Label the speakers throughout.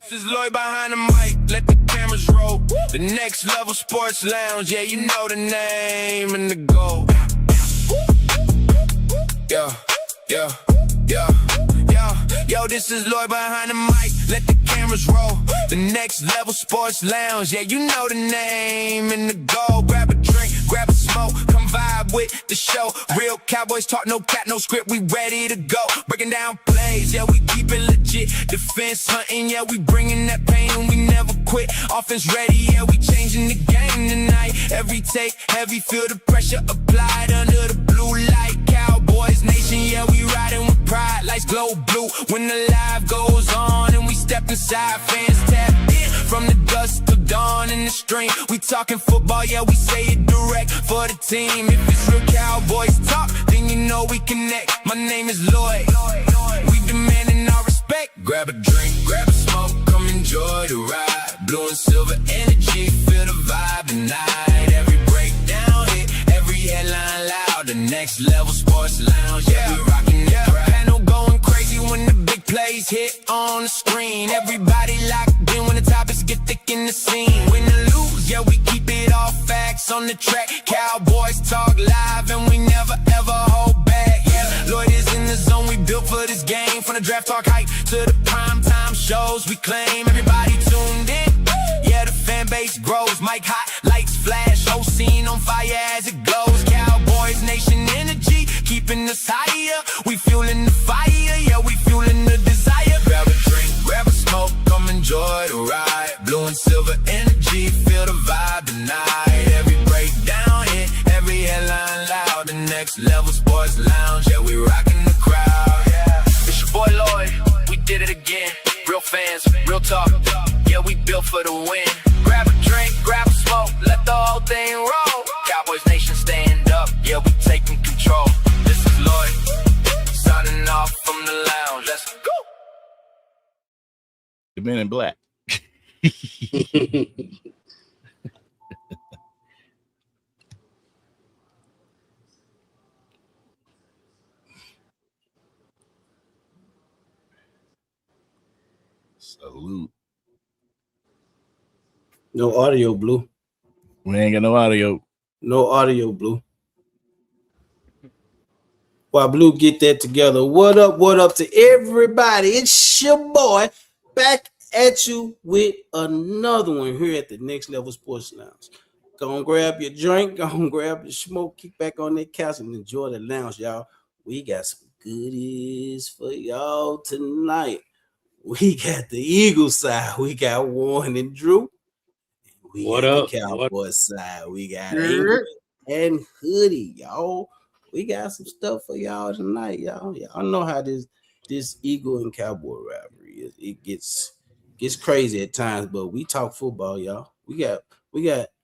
Speaker 1: This is Lloyd behind the mic, let the cameras roll. The next level sports lounge, yeah, you know the name and the goal. Yo, this is Lloyd behind the mic, let the cameras roll. The next level sports lounge, yeah, you know the name and the goal. Grab a drink, grab a smoke, come vibe with the show. Real Cowboys talk, no cat, no script, we ready to go. Breaking down plays, yeah, we keep it legit. Defense hunting, yeah, we bringing that pain and we never quit. Offense ready, yeah, we changing the game tonight. Every take, heavy, feel the pressure applied under the blue light. Cowboys nation, yeah, we riding with pride. Lights glow blue when the live goes on and we step inside. Fans tap in from the dusk till dawn in the stream. We talking football, yeah, we say it direct for the team. If it's real Cowboys talk, then you know we connect. My name is Lloyd, we demanding our respect. Grab a drink, grab a smoke, come enjoy the ride. Blue and silver energy, feel the vibe tonight. Every breakdown hit, every headline loud. The next level sports lounge, yeah, we rocking the crowd. Panel going crazy when the big plays hit on the screen. Everybody locked in when the topics get thick in the scene. Win or lose, yeah, we keep it all facts on the track. Cowboys talk live and we never ever hold back. Yeah, Lloyd is in the zone, we built for this game. From the draft talk hype to the prime time shows, we claim everybody tuned in. Yeah, the fan base grows, mic hot, lights flash, whole scene on fire as it glows. Cowboys nation energy, keeping us higher. We fueling the fire, yeah, we fueling the desire. Grab a drink, grab a smoke, come enjoy the ride. Blue and silver energy, feel the vibe tonight. Every breakdown hit, every headline loud. The next level sports lounge, yeah, we rocking the crowd. Yeah, it's your boy Lloyd, we did it again. Real fans, real talk, yeah, we built for the win. Grab a drink, grab a smoke, let the whole thing roll. Cowboys nation stand up, yeah, we taking control. This is Lloyd, signing off from the lounge, let's go.
Speaker 2: The Men in Black. Salute.
Speaker 3: No audio, Blue.
Speaker 2: We ain't got no audio.
Speaker 3: No audio, Blue. While Blue get that together, what up to everybody? It's your boy back at you with another one here at the Next Level Sports Lounge. Go on, grab your drink, go on, grab your smoke, kick back on that couch and enjoy the lounge, y'all. We got some goodies for y'all tonight. We got the Eagles side. We got Warren and Drew. We
Speaker 4: What
Speaker 3: got
Speaker 4: up?
Speaker 3: the Cowboys side. We got Ingrid and Hoodie, y'all. We got some stuff for y'all tonight, y'all. Y'all know how this Eagle and Cowboy rivalry is. It gets crazy at times, but we talk football, y'all. We got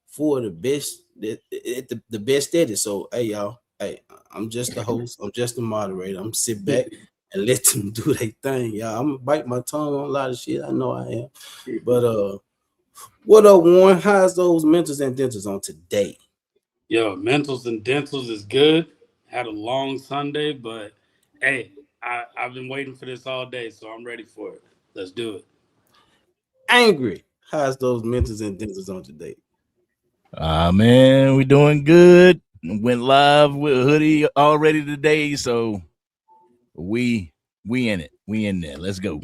Speaker 3: four of the best the best at it. So hey, y'all. Hey, I'm just the host. I'm just the moderator. I'm sit back and let them do their thing, y'all. I'm gonna bite my tongue on a lot of shit. I know I am. But what up, Warren? How's those mentals and dentals on today?
Speaker 4: Yo, mentals and dentals is good. Had a long Sunday, but hey, I've been waiting for this all day, so I'm ready for it. Let's do it.
Speaker 3: Angry. How's those mentals and dentals on today?
Speaker 2: Man, we doing good. Went live with Hoodie already today, so we in it. We in there. Let's go.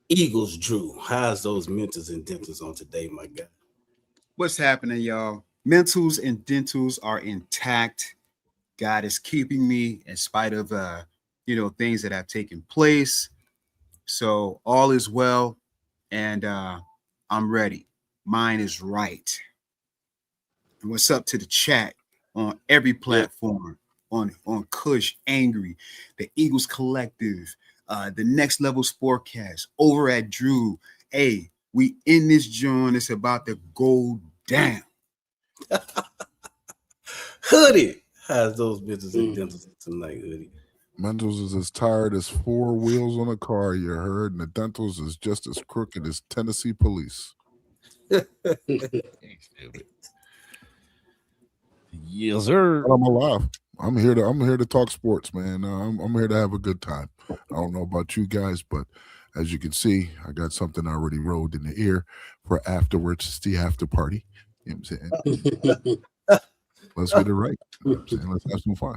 Speaker 3: Eagles, Drew. How's those mentals and dentals on today, my guy?
Speaker 5: What's happening, y'all? Mentals and dentals are intact. God is keeping me in spite of things that have taken place. So all is well, and I'm ready. Mine is right. And what's up to the chat on every platform, on Kush, Angry, the Eagles Collective, the Next Level Sportcast, over at Drew. Hey, we in this joint. It's about to go down.
Speaker 3: Hoodie. How's those mentals and dentals tonight, Hoodie?
Speaker 6: Mentals is as tired as four wheels on a car, you heard, and the dentals is just as crooked as Tennessee police.
Speaker 2: Yes, sir.
Speaker 6: But I'm alive. I'm here to talk sports, man. I'm here to have a good time. I don't know about you guys, but As you can see, I got something already rolled in the ear for afterwards. It's the after party. You know what I'm saying? Let's get it right. You know what I'm saying? Let's have some fun.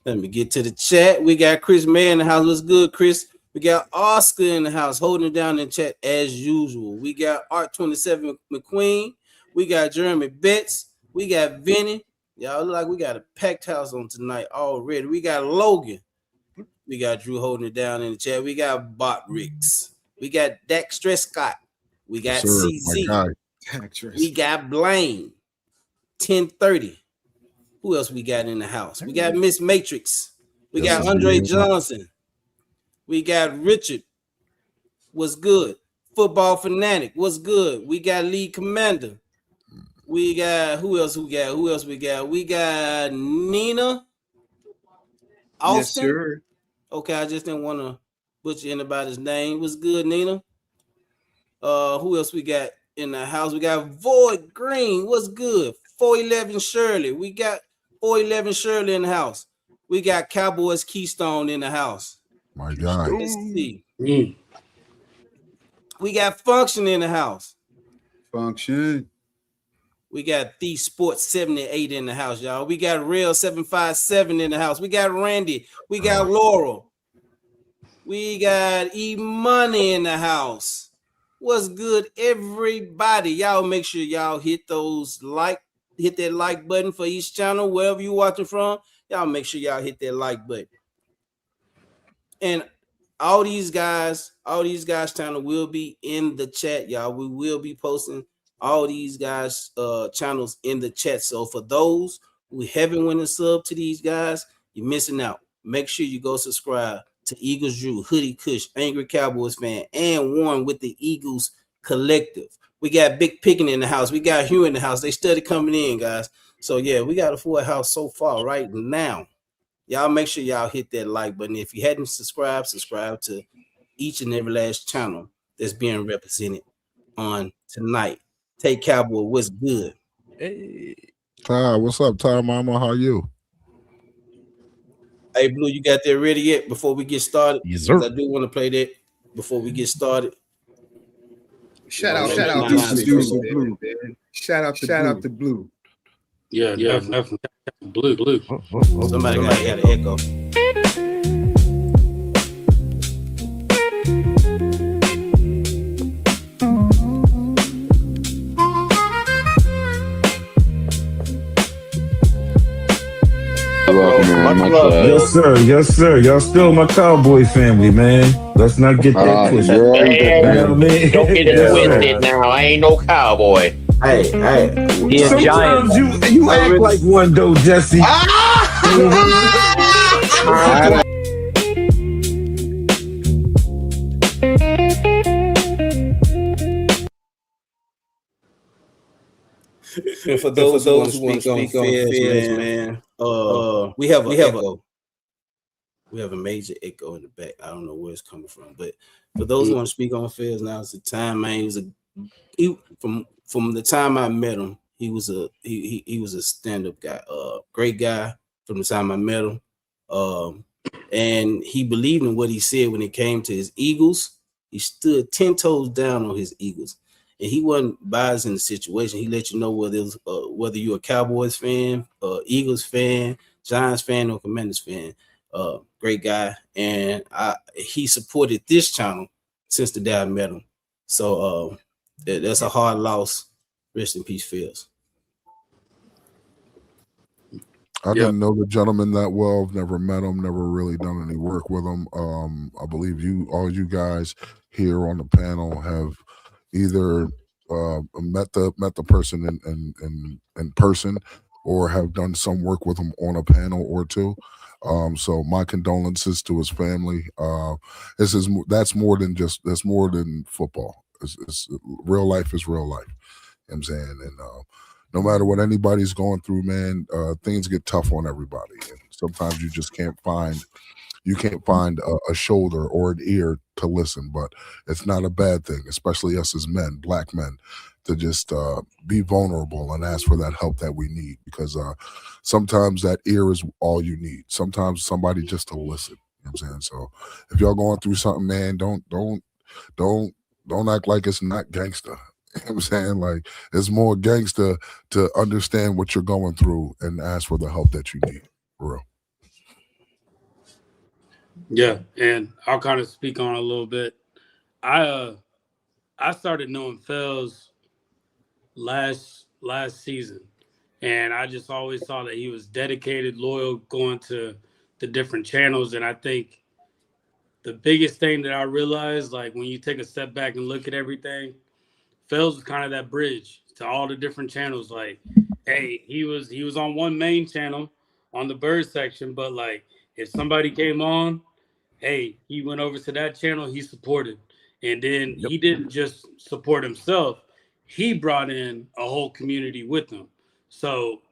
Speaker 3: Let me get to the chat. We got Chris May in the house. What's good, Chris? We got Oscar in the house, holding it down in the chat as usual. We got Art 27 McQueen. We got Jeremy Betts. We got Vinny. Y'all look like we got a packed house on tonight already. We got Logan. We got Drew holding it down in the chat. We got Bot Ricks. We got Dak Scott. We got CZ. We got Blaine. 1030. Who else we got in the house? We got Miss Matrix. We got Andre Johnson. We got Richard. What's good? Football Fanatic. What's good? We got Lead Commander. We got who else we got? We got Nina Austin.
Speaker 5: Yes, sir.
Speaker 3: Okay, I just didn't want to butcher anybody's name. What's good, Nina? Who else we got in the house? We got Void Green. What's good? 411 Shirley. We got 411 Shirley in the house. We got Cowboys Keystone in the house.
Speaker 6: My God.
Speaker 3: Let's see. We got Function in the house.
Speaker 5: Function.
Speaker 3: We got The Sports 78 in the house, y'all. We got Real 757 in the house. We got Randy. We got Laurel. We got E-Money in the house. What's good, everybody? Y'all make sure y'all hit that like button for each channel, wherever you're watching from. Y'all make sure y'all hit that like button. And all these guys' channel will be in the chat, y'all. We will be posting all these guys' channels in the chat. So for those who haven't went and sub to these guys, you're missing out. Make sure you go subscribe to Eagles Drew, Hoodie Kush, Angry Cowboys Fan, and Warren with the Eagles Collective. We got Big Picking in the house. We got Hugh in the house. They study coming in, guys. So yeah, we got a full house so far right now. Y'all make sure y'all hit that like button. If you hadn't subscribe to each and every last channel that's being represented on tonight. Take Cowboy, what's good?
Speaker 2: Hey.
Speaker 6: Ty, what's up, Ty Mama? How you?
Speaker 3: Hey, Blue, you got that ready yet before we get started?
Speaker 2: Yes, sir.
Speaker 3: I do want to play that before we get started.
Speaker 5: Shout out to Blue. Shout out to Blue.
Speaker 4: Yeah, definitely. Blue.
Speaker 3: Somebody got an echo.
Speaker 7: Yes, sir. Y'all still my Cowboy family, man. Let's not get that twisted. You know what I mean?
Speaker 8: Don't get it twisted now. I ain't no cowboy.
Speaker 3: Hey.
Speaker 7: Sometimes you act like one though, Jesse.
Speaker 3: And for those who want to speak on Feds, man, we have echo. We have a major echo in the back. I don't know where it's coming from, but for those who want to speak on Feds, now it's the time, man. From the time I met him, he was a stand-up guy, great guy from the time I met him, and he believed in what he said when it came to his Eagles. He stood 10 toes down on his Eagles. And he wasn't biased in the situation. He let you know whether you're a Cowboys fan, Eagles fan, Giants fan, or Commanders fan. Great guy, and he supported this channel since the day I met him. So that's a hard loss. Rest in peace, Phils.
Speaker 6: I didn't know the gentleman that well. I've never met him, never really done any work with him. I believe all you guys here on the panel have either met the person in person or have done some work with him on a panel or two. So my condolences to his family. That's more than football. It's real life is real life. You know what I'm saying? And no matter what anybody's going through, man, things get tough on everybody. And sometimes you just can't find a shoulder or an ear to listen, but it's not a bad thing, especially us as men, black men, to just be vulnerable and ask for that help that we need, because sometimes that ear is all you need. Sometimes somebody just to listen. You know what I'm saying? So if y'all going through something, man, don't Don't act like it's not gangster. You know what I'm saying? Like, it's more gangster to understand what you're going through and ask for the help that you need. For real.
Speaker 4: Yeah, and I'll kind of speak on it a little bit. I started knowing Fells last season, and I just always saw that he was dedicated, loyal, going to the different channels. And I think the biggest thing that I realized, like when you take a step back and look at everything, Fells was kind of that bridge to all the different channels. Like, hey, he was on one main channel on the bird section, but like if somebody came on, hey, he went over to that channel, he supported. And then
Speaker 2: Yep.
Speaker 4: he didn't just support himself, he brought in a whole community with him. So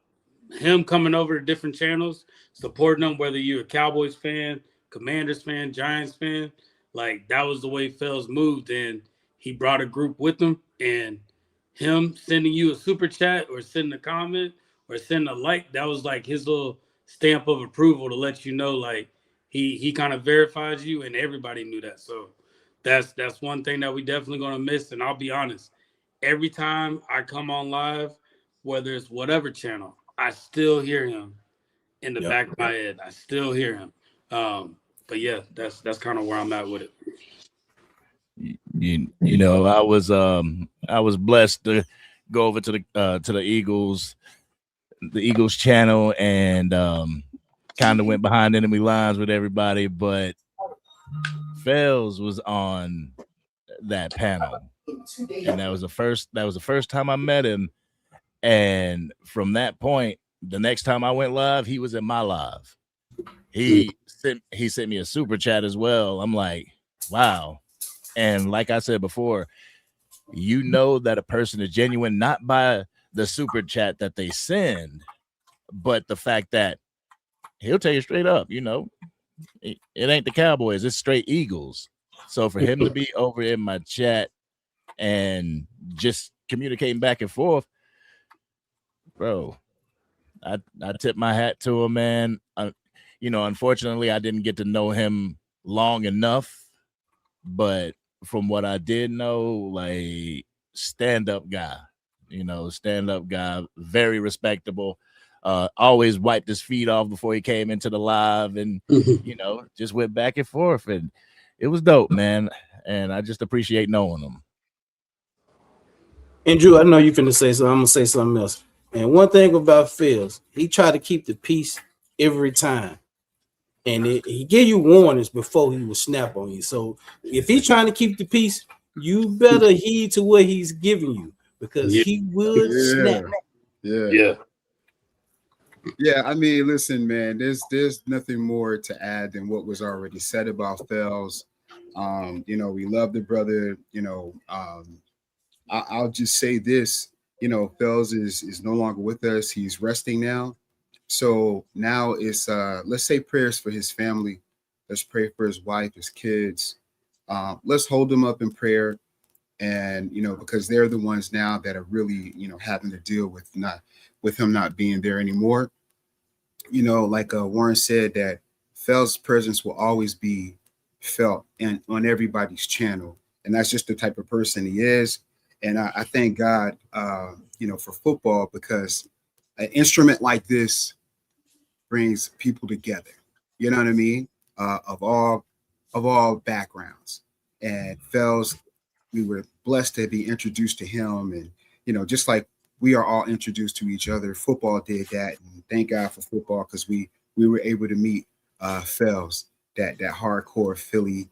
Speaker 4: him coming over to different channels, supporting them, whether you're a Cowboys fan, Commanders fan, Giants fan, like that was the way Fells moved. And he brought a group with him, and him sending you a super chat or sending a comment or sending a like, that was like his little stamp of approval to let you know, like he kind of verified you, and everybody knew that. So that's one thing that we definitely gonna miss. And I'll be honest, every time I come on live, whether it's whatever channel, I still hear him in the back of my head. I still hear him. But yeah, that's kind of where I'm at with it.
Speaker 2: You know, I was blessed to go over to the Eagles channel, and kind of went behind enemy lines with everybody, but Fells was on that panel, and that was the first time I met him. And from that point, the next time I went live, he was in my live. He sent me a super chat as well. I'm like, wow. And like I said before, you know that a person is genuine not by the super chat that they send, but the fact that he'll tell you straight up, you know, it ain't the Cowboys, it's straight Eagles. So for him to be over in my chat and just communicating back and forth, bro, I tip my hat to him, man. You know, unfortunately, I didn't get to know him long enough, but from what I did know, like, stand-up guy, very respectable. Always wiped his feet off before he came into the live, and you know, just went back and forth, and it was dope, man. And I just appreciate knowing him.
Speaker 3: And Drew, I know you're finna say something. I'm gonna say something else. And one thing about Fields, he tried to keep the peace every time. And he gave you warnings before he would snap on you. So if he's trying to keep the peace, you better heed to what he's giving you, because he would snap.
Speaker 5: Yeah. I mean, listen, man, there's nothing more to add than what was already said about Fells. You know, we love the brother. You know, I'll just say this. You know, Fells is no longer with us. He's resting now. So now it's let's say prayers for his family. Let's pray for his wife, his kids. Let's hold them up in prayer. And you know, because they're the ones now that are really, you know, having to deal with him not being there anymore. You know, like Warren said, that Fells' presence will always be felt and on everybody's channel. And that's just the type of person he is. And I thank God, you know, for football, because an instrument like this brings people together. You know what I mean? Of all backgrounds. And Fells, we were blessed to be introduced to him. And, you know, just like we are all introduced to each other, football did that. And thank God for football, because we were able to meet Fells, that hardcore Philly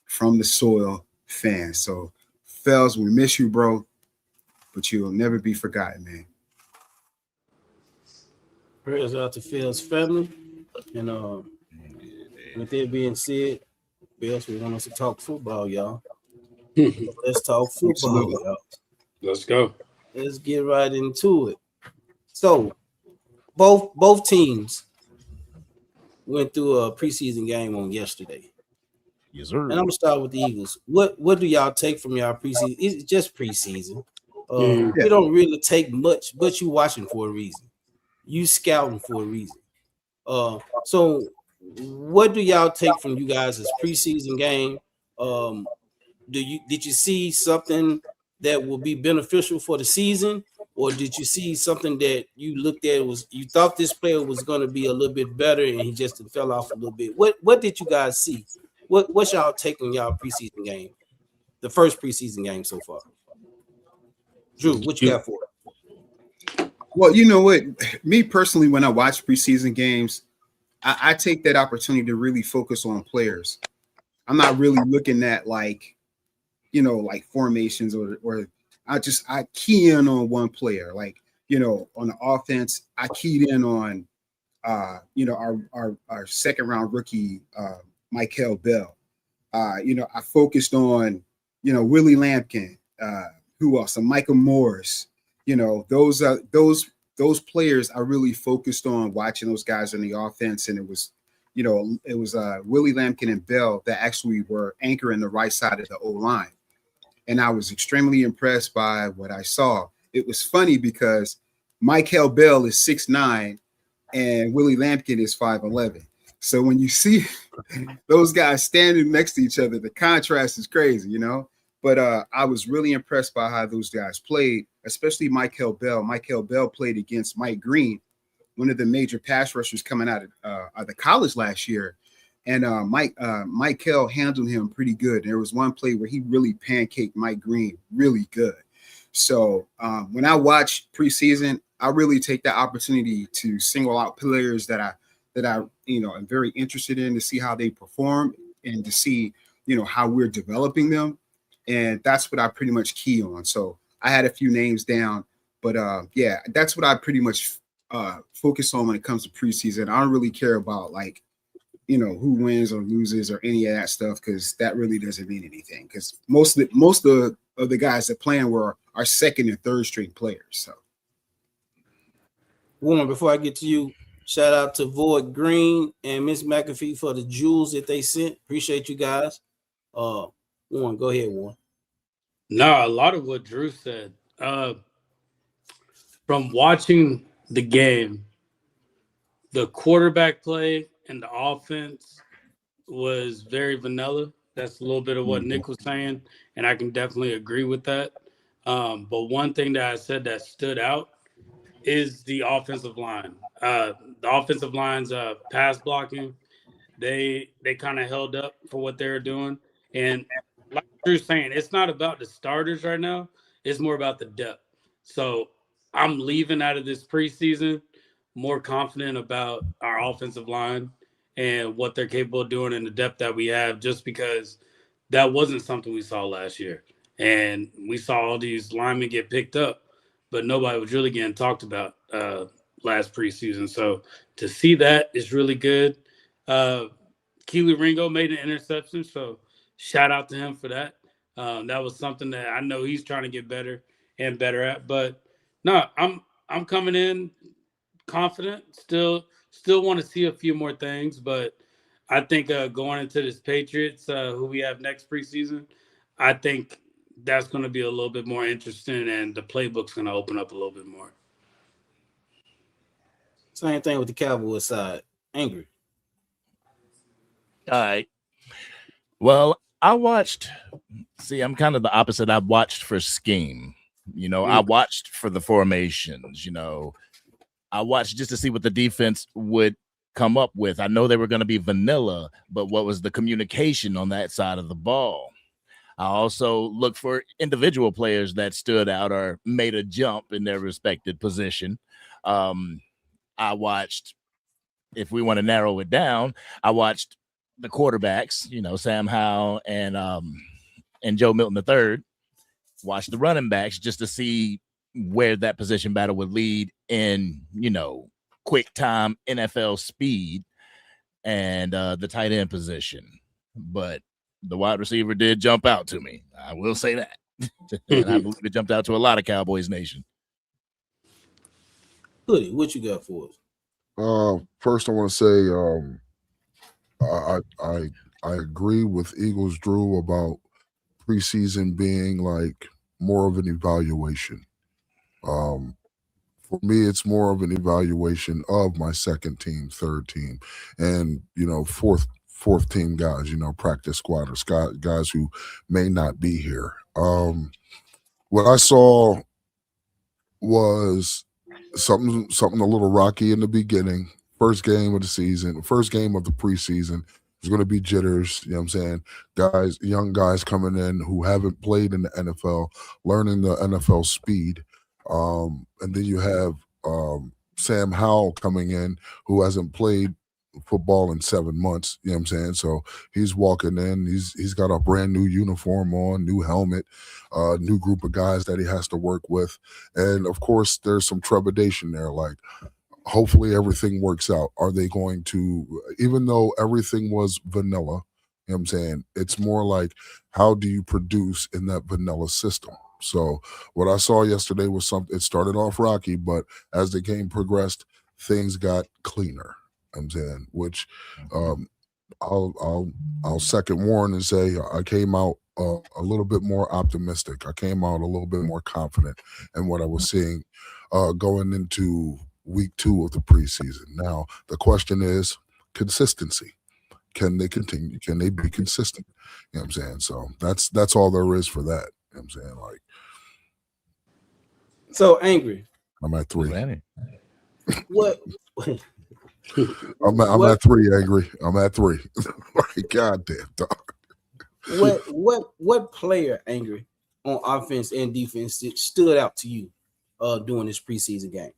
Speaker 5: from the soil fan. So Fells, we miss you, bro, but you'll never be forgotten, man.
Speaker 3: Prayers out to Phil's family. And with that being said, Bills, we want us to talk football, y'all. Let's talk football, y'all.
Speaker 4: Let's go.
Speaker 3: Let's get right into it. So both teams went through a preseason game on yesterday.
Speaker 2: Yes, sir.
Speaker 3: And I'm gonna start with the Eagles. What do y'all take from y'all preseason? It's just preseason. You don't really take much, but you watching for a reason. You scouting for a reason. So what do y'all take from you guys' preseason game? did you see something that will be beneficial for the season, or did you see something that you looked at you thought this player was going to be a little bit better and he just fell off a little bit? What did you guys see? What's y'all take on y'all preseason game, the first preseason game so far? Drew, what you got for it?
Speaker 5: Well, you know what? Me personally, when I watch preseason games, I take that opportunity to really focus on players. I'm not really looking at like formations or I key in on one player. Like, on the offense, I keyed in on our second round rookie, Michael Bell. I focused on, Willie Lampkin, who else? Michael Morris. Those players I really focused on watching those guys on the offense, and it was Willie Lampkin and Bell that actually were anchoring the right side of the O-line. And I was extremely impressed by what I saw. It was funny because Michael Bell is 6'9" and Willie Lampkin is 5'11". So when you see those guys standing next to each other, the contrast is crazy, But I was really impressed by how those guys played, especially Michael Bell. Michael Bell played against Mike Green, one of the major pass rushers coming out of the college last year. And Michael handled him pretty good. There was one play where he really pancaked Mike Green really good. So when I watch preseason, I really take that opportunity to single out players that I am very interested in, to see how they perform and to see, how we're developing them. And that's what I pretty much key on. So I had a few names down, but yeah, that's what I pretty much focus on when it comes to preseason. I don't really care about who wins or loses or any of that stuff, because that really doesn't mean anything. Because most of the guys that playing were our second and third string players. So,
Speaker 3: Warren, before I get to you, shout out to Void Green and Miss McAfee for the jewels that they sent. Appreciate you guys. Warren, go ahead, Warren.
Speaker 4: No, a lot of what Drew said. From watching the game, the quarterback play and the offense was very vanilla. That's a little bit of what Nick was saying, and I can definitely agree with that. But one thing that I said that stood out is the offensive line. The offensive line's pass blocking, they kind of held up for what they were doing. And like Drew's saying, it's not about the starters right now. It's more about the depth. So I'm leaving out of this preseason more confident about our offensive line and what they're capable of doing and the depth that we have, just because that wasn't something we saw last year. And we saw all these linemen get picked up, but nobody was really getting talked about last preseason. So to see that is really good. Keely Ringo made an interception, so shout out to him for that. That was something that I know he's trying to get better and better at. But no, I'm coming in confident. Still want to see a few more things, but I think going into this Patriots, who we have next preseason, I think that's going to be a little bit more interesting, and the playbook's going to open up a little bit more.
Speaker 3: Same thing with the Cowboys side. Angry.
Speaker 2: All right. Well, I'm kind of the opposite. I watched for scheme. I watched for the formations. I watched just to see what the defense would come up with. I know they were going to be vanilla, but what was the communication on that side of the ball? I also looked for individual players that stood out or made a jump in their respected position. I watched, if we want to narrow it down, I watched the quarterbacks, Sam Howell and Joe Milton III. Watched the running backs just to see where that position battle would lead in, quick time NFL speed, and the tight end position. But the wide receiver did jump out to me. I will say that. And I believe it jumped out to a lot of Cowboys Nation.
Speaker 3: Hoodie, what you got for us?
Speaker 6: First, I want to say I agree with Eagles Drew about preseason being like more of an evaluation. For me, it's more of an evaluation of my second team, third team, and fourth fourth team guys, practice squatters, guys who may not be here. What I saw was something a little rocky in the beginning. First game of the season, first game of the preseason. There's going to be jitters, you know what I'm saying? Young guys coming in who haven't played in the NFL, learning the NFL speed. And then you have Sam Howell coming in who hasn't played football in 7 months, you know what I'm saying? So he's walking in, he's got a brand new uniform on, new helmet, new group of guys that he has to work with. And of course, there's some trepidation there, like, hopefully everything works out. Are they going to, even though everything was vanilla, you know what I'm saying, it's more like, how do you produce in that vanilla system? So what I saw yesterday was something, it started off rocky, but as the game progressed, things got cleaner, you know what I'm saying, which I'll second Warren and say I came out a little bit more optimistic. I came out a little bit more confident in what I was seeing going into week 2 of the preseason. Now, the question is consistency. Can they continue? Can they be consistent? You know what I'm saying? So that's all there is for that. You know what I'm saying? Like,
Speaker 3: so Angry.
Speaker 6: I'm at 3.
Speaker 3: What?
Speaker 6: I'm at 3, Angry. I'm at 3. Like, goddamn dog.
Speaker 3: What player, Angry, on offense and defense stood out to you during this preseason game?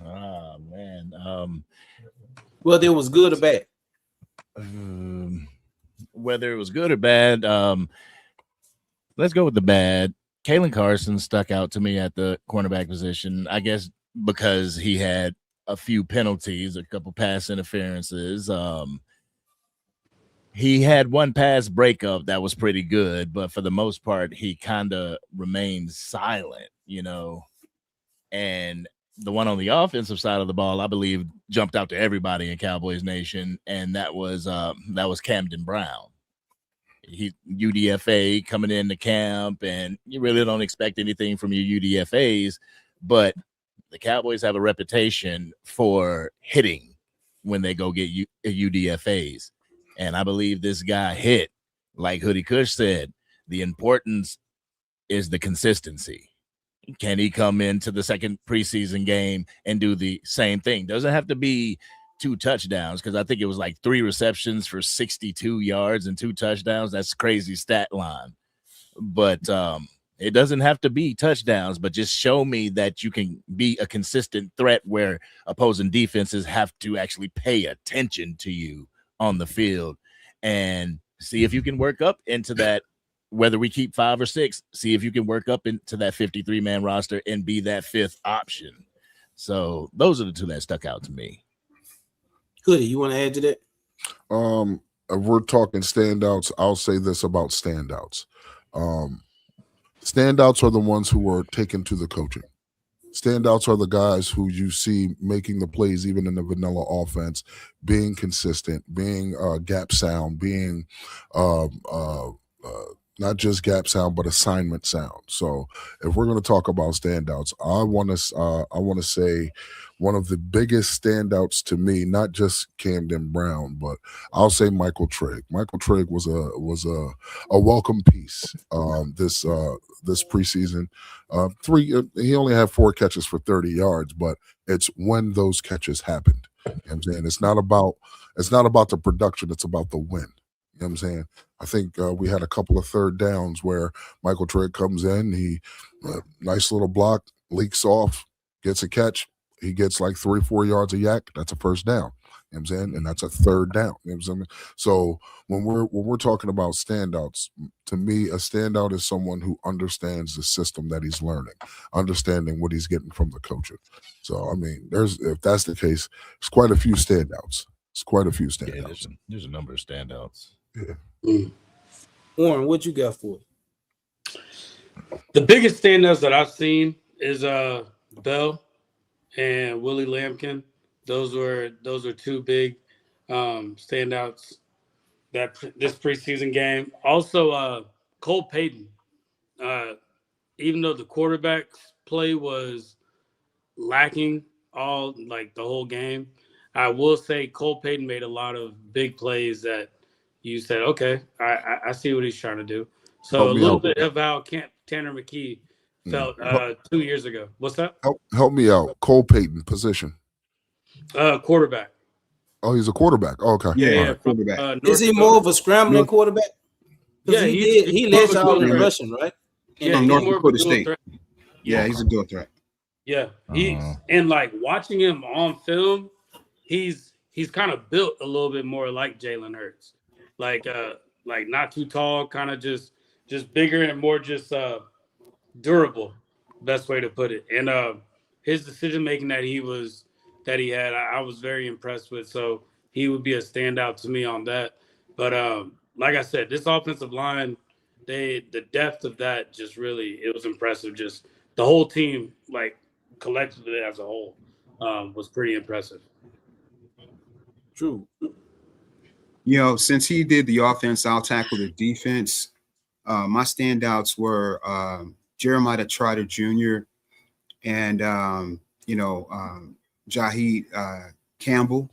Speaker 2: Oh man.
Speaker 3: Whether it was good or bad.
Speaker 2: Whether it was good or bad, let's go with the bad. Kalen Carson stuck out to me at the cornerback position, I guess because he had a few penalties, a couple pass interferences. He had one pass breakup that was pretty good, but for the most part, he kind of remained silent, and the one on the offensive side of the ball, I believe, jumped out to everybody in Cowboys Nation, and that was Camden Brown. He UDFA coming into camp, and you really don't expect anything from your UDFAs, but the Cowboys have a reputation for hitting when they go get UDFAs, and I believe this guy hit. Like Hoodie Kush said, the importance is the consistency. Can he come into the second preseason game and do the same thing? Doesn't have to be 2 touchdowns, because I think it was like 3 receptions for 62 yards and 2 touchdowns. That's crazy stat line. But it doesn't have to be touchdowns, but just show me that you can be a consistent threat where opposing defenses have to actually pay attention to you on the field, and see if you can work up into that. Whether we keep 5 or 6, see if you can work up into that 53-man roster and be that 5th option. So those are the 2 that stuck out to me.
Speaker 3: Hoodie, you want to add to that?
Speaker 6: If we're talking standouts, I'll say this about standouts. Standouts are the ones who are taken to the coaching. Standouts are the guys who you see making the plays even in the vanilla offense, being consistent, being gap sound, being not just gap sound, but assignment sound. So if we're going to talk about standouts, I want to say one of the biggest standouts to me, not just Camden Brown, but I'll say Michael Trigg. Michael Trigg was a welcome piece this preseason. He only had 4 catches for 30 yards, but it's when those catches happened. You know what I'm saying? It's not about the production, it's about the win. You know what I'm saying? I think we had a couple of third downs where Michael Trigg comes in, he nice little block, leaks off, gets a catch. He gets like 3 or 4 yards of yak. That's a first down. You know what I'm saying? And that's a third down. You know what I'm saying? So when we're talking about standouts, to me, a standout is someone who understands the system that he's learning, understanding what he's getting from the coaches. So I mean, if that's the case, it's quite a few standouts. It's quite a few standouts.
Speaker 2: Yeah, there's a number of standouts.
Speaker 6: Yeah.
Speaker 3: Warren, what you got for it?
Speaker 4: The biggest standouts that I've seen is Bell and Willie Lampkin. Those were 2 big standouts this preseason game. Also, Cole Payton. Even though the quarterback's play was lacking the whole game, I will say Cole Payton made a lot of big plays that you said, okay, I see what he's trying to do. So
Speaker 6: Help
Speaker 4: a
Speaker 6: me
Speaker 4: little
Speaker 6: out.
Speaker 4: bit of how Tanner McKee felt 2 years ago. What's that?
Speaker 6: Help me out. Cole Payton position.
Speaker 4: Quarterback.
Speaker 6: Oh, he's a quarterback. Oh, okay.
Speaker 4: Yeah,
Speaker 5: From,
Speaker 4: from,
Speaker 5: quarterback.
Speaker 3: Is he
Speaker 4: North
Speaker 3: more
Speaker 4: Dakota.
Speaker 3: of a scrambling quarterback?
Speaker 4: Yeah,
Speaker 3: he
Speaker 4: more
Speaker 3: led
Speaker 4: of a
Speaker 3: y'all
Speaker 4: dual
Speaker 3: in
Speaker 4: threat.
Speaker 3: rushing, right?
Speaker 4: Yeah,
Speaker 5: From
Speaker 4: he's
Speaker 5: North
Speaker 4: more of a
Speaker 5: Dakota
Speaker 4: dual
Speaker 5: State.
Speaker 4: threat.
Speaker 5: Yeah, he's a dual threat.
Speaker 4: Yeah, and like watching him on film, he's kind of built a little bit more like Jalen Hurts, like not too tall, kind of just bigger and more just durable. Best way to put it. And his decision making that he had, I was very impressed with. So he would be a standout to me on that. But like I said, this offensive line, the depth of that just really, it was impressive. Just the whole team, like collectively as a whole, was pretty impressive.
Speaker 3: True.
Speaker 5: You know, since he did the offense, I'll tackle the defense. My standouts were Jeremiah Trotter Jr. and Jaheed Campbell.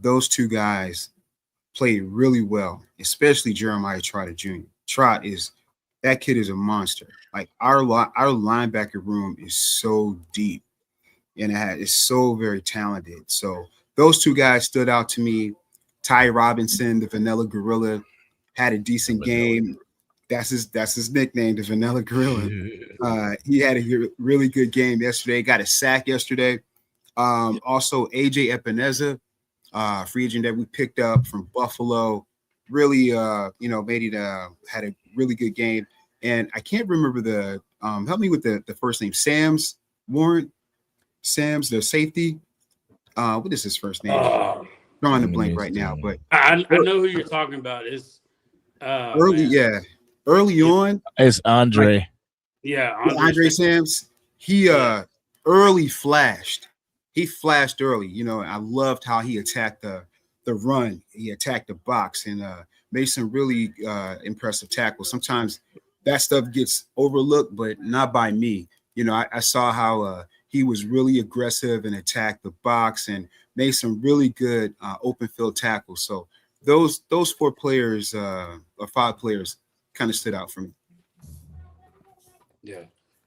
Speaker 5: Those two guys played really well, especially Jeremiah Trotter Jr. That kid is a monster. Like our linebacker room is so deep and it's so very talented. So those two guys stood out to me. Ty Robinson, the Vanilla Gorilla, had a decent game. That's his nickname, the Vanilla Gorilla. He had a really good game yesterday. Got a sack yesterday. Also, AJ Epineza, free agent that we picked up from Buffalo, really made it had a really good game. And I can't remember the help me with the first name. Sam's the safety. What is his first name? Drawing the blank right now, but
Speaker 4: I know who you're talking about. It's
Speaker 5: early on.
Speaker 2: It's Andre.
Speaker 5: Andre Sams. He early flashed. He flashed early. You know, I loved how he attacked the run. He attacked the box and made some really impressive tackles. Sometimes that stuff gets overlooked, but not by me. You know, I saw how he was really aggressive and attacked the box and made some really good open field tackles. So those 4 players or 5 players kind of stood out for me.
Speaker 4: Yeah,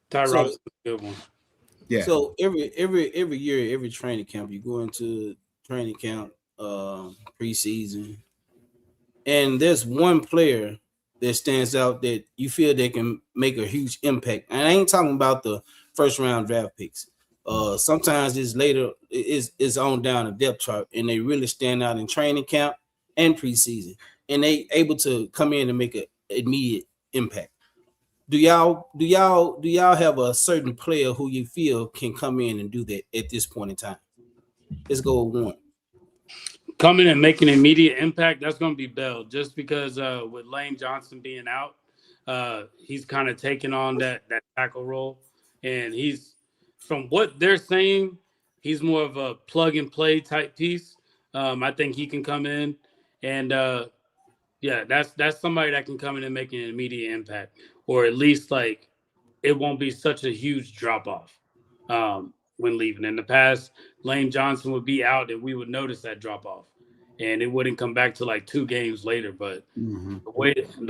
Speaker 4: Ty Robinson, good one.
Speaker 5: Yeah.
Speaker 3: So every year, every training camp, you go into training camp, preseason, and there's one player that stands out that you feel they can make a huge impact. And I ain't talking about the first round draft picks. Sometimes it's later, it's on down the depth chart, and they really stand out in training camp and preseason, and they able to come in and make an immediate impact. Do y'all have a certain player who you feel can come in and do that at this point in time? Let's go with one.
Speaker 4: Coming and making an immediate impact, that's going to be Bell, just because with Lane Johnson being out, he's kind of taking on that tackle role, and he's, from what they're saying, he's more of a plug and play type piece. I think he can come in and that's somebody that can come in and make an immediate impact, or at least like it won't be such a huge drop off when leaving. In the past, Lane Johnson would be out and we would notice that drop off, and it wouldn't come back to like 2 games later. But the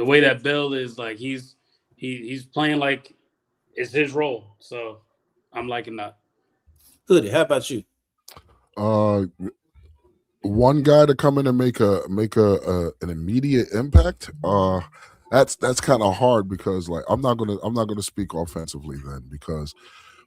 Speaker 4: way that Bell is, like he's playing like it's his role. So I'm liking that.
Speaker 3: Hoodie, how about you?
Speaker 6: One guy to come in and make an immediate impact. That's kind of hard because like I'm not gonna speak offensively then, because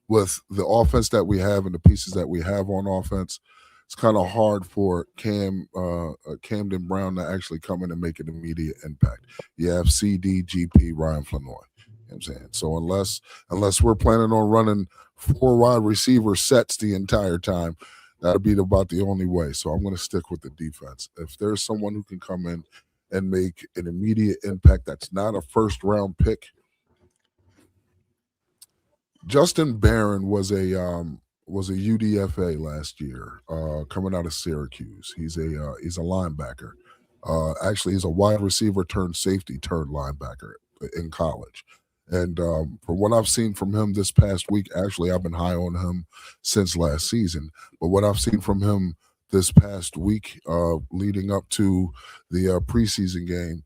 Speaker 6: with the offense that we have and the pieces that we have on offense, it's kind of hard for Camden Brown to actually come in and make an immediate impact. You have CD, GP, Ryan Flanoy. You know what I'm saying? So unless we're planning on running 4 wide receiver sets the entire time, that'll be about the only way. So I'm going to stick with the defense. If there's someone who can come in and make an immediate impact that's not a first round pick. Justin Barron was a UDFA last year, coming out of Syracuse. He's a linebacker. Actually, he's a wide receiver turned safety turned linebacker in college. And from what I've seen from him this past week, actually, I've been high on him since last season. But what I've seen from him this past week leading up to the preseason game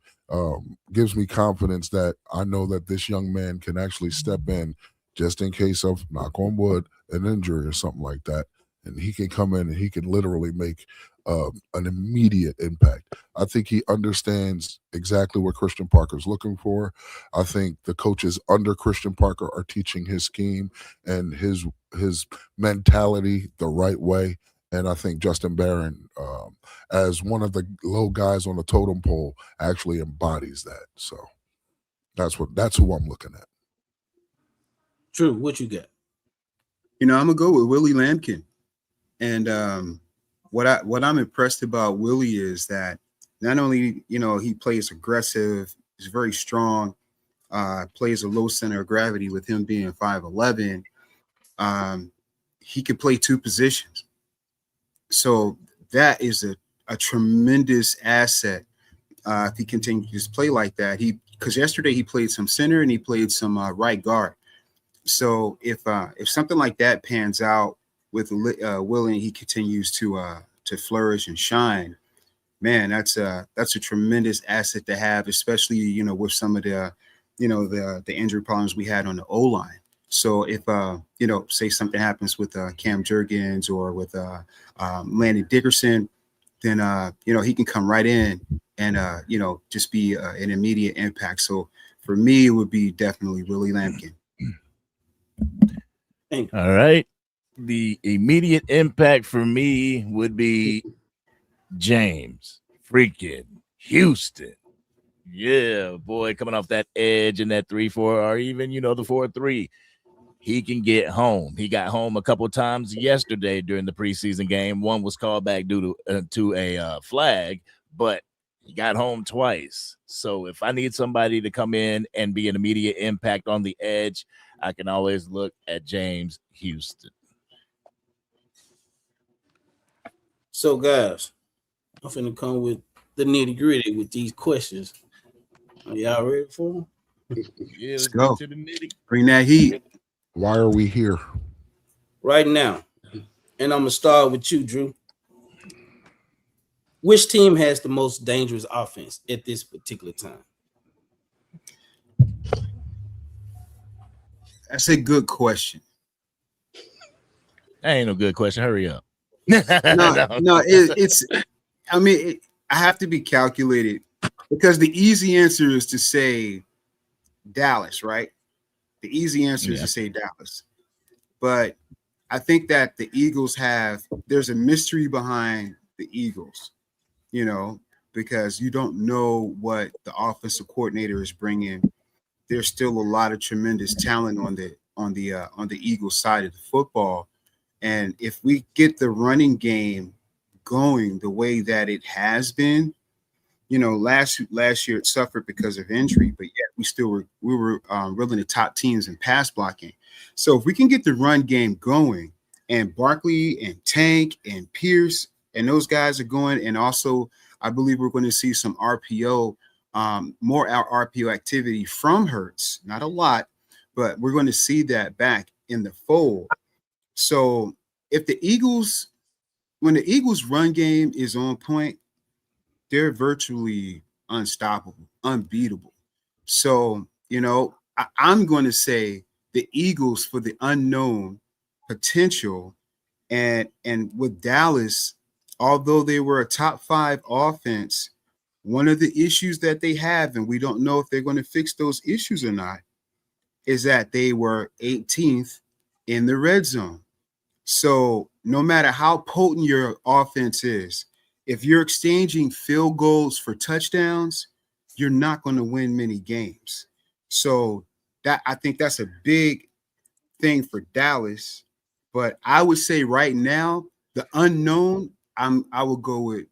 Speaker 6: gives me confidence that I know that this young man can actually step in just in case of, knock on wood, an injury or something like that. And he can come in and he can literally make an immediate impact. I think he understands exactly what Christian Parker's looking for. I think the coaches under Christian Parker are teaching his scheme and his mentality the right way. And I think Justin Barron, as one of the low guys on the totem pole, actually embodies that. So that's who I'm looking at.
Speaker 3: Drew, what you got?
Speaker 5: I'm gonna go with Willie Lampkin. And what I'm impressed about Willie is that not only he plays aggressive, he's very strong, plays a low center of gravity with him being 5'11". He can play two positions, so that is a tremendous asset if he continues to play like that. Because yesterday he played some center and he played some right guard. So if something like that pans out with Willie, he continues to flourish and shine, man, that's a tremendous asset to have, especially with some of the the injury problems we had on the O-line. So if say something happens with Cam Jurgens or with Landon Dickerson, then he can come right in and just be an immediate impact. So for me, it would be definitely Willie Lampkin.
Speaker 2: All right. The immediate impact for me would be James freaking Houston. Yeah, boy, coming off that edge in that 3-4 or even, the 4-3. He can get home. He got home a couple times yesterday during the preseason game. One was called back due to a flag, but he got home twice. So if I need somebody to come in and be an immediate impact on the edge, I can always look at James Houston.
Speaker 3: So, guys, I'm finna come with the nitty-gritty with these questions. Are y'all ready for them?
Speaker 2: Yeah,
Speaker 5: let's go.
Speaker 2: To the nitty.
Speaker 5: Bring that heat.
Speaker 6: Why are we here?
Speaker 3: Right now. And I'm going to start with you, Drew. Which team has the most dangerous offense at this particular time?
Speaker 5: That's a good question.
Speaker 2: That ain't no good question. Hurry up.
Speaker 5: It's. I mean, I have to be calculated because the easy answer is to say Dallas, right? The easy answer is to say Dallas, but I think that the Eagles there's a mystery behind the Eagles, because you don't know what the offensive coordinator is bringing. There's still a lot of tremendous talent on the Eagles side of the football. And if we get the running game going the way that it has been, last year it suffered because of injury, but yet we were really the top teams in pass blocking. So if we can get the run game going, and Barkley and Tank and Pierce and those guys are going, and also I believe we're going to see some RPO, more RPO activity from Hurts, not a lot, but we're going to see that back in the fold. So if when the Eagles run game is on point, they're virtually unstoppable, unbeatable. So, I'm going to say the Eagles for the unknown potential. And with Dallas, although they were a top 5 offense, one of the issues that they have, and we don't know if they're going to fix those issues or not, is that they were 18th in the red zone. So no matter how potent your offense is, if you're exchanging field goals for touchdowns, you're not going to win many games. So I think that's a big thing for Dallas. But I would say right now, the unknown, I will go with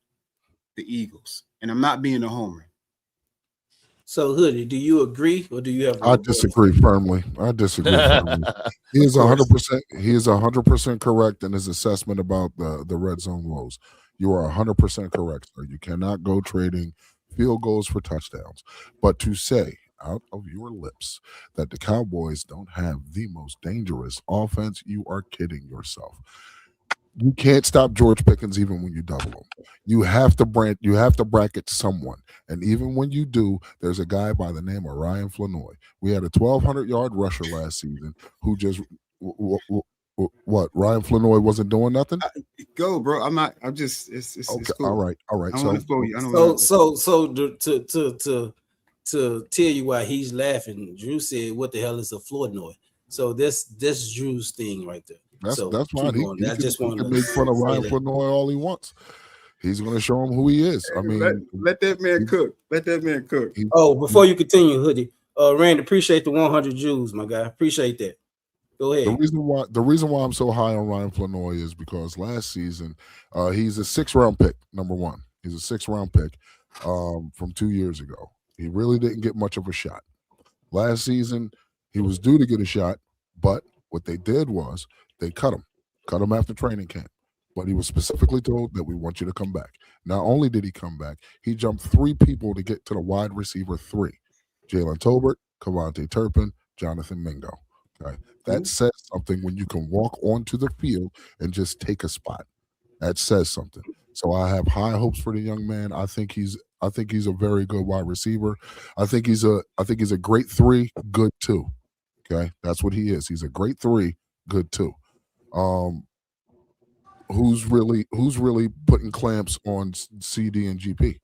Speaker 5: the Eagles. And I'm not being a homer.
Speaker 3: So, Hoodie, do you agree or do you have?
Speaker 6: I disagree firmly. He is 100%. He is 100% correct in his assessment about the red zone woes. You are 100% correct, sir. You cannot go trading field goals for touchdowns. But to say out of your lips that the Cowboys don't have the most dangerous offense, you are kidding yourself. You can't stop George Pickens even when you double him. You have to bracket someone. And even when you do, there's a guy by the name of Ryan Flanoy. We had a 1,200-yard rusher last season who just what? Ryan Flanoy wasn't doing nothing?
Speaker 5: Go, bro. I'm not. I'm just. It's
Speaker 6: Okay.
Speaker 5: cool.
Speaker 6: All right.
Speaker 5: I don't want to fool you. I don't
Speaker 3: to tell you why he's laughing, Drew said, "What the hell is a Flournoy?" So that's Drew's thing right there.
Speaker 6: That's
Speaker 3: He
Speaker 6: fine. He can make fun of Ryan Flanoy all he wants. He's going to show him who he is. I mean,
Speaker 5: let that man cook. Let that man cook.
Speaker 3: Before you continue, Hoodie, Randy, appreciate the 100 Jews, my guy. Appreciate that. Go ahead.
Speaker 6: The reason why I'm so high on Ryan Flanoy is because last season he's a 6th-round pick. Number one, he's a 6th-round pick from 2 years ago. He really didn't get much of a shot. Last season, he was due to get a shot, but what they did was they cut him after training camp. But he was specifically told that we want you to come back. Not only did he come back, he jumped 3 people to get to the wide receiver 3. Jalen Tolbert, Kavontae Turpin, Jonathan Mingo. Okay. That says something when you can walk onto the field and just take a spot. That says something. So I have high hopes for the young man. I think he's a very good wide receiver. I think he's a great 3, good 2. Okay. That's what he is. He's a great 3, good 2. Who's really putting clamps on CD and GP?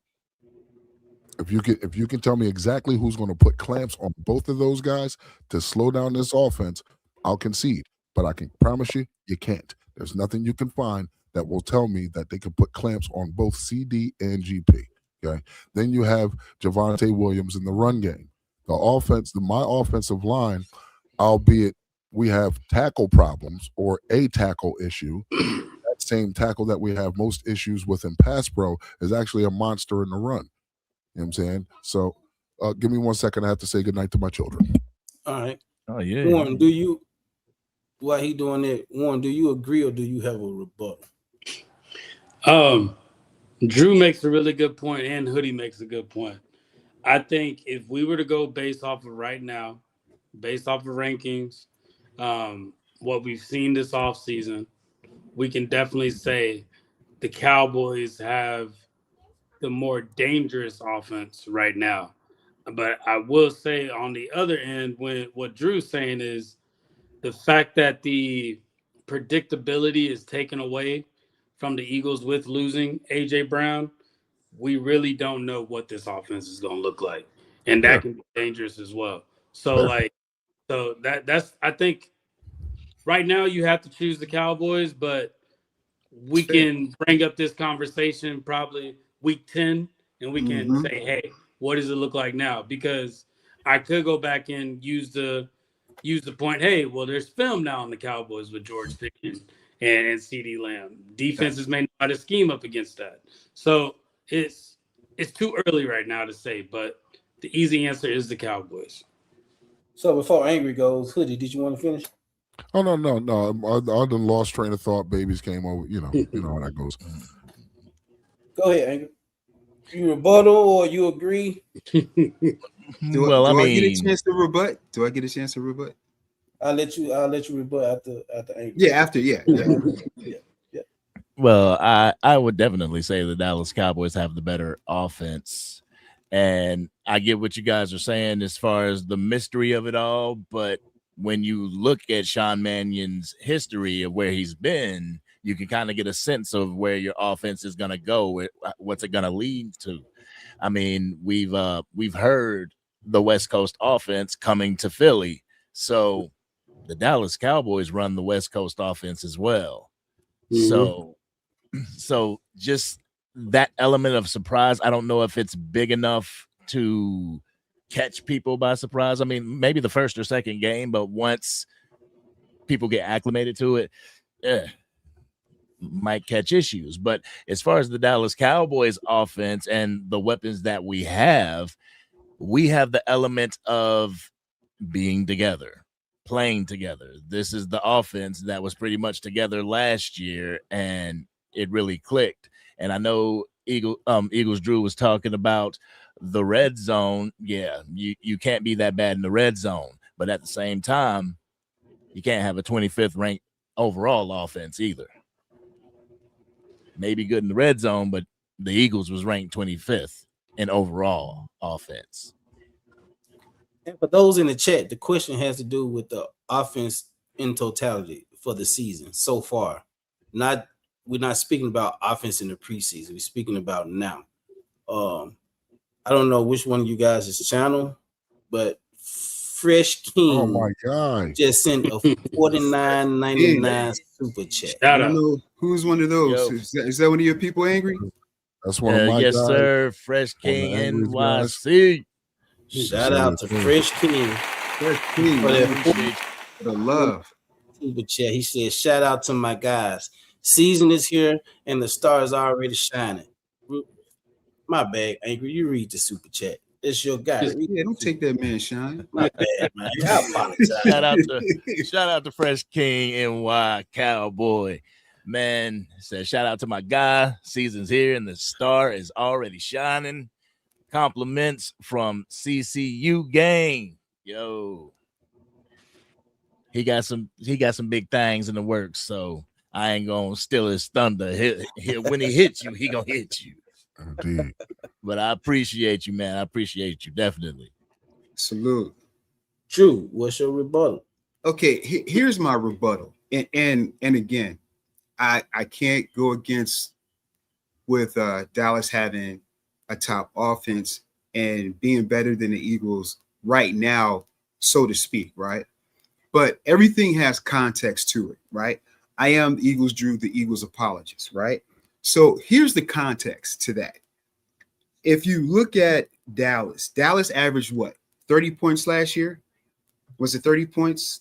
Speaker 6: If you can tell me exactly who's going to put clamps on both of those guys to slow down this offense, I'll concede. But I can promise you can't. There's nothing you can find that will tell me that they can put clamps on both CD and GP. Okay. Then you have Javonte Williams in the run game. My offensive line, albeit we have tackle problems or a tackle issue. That same tackle that we have most issues with in pass pro is actually a monster in the run. You know what I'm saying? So give me 1 second. I have to say goodnight to my children.
Speaker 3: All right.
Speaker 2: Oh, yeah.
Speaker 3: Warren, while he doing that, Warren, do you agree or do you have a rebuttal?
Speaker 4: Drew makes a really good point and Hoodie makes a good point. I think if we were to go based off of right now, based off of rankings, what we've seen this offseason, we can definitely say the Cowboys have the more dangerous offense right now. But I will say on the other end, when what Drew's saying is the fact that the predictability is taken away from the Eagles with losing A.J. Brown, we really don't know what this offense is going to look like. And that can be dangerous as well. So, that's I think right now you have to choose the Cowboys, but we can bring up this conversation probably week 10 and we can say, hey, what does it look like now? Because I could go back and use the point, hey, well, there's film now on the Cowboys with George Pickens and CeeDee Lamb. Defenses may know how to scheme up against that. So it's too early right now to say, but the easy answer is the Cowboys.
Speaker 3: So before Angry goes, Hoodie, did you want to finish?
Speaker 6: Oh no. I done lost train of thought. Babies came over. You know how that goes.
Speaker 3: Go ahead, Angry. You rebuttal or you agree?
Speaker 5: Do I get a chance to rebut? Do I get a chance to rebut?
Speaker 3: I'll let you rebut after Angry.
Speaker 5: Yeah, after yeah.
Speaker 2: Well, I would definitely say the Dallas Cowboys have the better offense. And I get what you guys are saying as far as the mystery of it all, but when you look at Sean Mannion's history of where he's been, you can kind of get a sense of where your offense is going to go, what's it going to lead to. I mean, we've heard the West Coast offense coming to Philly, so the Dallas Cowboys run the West Coast offense as well. So just that element of surprise, I don't know if it's big enough to catch people by surprise. I mean, maybe the first or second game, but once people get acclimated to it, might catch issues. But as far as the Dallas Cowboys offense and the weapons that we have the element of being together, playing together. This is the offense that was pretty much together last year, and it really clicked. And I know Eagles Drew was talking about the red zone. Yeah, you can't be that bad in the red zone, but at the same time, you can't have a 25th ranked overall offense either. maybe good in the red zone, but the Eagles was ranked 25th in overall offense.
Speaker 3: And for those in the chat, the question has to do with the offense in totality for the season so far. We're not speaking about offense in the preseason. We're speaking about now. I don't know which one of you guys is channel, but Fresh King
Speaker 6: Oh my God.
Speaker 3: just sent a $49.99 super chat.
Speaker 4: Shout
Speaker 5: I don't
Speaker 4: out.
Speaker 5: know who's one of those.
Speaker 2: Yo.
Speaker 5: Is that one of your people angry?
Speaker 6: That's one of my
Speaker 2: Yes,
Speaker 6: guys.
Speaker 2: sir. Fresh
Speaker 6: One of
Speaker 2: King
Speaker 6: the angriest guys.
Speaker 2: NYC.
Speaker 3: Shout out to Fresh King
Speaker 5: Fresh King,
Speaker 3: for
Speaker 5: man,
Speaker 3: that
Speaker 5: for the love.
Speaker 3: super chat. He said, "Shout out to my guys. Season is here and the stars are already shining." My bad, Angry. You read the super chat. It's your guy.
Speaker 5: Yeah, don't take that man shine.
Speaker 3: My bad, man. I apologize.
Speaker 2: Shout out to Fresh King NY Cowboy. Man, said shout out to my guy. Season's here and the star is already shining. Compliments from CCU gang. Yo. He got some big things in the works, so I ain't gonna steal his thunder. When he hits you, he gonna hit you.
Speaker 6: Indeed.
Speaker 2: But I appreciate you, man. I appreciate you, definitely.
Speaker 5: Salute.
Speaker 3: True. What's your rebuttal?
Speaker 5: Okay, here's my rebuttal. And again, I can't go against with Dallas having a top offense and being better than the Eagles right now, so to speak, right? But everything has context to it, right? I am the Eagles Drew, the Eagles apologist, right? So here's the context to that. If you look at Dallas averaged what? 30 points last year? Was it 30 points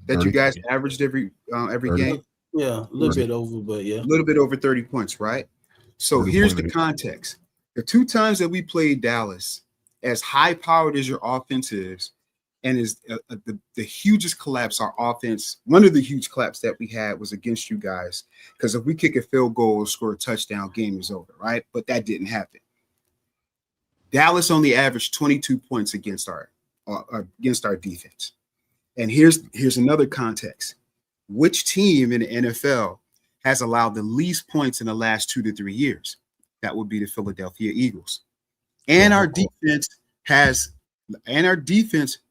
Speaker 5: that
Speaker 6: 30.
Speaker 5: you guys averaged every
Speaker 6: 30.
Speaker 5: game?
Speaker 3: Yeah, a little bit over, but yeah.
Speaker 5: A little bit over 30 points, right? So here's the context. The two times that we played Dallas, as high-powered as your offense is, and is the hugest collapse our offense, one of the huge collapse that we had was against you guys, because if we kick a field goal or score a touchdown, game is over, right? But that didn't happen. Dallas only averaged 22 points against our defense. And here's another context. Which team in the NFL has allowed the least points in the last 2 to 3 years? That would be the Philadelphia Eagles. And our defense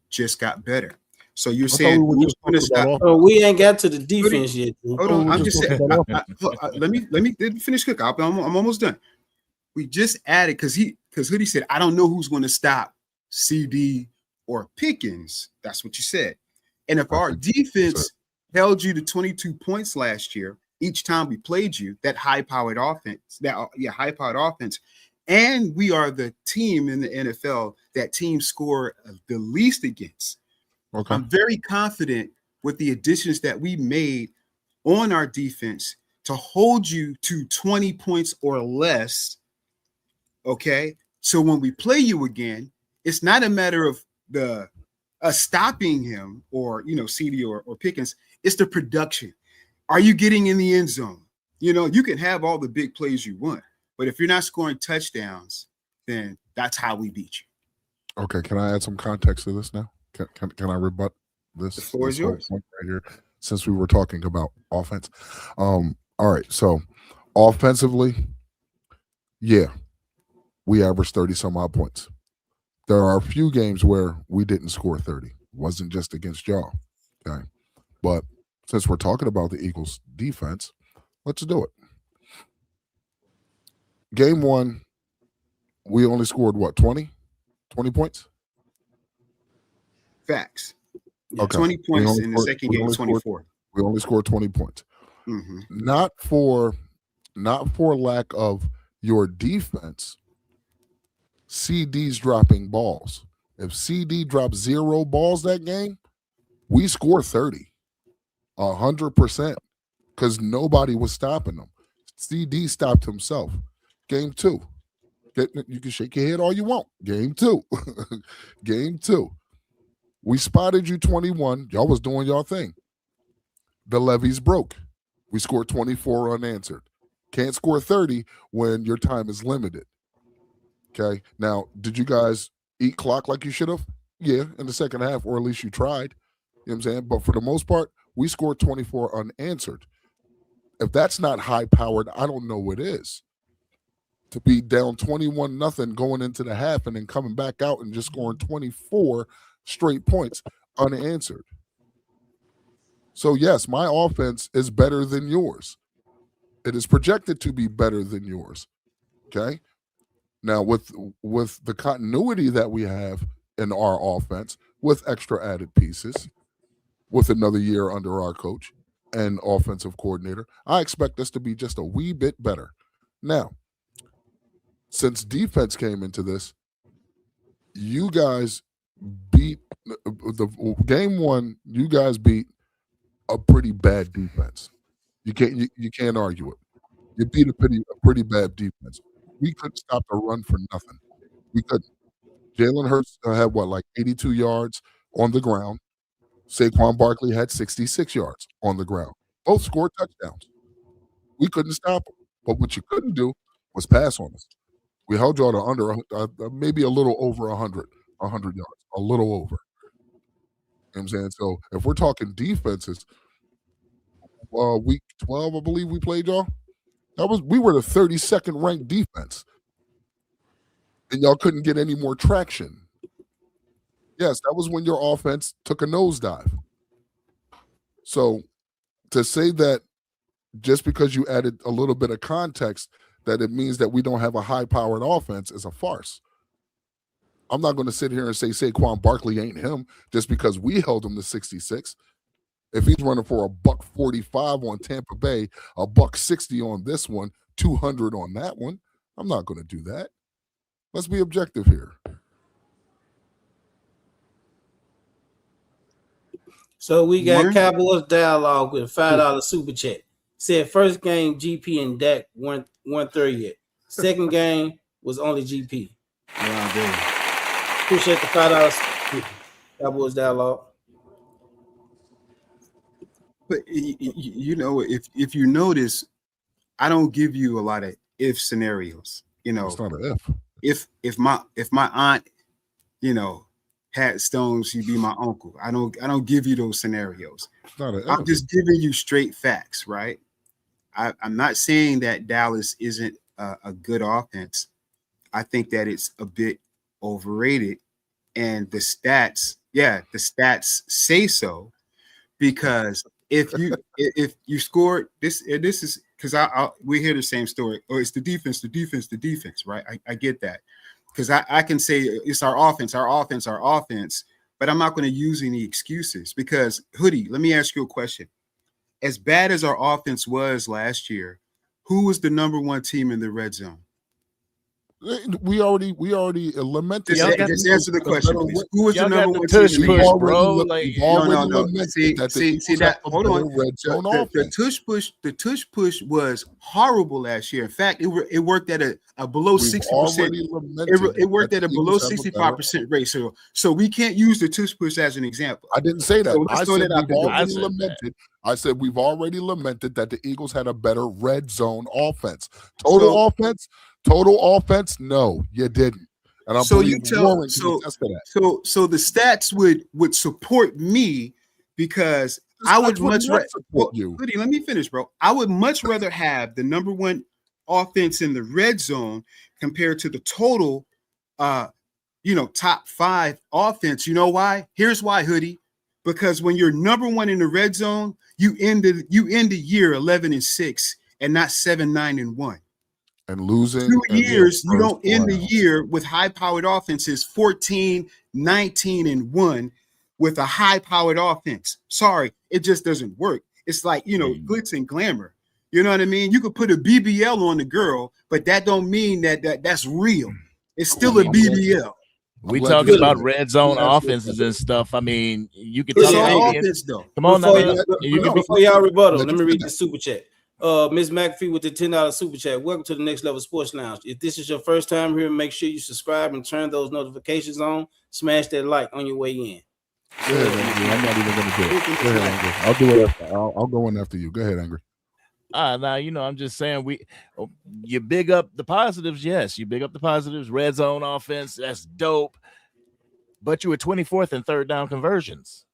Speaker 5: just got better. So you're saying who's going to stop?
Speaker 3: Oh, we ain't got to the defense yet.
Speaker 5: Hold on, I'm just saying. Let me finish quick. I'm almost done. We just added because Hoodie said, I don't know who's going to stop CD or Pickens. That's what you said. And if our defense held you to 22 points last year, each time we played you, that high-powered offense, and we are the team in the NFL that teams score the least against.
Speaker 6: Okay.
Speaker 5: I'm very confident with the additions that we made on our defense to hold you to 20 points or less. Okay. So when we play you again, it's not a matter of stopping him or, CD or Pickens. It's the production. Are you getting in the end zone? You can have all the big plays you want, but if you're not scoring touchdowns, then that's how we beat you.
Speaker 6: Okay. Can I add some context to this now? Can I rebut this?
Speaker 5: The floor is yours.
Speaker 6: Right here, since we were talking about offense. All right. So offensively, yeah, we averaged 30 some odd points. There are a few games where we didn't score 30. It wasn't just against y'all. Okay. But since we're talking about the Eagles defense, let's do it. Game 1, we only scored what, 20 points?
Speaker 5: Facts.
Speaker 6: Okay.
Speaker 5: 20 points in the second game, 24.
Speaker 6: We only scored 20 points.
Speaker 5: Mm-hmm.
Speaker 6: Not for lack of your defense. CD's dropping balls. If CD dropped 0 balls that game, we score 30, 100%, because nobody was stopping them. CD stopped himself. Game 2, you can shake your head all you want. Game 2, Game 2, we spotted you 21. Y'all was doing y'all thing. The levees broke. We scored 24 unanswered. Can't score 30 when your time is limited. Okay. Now, did you guys eat clock like you should have? Yeah, in the second half, or at least you tried. You know what I'm saying? But for the most part, we scored 24 unanswered. If that's not high powered, I don't know what is. To be down 21-0 going into the half and then coming back out and just scoring 24 straight points unanswered. So yes, my offense is better than yours. It is projected to be better than yours. Okay. Now with the continuity that we have in our offense, with extra added pieces, with another year under our coach and offensive coordinator, I expect us to be just a wee bit better. Now, since defense came into this, you guys beat the game one. You guys beat a pretty bad defense. You can't argue it. You beat a pretty bad defense. We couldn't stop the run for nothing. We couldn't. Jalen Hurts had like 82 yards on the ground. Saquon Barkley had 66 yards on the ground. Both scored touchdowns. We couldn't stop them. But what you couldn't do was pass on us. We held y'all to under maybe a little over 100 yards, a little over. You know what I'm saying? So if we're talking defenses, week 12, I believe we played y'all. We were the 32nd ranked defense. And y'all couldn't get any more traction. Yes, that was when your offense took a nosedive. So to say that just because you added a little bit of context that it means that we don't have a high-powered offense is a farce. I'm not going to sit here and say Saquon Barkley ain't him just because we held him to 66. If he's running for a $145 on Tampa Bay, a $160 on this one, 200 on that one, I'm not going to do that. Let's be objective here.
Speaker 3: So we got Cowboys dialogue with $5 super chat. Said first game GP and Dak weren't there yet. Second game was only GP. Appreciate the $5 Cowboys dialogue.
Speaker 5: But you know, if you notice, I don't give you a lot of if scenarios. You know,
Speaker 6: it's not an if.
Speaker 5: If my aunt, you know, had stones, she'd be my uncle. I don't give you those scenarios. I'm just giving you straight facts, right? I'm not saying that Dallas isn't a good offense. I think that it's a bit overrated, and the stats say so, because if you scored this is because we hear the same story. Oh, it's the defense, right? I get that. Because I can say it's our offense, but I'm not going to use any excuses because, Hoodie, let me ask you a question. As bad as our offense was last year, who was the number one team in the red zone?
Speaker 6: We already lamented.
Speaker 5: Just answer the question, please. Who was the number one
Speaker 2: tush
Speaker 5: team?
Speaker 2: Push, bro.
Speaker 5: No. See that. Hold on. The tush push was horrible last year. In fact, it worked at a below 60%. It worked at a below 65% rate. So we can't use the tush push as an example.
Speaker 6: I didn't say that. I said we've already lamented that the Eagles had a better red zone offense. Total offense, no, you didn't. And
Speaker 5: so the stats would support me because I would much rather support you. Hoodie, let me finish, bro. I would much rather have the number one offense in the red zone compared to the total top 5 offense. You know why? Here's why, Hoodie. Because when you're number one in the red zone, you end the year 11-6 and not 7-9-1.
Speaker 6: And losing
Speaker 5: 2 years, you don't end the year with high-powered offenses 14-19-1 with a high-powered offense. Sorry, it just doesn't work. It's like, glitz and glamour. You know what I mean? You could put a BBL on the girl, but that don't mean that's real. It's still a BBL.
Speaker 2: We talking about red zone offenses and stuff. I mean, you can
Speaker 3: tell
Speaker 5: offense though.
Speaker 2: Come on now.
Speaker 3: Before y'all rebuttal, let me read the super chat. Ms. McAfee with the $10 super chat. Welcome to the Next Level Sports Lounge. If this is your first time here, make sure you subscribe and turn those notifications on. Smash that like on your way in.
Speaker 6: Go ahead, Angry. I'm not even going to do it. Go ahead, Angry. I'll do it. I'll go in after you. Go ahead, Angry.
Speaker 2: Now, I'm just saying you big up the positives. Yes, you big up the positives. Red zone offense, that's dope. But you were 24th in third down conversions.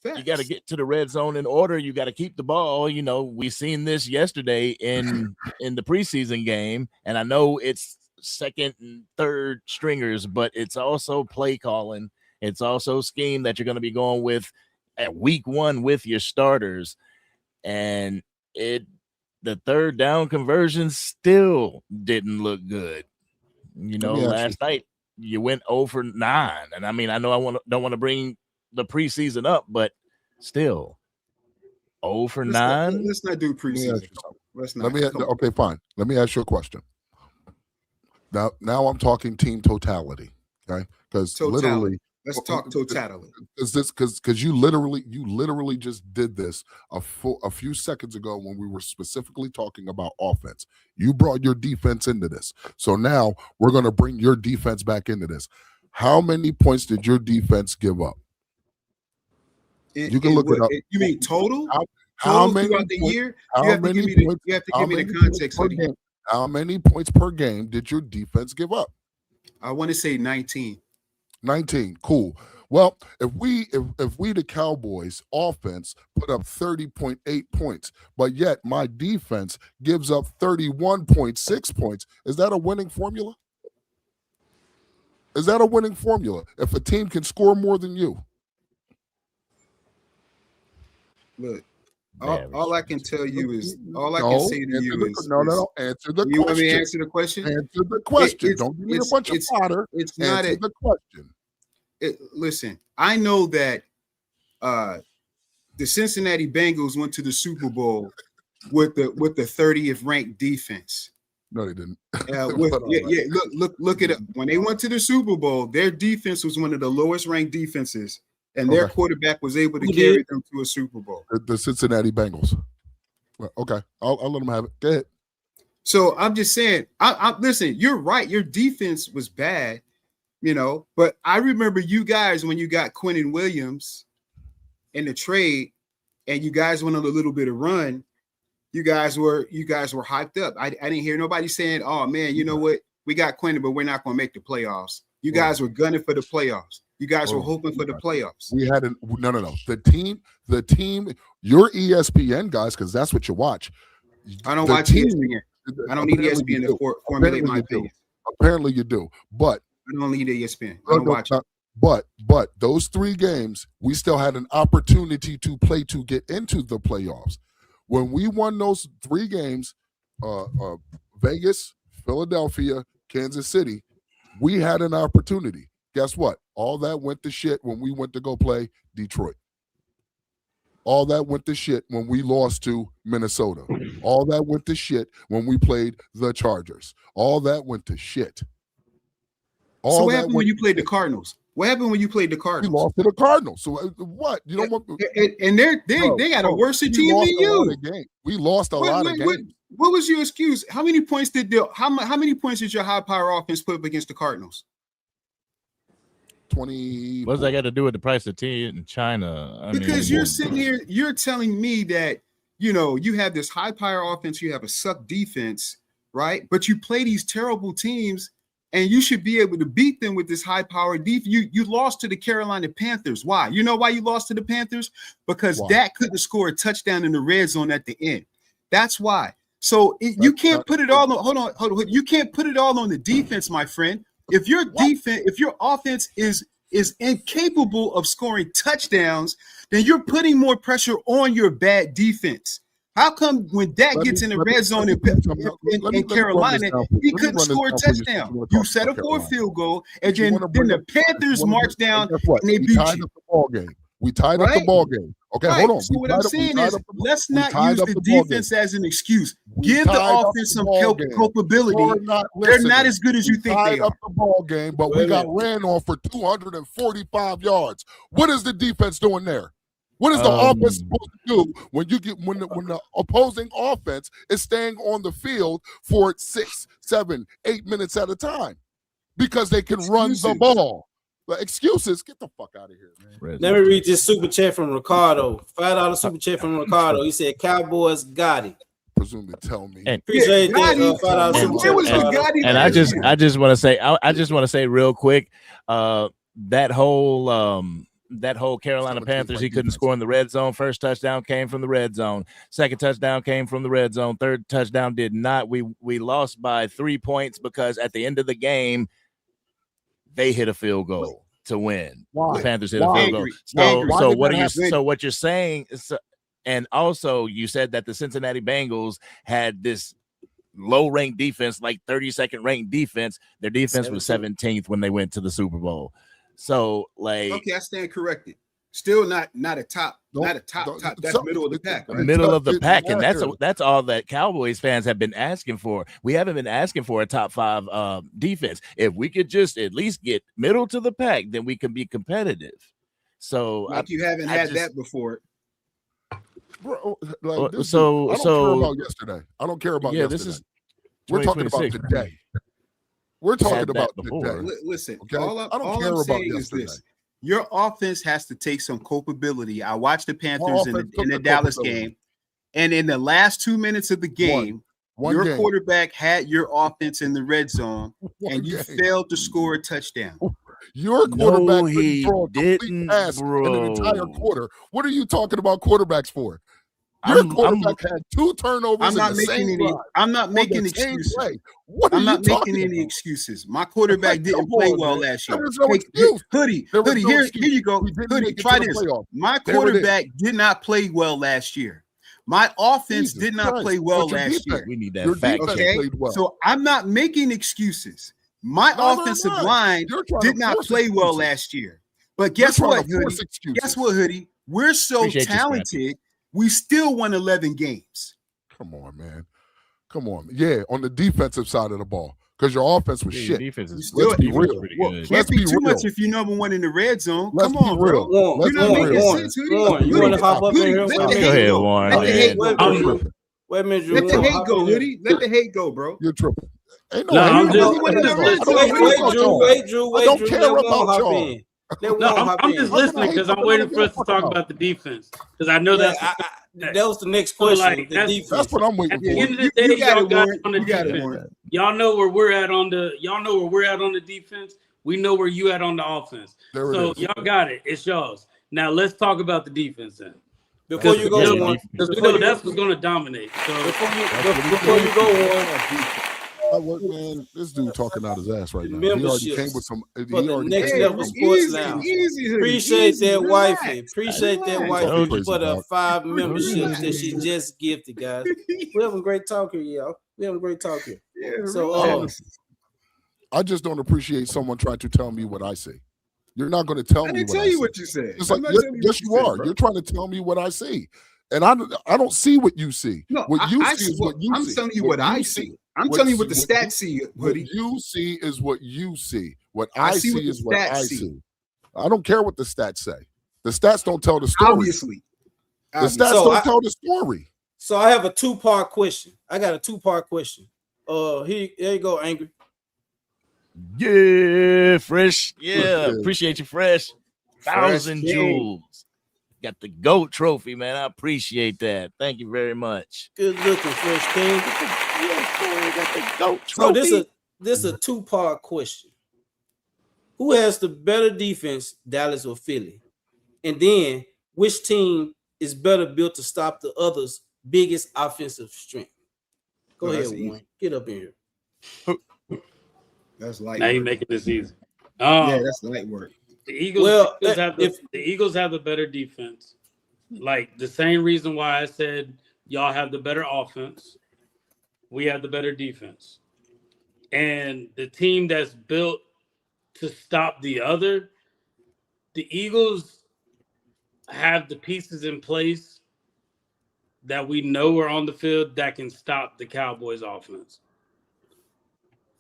Speaker 2: you got to get to the red zone in order. You got to keep the ball. You know, we seen this yesterday in the preseason game, and I know it's second and third stringers, but it's also play calling. It's also scheme that you're going to be going with at week 1 with your starters, and the third down conversion still didn't look good. You know, last night you went 0 for 9, and I mean, I know don't want to bring the preseason up, but still 0 for 9.
Speaker 5: Let's not do preseason. Let's not.
Speaker 6: Okay, fine. Let me ask you a question. Now I'm talking team totality, okay? Because literally,
Speaker 5: let's talk totality.
Speaker 6: Because you literally just did this a few seconds ago when we were specifically talking about offense. You brought your defense into this, so now we're going to bring your defense back into this. How many points did your defense give up? You can look it up.
Speaker 5: You mean total?
Speaker 6: How many
Speaker 5: throughout the year?
Speaker 6: You have to give me the context of the game. How many points per game did your defense give up?
Speaker 5: I want to say 19.
Speaker 6: 19. Cool. Well, if we the Cowboys offense put up 30.8 points, but yet my defense gives up 31.6 points, is that a winning formula? Is that a winning formula if a team can score more than you?
Speaker 5: Look, all I can tell you is all I can say to you is no.
Speaker 6: Answer the question.
Speaker 5: You want me to answer the question?
Speaker 6: Answer the question. Don't give me a bunch of fodder.
Speaker 5: It's not
Speaker 6: the question.
Speaker 5: Listen, I know that the Cincinnati Bengals went to the Super Bowl with the 30th ranked defense.
Speaker 6: No, they didn't.
Speaker 5: Look at it. When they went to the Super Bowl, their defense was one of the lowest ranked defenses. And their quarterback was able to carry them to a Super Bowl.
Speaker 6: The Cincinnati Bengals. Okay, I'll let them have it. Go ahead.
Speaker 5: So I'm just saying, listen, you're right. Your defense was bad, but I remember you guys when you got Quinnen Williams in the trade and you guys went on a little bit of run. You guys were hyped up. I didn't hear nobody saying, oh man, you know what? We got Quinnen, but we're not going to make the playoffs. You guys were gunning for the playoffs. You guys were hoping for the playoffs.
Speaker 6: We had no. The team, your ESPN guys, because that's what you watch.
Speaker 5: I don't watch ESPN. I don't need ESPN to formulate my opinion.
Speaker 6: Apparently you do, but
Speaker 5: I don't need ESPN. I don't watch it.
Speaker 6: But those 3 games, we still had an opportunity to play to get into the playoffs. When we won those 3 games, Vegas, Philadelphia, Kansas City, we had an opportunity. Guess what? All that went to shit when we went to go play Detroit. All that went to shit when we lost to Minnesota. All that went to shit when we played the Chargers. All that went to shit.
Speaker 5: So what happened when you played the Cardinals? What happened when you played the Cardinals?
Speaker 6: We lost to the Cardinals. So what? You don't want
Speaker 5: and they got a worse team than you.
Speaker 6: We lost a lot of games.
Speaker 5: What was your excuse? How many points did your high power offense put up against the Cardinals?
Speaker 6: 20.
Speaker 2: What does that got to do with the price of tea in China?
Speaker 5: Because you're sitting here, you're telling me that you have this high power offense, you have a suck defense, right? But you play these terrible teams, and you should be able to beat them with this high power defense. You lost to the Carolina Panthers. Why? You know why you lost to the Panthers? Because Dak couldn't score a touchdown in the red zone at the end. That's why. So you can't put it all on. Hold on. You can't put it all on the defense, my friend. If your offense is incapable of scoring touchdowns, then you're putting more pressure on your bad defense. How come when Dak gets in the red zone in Carolina, he couldn't score a touchdown? You settle for a field goal, and then the Panthers march down and they beat you.
Speaker 6: We tied up the ball game. Okay, hold on.
Speaker 5: So what I'm saying is, let's not use the defense as an excuse. Give the offense some culpability. They're not as good as you think they are.
Speaker 6: Up the ball game, but we got ran on for 245 yards. What is the defense doing there? What is the offense supposed to do when the opposing offense is staying on the field for 6, 7, 8 minutes at a time because they can run the ball? But excuses, get the fuck out of here, man.
Speaker 3: Let me read this super chat from Ricardo. $5 super chat from Ricardo. He said, "Cowboys got it."
Speaker 6: Presume to tell me.
Speaker 3: Appreciate that. $5 super chat.
Speaker 2: And I just want to say real quick, that whole that whole Carolina
Speaker 6: 17th
Speaker 2: Panthers, he
Speaker 6: ranked
Speaker 2: couldn't
Speaker 6: defense.
Speaker 2: score in the red zone. First touchdown came from the red zone. Second touchdown came from the red zone. Third touchdown did not. We lost by 3 points because at the end of the game, they hit a field goal to win.
Speaker 6: Why?
Speaker 2: The Panthers hit
Speaker 6: Why?
Speaker 2: a field goal.
Speaker 5: Angry.
Speaker 6: Why
Speaker 2: So
Speaker 6: did
Speaker 2: what
Speaker 6: that
Speaker 2: are you?
Speaker 6: happen?
Speaker 2: So what you're saying is, and also you said that the Cincinnati Bengals had this low-ranked defense, like 32nd ranked defense. Their defense was 17th when they went to the Super Bowl. So like,
Speaker 5: Okay, I stand corrected. Still not a top. That's middle of the pack. Right?
Speaker 2: middle of the pack, and
Speaker 6: matter.
Speaker 2: that's all that Cowboys fans have been asking for. We haven't been asking for a top 5 defense. If we could just at least get middle to the pack, then we can be competitive. So
Speaker 5: Like you haven't had that before.
Speaker 6: Bro, like, I don't care about yesterday. I don't care about yesterday.
Speaker 2: This is
Speaker 6: we're talking about
Speaker 2: 2026.
Speaker 6: today. We're talking
Speaker 2: Had
Speaker 6: about
Speaker 2: that before.
Speaker 6: today.
Speaker 5: Listen,
Speaker 6: Okay?
Speaker 5: all
Speaker 6: I don't
Speaker 5: I'm
Speaker 6: care about
Speaker 5: saying is
Speaker 6: yesterday.
Speaker 5: this. Your offense has to take some culpability. I watched the Panthers in
Speaker 6: offense took
Speaker 5: the
Speaker 6: the
Speaker 5: Dallas
Speaker 6: culpability.
Speaker 5: game, and in the last 2 minutes of the game,
Speaker 6: One
Speaker 5: your
Speaker 6: game.
Speaker 5: quarterback had your offense in the red zone,
Speaker 6: One
Speaker 5: and you
Speaker 6: game.
Speaker 5: failed to score a touchdown.
Speaker 6: Your quarterback
Speaker 2: No,
Speaker 6: couldn't
Speaker 2: he
Speaker 6: throw a complete
Speaker 2: didn't,
Speaker 6: pass in an entire
Speaker 2: bro.
Speaker 6: quarter. What are you talking about quarterbacks for? Your quarterback had 2 turnovers.
Speaker 5: I'm not
Speaker 6: in the
Speaker 5: making
Speaker 6: same
Speaker 5: any.
Speaker 6: drive
Speaker 5: I'm not
Speaker 6: on
Speaker 5: making
Speaker 6: the same
Speaker 5: excuses.
Speaker 6: play. What are
Speaker 5: I'm
Speaker 6: you
Speaker 5: not
Speaker 6: talking
Speaker 5: making any
Speaker 6: about?
Speaker 5: excuses. My quarterback didn't
Speaker 6: Come
Speaker 5: play
Speaker 6: on,
Speaker 5: well
Speaker 6: man.
Speaker 5: last year.
Speaker 6: There was no
Speaker 5: Hey,
Speaker 6: excuse.
Speaker 5: Hoodie,
Speaker 6: There was
Speaker 5: Hoodie,
Speaker 6: no
Speaker 5: here
Speaker 6: excuse.
Speaker 5: you go.
Speaker 6: We didn't
Speaker 5: Hoodie,
Speaker 6: make it
Speaker 5: try
Speaker 6: to the
Speaker 5: this.
Speaker 6: playoff.
Speaker 5: My
Speaker 6: There it is.
Speaker 5: quarterback did not play well last year. My offense
Speaker 6: Jesus
Speaker 5: did not
Speaker 6: Christ.
Speaker 5: play well
Speaker 6: But your
Speaker 5: last
Speaker 6: defense-
Speaker 5: year.
Speaker 2: We need that
Speaker 6: Your
Speaker 2: fact
Speaker 6: defense
Speaker 2: check.
Speaker 5: Okay,
Speaker 6: played well.
Speaker 5: so I'm not making excuses. My
Speaker 6: Neither am
Speaker 5: offensive
Speaker 6: I.
Speaker 5: line
Speaker 6: You're trying
Speaker 5: did
Speaker 6: to
Speaker 5: not
Speaker 6: force
Speaker 5: play well
Speaker 6: excuses.
Speaker 5: last year. But
Speaker 6: You're
Speaker 5: guess
Speaker 6: trying
Speaker 5: what,
Speaker 6: to force
Speaker 5: Hoodie?
Speaker 6: excuses.
Speaker 5: Guess what, Hoodie? We're so
Speaker 2: Appreciate you, Scrappy.
Speaker 5: talented. We still won 11 games.
Speaker 6: Come on, man. Come on. Yeah, on the defensive side of the ball. Because your offense was
Speaker 2: Yeah, your
Speaker 6: shit.
Speaker 2: defense is
Speaker 5: Let's be
Speaker 2: defense is
Speaker 6: real.
Speaker 2: pretty
Speaker 5: Well,
Speaker 2: good.
Speaker 5: can't
Speaker 6: Let's
Speaker 5: be
Speaker 6: be
Speaker 5: too much
Speaker 6: real.
Speaker 5: if you're number one in the red zone.
Speaker 6: Let's
Speaker 5: Come
Speaker 6: be
Speaker 5: on,
Speaker 6: real.
Speaker 5: bro.
Speaker 3: Warren,
Speaker 6: Let's
Speaker 5: You're not
Speaker 6: be
Speaker 5: making
Speaker 6: real.
Speaker 5: sense, Hoodie.
Speaker 3: Warren, you
Speaker 5: Hoodie,
Speaker 3: want to hop up in
Speaker 5: Hoodie,
Speaker 3: here?
Speaker 5: let
Speaker 3: Wait a
Speaker 5: the
Speaker 2: Go
Speaker 3: minute.
Speaker 5: hate
Speaker 2: ahead,
Speaker 5: go.
Speaker 2: Warren.
Speaker 5: Let
Speaker 2: Go
Speaker 5: the
Speaker 2: ahead.
Speaker 5: hate go,
Speaker 3: Wait,
Speaker 5: bro.
Speaker 3: wait, wait a minute, Drew.
Speaker 5: Let the
Speaker 3: Warren,
Speaker 5: hate
Speaker 3: hop
Speaker 5: go,
Speaker 3: in here.
Speaker 5: Hoodie. Let the hate go, bro.
Speaker 6: You're tripping. Ain't
Speaker 4: No,
Speaker 6: hate
Speaker 4: I'm
Speaker 6: about
Speaker 4: just-
Speaker 6: you.
Speaker 5: I'm just-
Speaker 6: I don't
Speaker 3: Wait,
Speaker 6: care
Speaker 3: wait,
Speaker 6: about
Speaker 3: Drew,
Speaker 6: y'all.
Speaker 3: wait, Drew,
Speaker 6: I
Speaker 3: wait,
Speaker 6: don't
Speaker 3: Drew.
Speaker 6: care
Speaker 3: Let Warren
Speaker 6: about
Speaker 3: hop
Speaker 6: y'all.
Speaker 3: in. Let
Speaker 4: No,
Speaker 3: Warren hop
Speaker 4: I'm
Speaker 3: in.
Speaker 4: just
Speaker 6: How can I
Speaker 4: listening
Speaker 6: hate
Speaker 4: because I'm
Speaker 6: something I
Speaker 4: waiting
Speaker 6: don't
Speaker 4: for us
Speaker 6: give a
Speaker 4: to
Speaker 6: fuck
Speaker 4: talk
Speaker 6: about?
Speaker 4: about the defense because I know
Speaker 3: Yeah,
Speaker 4: that's
Speaker 3: that was the next
Speaker 4: So,
Speaker 3: question.
Speaker 4: like,
Speaker 3: the
Speaker 4: that's
Speaker 3: defense.
Speaker 6: That's what I'm waiting
Speaker 4: at the
Speaker 6: for.
Speaker 4: end of the
Speaker 5: You
Speaker 4: day.
Speaker 5: got
Speaker 4: Y'all
Speaker 5: it,
Speaker 4: got
Speaker 5: Warren.
Speaker 4: on the
Speaker 5: You got it,
Speaker 4: defense.
Speaker 5: Warren.
Speaker 4: Y'all know where we're at on the. Y'all know where we're at on the defense. We know where you at on the offense.
Speaker 6: There it
Speaker 4: So
Speaker 6: is.
Speaker 4: y'all got it. It's y'all's. Now let's talk about the defense then.
Speaker 3: Before you go,
Speaker 2: Yeah,
Speaker 3: Warren,
Speaker 2: defense.
Speaker 4: Because we
Speaker 3: before
Speaker 4: know
Speaker 3: you
Speaker 4: that's what's going to dominate. So
Speaker 3: before you go, Warren,
Speaker 6: Man, this dude talking out his ass right
Speaker 3: The
Speaker 6: now. He already
Speaker 3: memberships
Speaker 6: came with some. He
Speaker 3: for the
Speaker 6: already
Speaker 3: next
Speaker 6: came
Speaker 3: level
Speaker 6: with some.
Speaker 3: sports
Speaker 5: Easy,
Speaker 3: lounge.
Speaker 5: easy, Hoodie.
Speaker 3: Appreciate
Speaker 5: Easy.
Speaker 3: that
Speaker 5: Relax.
Speaker 3: wifey. Appreciate that
Speaker 5: Relax.
Speaker 3: wifey
Speaker 2: Told
Speaker 6: you.
Speaker 3: for the 5 memberships
Speaker 5: Relax.
Speaker 3: that she just gifted, guys. We're having a great talk here, y'all. We're having a great talk here.
Speaker 5: Yeah,
Speaker 3: So,
Speaker 5: relax.
Speaker 6: I just don't appreciate someone trying to tell me what I see. You're not going to tell
Speaker 5: I
Speaker 6: me
Speaker 5: didn't
Speaker 6: what
Speaker 5: tell
Speaker 6: I
Speaker 5: you
Speaker 6: see.
Speaker 5: what you said.
Speaker 6: It's
Speaker 5: I'm
Speaker 6: like,
Speaker 5: not telling you
Speaker 6: yes,
Speaker 5: what
Speaker 6: you
Speaker 5: said,
Speaker 6: are.
Speaker 5: bro.
Speaker 6: You're trying to tell me what I see, and I don't see what you see.
Speaker 5: No,
Speaker 6: what you
Speaker 5: I
Speaker 6: see is
Speaker 5: well,
Speaker 6: what you
Speaker 5: I'm
Speaker 6: see.
Speaker 5: telling you what I see. I'm
Speaker 6: What
Speaker 5: telling you what
Speaker 6: you-
Speaker 5: the stats see,
Speaker 6: What
Speaker 5: Hoodie.
Speaker 6: you see is what you see. What
Speaker 5: I
Speaker 6: I
Speaker 5: see what
Speaker 6: see
Speaker 5: the
Speaker 6: is what
Speaker 5: stats
Speaker 6: I
Speaker 5: see.
Speaker 6: see. I don't care what the stats say. The stats don't tell the story.
Speaker 5: Obviously.
Speaker 6: The stats
Speaker 3: So
Speaker 6: don't
Speaker 3: I-
Speaker 6: tell the story.
Speaker 3: So I have a 2-part question. I got a 2-part question. Here you go, Angry.
Speaker 2: Yeah, Fresh. Yeah,
Speaker 6: Yeah.
Speaker 2: appreciate you, Fresh. 1,000
Speaker 5: Fresh King.
Speaker 2: jewels. Got the GOAT trophy, man. I appreciate that. Thank you very much.
Speaker 3: Good looking, Fresh King.
Speaker 2: Got the GOAT
Speaker 3: So
Speaker 2: trophy.
Speaker 3: this is a 2-part question. Who has the better defense, Dallas or Philly? And then which team is better built to stop the other's biggest offensive strength? Go
Speaker 5: Oh,
Speaker 3: ahead,
Speaker 5: that's
Speaker 3: Warren.
Speaker 5: easy.
Speaker 3: Get up in here.
Speaker 5: That's light
Speaker 4: now you're
Speaker 5: work.
Speaker 4: making this easy.
Speaker 5: Yeah, that's light work.
Speaker 4: The Eagles,
Speaker 3: Well,
Speaker 4: the Eagles have the better defense. Like the same reason why I said y'all have the better offense. We have the better defense. And the team that's built to stop the other, the Eagles have the pieces in place that we know are on the field that can stop the Cowboys offense.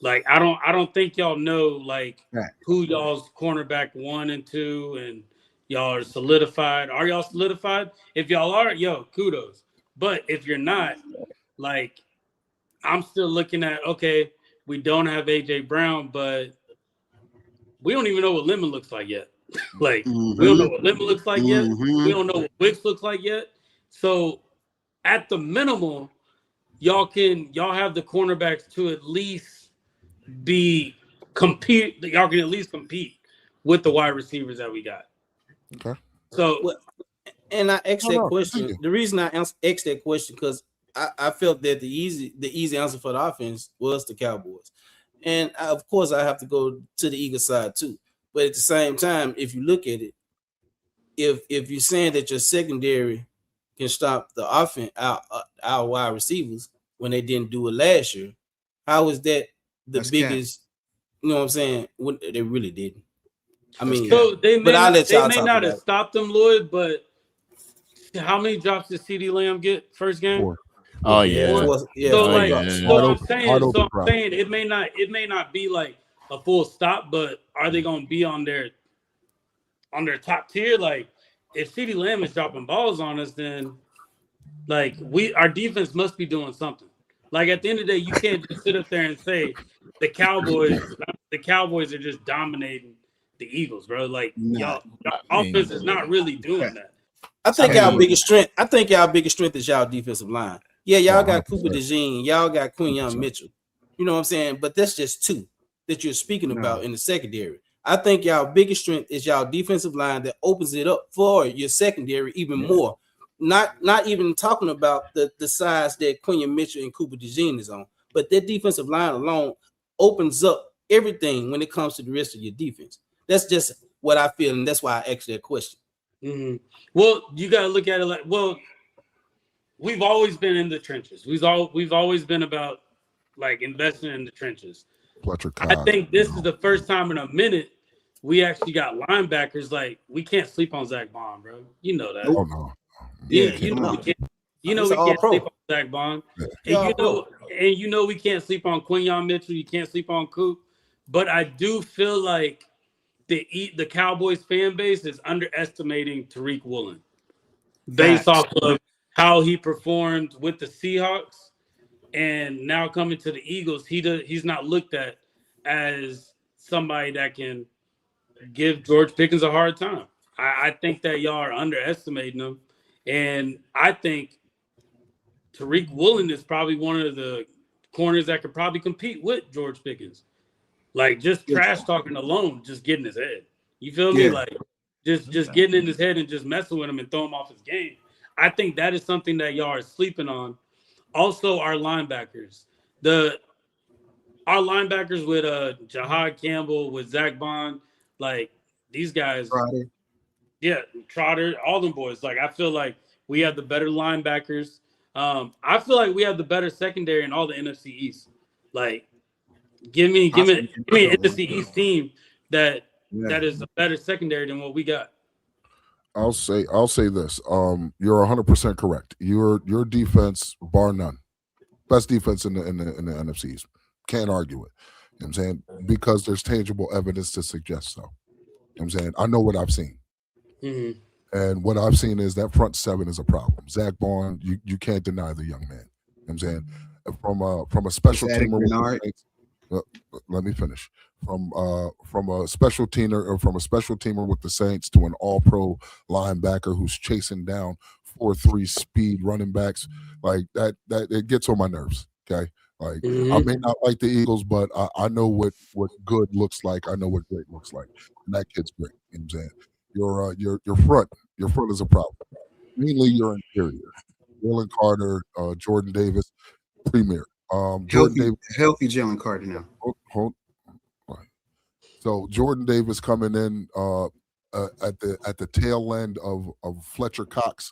Speaker 4: Like I don't think y'all know like
Speaker 5: Right.
Speaker 4: who y'all's cornerback 1 and 2 and y'all are solidified. Are y'all solidified? If y'all are, yo, kudos. But if you're not, like I'm still looking at okay, we don't have AJ Brown, but we don't even know what Lemon looks like yet. Like we don't know what Lemon looks like yet. We don't know what Wicks looks like yet. So at the minimum, y'all have the cornerbacks to at least compete. Y'all can at least compete with the wide receivers that we got.
Speaker 6: Okay.
Speaker 4: So
Speaker 3: Well, and I asked that question.
Speaker 6: Continue.
Speaker 3: The reason I asked that question because I felt that the easy answer for the offense was the Cowboys, and of course I have to go to the Eagles side too. But at the same time, if you look at it, if you're saying that your secondary can stop the offense, our wide receivers when they didn't do it last year, how is that
Speaker 5: That's
Speaker 3: biggest? You know what I'm saying? When they really didn't. I mean,
Speaker 4: so they
Speaker 3: but
Speaker 4: may
Speaker 3: I'll let
Speaker 4: they
Speaker 3: y'all
Speaker 4: may
Speaker 3: talk
Speaker 4: not
Speaker 3: about
Speaker 4: have
Speaker 3: it.
Speaker 4: stopped them, Lloyd, but how many drops did CD Lamb get first game?
Speaker 6: 4.
Speaker 2: Oh
Speaker 3: Yeah,
Speaker 2: yeah.
Speaker 4: So
Speaker 2: Oh,
Speaker 4: like,
Speaker 2: yeah.
Speaker 4: so I'm
Speaker 6: Wide
Speaker 4: saying,
Speaker 6: open crowd.
Speaker 4: it may not be like a full stop, but are they going to be on their top tier? Like, if CD Lamb is dropping balls on us, then like our defense must be doing something. Like at the end of the day, you can't just sit up there and say the Cowboys are just dominating the Eagles, bro. Like y'all
Speaker 2: I mean,
Speaker 4: offense is not really doing that.
Speaker 3: I think
Speaker 2: I
Speaker 3: y'all
Speaker 2: mean-
Speaker 3: biggest strength. I think y'all biggest strength is y'all defensive line. Yeah, y'all got
Speaker 6: 100%.
Speaker 3: Cooper DeJean, y'all got Quinyon
Speaker 6: 100%.
Speaker 3: Mitchell. You know what I'm saying? But that's just two that you're speaking about in the secondary. I think y'all biggest strength is y'all defensive line that opens it up for your secondary even more. Not even talking about the size that Quinyon Mitchell and Cooper DeJean is on, but that defensive line alone opens up everything when it comes to the rest of your defense. That's just what I feel, and that's why I asked that question.
Speaker 4: Mm-hmm. Well, you got to look at it like, well, we've always been in the trenches. We've always been about like investing in the trenches.
Speaker 6: Fletcher
Speaker 4: I
Speaker 6: Cox,
Speaker 4: think this is the first time in a minute we actually got linebackers. Like we can't sleep on Zach Bond, bro. You know that.
Speaker 6: Oh no.
Speaker 4: You know we can't. You know we can't sleep on Zach Bond, and you know we can't sleep on Quinyon Mitchell. You can't sleep on Coop. But I do feel like the Cowboys fan base is underestimating Tariq Woolen based off of how he performed with the Seahawks, and now coming to the Eagles, he's not looked at as somebody that can give George Pickens a hard time. I think that y'all are underestimating him, and I think Tariq Woolen is probably one of the corners that could probably compete with George Pickens. Like just trash talking alone, just getting his head. You feel me? Like just getting in his head and just messing with him and throw him off his game. I think that is something that y'all are sleeping on. Also, our linebackers. Our linebackers with Jahad Campbell, with Zach Bond, like these guys.
Speaker 5: Trotter.
Speaker 4: Yeah, Trotter, all them boys. Like I feel like we have the better linebackers. I feel like we have the better secondary in all the NFC East. Like, give me an NFC East team that is a better secondary than what we got.
Speaker 6: I'll say this. You're 100% correct. Your defense, bar none, best defense in the NFCs. Can't argue it. You know what I'm saying? Because there's tangible evidence to suggest so. You know what I'm saying? I know what I've seen.
Speaker 4: Mm-hmm.
Speaker 6: And what I've seen is that front seven is a problem. Zach Bond, you can't deny the young man. You know what I'm saying? From a special teamer with the Saints, let me finish. From a special teamer with the Saints to an all-pro linebacker who's chasing down 4.3 speed running backs, like that it gets on my nerves. Okay. Like I may not like the Eagles, but I know what good looks like. I know what great looks like. And that kid's great. You know what I'm saying? Your front is a problem. Mainly your interior. Jalen Carter, Jordan Davis, premier.
Speaker 5: Healthy Jalen Carter now.
Speaker 6: Right. So Jordan Davis coming in at the tail end of Fletcher Cox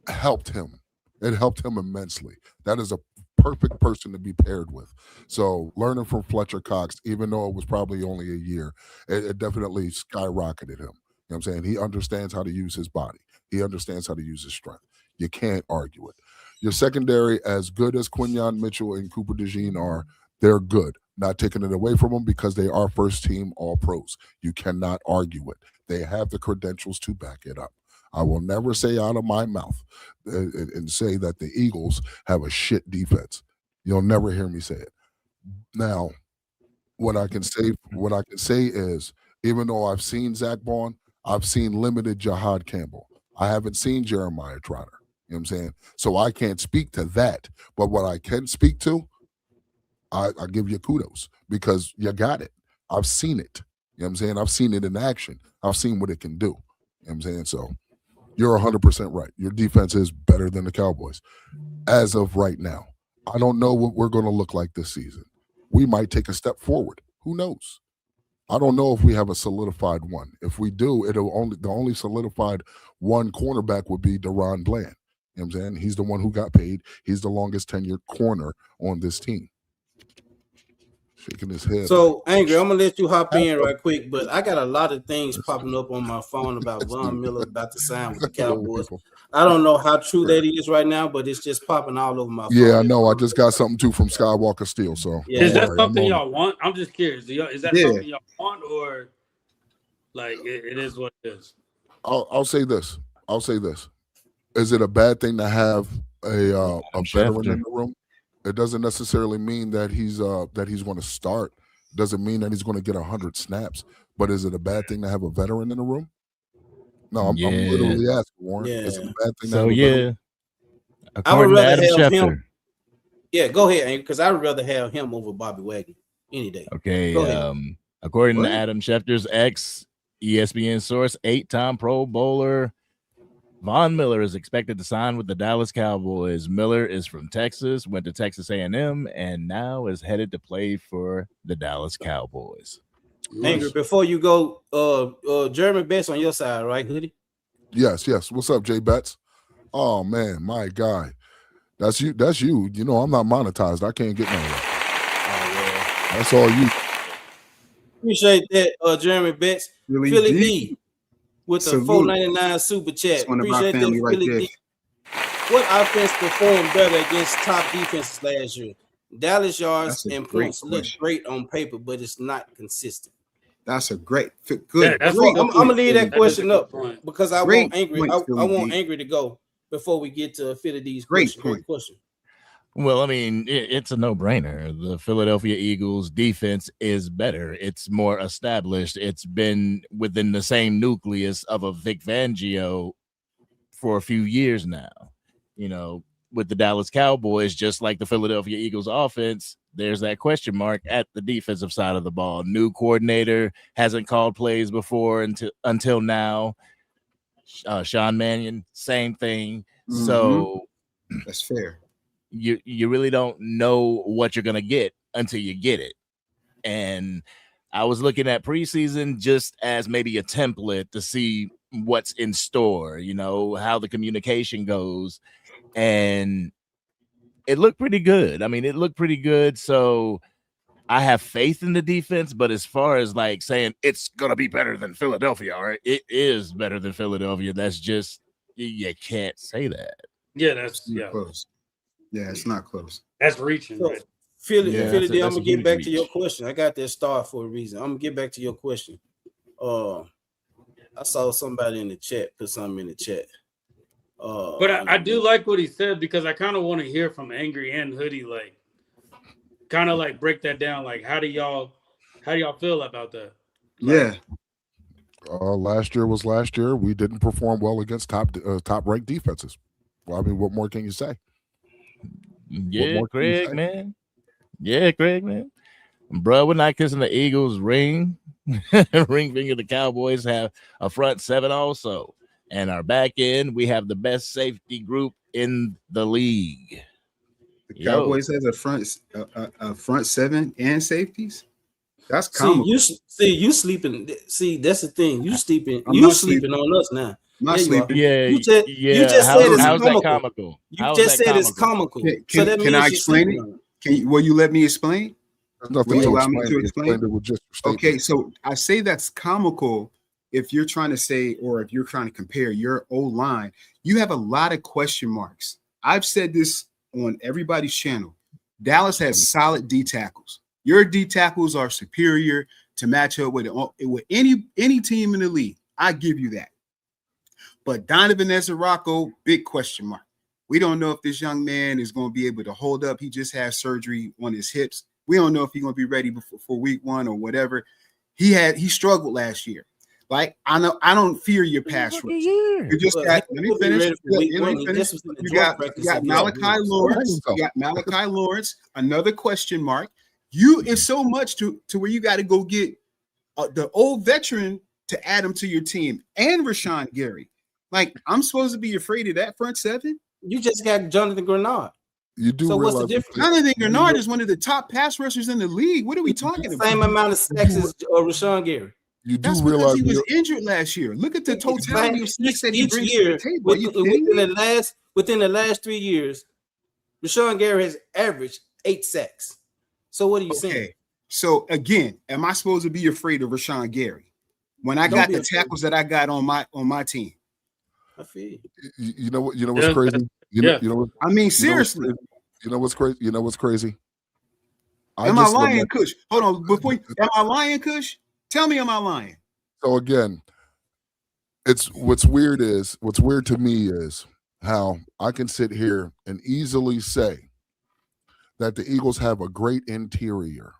Speaker 6: helped him. It helped him immensely. That is a perfect person to be paired with. So learning from Fletcher Cox, even though it was probably only a year, it definitely skyrocketed him. You know what I'm saying? He understands how to use his body. He understands how to use his strength. You can't argue it. Your secondary, as good as Quinyon Mitchell and Cooper DeJean are, they're good. Not taking it away from them because they are first team all pros. You cannot argue it. They have the credentials to back it up. I will never say out of my mouth and say that the Eagles have a shit defense. You'll never hear me say it. Now, what I can say is, even though I've seen Zach Bond, I've seen limited Jahad Campbell. I haven't seen Jeremiah Trotter. You know what I'm saying? So I can't speak to that. But what I can speak to, I give you kudos because you got it. I've seen it. You know what I'm saying? I've seen it in action. I've seen what it can do. You know know what I'm saying? So you're 100% right. Your defense is better than the Cowboys as of right now. I don't know what we're going to look like this season. We might take a step forward. Who knows? I don't know if we have a solidified one. If we do, the only solidified one cornerback would be Deron Bland. You know what I'm saying? He's the one who got paid. He's the longest tenured corner on this team. Shaking his head.
Speaker 3: So, Angry, I'm gonna let you hop in right quick, but I got a lot of things popping up on my phone about Von Miller about to sign with the Cowboys. I don't know how true that is right now, but it's just popping all over my phone.
Speaker 6: Yeah, I know. I just got something too from Skywalker Steel. So
Speaker 3: yeah.
Speaker 4: Is that something y'all want? I'm just curious. Is that something y'all want, or like it is what it is?
Speaker 6: I'll say this. Is it a bad thing to have a veteran in the room? It doesn't necessarily mean that he's going to start. Doesn't mean that he's going to get 100 snaps. But is it a bad thing to have a veteran in the room? No, I'm literally asking, Warren.
Speaker 3: Yeah.
Speaker 6: Is it a bad thing?
Speaker 2: So yeah,
Speaker 3: I would rather have
Speaker 2: Schefter.
Speaker 3: him. Yeah, go ahead, Angry, because I would rather have him over Bobby Wagner any day.
Speaker 2: Okay. According to Adam Schefter's ex ESPN source, 8-time Pro Bowler, Von Miller is expected to sign with the Dallas Cowboys. Miller is from Texas, went to Texas A&M, and now is headed to play for the Dallas Cowboys.
Speaker 3: Angry, before you go, Jeremy Betts on your side, right, Hoodie?
Speaker 6: Yes. What's up, Jay Betts? Oh man, my guy. That's you. You know, I'm not monetized. I can't get none of that. That's all you.
Speaker 3: Appreciate that, Jeremy Betts. Philly D with the $4.99 super chat. Appreciate that, Philly D. What offense performed better against top defenses last year? Dallas yards and points look great on paper, but it's not consistent.
Speaker 5: That's a good.
Speaker 3: Yeah, I'm gonna leave that question up because I want Angry. I want Angry to go before we get to Philly D's question. Great question.
Speaker 2: Well, I mean, it's a no-brainer. The Philadelphia Eagles defense is better. It's more established. It's been within the same nucleus of a Vic Fangio for a few years now. You know, with the Dallas Cowboys, just like the Philadelphia Eagles offense, there's that question mark at the defensive side of the ball. New coordinator, hasn't called plays before until now. Sean Mannion, same thing. Mm-hmm. So
Speaker 5: that's fair.
Speaker 2: You really don't know what you're gonna get until you get it. And I was looking at preseason just as maybe a template to see what's in store, you know, how the communication goes. And it looked pretty good. I mean, it looked pretty good. So I have faith in the defense, but as far as like saying it's gonna be better than Philadelphia, all right, it is better than Philadelphia. That's just, you can't say that.
Speaker 4: Yeah, that's
Speaker 5: close. Yeah, it's not close.
Speaker 4: That's reaching.
Speaker 3: So,
Speaker 4: right?
Speaker 3: Philly, I'm gonna get back to your question. I got that star for a reason. I'm gonna get back to your question. I saw somebody in the chat put something in the chat.
Speaker 4: But I do like what he said because I kind of want to hear from Angry and Hoodie, like kind of like break that down. Like, how do y'all feel about that?
Speaker 5: Yeah.
Speaker 6: Last year was last year. We didn't perform well against top ranked defenses. Well, I mean, what more can you say?
Speaker 2: Yeah, Greg, man. Yeah, Greg, man. Bro, we're not kissing the Eagles ring. Ring finger. The Cowboys have a front seven also. And our back end, we have the best safety group in the league.
Speaker 5: The Cowboys has a front seven and safeties. That's common.
Speaker 3: You sleeping. See, that's the thing. You sleeping. You sleeping on us now.
Speaker 5: Not sleeping.
Speaker 2: Yeah,
Speaker 3: you just said it's comical. You just said it's comical. So that
Speaker 5: can I explain it? Will you let me explain?
Speaker 6: Will you allow me to explain?
Speaker 5: Okay, so I say that's comical if you're trying to say, or if you're trying to compare your O-line. You have a lot of question marks. I've said this on everybody's channel. Dallas has solid D tackles. Your D tackles are superior to match up with any team in the league. I give you that. But Donovan Ezeracco, big question mark. We don't know if this young man is going to be able to hold up. He just had surgery on his hips. We don't know if he's going to be ready for week one or whatever. He struggled last year. Like, I don't fear your pass rush. You just got, let me finish. You got Malachi Lawrence. You got Malachi Lawrence, another question mark. It's so much to where you got to go get the old veteran to add him to your team and Rashawn Gary. Like, I'm supposed to be afraid of that front seven?
Speaker 3: You just got Jonathan Grenard.
Speaker 6: You do
Speaker 3: So what's
Speaker 6: realize
Speaker 3: the difference?
Speaker 5: Jonathan Grenard is one of the top pass rushers in the league. What are we talking about?
Speaker 3: Same amount of sacks as Rashawn Gary.
Speaker 6: you do
Speaker 5: That's because
Speaker 6: realize
Speaker 5: he was injured last year. Look at the totality of sacks that he
Speaker 3: Each
Speaker 5: brings
Speaker 3: year,
Speaker 5: to the table. Are you kidding me?
Speaker 3: within the last 3 years, Rashawn Gary has averaged 8 sacks. So what are you saying?
Speaker 5: Okay. So again, am I supposed to be afraid of Rashawn Gary when I got the tackles that I got on my team?
Speaker 3: I feel you.
Speaker 6: you know what's crazy? You know what,
Speaker 5: I mean, seriously.
Speaker 6: you know what's crazy? You know what's crazy?
Speaker 5: Am I lying, Kush? Hold on. Before am I lying, Kush? Tell me, am I lying?
Speaker 6: So again, what's weird to me is how I can sit here and easily say that the Eagles have a great interior.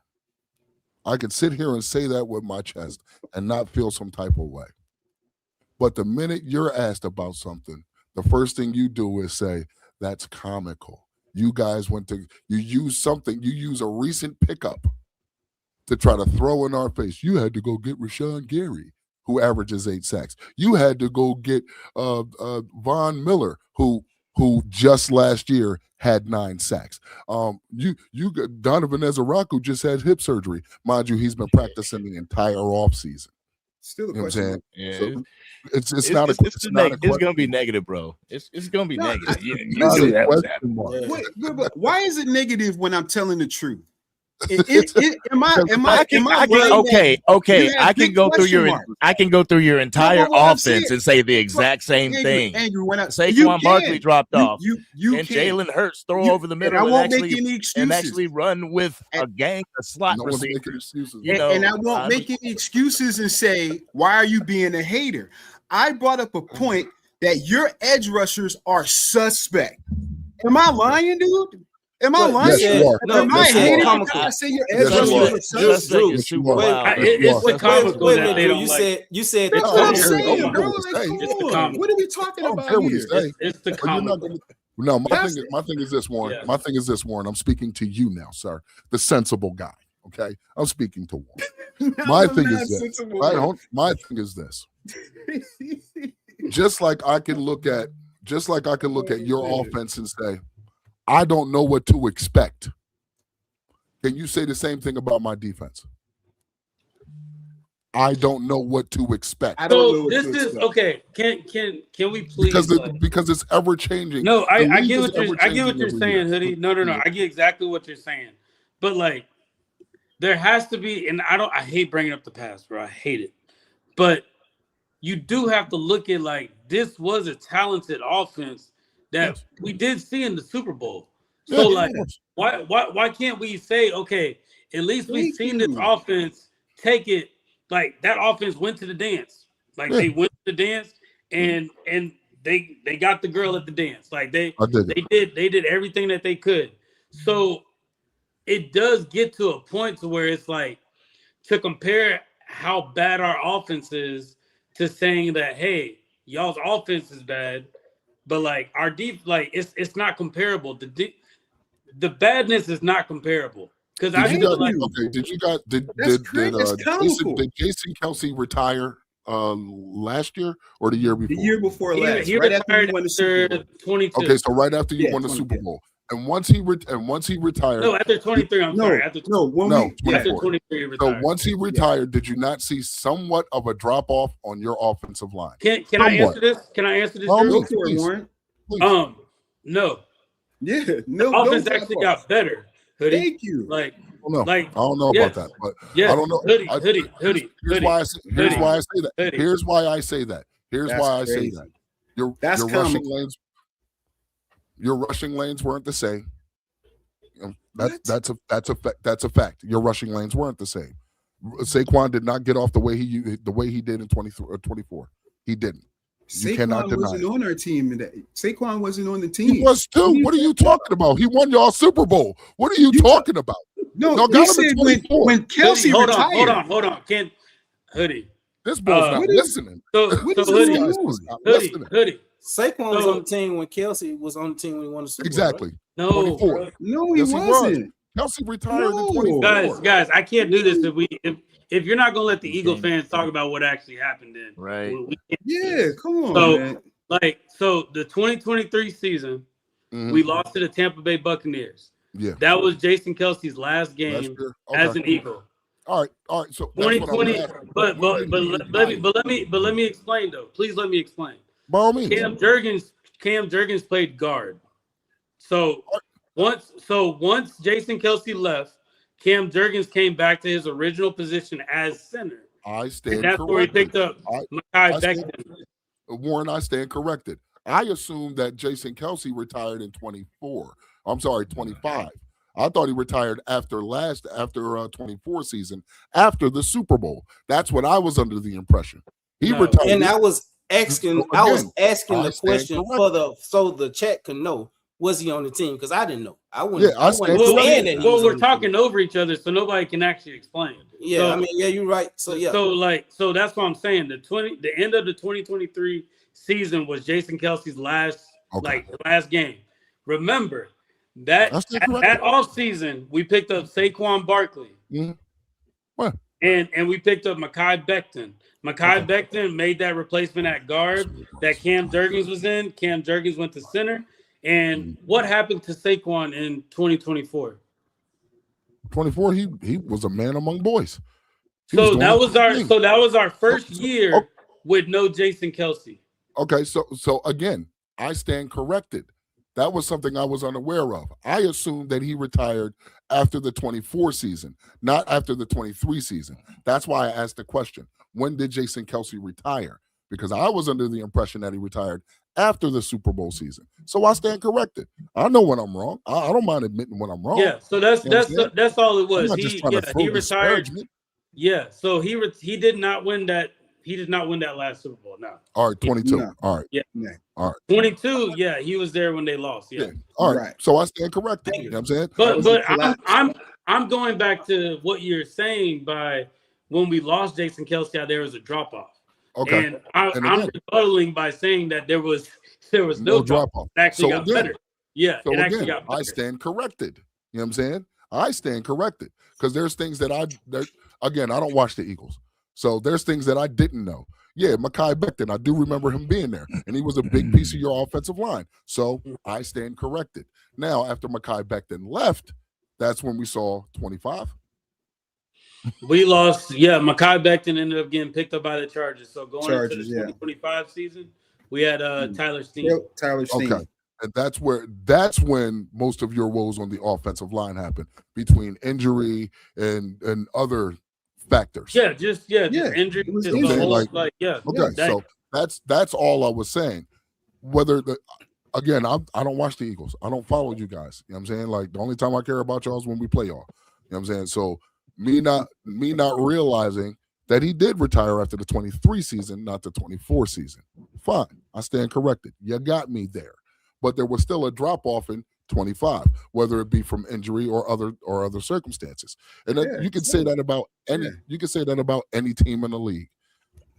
Speaker 6: I can sit here and say that with my chest and not feel some type of way. But the minute you're asked about something, the first thing you do is say, that's comical. You guys use a recent pickup to try to throw in our face. You had to go get Rashawn Gary, who averages 8 sacks. You had to go get Von Miller, who just last year had 9 sacks. You got Donovan Ezaraku just had hip surgery. Mind you, he's been practicing the entire offseason.
Speaker 5: Still a
Speaker 6: You know what I'm
Speaker 5: question.
Speaker 6: saying?
Speaker 2: Yeah.
Speaker 6: So it's not a
Speaker 2: gonna be negative, bro. It's gonna be
Speaker 5: No,
Speaker 2: negative. You
Speaker 6: not
Speaker 2: knew
Speaker 6: a
Speaker 2: that was
Speaker 6: question mark.
Speaker 5: But why is it negative when I'm telling the truth? Am I
Speaker 2: okay.
Speaker 5: You have
Speaker 2: I can
Speaker 5: big
Speaker 2: go through
Speaker 5: question
Speaker 2: your
Speaker 5: marks.
Speaker 2: entire
Speaker 5: what I'm
Speaker 2: offense
Speaker 5: saying.
Speaker 2: and say the exact same thing.
Speaker 5: Andrew, when
Speaker 2: Saquon Barkley dropped off,
Speaker 5: you
Speaker 2: and
Speaker 5: can.
Speaker 2: Jalen Hurts throw over the
Speaker 5: And
Speaker 2: middle
Speaker 5: I won't
Speaker 2: and
Speaker 5: make any excuses.
Speaker 2: actually run with a slot
Speaker 6: No one's making
Speaker 2: receiver.
Speaker 6: excuses.
Speaker 5: And I won't make any excuses and say, why are you being a hater? I brought up a point that your edge rushers are suspect. Am I lying, dude? Am I lying?
Speaker 6: Yes, you are.
Speaker 5: Am I
Speaker 6: Yes, you
Speaker 5: hating
Speaker 6: are.
Speaker 5: because I say your
Speaker 6: Yes,
Speaker 5: edge
Speaker 6: you are.
Speaker 5: rushers are suspect?
Speaker 3: Drew,
Speaker 2: It's super
Speaker 3: wait,
Speaker 2: wild.
Speaker 4: It's the comical
Speaker 3: Wait a
Speaker 4: that
Speaker 3: minute,
Speaker 4: they
Speaker 3: Drew.
Speaker 4: don't
Speaker 3: You
Speaker 4: like.
Speaker 3: said
Speaker 5: That's
Speaker 6: I
Speaker 5: what I'm
Speaker 6: don't care.
Speaker 5: saying,
Speaker 6: I don't
Speaker 5: bro.
Speaker 6: care what
Speaker 5: Like,
Speaker 6: you
Speaker 5: come
Speaker 6: say.
Speaker 4: It's the
Speaker 5: on.
Speaker 4: comical.
Speaker 5: What are we talking
Speaker 6: I don't
Speaker 5: about
Speaker 6: care what
Speaker 5: here?
Speaker 6: he say.
Speaker 4: It's the
Speaker 6: But you're not
Speaker 4: comical.
Speaker 6: gonna. No,
Speaker 5: That's
Speaker 6: my thing is this, Warren.
Speaker 4: Yeah.
Speaker 6: My thing is this, Warren. I'm speaking to you now, sir, the sensible guy. Okay, I'm speaking to Warren. My thing is this. My thing is this. Just like I can look at your offense and say, I don't know what to expect. Can you say the same thing about my defense? I don't know what to expect.
Speaker 5: I don't know
Speaker 4: So
Speaker 5: what
Speaker 4: this
Speaker 5: to
Speaker 4: is
Speaker 5: expect.
Speaker 4: okay. Can we please?
Speaker 6: Because it's ever changing.
Speaker 4: No,
Speaker 6: The
Speaker 4: I
Speaker 6: league
Speaker 4: get
Speaker 6: is
Speaker 4: what you're
Speaker 6: ever
Speaker 4: I get what
Speaker 6: changing
Speaker 4: you're
Speaker 6: every
Speaker 4: saying,
Speaker 6: year.
Speaker 4: Hoodie. No. I get exactly what you're saying. But like there has to be, and I hate bringing up the past, bro. I hate it. But you do have to look at like this was a talented offense that we did see in the Super Bowl. So like why can't we say, okay, at least we've seen this offense take it, like that offense went to the dance. Like they went to the dance and they got the girl at the dance. Like they did everything that they could. So it does get to a point to where it's like to compare how bad our offense is to saying that, hey, y'all's offense is bad, but like our deep, like it's not comparable. The badness is not comparable. Because
Speaker 6: did Jason Kelsey retire last year or the year before?
Speaker 5: The year before last.
Speaker 4: He
Speaker 5: right
Speaker 4: retired
Speaker 5: after you won the Super Bowl.
Speaker 4: 22.
Speaker 6: Okay, so right after you won the Super Bowl. And once he retired.
Speaker 4: No, after 23, I'm sorry.
Speaker 5: After
Speaker 6: 24.
Speaker 4: 23, he retired.
Speaker 6: So once he retired, did you not see somewhat of a drop off on your offensive line?
Speaker 4: Can I answer this? Can I answer this?
Speaker 5: Go for it, Warren.
Speaker 4: No.
Speaker 5: Yeah,
Speaker 4: the offense actually got better. Hoodie.
Speaker 5: Thank you.
Speaker 4: Like,
Speaker 6: I don't know about that, but I don't know.
Speaker 4: Hoodie.
Speaker 6: Here's why I say that. Here's why I say that. Your rushing lanes weren't the same. That's a fact. Your rushing lanes weren't the same. Saquon did not get off the way he did in 24. He didn't. You cannot deny
Speaker 5: wasn't
Speaker 6: it.
Speaker 5: on our team. Saquon wasn't on the team.
Speaker 6: He was too. What are you talking about? He won y'all Super Bowl. What are you talking about?
Speaker 5: No,
Speaker 6: y'all got him in 24.
Speaker 5: when Kelsey retired.
Speaker 4: Hold on. Ken, Hoodie.
Speaker 6: This boy's not listening.
Speaker 4: Hoodie.
Speaker 3: Saquon was on the team when Kelsey was on the team when he won the Super Bowl.
Speaker 6: Exactly.
Speaker 4: No,
Speaker 6: 24.
Speaker 5: No, he wasn't.
Speaker 6: Kelsey retired in 24.
Speaker 4: Guys, I can't do this if you're not gonna let the Eagle fans talk about what actually happened, then
Speaker 2: Right.
Speaker 5: Yeah, come on,
Speaker 4: So,
Speaker 5: man.
Speaker 4: so the 2023 season, we lost to the Tampa Bay Buccaneers.
Speaker 6: Yeah.
Speaker 4: That was Jason Kelsey's last
Speaker 6: Last
Speaker 4: game
Speaker 6: year.
Speaker 4: as
Speaker 6: Okay.
Speaker 4: an Eagle.
Speaker 6: All right. So that's what I'm
Speaker 4: 2020,
Speaker 6: asking.
Speaker 4: but
Speaker 6: We didn't
Speaker 4: let me explain though. Please let me explain.
Speaker 6: by all means.
Speaker 4: Cam Jurgens played guard. So once Jason Kelsey left, Cam Jurgens came back to his original position as center.
Speaker 6: I stand
Speaker 4: And that's
Speaker 6: corrected.
Speaker 4: where he picked up Mekhi
Speaker 6: stand-
Speaker 4: Becton.
Speaker 6: Warren, I stand corrected. I assumed that Jason Kelsey retired in 24. I'm sorry, 25. I thought he retired after 24 season, after the Super Bowl. That's what I was under the impression. He
Speaker 4: No.
Speaker 6: retired.
Speaker 3: And I was asking,
Speaker 6: So
Speaker 3: I was
Speaker 6: again,
Speaker 3: asking
Speaker 6: I
Speaker 3: the
Speaker 6: stand
Speaker 3: question
Speaker 6: corrected.
Speaker 3: so the chat could know, was he on the team? Because I didn't know. I
Speaker 6: Yeah,
Speaker 3: wasn't.
Speaker 6: I
Speaker 3: I
Speaker 6: stand
Speaker 3: wasn't
Speaker 6: corrected.
Speaker 3: saying that. he was
Speaker 4: We're
Speaker 3: on the
Speaker 4: talking
Speaker 3: team.
Speaker 4: over each other, so nobody can actually explain.
Speaker 3: Yeah,
Speaker 4: So-
Speaker 3: I mean, yeah, you're right. So yeah,
Speaker 4: So that's what I'm saying. The end of the 2023 season was Jason Kelsey's last game. Remember that
Speaker 6: That's
Speaker 4: at
Speaker 6: correct.
Speaker 4: that off season we picked up Saquon Barkley.
Speaker 6: Mhm. What?
Speaker 4: And we picked up Mekhi Becton. Mekhi Becton made that replacement at guard that Cam Jurgens was in. Cam Jurgens went to center. And what happened to Saquon in 2024?
Speaker 6: 24. He was a man among boys.
Speaker 4: So that was our first year with no Jason Kelsey.
Speaker 6: Okay, so again, I stand corrected. That was something I was unaware of. I assumed that he retired after the 24 season, not after the 23 season. That's why I asked the question, when did Jason Kelsey retire? Because I was under the impression that he retired after the Super Bowl season. So I stand corrected. I know when I'm wrong. I don't mind admitting when I'm wrong.
Speaker 4: Yeah, so that's all it
Speaker 6: I'm
Speaker 4: was.
Speaker 6: not just trying to throw
Speaker 4: He retired.
Speaker 6: disparagement.
Speaker 4: Yeah, so he did not win that. He did not win that last Super Bowl. No.
Speaker 6: All right, 22.
Speaker 5: No.
Speaker 6: All right.
Speaker 4: Yeah.
Speaker 5: Yeah.
Speaker 6: All right.
Speaker 4: 22. Yeah, he was there when they lost. Yeah.
Speaker 6: Yeah. All right.
Speaker 5: Right.
Speaker 6: So I stand corrected. You know what I'm saying?
Speaker 4: But I'm going back to what you're saying by when we lost Jason Kelsey, there was a drop off.
Speaker 6: Okay.
Speaker 4: And I'm rebuttaling by saying that there was no drop off. It actually got better. Yeah.
Speaker 6: So
Speaker 4: it actually
Speaker 6: again,
Speaker 4: got better.
Speaker 6: I stand corrected. You know what I'm saying? I stand corrected because there's things that again, I don't watch the Eagles. So there's things that I didn't know. Yeah, Mekhi Becton, I do remember him being there, and he was a big piece of your offensive line. So I stand corrected. Now, after Mekhi Becton left, that's when we saw 25.
Speaker 4: We lost. Yeah, Mekhi Becton ended up getting picked up by the Chargers. So going into the 2025 season, we had Tyler Steen.
Speaker 5: Yep, Tyler Steen.
Speaker 6: Okay. And that's when most of your woes on the offensive line happened, between injury and other factors.
Speaker 4: Yeah, just injury.
Speaker 5: It was
Speaker 4: just
Speaker 5: injury.
Speaker 4: the whole,
Speaker 6: Okay,
Speaker 4: that-
Speaker 6: so that's all I was saying. Again, I don't watch the Eagles. I don't follow you guys. You know what I'm saying? Like, the only time I care about y'all is when we play y'all. You know what I'm saying? So me not realizing that he did retire after the 23 season, not the 24 season. Fine. I stand corrected. You got me there. But there was still a drop off in 25, whether it be from injury or other circumstances. And you can say that about any team in the league.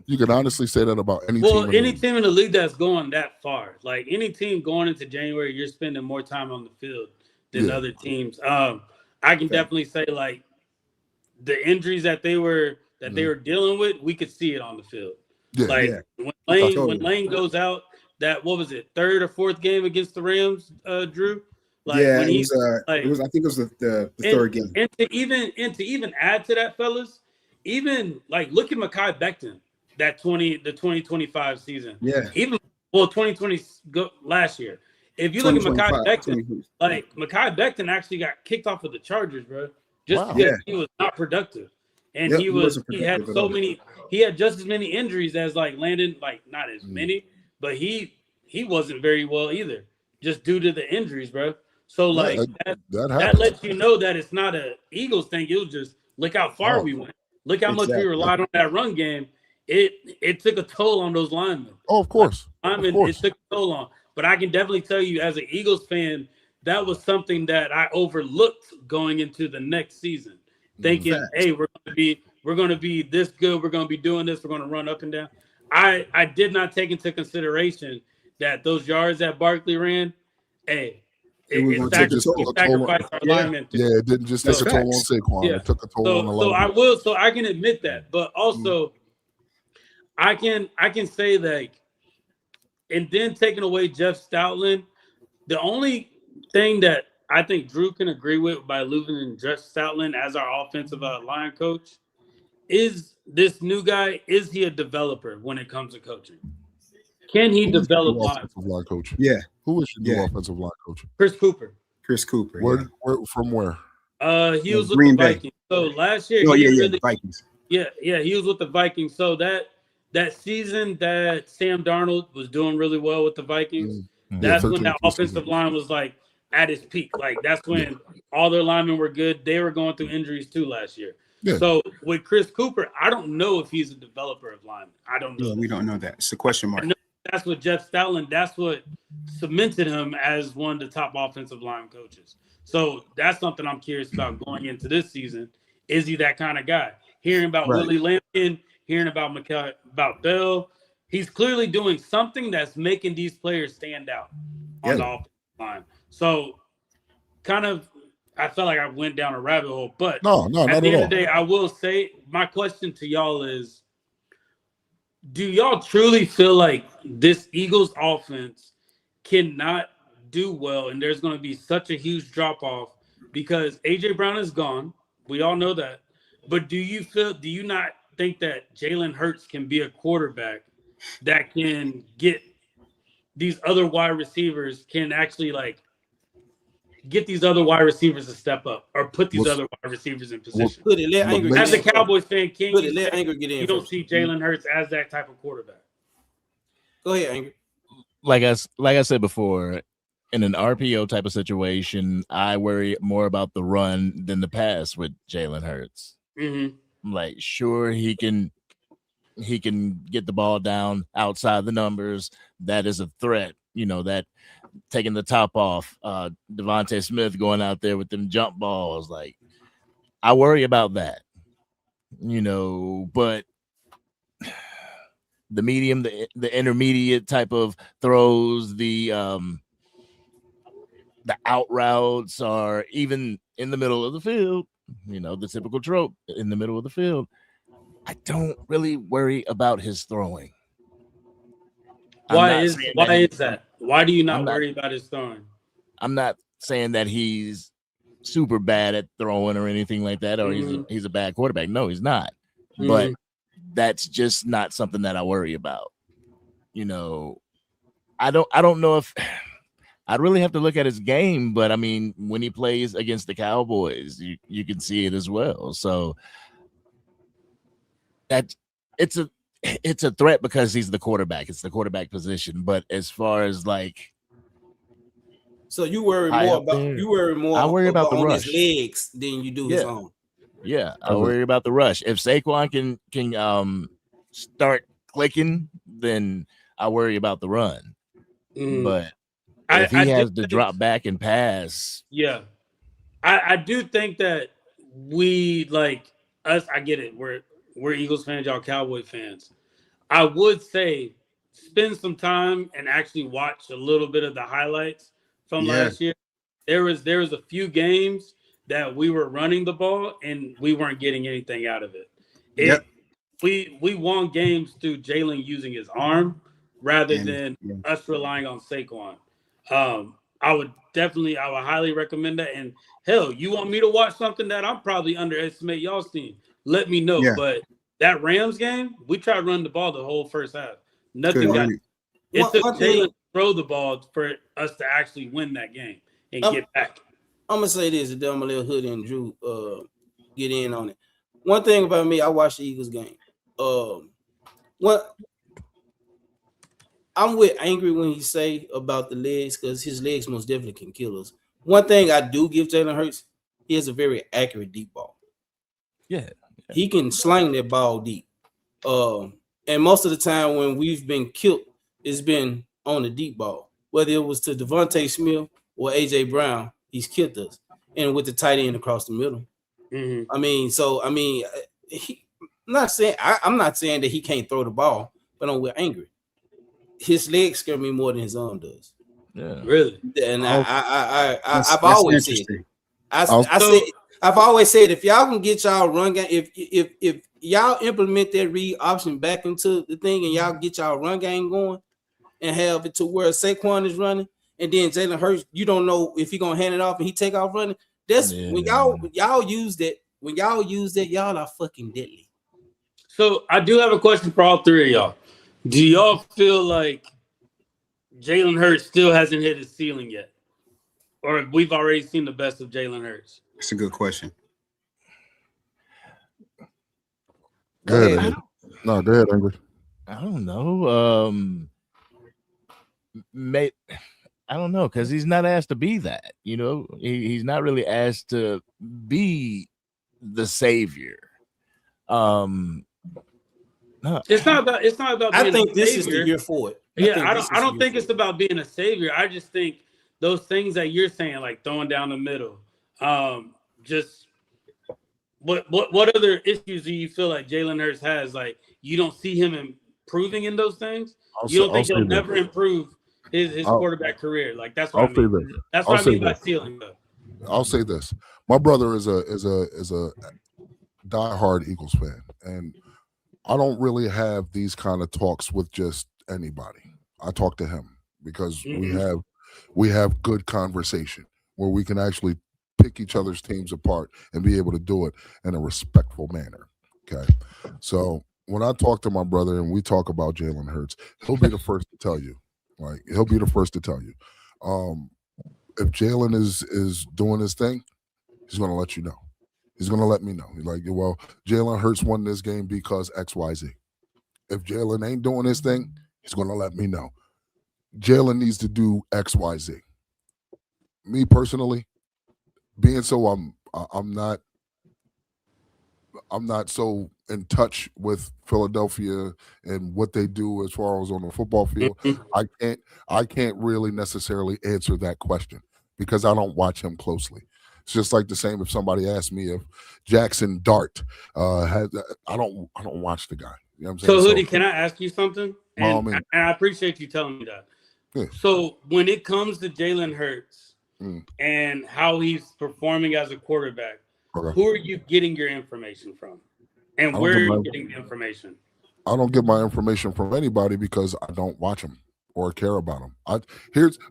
Speaker 6: You can honestly say that about any team.
Speaker 4: Any team in the league that's going that far, like any team going into January, you're spending more time on the field than other teams. I can definitely say, like, the injuries that they were dealing with, we could see it on the field.
Speaker 6: Yeah.
Speaker 4: When Lane goes out, that what was it, third or fourth game against the Rams, Drew? Like,
Speaker 5: yeah,
Speaker 4: when
Speaker 5: it was. I think it was the third game.
Speaker 4: And to even add to that, fellas, even like look at Mekhi Becton, the 2025 season.
Speaker 5: Yeah.
Speaker 4: 2020 last year. If you look at Mekhi Becton, Mekhi Becton actually got kicked off of the Chargers, bro, just because he was not productive, and he had just as many injuries as like Landon, like not as many, but he wasn't very well either, just due to the injuries, bro. So like that lets you know that it's not a Eagles thing. It was just look how far we went. Look how much we relied on that run game. It took a toll on those linemen.
Speaker 6: Oh, of course.
Speaker 4: It took a toll on. But I can definitely tell you, as an Eagles fan, that was something that I overlooked going into the next season, thinking, "Hey, we're going to be this good. We're going to be doing this. We're going to run up and down." I did not take into consideration that those yards that Barkley ran, hey,
Speaker 5: It
Speaker 4: sacrificed our linemen.
Speaker 6: Yeah, it didn't just take a toll on Saquon.
Speaker 4: Yeah.
Speaker 6: It took a toll on the line.
Speaker 4: So I can admit that, but also I can say that, and then taking away Jeff Stoutland, the only thing that I think Drew can agree with by losing Jeff Stoutland as our offensive line coach is this new guy. Is he a developer when it comes to coaching? Can he develop
Speaker 6: offensive line coach?
Speaker 5: Yeah.
Speaker 6: Who is your new offensive line coach?
Speaker 4: Chris Cooper.
Speaker 6: Where from where?
Speaker 4: He was with
Speaker 5: Green
Speaker 4: the
Speaker 5: Bay.
Speaker 4: Vikings. So last year,
Speaker 5: the Vikings.
Speaker 4: Yeah, he was with the Vikings. So that season that Sam Darnold was doing really well with the Vikings, that's when that offensive line was like at its peak. Like that's when all their linemen were good. They were going through injuries too last year. Yeah. So with Chris Cooper, I don't know if he's a developer of linemen. I don't know.
Speaker 5: Yeah, we don't know that. It's a question mark.
Speaker 4: That's what Jeff Stoutland, that's what cemented him as one of the top offensive line coaches. So that's something I'm curious about going into this season. Is he that kind of guy? Hearing about Willie Lampkin, hearing about Bell, he's clearly doing something that's making these players stand out on the offensive line. So kind of, I felt like I went down a rabbit hole, but at the end of the day, I will say my question to y'all is, do y'all truly feel like this Eagles offense cannot do well and there's going to be such a huge drop off because A.J. Brown is gone? We all know that. But do you not think that Jalen Hurts can be a quarterback that can get these other wide receivers, can actually like get these other wide receivers to step up or put these other wide receivers in position? As a Cowboys fan, you don't see Jalen Hurts as that type of quarterback?
Speaker 3: Go ahead, Angry.
Speaker 2: Like I said before, in an RPO type of situation, I worry more about the run than the pass with Jalen Hurts.
Speaker 4: Mm-hmm.
Speaker 2: Like, sure, he can get the ball down outside the numbers. That is a threat, that taking the top off. Devontae Smith going out there with them jump balls. Like, I worry about that, but the medium, the intermediate type of throws, the out routes are even in the middle of the field, the typical trope in the middle of the field. I don't really worry about his throwing.
Speaker 4: Why is that? Why do you not worry about his throwing?
Speaker 2: I'm not saying that he's super bad at throwing or anything like that, or he's a bad quarterback. No, he's not. But that's just not something that I worry about. I don't know if I'd really have to look at his game, but I mean, when he plays against the Cowboys, you can see it as well. So that it's a threat because he's the quarterback. It's the quarterback position. But as far as like,
Speaker 3: so you worry more about
Speaker 2: I worry about the rush.
Speaker 3: His legs than you do his own.
Speaker 2: Yeah, I worry about the rush. If Saquon can start clicking, then I worry about the run. But if he has to drop back and pass,
Speaker 4: I do think that we like us. I get it. We're Eagles fans, y'all Cowboy fans. I would say spend some time and actually watch a little bit of the highlights from last year. There was a few games that we were running the ball and we weren't getting anything out of it. We won games through Jalen using his arm rather than us relying on Saquon. I would highly recommend that. And hell, you want me to watch something that I'm probably underestimate y'all's team? Let me know. Yeah. But that Rams game, we tried to run the ball the whole first half. Nothing got it. It took Jalen to throw the ball for us to actually win that game and get back.
Speaker 3: I'm gonna say this, and then I'm gonna let Hoodie and Drew get in on it. One thing about me, I watched the Eagles game. I'm with Angry when he say about the legs, because his legs most definitely can kill us. One thing I do give Jalen Hurts, he has a very accurate deep ball.
Speaker 2: Yeah.
Speaker 3: He can sling that ball deep. And most of the time when we've been killed, it's been on the deep ball. Whether it was to Devontae Smith or A.J. Brown, he's killed us. And with the tight end across the middle.
Speaker 4: Mm-hmm.
Speaker 3: I'm not saying that he can't throw the ball, but I'm with Angry. His legs scare me more than his arm does.
Speaker 2: Yeah.
Speaker 4: Really?
Speaker 3: And
Speaker 5: That's
Speaker 3: I've always said,
Speaker 5: interesting.
Speaker 3: I've always said, if y'all can get y'all run game, if y'all implement that read option back into the thing, and y'all get y'all run game going, and have it to where Saquon is running, and then Jalen Hurts, you don't know if he gonna hand it off and he take off running. That's when y'all use that. When y'all use that, y'all are fucking deadly.
Speaker 4: So I do have a question for all three of y'all. Do y'all feel like Jalen Hurts still hasn't hit his ceiling yet, or we've already seen the best of Jalen Hurts?
Speaker 5: That's a good question.
Speaker 6: Go ahead. No, go ahead, English.
Speaker 2: I don't know. I don't know, because he's not asked to be that. You know, he's not really asked to be the savior. No,
Speaker 4: it's not about. It's not about.
Speaker 3: I think this is the year for it.
Speaker 4: I don't think it's about being a savior. I just think those things that you're saying, like throwing down the middle, just what other issues do you feel like Jalen Hurts has? Like you don't see him improving in those things. You don't think he'll never improve his quarterback career? Like that's what I mean. That's what I mean by ceiling, though.
Speaker 6: I'll say this: my brother is a diehard Eagles fan, and I don't really have these kind of talks with just anybody. I talk to him because we have good conversation where we can actually pick each other's teams apart and be able to do it in a respectful manner. Okay, so when I talk to my brother and we talk about Jalen Hurts, he'll be the first to tell you. Like he'll be the first to tell you. If Jalen is doing his thing, he's going to let you know. He's going to let me know. He's like, well, Jalen Hurts won this game because X, Y, Z. If Jalen ain't doing his thing, he's going to let me know. Jalen needs to do X, Y, Z. Me personally, being so I'm not so in touch with Philadelphia and what they do as far as on the football field. I can't really necessarily answer that question because I don't watch him closely. It's just like the same if somebody asked me if Jackson Dart I don't watch the guy. You know what I'm saying?
Speaker 4: So Hoodie, can I ask you something? And I appreciate you telling me that.
Speaker 6: Yeah.
Speaker 4: So when it comes to Jalen Hurts and how he's performing as a quarterback, who are you getting your information from? And where are you getting the information?
Speaker 6: I don't get my information from anybody because I don't watch them or care about them.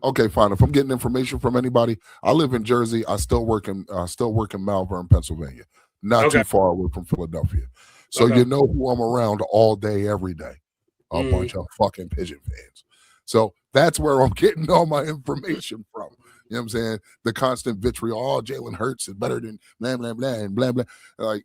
Speaker 6: Okay, fine. If I'm getting information from anybody, I live in Jersey. I still work in Malvern, Pennsylvania, not too far away from Philadelphia. So you know who I'm around all day, every day. A bunch of fucking Pigeon fans. So that's where I'm getting all my information from. You know what I'm saying? The constant vitriol. Oh, Jalen Hurts is better than blah, blah, blah, and blah, blah. Like,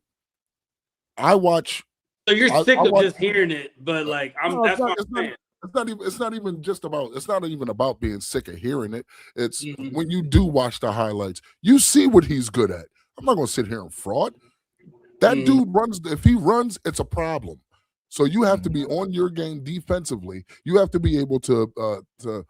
Speaker 6: I watch.
Speaker 4: So you're sick of just hearing it, but like, that's what I'm saying.
Speaker 6: It's not even about being sick of hearing it. It's when you do watch the highlights, you see what he's good at. I'm not going to sit here and fraud. That dude runs. If he runs, it's a problem. So you have to be on your game defensively. You have to be able to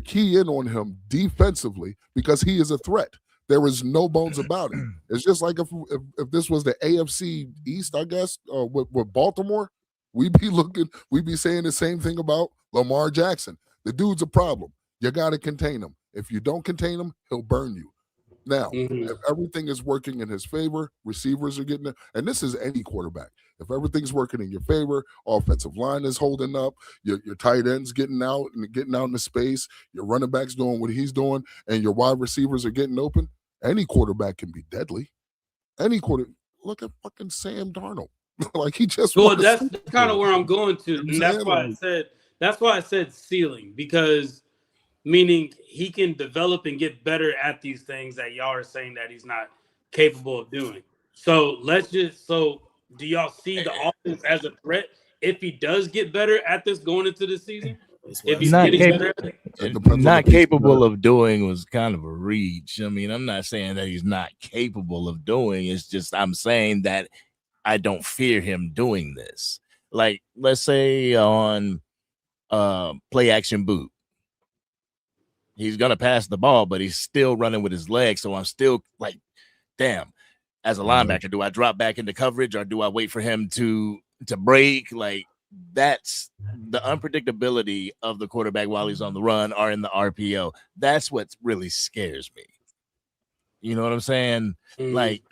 Speaker 6: key in on him defensively because he is a threat. There is no bones about it. It's just like if this was the AFC East, I guess, with Baltimore, we'd be saying the same thing about Lamar Jackson. The dude's a problem. You got to contain him. If you don't contain him, he'll burn you. Now, if everything is working in his favor, receivers are getting it, and this is any quarterback. If everything's working in your favor, offensive line is holding up, your tight end's getting out into space, your running back's doing what he's doing, and your wide receivers are getting open, any quarterback can be deadly. Look at fucking Sam Darnold. Like he just
Speaker 4: that's kind of where I'm going to. And that's why I said ceiling, because meaning he can develop and get better at these things that y'all are saying that he's not capable of doing. So do y'all see the offense as a threat if he does get better at this going into the season? If he's
Speaker 2: not capable of doing was kind of a reach. I mean, I'm not saying that he's not capable of doing. It's just I'm saying that I don't fear him doing this. Like, let's say on play action boot. He's gonna pass the ball, but he's still running with his legs. So I'm still like, damn. As a linebacker, do I drop back into coverage or do I wait for him to break? Like, that's the unpredictability of the quarterback while he's on the run or in the RPO. That's what really scares me. You know what I'm saying? Like,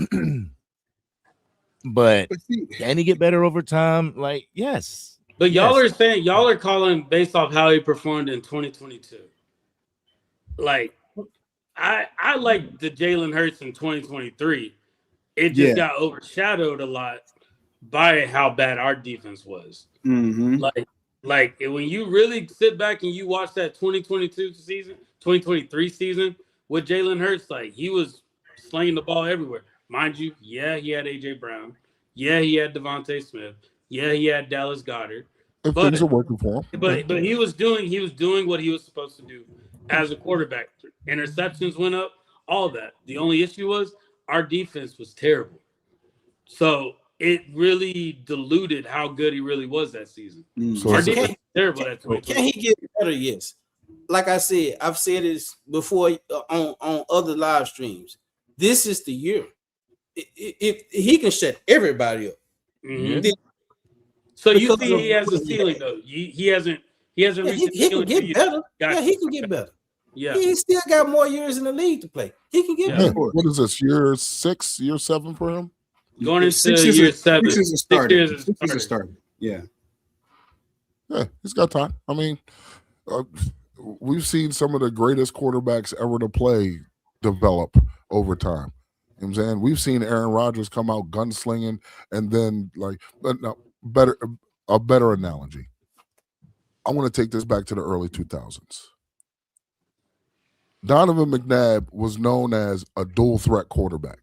Speaker 2: but can he get better over time? Like, yes.
Speaker 4: But y'all are saying y'all are calling based off how he performed in 2022. Like, I like the Jalen Hurts in 2023. It just got overshadowed a lot by how bad our defense was. Like when you really sit back and you watch that 2022 season, 2023 season with Jalen Hurts, like he was slinging the ball everywhere. Mind you, yeah, he had AJ Brown. Yeah, he had Devontae Smith. Yeah, he had Dallas Goedert.
Speaker 6: If things are working for him.
Speaker 4: But he was doing what he was supposed to do as a quarterback. Interceptions went up, all that. The only issue was our defense was terrible. So it really diluted how good he really was that season.
Speaker 3: So
Speaker 4: our defense was terrible that 2020.
Speaker 3: Can he get better? Yes. Like I said, I've said this before on other live streams. This is the year. If he can shut everybody up.
Speaker 4: So you see he has a ceiling though. He hasn't reached the ceiling.
Speaker 3: He can get better. Yeah, he can get better. Yeah, he still got more years in the league to play. He can get better.
Speaker 6: What is this, year 6, year 7 for him?
Speaker 4: Going into year 7.
Speaker 5: 6 is a starter. 6 is a starter. Yeah,
Speaker 6: he's got time. I mean, we've seen some of the greatest quarterbacks ever to play develop over time. You know what I'm saying? We've seen Aaron Rodgers come out gunslinging, and then a better analogy. I want to take this back to the early 2000s. Donovan McNabb was known as a dual threat quarterback.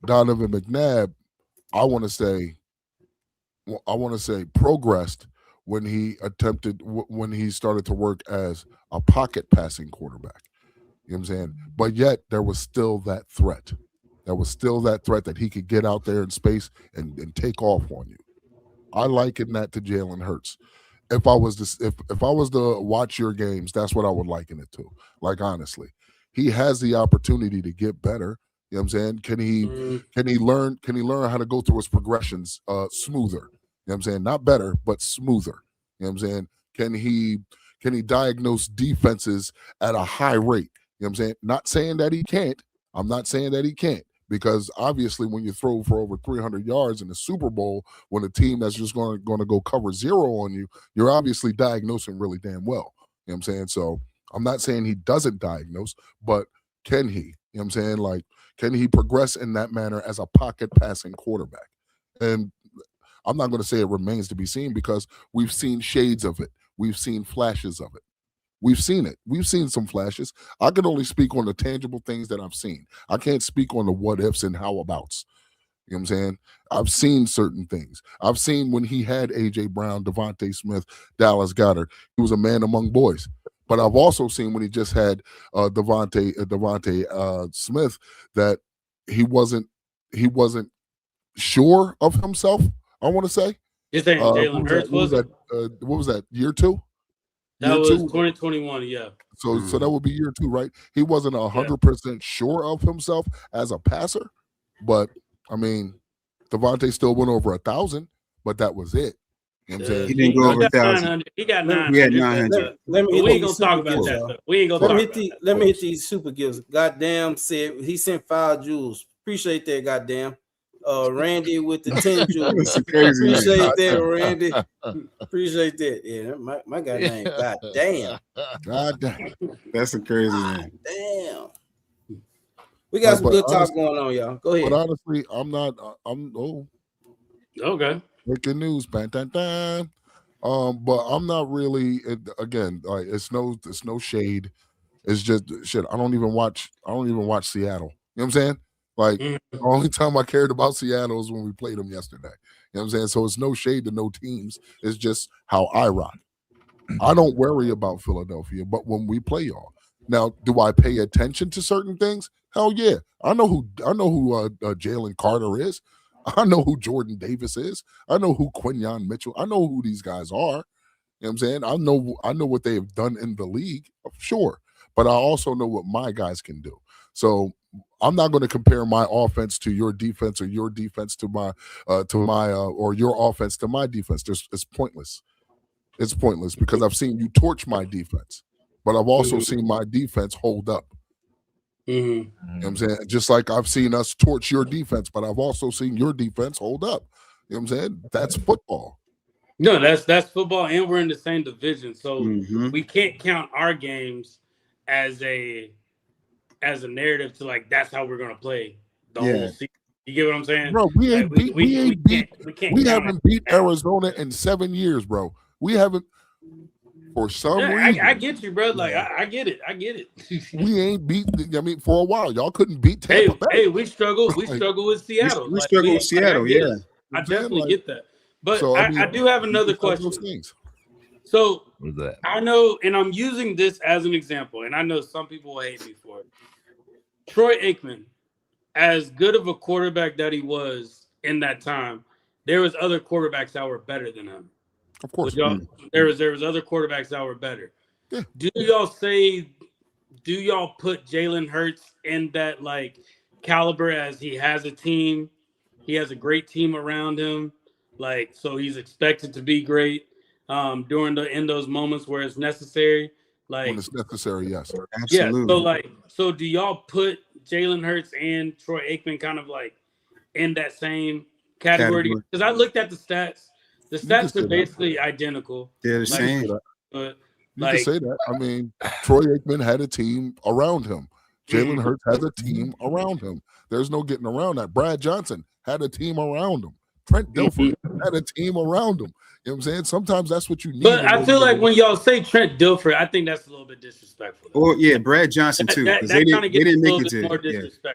Speaker 6: Donovan McNabb, I want to say progressed when he started to work as a pocket passing quarterback. You know what I'm saying? But yet there was still that threat. There was still that threat that he could get out there in space and take off on you. I liken that to Jalen Hurts. If I was to watch your games, that's what I would liken it to. Like, honestly, he has the opportunity to get better. You know what I'm saying? Can he learn how to go through his progressions smoother? You know what I'm saying? Not better, but smoother. You know what I'm saying? Can he diagnose defenses at a high rate? You know what I'm saying? Not saying that he can't. I'm not saying that he can't. Because obviously, when you throw for over 300 yards in the Super Bowl, when a team that's just going to go cover 0 on you, you're obviously diagnosing really damn well. You know what I'm saying? So I'm not saying he doesn't diagnose, but can he? You know what I'm saying? Like, can he progress in that manner as a pocket passing quarterback? And I'm not going to say it remains to be seen because we've seen shades of it. We've seen flashes of it. We've seen it. We've seen some flashes. I can only speak on the tangible things that I've seen. I can't speak on the what ifs and how abouts. You know what I'm saying? I've seen certain things. I've seen when he had AJ Brown, Devontae Smith, Dallas Goedert. He was a man among boys. But I've also seen when he just had Devontae Smith that he wasn't sure of himself. I want to say.
Speaker 4: You're saying Jalen Hurts wasn't?
Speaker 6: What was that? Year 2?
Speaker 4: That was 2021, yeah.
Speaker 6: So that would be year 2, right? He wasn't 100% sure of himself as a passer, but I mean, Devontae still went over 1,000, but that was it. You know what I'm saying?
Speaker 5: He didn't go over 1,000.
Speaker 4: He got 900.
Speaker 5: He had 900.
Speaker 4: We ain't gonna talk about that. We ain't gonna talk about that.
Speaker 3: Let me hit these super gifts. Goddamn said he sent 5 jewels. Appreciate that, goddamn. Randy with the 10 jewels. Appreciate that, Randy. Appreciate that. Yeah, my guy name. God damn.
Speaker 5: That's a crazy name.
Speaker 3: Damn. We got some good talk going on, y'all. Go ahead.
Speaker 6: But honestly,
Speaker 4: okay.
Speaker 6: Breaking news, but I'm not really. Again, like it's no shade. It's just shit. I don't even watch Seattle. You know what I'm saying? Like the only time I cared about Seattle is when we played them yesterday. You know what I'm saying? So it's no shade to no teams. It's just how I rock. I don't worry about Philadelphia, but when we play y'all, now do I pay attention to certain things? Hell yeah. I know who Jalen Carter is. I know who Jordan Davis is. I know who Quinyon Mitchell. I know who these guys are. You know what I'm saying? I know what they have done in the league, sure. But I also know what my guys can do. So I'm not going to compare my offense to your defense or your defense to my or your offense to my defense. It's pointless. It's pointless because I've seen you torch my defense, but I've also seen my defense hold up. You know what I'm saying? Just like I've seen us torch your defense, but I've also seen your defense hold up. You know what I'm saying? That's football.
Speaker 4: No, that's football, and we're in the same division, so we can't count our games as a narrative to like that's how we're gonna play the whole season. You get what I'm saying,
Speaker 6: bro? We haven't beat Arizona in 7 years, bro. We haven't. For some reason,
Speaker 4: I get you, bro. Like I get it.
Speaker 6: We ain't beat. I mean, for a while, y'all couldn't beat Tampa Bay.
Speaker 4: Hey, we struggle. We struggle with Seattle.
Speaker 5: We struggle with Seattle. Yeah,
Speaker 4: I definitely get that. But so, I do have another question. So I know, and I'm using this as an example, and I know some people will hate me for it. Troy Aikman, as good of a quarterback that he was in that time, there was other quarterbacks that were better than him.
Speaker 6: Of course,
Speaker 4: there was other quarterbacks that were better.
Speaker 6: Yeah.
Speaker 4: Do y'all put Jalen Hurts in that like caliber as he has a team? He has a great team around him, like so he's expected to be great in those moments where it's necessary. Like
Speaker 6: when it's necessary, yes,
Speaker 4: absolutely. Yeah, so do y'all put Jalen Hurts and Troy Aikman kind of like in that same category? Because I looked at the stats. The stats are basically identical.
Speaker 5: They're the same.
Speaker 6: But you can say that. I mean, Troy Aikman had a team around him. Jalen Hurts has a team around him. There's no getting around that. Brad Johnson had a team around him. Trent Dilfer had a team around him. You know what I'm saying? Sometimes that's what you need.
Speaker 4: But I feel like when y'all say Trent Dilfer, I think that's a little bit disrespectful.
Speaker 5: Oh, yeah, Brad Johnson, too. They didn't make it to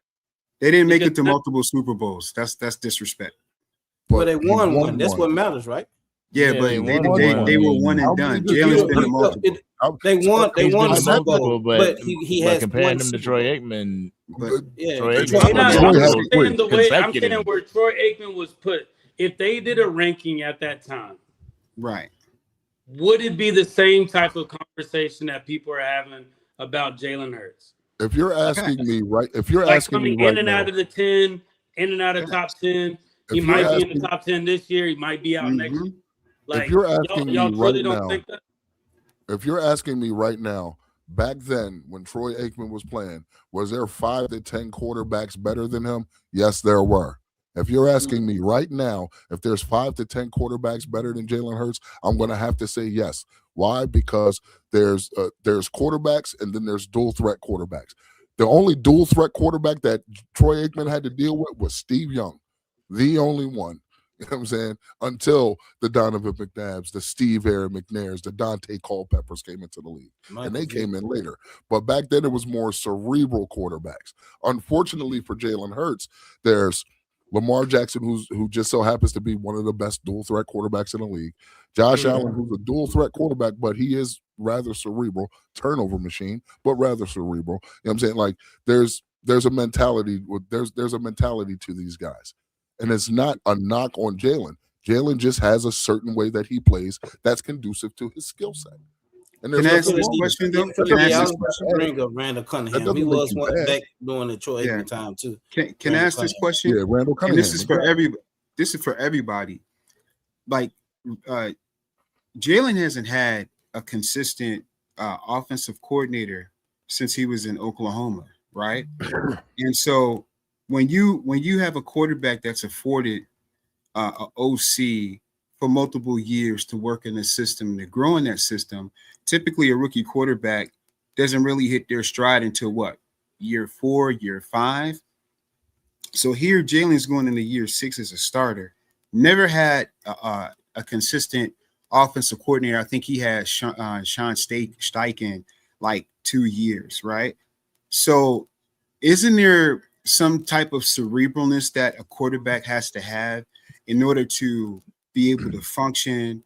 Speaker 5: They didn't make it to multiple Super Bowls. That's disrespect.
Speaker 3: But they won one. That's what matters, right?
Speaker 5: Yeah, but they were one and done. Jalen's been a multiple.
Speaker 3: They won the Super Bowl, but he has
Speaker 2: comparing them to Troy Aikman.
Speaker 5: But
Speaker 4: I'm saying where Troy Aikman was put. If they did a ranking at that time,
Speaker 5: right,
Speaker 4: would it be the same type of conversation that people are having about Jalen Hurts?
Speaker 6: If you're asking me, right? If you're asking me right
Speaker 4: in and out of the 10, in and out of top 10. He might be in the top 10 this year. He might be out next year. Like,
Speaker 6: if you're asking me right now,
Speaker 4: think that?
Speaker 6: If you're asking me right now, back then when Troy Aikman was playing, was there 5 to 10 quarterbacks better than him? Yes, there were. If you're asking me right now, if there's 5 to 10 quarterbacks better than Jalen Hurts, I'm going to have to say yes. Why? Because there's quarterbacks and then there's dual threat quarterbacks. The only dual threat quarterback that Troy Aikman had to deal with was Steve Young. The only one, you know what I'm saying, until the Donovan McNabbs, the Steve Aaron McNairs, the Dante Culpeppers came into the league. And they came in later. But back then it was more cerebral quarterbacks. Unfortunately for Jalen Hurts, there's Lamar Jackson, who just so happens to be one of the best dual threat quarterbacks in the league. Josh Allen, who's a dual threat quarterback, but he is rather cerebral, turnover machine, but rather cerebral. You know what I'm saying? Like there's a mentality, there's a mentality to these guys. And it's not a knock on Jalen. Jalen just has a certain way that he plays that's conducive to his skill set. And
Speaker 5: can I ask this question, though? Can I ask this question?
Speaker 3: Bring up Randall Cunningham. He was one back during the Troy Aikman time too.
Speaker 5: Can I ask this question?
Speaker 6: Yeah, Randall Cunningham.
Speaker 5: And this is for everybody. This is for everybody. Like, Jalen hasn't had a consistent offensive coordinator since he was in Oklahoma, right? And so when you have a quarterback that's afforded a OC for multiple years to work in the system, to grow in that system, typically a rookie quarterback doesn't really hit their stride until what? Year 4, year 5. So here Jalen's going into year 6 as a starter. Never had a consistent offensive coordinator. I think he had Sean Steichen like 2 years, right? So isn't there some type of cerebralness that a quarterback has to have in order to be able to function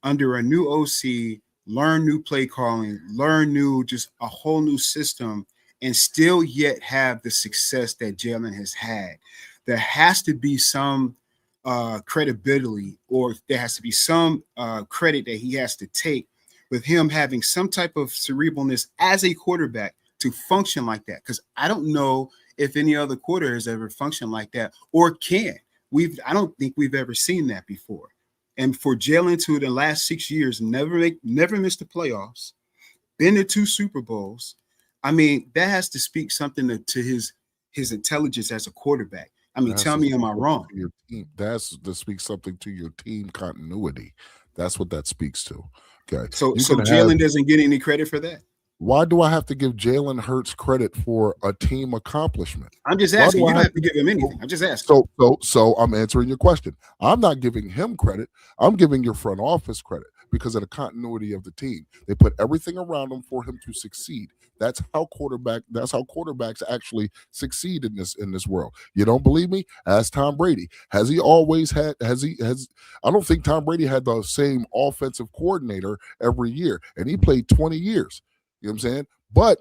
Speaker 5: under a new OC, learn new play calling, learn just a whole new system, and still yet have the success that Jalen has had? There has to be some credibility, or there has to be some credit that he has to take with him having some type of cerebralness as a quarterback, to function like that, because I don't know if any other quarter has ever functioned like that or can. I don't think we've ever seen that before. And for Jalen to the last 6 years never missed the playoffs, been to 2 Super Bowls. I mean, that has to speak something to his intelligence as a quarterback. I mean, tell me, am I wrong?
Speaker 6: Your team, that's to speak something to your team continuity. That's what that speaks to. Okay.
Speaker 5: So Jalen doesn't get any credit for that.
Speaker 6: Why do I have to give Jalen Hurts credit for a team accomplishment?
Speaker 5: I'm just asking. You don't have to give him anything. I'm just asking.
Speaker 6: So I'm answering your question. I'm not giving him credit. I'm giving your front office credit because of the continuity of the team. They put everything around him for him to succeed. That's how quarterbacks actually succeed in this world. You don't believe me? Ask Tom Brady. I don't think Tom Brady had the same offensive coordinator every year, and he played 20 years. You know what I'm saying? But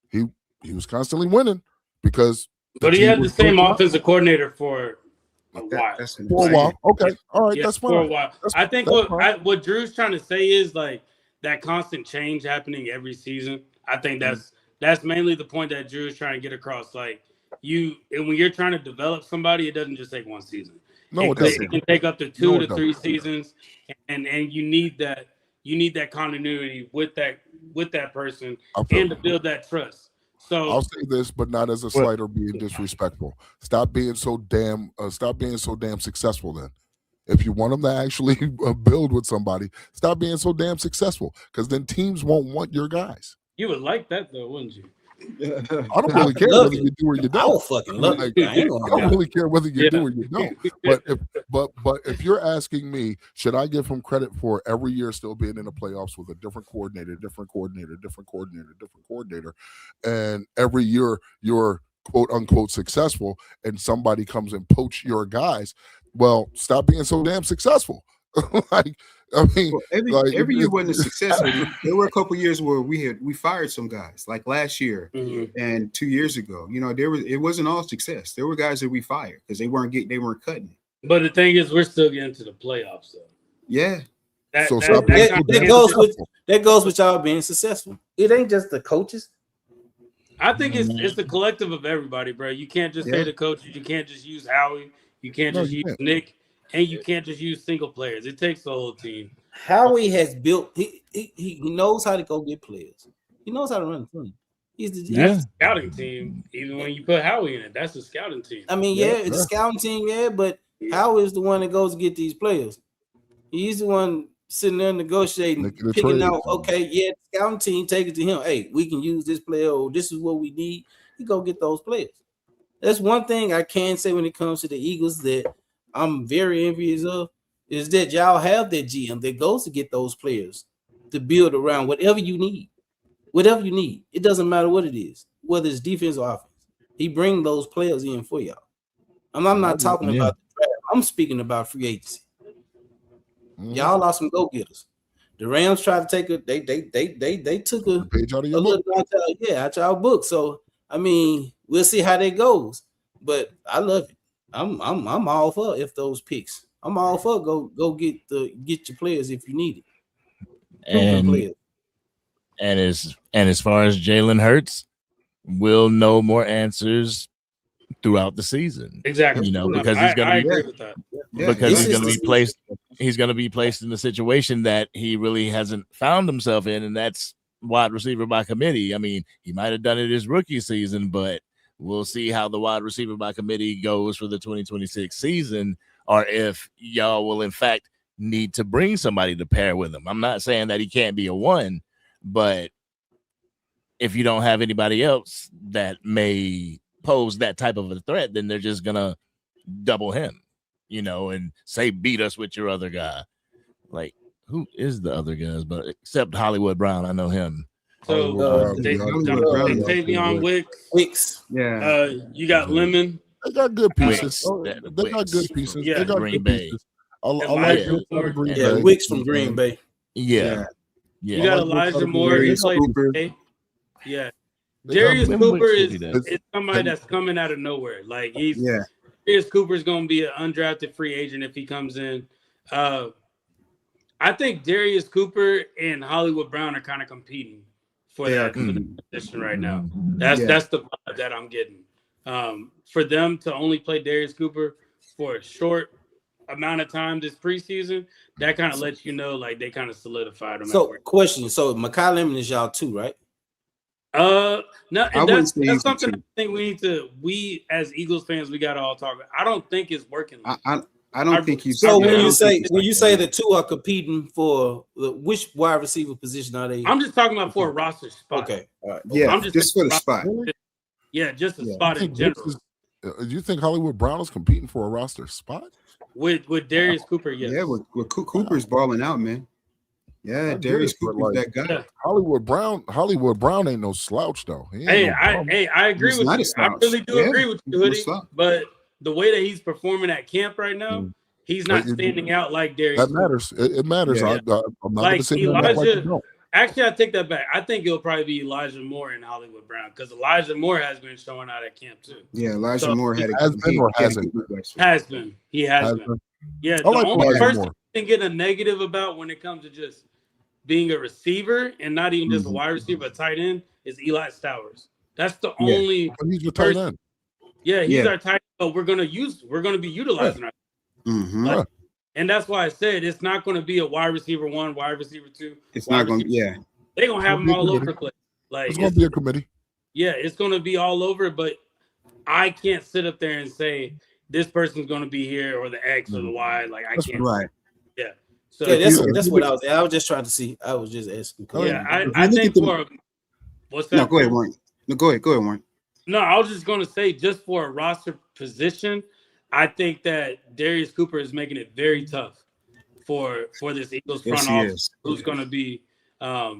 Speaker 6: he was constantly winning because.
Speaker 4: But he had the same offensive coordinator for a while.
Speaker 6: For a while. Okay. All right. That's fine.
Speaker 4: For a while. I think what Drew's trying to say is like that constant change happening every season. I think that's mainly the point that Drew's trying to get across. Like when you're trying to develop somebody, it doesn't just take one season.
Speaker 6: No, it doesn't.
Speaker 4: It can take up to 2 to 3 seasons, and you need that. You need that continuity with that person and to build that trust. So
Speaker 6: I'll say this, but not as a slight or being disrespectful. Stop being so damn successful. Then, if you want them to actually build with somebody, stop being so damn successful, because then teams won't want your guys.
Speaker 4: You would like that though, wouldn't you?
Speaker 6: I don't really care whether you do or you don't.
Speaker 3: I will fucking love it.
Speaker 6: I don't really care whether you do or you don't. But if you're asking me, should I give him credit for every year still being in the playoffs with a different coordinator, and every year you're quote unquote successful, and somebody comes and poach your guys? Well, stop being so damn successful.
Speaker 5: Every year wasn't a success. There were a couple years where we fired some guys, like last year and 2 years ago. You know, it wasn't all success. There were guys that we fired because they weren't cutting it.
Speaker 4: But the thing is, we're still getting to the playoffs, though.
Speaker 5: Yeah.
Speaker 3: That goes with y'all being successful. It ain't just the coaches.
Speaker 4: I think it's the collective of everybody, bro. You can't just say the coaches. You can't just use Howie. You can't just use Nick. And you can't just use single players. It takes the whole team.
Speaker 3: Howie has built. He knows how to go get players. He knows how to run the team.
Speaker 4: That's a scouting team. Even when you put Howie in it, that's a scouting team.
Speaker 3: I mean, it's a scouting team, but Howie is the one that goes to get these players. He's the one sitting there negotiating, picking out. Okay, the scouting team take it to him. Hey, we can use this player. Or this is what we need. He go get those players. That's one thing I can say when it comes to the Eagles that I'm very envious of, is that y'all have that GM that goes to get those players to build around whatever you need. Whatever you need. It doesn't matter what it is, whether it's defense or offense. He brings those players in for y'all. I'm not talking about the draft. I'm speaking about free agency. Y'all lost some go-getters. The Rams tried to take they took a page out of your book. Out y'all book. So I mean, we'll see how that goes. But I love it. I'm all for if those picks. I'm all for go get your players if you need it.
Speaker 2: And as far as Jalen Hurts, we'll know more answers throughout the season.
Speaker 4: Exactly.
Speaker 2: You know, because he's going to be
Speaker 4: agree with that.
Speaker 2: Because he's going to be placed. He's going to be placed in a situation that he really hasn't found himself in, and that's wide receiver by committee. I mean, he might have done it his rookie season, but we'll see how the wide receiver by committee goes for the 2026 season, or if y'all will, in fact, need to bring somebody to pair with him. I'm not saying that he can't be a one, but if you don't have anybody else that may pose that type of a threat, then they're just going to double him, you know, and say, beat us with your other guy. Like, who is the other guys? But except Hollywood Brown, I know him.
Speaker 4: So Tavion Wicks.
Speaker 5: Yeah.
Speaker 4: You got Lemon.
Speaker 6: They got good pieces. They got good pieces.
Speaker 4: Yeah.
Speaker 6: They got
Speaker 2: Green
Speaker 6: good
Speaker 2: Bay.
Speaker 6: pieces. I like Green Bay.
Speaker 3: Wicks from Green Bay.
Speaker 2: Yeah.
Speaker 4: You got Elijah Moore. Yeah. Darius Cooper is somebody that's coming out of nowhere. Like Darius Cooper is going to be an undrafted free agent if he comes in. I think Darius Cooper and Hollywood Brown are kind of competing for that position right now. That's the vibe that I'm getting. For them to only play Darius Cooper for a short amount of time this preseason, that kind of lets you know like they kind of solidified him.
Speaker 3: So question, so Makai Lemon is y'all too, right?
Speaker 4: No, that's something I think we as Eagles fans, we gotta all talk about. I don't think it's working.
Speaker 5: I don't think you.
Speaker 3: So when you say the two are competing for which wide receiver position are they?
Speaker 4: I'm just talking about for a roster spot.
Speaker 3: Okay, all right.
Speaker 5: Yeah,
Speaker 4: I'm
Speaker 5: just for the spot.
Speaker 4: Yeah, just a spot in general.
Speaker 6: Do you think Hollywood Brown is competing for a roster spot?
Speaker 4: With Darius Cooper, yes.
Speaker 5: Yeah, with Cooper's balling out, man. Yeah, Darius Cooper's that guy.
Speaker 6: Yeah. Hollywood Brown ain't no slouch though.
Speaker 4: I agree with you. I really do agree with you, Hoodie. But the way that he's performing at camp right now, he's not standing out like Darius.
Speaker 6: That matters. It matters.
Speaker 5: Yeah.
Speaker 6: I'm not
Speaker 4: like
Speaker 6: saying
Speaker 4: Elijah. Actually, I take that back. I think it'll probably be Elijah Moore and Hollywood Brown because Elijah Moore has been showing out at camp too.
Speaker 5: Yeah, Elijah Moore has
Speaker 4: been. He has been. Yeah, the only person you can get a negative about when it comes to just being a receiver and not even just a wide receiver, a tight end, is Eli Stowers. That's the only.
Speaker 6: He's your tight end.
Speaker 4: Yeah, he's our tight end, but we're gonna be utilizing our. And that's why I said it's not going to be a wide receiver 1, wide receiver 2.
Speaker 5: It's not going to. Yeah,
Speaker 4: they're gonna have them all over the place. Like
Speaker 6: it's going to be a committee.
Speaker 4: Yeah, it's going to be all over. But I can't sit up there and say this person's going to be here or the X or the Y. Like I can't.
Speaker 5: Right.
Speaker 4: Yeah. So
Speaker 3: that's what I was. I was just trying to see. I was just asking.
Speaker 4: Yeah, I think for what's that?
Speaker 5: No, go ahead, Warren. Go ahead, Warren.
Speaker 4: No, I was just going to say just for a roster position. I think that Darius Cooper is making it very tough for this Eagles front office. Who's going to be how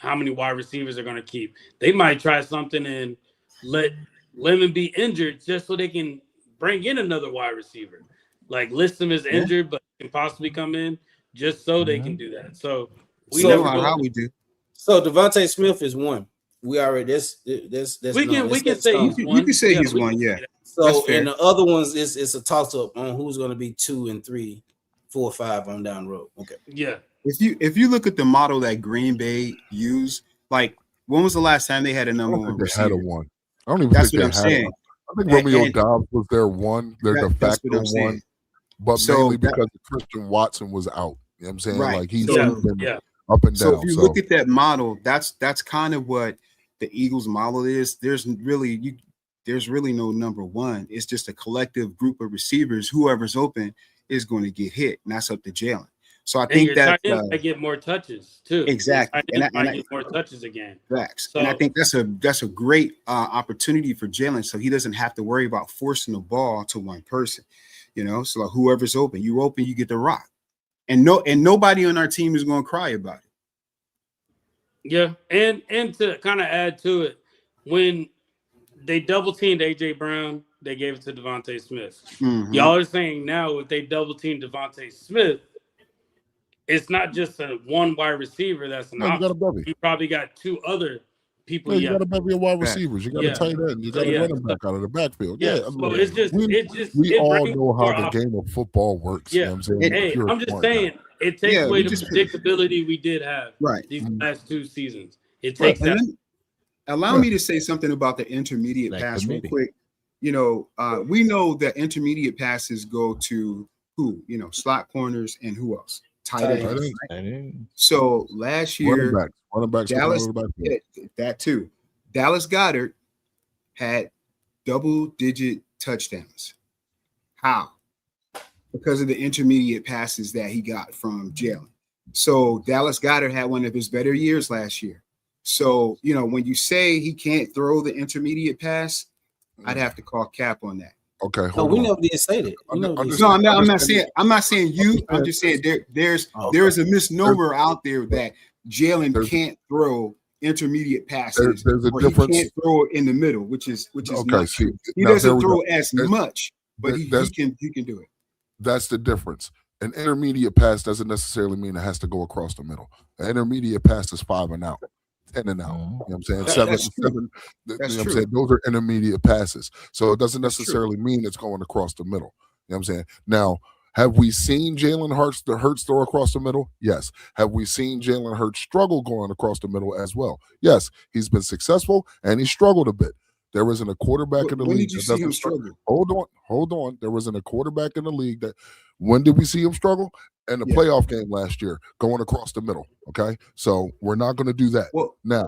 Speaker 4: many wide receivers they're going to keep. They might try something and let Lemon be injured just so they can bring in another wide receiver. Like list him as injured, but can possibly come in just so they can do that. So we never know
Speaker 5: how we do.
Speaker 3: So Devontae Smith is one. We already that's
Speaker 4: we can say he's one.
Speaker 5: You can say he's one, yeah.
Speaker 3: So and the other ones it's a toss up on who's going to be 2 and 3, 4, 5 on down the road. Okay.
Speaker 4: Yeah.
Speaker 5: If you look at the model that Green Bay used, like when was the last time they had a number one receiver?
Speaker 6: They had a one. I don't even
Speaker 5: That's
Speaker 6: think
Speaker 5: what
Speaker 6: they
Speaker 5: I'm
Speaker 6: had
Speaker 5: saying.
Speaker 6: one. I think Romeo Dobbs was their one, their de facto one, but mainly because Christian Watson was out. You know what I'm saying?
Speaker 5: Right.
Speaker 6: Like he's been up and down.
Speaker 5: So if you look at that model, that's kind of what the Eagles model is. There's really no number one. It's just a collective group of receivers. Whoever's open is going to get hit, and that's up to Jalen. So I think that
Speaker 4: I get more touches too.
Speaker 5: Exactly,
Speaker 4: and I get more touches again.
Speaker 5: Facts.
Speaker 4: So,
Speaker 5: and I think that's a great opportunity for Jalen, so he doesn't have to worry about forcing the ball to one person. You know, so like whoever's open, you get the rock, and nobody on our team is going to cry about it.
Speaker 4: Yeah, and to kind of add to it, when they double teamed AJ Brown, they gave it to Devontae Smith.
Speaker 5: Mm-hmm.
Speaker 4: Y'all are saying now if they double team Devontae Smith, it's not just a one wide receiver that's an option. You probably got 2 other people.
Speaker 6: You got a bevy of wide receivers. You got a tight end. You got a running back out of the backfield.
Speaker 4: Yeah. So it's just
Speaker 6: we all know how the game of football works.
Speaker 4: Yeah.
Speaker 6: You know what I'm saying?
Speaker 4: Hey, I'm just saying it takes away the predictability we did have these last 2 seasons. It takes that.
Speaker 5: Allow me to say something about the intermediate pass real quick. You know, we know that intermediate passes go to who? You know, slot corners and who else? Tight ends. Right? So last year,
Speaker 6: running backs,
Speaker 5: Dallas, that too. Dallas Goedert had double-digit touchdowns. How? Because of the intermediate passes that he got from Jalen. So Dallas Goedert had one of his better years last year. So, you know, when you say he can't throw the intermediate pass, I'd have to call cap on that.
Speaker 6: Okay.
Speaker 3: No, we never did say that.
Speaker 5: I'm not saying you. I'm just saying there's a misnomer out there that Jalen can't throw intermediate passes.
Speaker 6: There's a difference.
Speaker 5: He can't throw it in the middle, which is
Speaker 6: okay,
Speaker 5: not true. He doesn't throw as much, but he can do it.
Speaker 6: That's the difference. An intermediate pass doesn't necessarily mean it has to go across the middle. An intermediate pass is 5 and out. 10 and out. You know what I'm saying? 7. You know what I'm saying? Those are intermediate passes. So it doesn't necessarily mean it's going across the middle. You know what I'm saying? Now, Have we seen Jalen Hurts throw across the middle? Yes. Have we seen Jalen Hurts struggle going across the middle as well? Yes. He's been successful and he struggled a bit. There isn't a quarterback in the league.
Speaker 5: When did you see him struggle?
Speaker 6: Hold on. There wasn't a quarterback in the league that. When did we see him struggle? In the playoff game last year, going across the middle. Okay, so we're not going to do that.
Speaker 5: Well,
Speaker 6: now,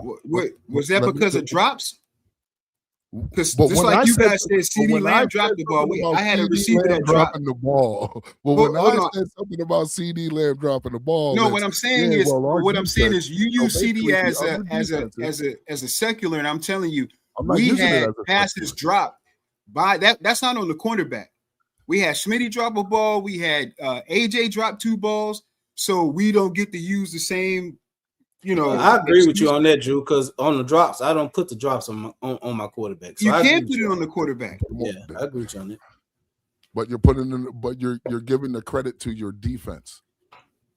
Speaker 5: was that because of drops? Because just like you guys said, CD Lamb dropped the ball. I had a receiver that dropped
Speaker 6: the ball. Well, when I said something about CD Lamb dropping the ball,
Speaker 5: no, what I'm saying is, you use CD as a secular, and I'm telling you, we had passes drop by that. That's not on the cornerback. We had Smitty drop a ball. We had AJ drop 2 balls. So we don't get to use the same,
Speaker 3: I agree with you on that, Drew, because on the drops, I don't put the drops on my quarterback. So
Speaker 5: you can't put it on the quarterback.
Speaker 3: Yeah, I agree with you on that.
Speaker 6: But you're giving the credit to your defense.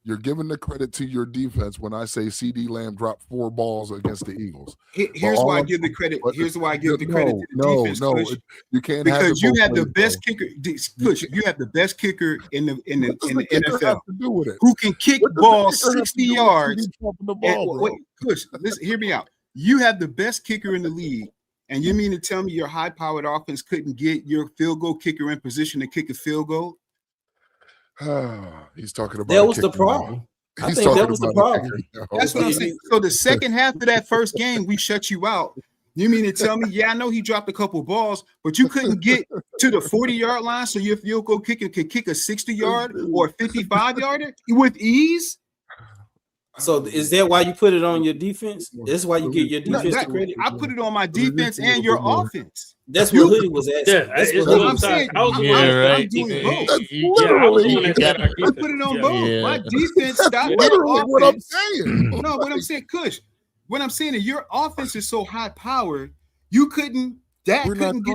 Speaker 6: You're giving the credit to your defense when I say CD Lamb dropped 4 balls against the Eagles.
Speaker 5: Here's why I give the credit. Here's why I give the credit to the defense.
Speaker 6: No, you can't,
Speaker 5: because you have the best kicker. Push, you have the best kicker in the NFL who can kick balls 60 yards. Push, listen, hear me out. You have the best kicker in the league, and you mean to tell me your high-powered offense couldn't get your field goal kicker in position to kick a field goal?
Speaker 6: He's talking about
Speaker 3: that was the problem. I think that was the problem.
Speaker 5: That's what I'm saying. So the second half of that first game, we shut you out. You mean to tell me, yeah, I know he dropped a couple balls, but you couldn't get to the 40-yard line so your field goal kicker could kick a 60-yard or a 55-yarder with ease?
Speaker 3: So is that why you put it on your defense? That's why you get your defense credit?
Speaker 5: I put it on my defense and your offense.
Speaker 3: That's what Hoodie was asking.
Speaker 4: Yeah,
Speaker 3: that's
Speaker 4: what
Speaker 5: I'm saying. I'm doing both.
Speaker 6: That's literally
Speaker 5: I put it on both.
Speaker 2: Yeah.
Speaker 5: My defense stopped
Speaker 6: literally what I'm saying.
Speaker 5: No, what I'm saying, Kush. What I'm saying is your offense is so high powered, you couldn't get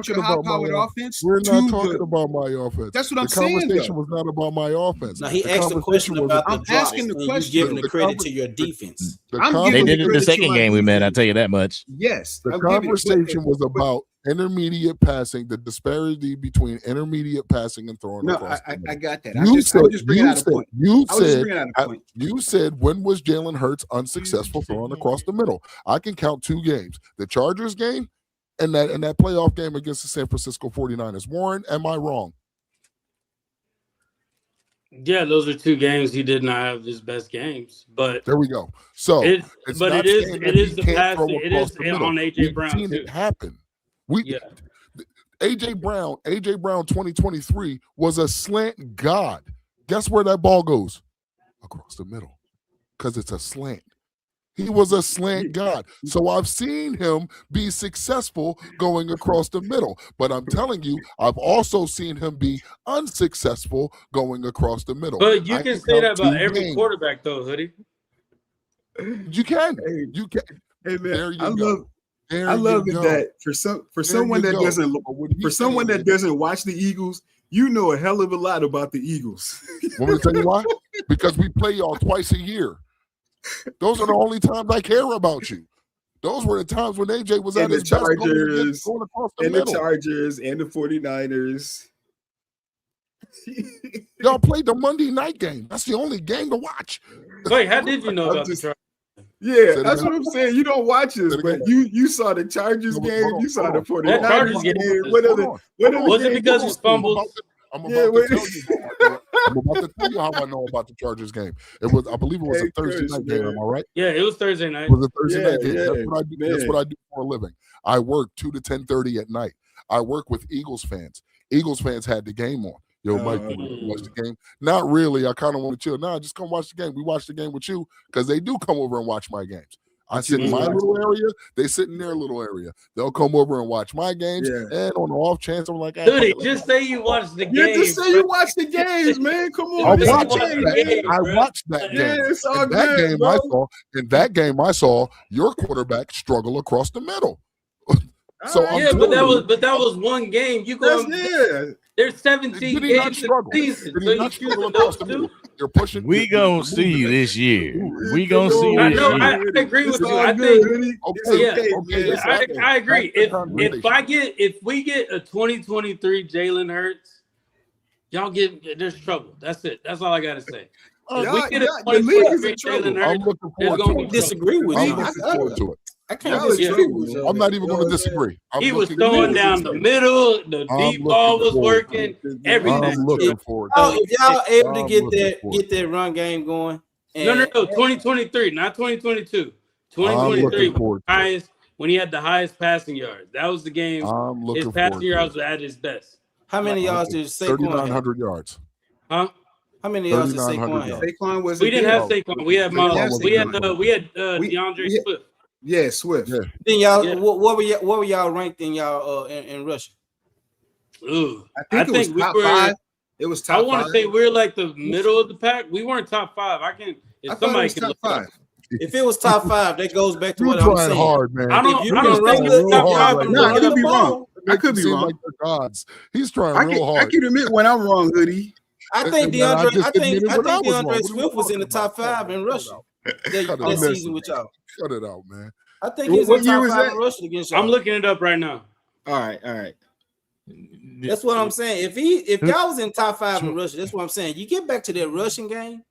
Speaker 5: your high powered offense.
Speaker 6: We're not talking about my offense.
Speaker 5: That's what I'm saying.
Speaker 6: The conversation was not about my offense.
Speaker 3: Now he asked a question about the drops.
Speaker 5: I'm asking the question.
Speaker 3: Giving the credit to your defense.
Speaker 2: They did it the second game we met. I tell you that much.
Speaker 5: Yes.
Speaker 6: The conversation was about intermediate passing, the disparity between intermediate passing and throwing.
Speaker 5: No, I got that. I'm just bringing out a point.
Speaker 6: You said when was Jalen Hurts unsuccessful throwing across the middle? I can count 2 games: the Chargers game and that playoff game against the San Francisco 49ers. Warren, am I wrong?
Speaker 4: Yeah, those are 2 games he did not have his best games, but
Speaker 6: there we go. So,
Speaker 4: it is the passing. It is on AJ Brown.
Speaker 6: We've seen it happen. AJ Brown 2023 was a slant god. Guess where that ball goes? Across the middle, because it's a slant. He was a slant god. So I've seen him be successful going across the middle. But I'm telling you, I've also seen him be unsuccessful going across the middle.
Speaker 4: But you can say that about every quarterback, though, Hoodie.
Speaker 6: You can. You can.
Speaker 5: Hey, man,
Speaker 6: there you go.
Speaker 5: I love it that for someone that doesn't watch the Eagles, you know a hell of a lot about the Eagles.
Speaker 6: Want me to tell you why? Because we play y'all twice a year. Those are the only times I care about you. Those were the times when AJ was at his best going across the middle.
Speaker 5: The Chargers and the 49ers.
Speaker 6: Y'all played the Monday night game. That's the only game to watch.
Speaker 4: Wait, how did you know about the Chargers?
Speaker 5: Yeah, that's what I'm saying. You don't watch this, but you saw the Chargers game. You saw the 49ers game.
Speaker 4: Was it because he fumbled?
Speaker 6: I'm about to tell you how I know about the Chargers game. I believe it was a Thursday night game. Am I right?
Speaker 4: Yeah, it was Thursday night.
Speaker 6: It was a Thursday night game. That's what I do for a living. I work 2 to 10:30 at night. I work with Eagles fans. Eagles fans had the game on. Yo, Mike, watch the game? Not really. I kind of want to chill. Nah, just come watch the game. We watch the game with you because they do come over and watch my games. I sit in my little area. They sit in their little area. They'll come over and watch my games. Yeah. And on the off chance, I'm like,
Speaker 4: dude, just say you watch the game.
Speaker 5: Just say you watch the games, man. Come on.
Speaker 6: I watched that game.
Speaker 5: Yeah, it's all good,
Speaker 6: In that game, I saw your quarterback struggle across the middle.
Speaker 4: So but that was one game. You go. There's 17 games in the season.
Speaker 6: You're pushing.
Speaker 2: We gonna see you this year. We gonna see you this year.
Speaker 4: I agree with you. I think I agree. If we get a 2023 Jalen Hurts, y'all there's trouble. That's it. That's all I gotta say. If
Speaker 5: Y'all-
Speaker 4: we get a
Speaker 5: the league is in
Speaker 4: 23 Jalen
Speaker 5: trouble.
Speaker 6: I'm
Speaker 4: Hurts,
Speaker 6: looking
Speaker 4: there's
Speaker 6: forward
Speaker 4: gonna
Speaker 6: to
Speaker 4: be
Speaker 6: it.
Speaker 3: Disagree with
Speaker 6: I'm
Speaker 3: you.
Speaker 6: looking forward to it.
Speaker 3: I can't
Speaker 5: Y'all is
Speaker 3: disagree
Speaker 5: trouble.
Speaker 3: with you.
Speaker 6: I'm not even
Speaker 3: You know
Speaker 6: going
Speaker 3: what
Speaker 6: to
Speaker 3: I'm saying?
Speaker 6: disagree. I'm
Speaker 4: He was
Speaker 6: looking
Speaker 4: throwing
Speaker 6: forward
Speaker 4: down
Speaker 6: to
Speaker 4: the
Speaker 6: it.
Speaker 4: middle, the
Speaker 6: I'm
Speaker 4: deep ball
Speaker 6: looking
Speaker 4: was
Speaker 6: forward to
Speaker 4: working,
Speaker 6: it.
Speaker 4: everything.
Speaker 6: I'm looking forward to
Speaker 3: Oh,
Speaker 6: it.
Speaker 3: if y'all able to
Speaker 6: I'm
Speaker 3: get
Speaker 6: looking
Speaker 3: that
Speaker 6: forward to it.
Speaker 3: run game going,
Speaker 4: No,
Speaker 3: and
Speaker 4: 2023, not 2022.
Speaker 6: I'm
Speaker 4: 2023
Speaker 6: looking
Speaker 4: was
Speaker 6: forward
Speaker 4: the
Speaker 6: to it.
Speaker 4: highest when he had the highest passing yards. That was the game.
Speaker 6: I'm
Speaker 4: His
Speaker 6: looking
Speaker 4: passing
Speaker 6: forward to
Speaker 4: yards
Speaker 6: it.
Speaker 4: were at his best.
Speaker 3: how many yards did Saquon have?
Speaker 6: 3,900 yards.
Speaker 4: Huh?
Speaker 3: How many yards did
Speaker 6: 3,900
Speaker 3: Saquon have?
Speaker 6: yards.
Speaker 5: Saquon was
Speaker 4: We didn't have
Speaker 6: Oh,
Speaker 4: Saquon. We had
Speaker 5: Saquon
Speaker 4: Miles.
Speaker 5: was
Speaker 4: We had
Speaker 5: Saquon.
Speaker 4: DeAndre
Speaker 5: We-
Speaker 4: Swift.
Speaker 5: Yeah, Swift.
Speaker 6: Yeah.
Speaker 3: Then y'all,
Speaker 4: Yeah.
Speaker 3: what were y'all ranked in y'all in rushing?
Speaker 4: Ooh,
Speaker 5: I think it was
Speaker 4: we
Speaker 5: top
Speaker 4: were.
Speaker 5: 5. It was top
Speaker 4: I want to
Speaker 5: 5.
Speaker 4: say we're like the middle of the pack. We weren't top 5. I can.
Speaker 5: I
Speaker 4: If
Speaker 5: thought it
Speaker 4: somebody
Speaker 5: was
Speaker 4: can
Speaker 5: top
Speaker 4: look it up.
Speaker 5: 5.
Speaker 3: If it was top 5, that goes back to
Speaker 6: You're
Speaker 3: what I'm
Speaker 6: trying
Speaker 3: saying.
Speaker 6: hard, man.
Speaker 4: I don't.
Speaker 3: If you
Speaker 4: I
Speaker 3: can
Speaker 4: don't
Speaker 3: run
Speaker 4: think
Speaker 3: the
Speaker 4: it's top
Speaker 6: hard
Speaker 4: 5
Speaker 6: right
Speaker 4: in
Speaker 5: No, I
Speaker 6: now.
Speaker 5: could be
Speaker 3: the
Speaker 5: wrong.
Speaker 3: ball.
Speaker 5: I could be
Speaker 6: Seem
Speaker 5: wrong.
Speaker 6: like the gods. He's trying
Speaker 5: I
Speaker 6: real
Speaker 5: can
Speaker 6: hard.
Speaker 5: admit when I'm wrong, Hoodie.
Speaker 3: I think
Speaker 6: And I
Speaker 3: DeAndre.
Speaker 6: just
Speaker 3: I think
Speaker 6: admitted when I was wrong.
Speaker 3: DeAndre
Speaker 6: What are
Speaker 3: Swift
Speaker 6: we
Speaker 3: was in the
Speaker 6: talking
Speaker 3: top
Speaker 6: about?
Speaker 3: 5 in
Speaker 6: Cut it
Speaker 3: rushing
Speaker 6: out.
Speaker 3: that
Speaker 6: Cut it out.
Speaker 3: season with y'all.
Speaker 6: Cut it out, man.
Speaker 3: I think he was
Speaker 5: What
Speaker 3: in
Speaker 5: year
Speaker 3: top
Speaker 5: was
Speaker 3: 5
Speaker 5: that?
Speaker 3: in rushing against y'all.
Speaker 4: I'm looking it up right now.
Speaker 5: All right.
Speaker 3: That's what I'm saying. If y'all was in top 5 in rushing, that's what I'm saying. You get back to that rushing game,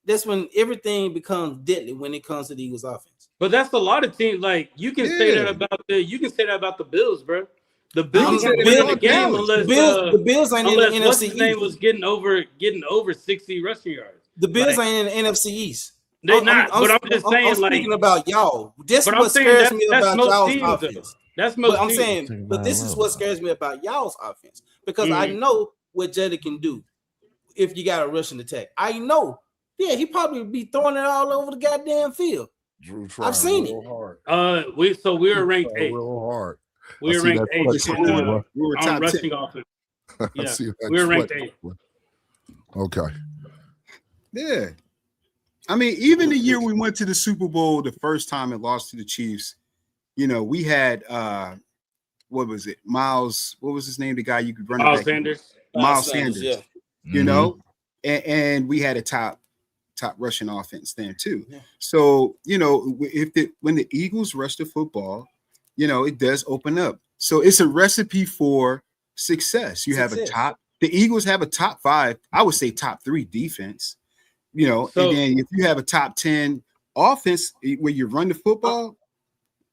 Speaker 3: that's when everything becomes deadly when it comes to the Eagles offense.
Speaker 4: But that's a lot of teams. Like you can say that about the Bills, bro. The Bills
Speaker 5: can
Speaker 4: can't
Speaker 5: say
Speaker 4: win
Speaker 5: that
Speaker 4: the
Speaker 5: about
Speaker 4: game
Speaker 5: Dallas.
Speaker 3: The Bills ain't in the
Speaker 4: unless what's
Speaker 3: NFC
Speaker 4: his name
Speaker 3: East.
Speaker 4: was getting over 60 rushing yards.
Speaker 3: The Bills
Speaker 4: Like,
Speaker 3: ain't in the NFC East.
Speaker 4: They not. But I'm just saying,
Speaker 3: I'm speaking
Speaker 4: like,
Speaker 3: about y'all. This
Speaker 4: but
Speaker 3: is
Speaker 4: I'm
Speaker 3: what
Speaker 4: saying
Speaker 3: scares
Speaker 4: that's
Speaker 3: me about
Speaker 4: most
Speaker 3: y'all's
Speaker 4: teams,
Speaker 3: offense.
Speaker 4: though. That's most
Speaker 3: But I'm
Speaker 4: teams.
Speaker 3: saying, but this is what scares me about y'all's offense because I
Speaker 4: Mhm.
Speaker 3: know what Jada can do if you got a rushing attack. I know. Yeah, he probably be throwing it all over the goddamn field.
Speaker 6: Drew
Speaker 3: I've seen
Speaker 6: real
Speaker 3: it.
Speaker 6: hard.
Speaker 4: We were ranked
Speaker 6: Trying
Speaker 4: 8.
Speaker 6: real hard.
Speaker 4: We
Speaker 6: I
Speaker 4: were
Speaker 6: see
Speaker 4: ranked
Speaker 6: that
Speaker 4: 8
Speaker 6: sweat
Speaker 5: We
Speaker 6: coming,
Speaker 5: were
Speaker 6: bro.
Speaker 5: top 10.
Speaker 4: rushing offense.
Speaker 6: I
Speaker 4: Yeah,
Speaker 6: see that
Speaker 4: we were
Speaker 6: sweat
Speaker 4: ranked 8.
Speaker 6: coming. Okay.
Speaker 5: Yeah. I mean, even the year we went to the Super Bowl the first time and lost to the Chiefs, we had what was it? Miles, what was his name? The guy you could run it
Speaker 4: Miles
Speaker 5: back.
Speaker 4: Sanders.
Speaker 5: Miles Sanders.
Speaker 3: Yeah.
Speaker 5: You know, and we had a top rushing offense then too.
Speaker 3: Yeah.
Speaker 5: So, when the Eagles rush the football, it does open up. So it's a recipe for success. You have the Eagles have a top 5, I would say top 3 defense, and then if you have a top 10 offense where you run the football,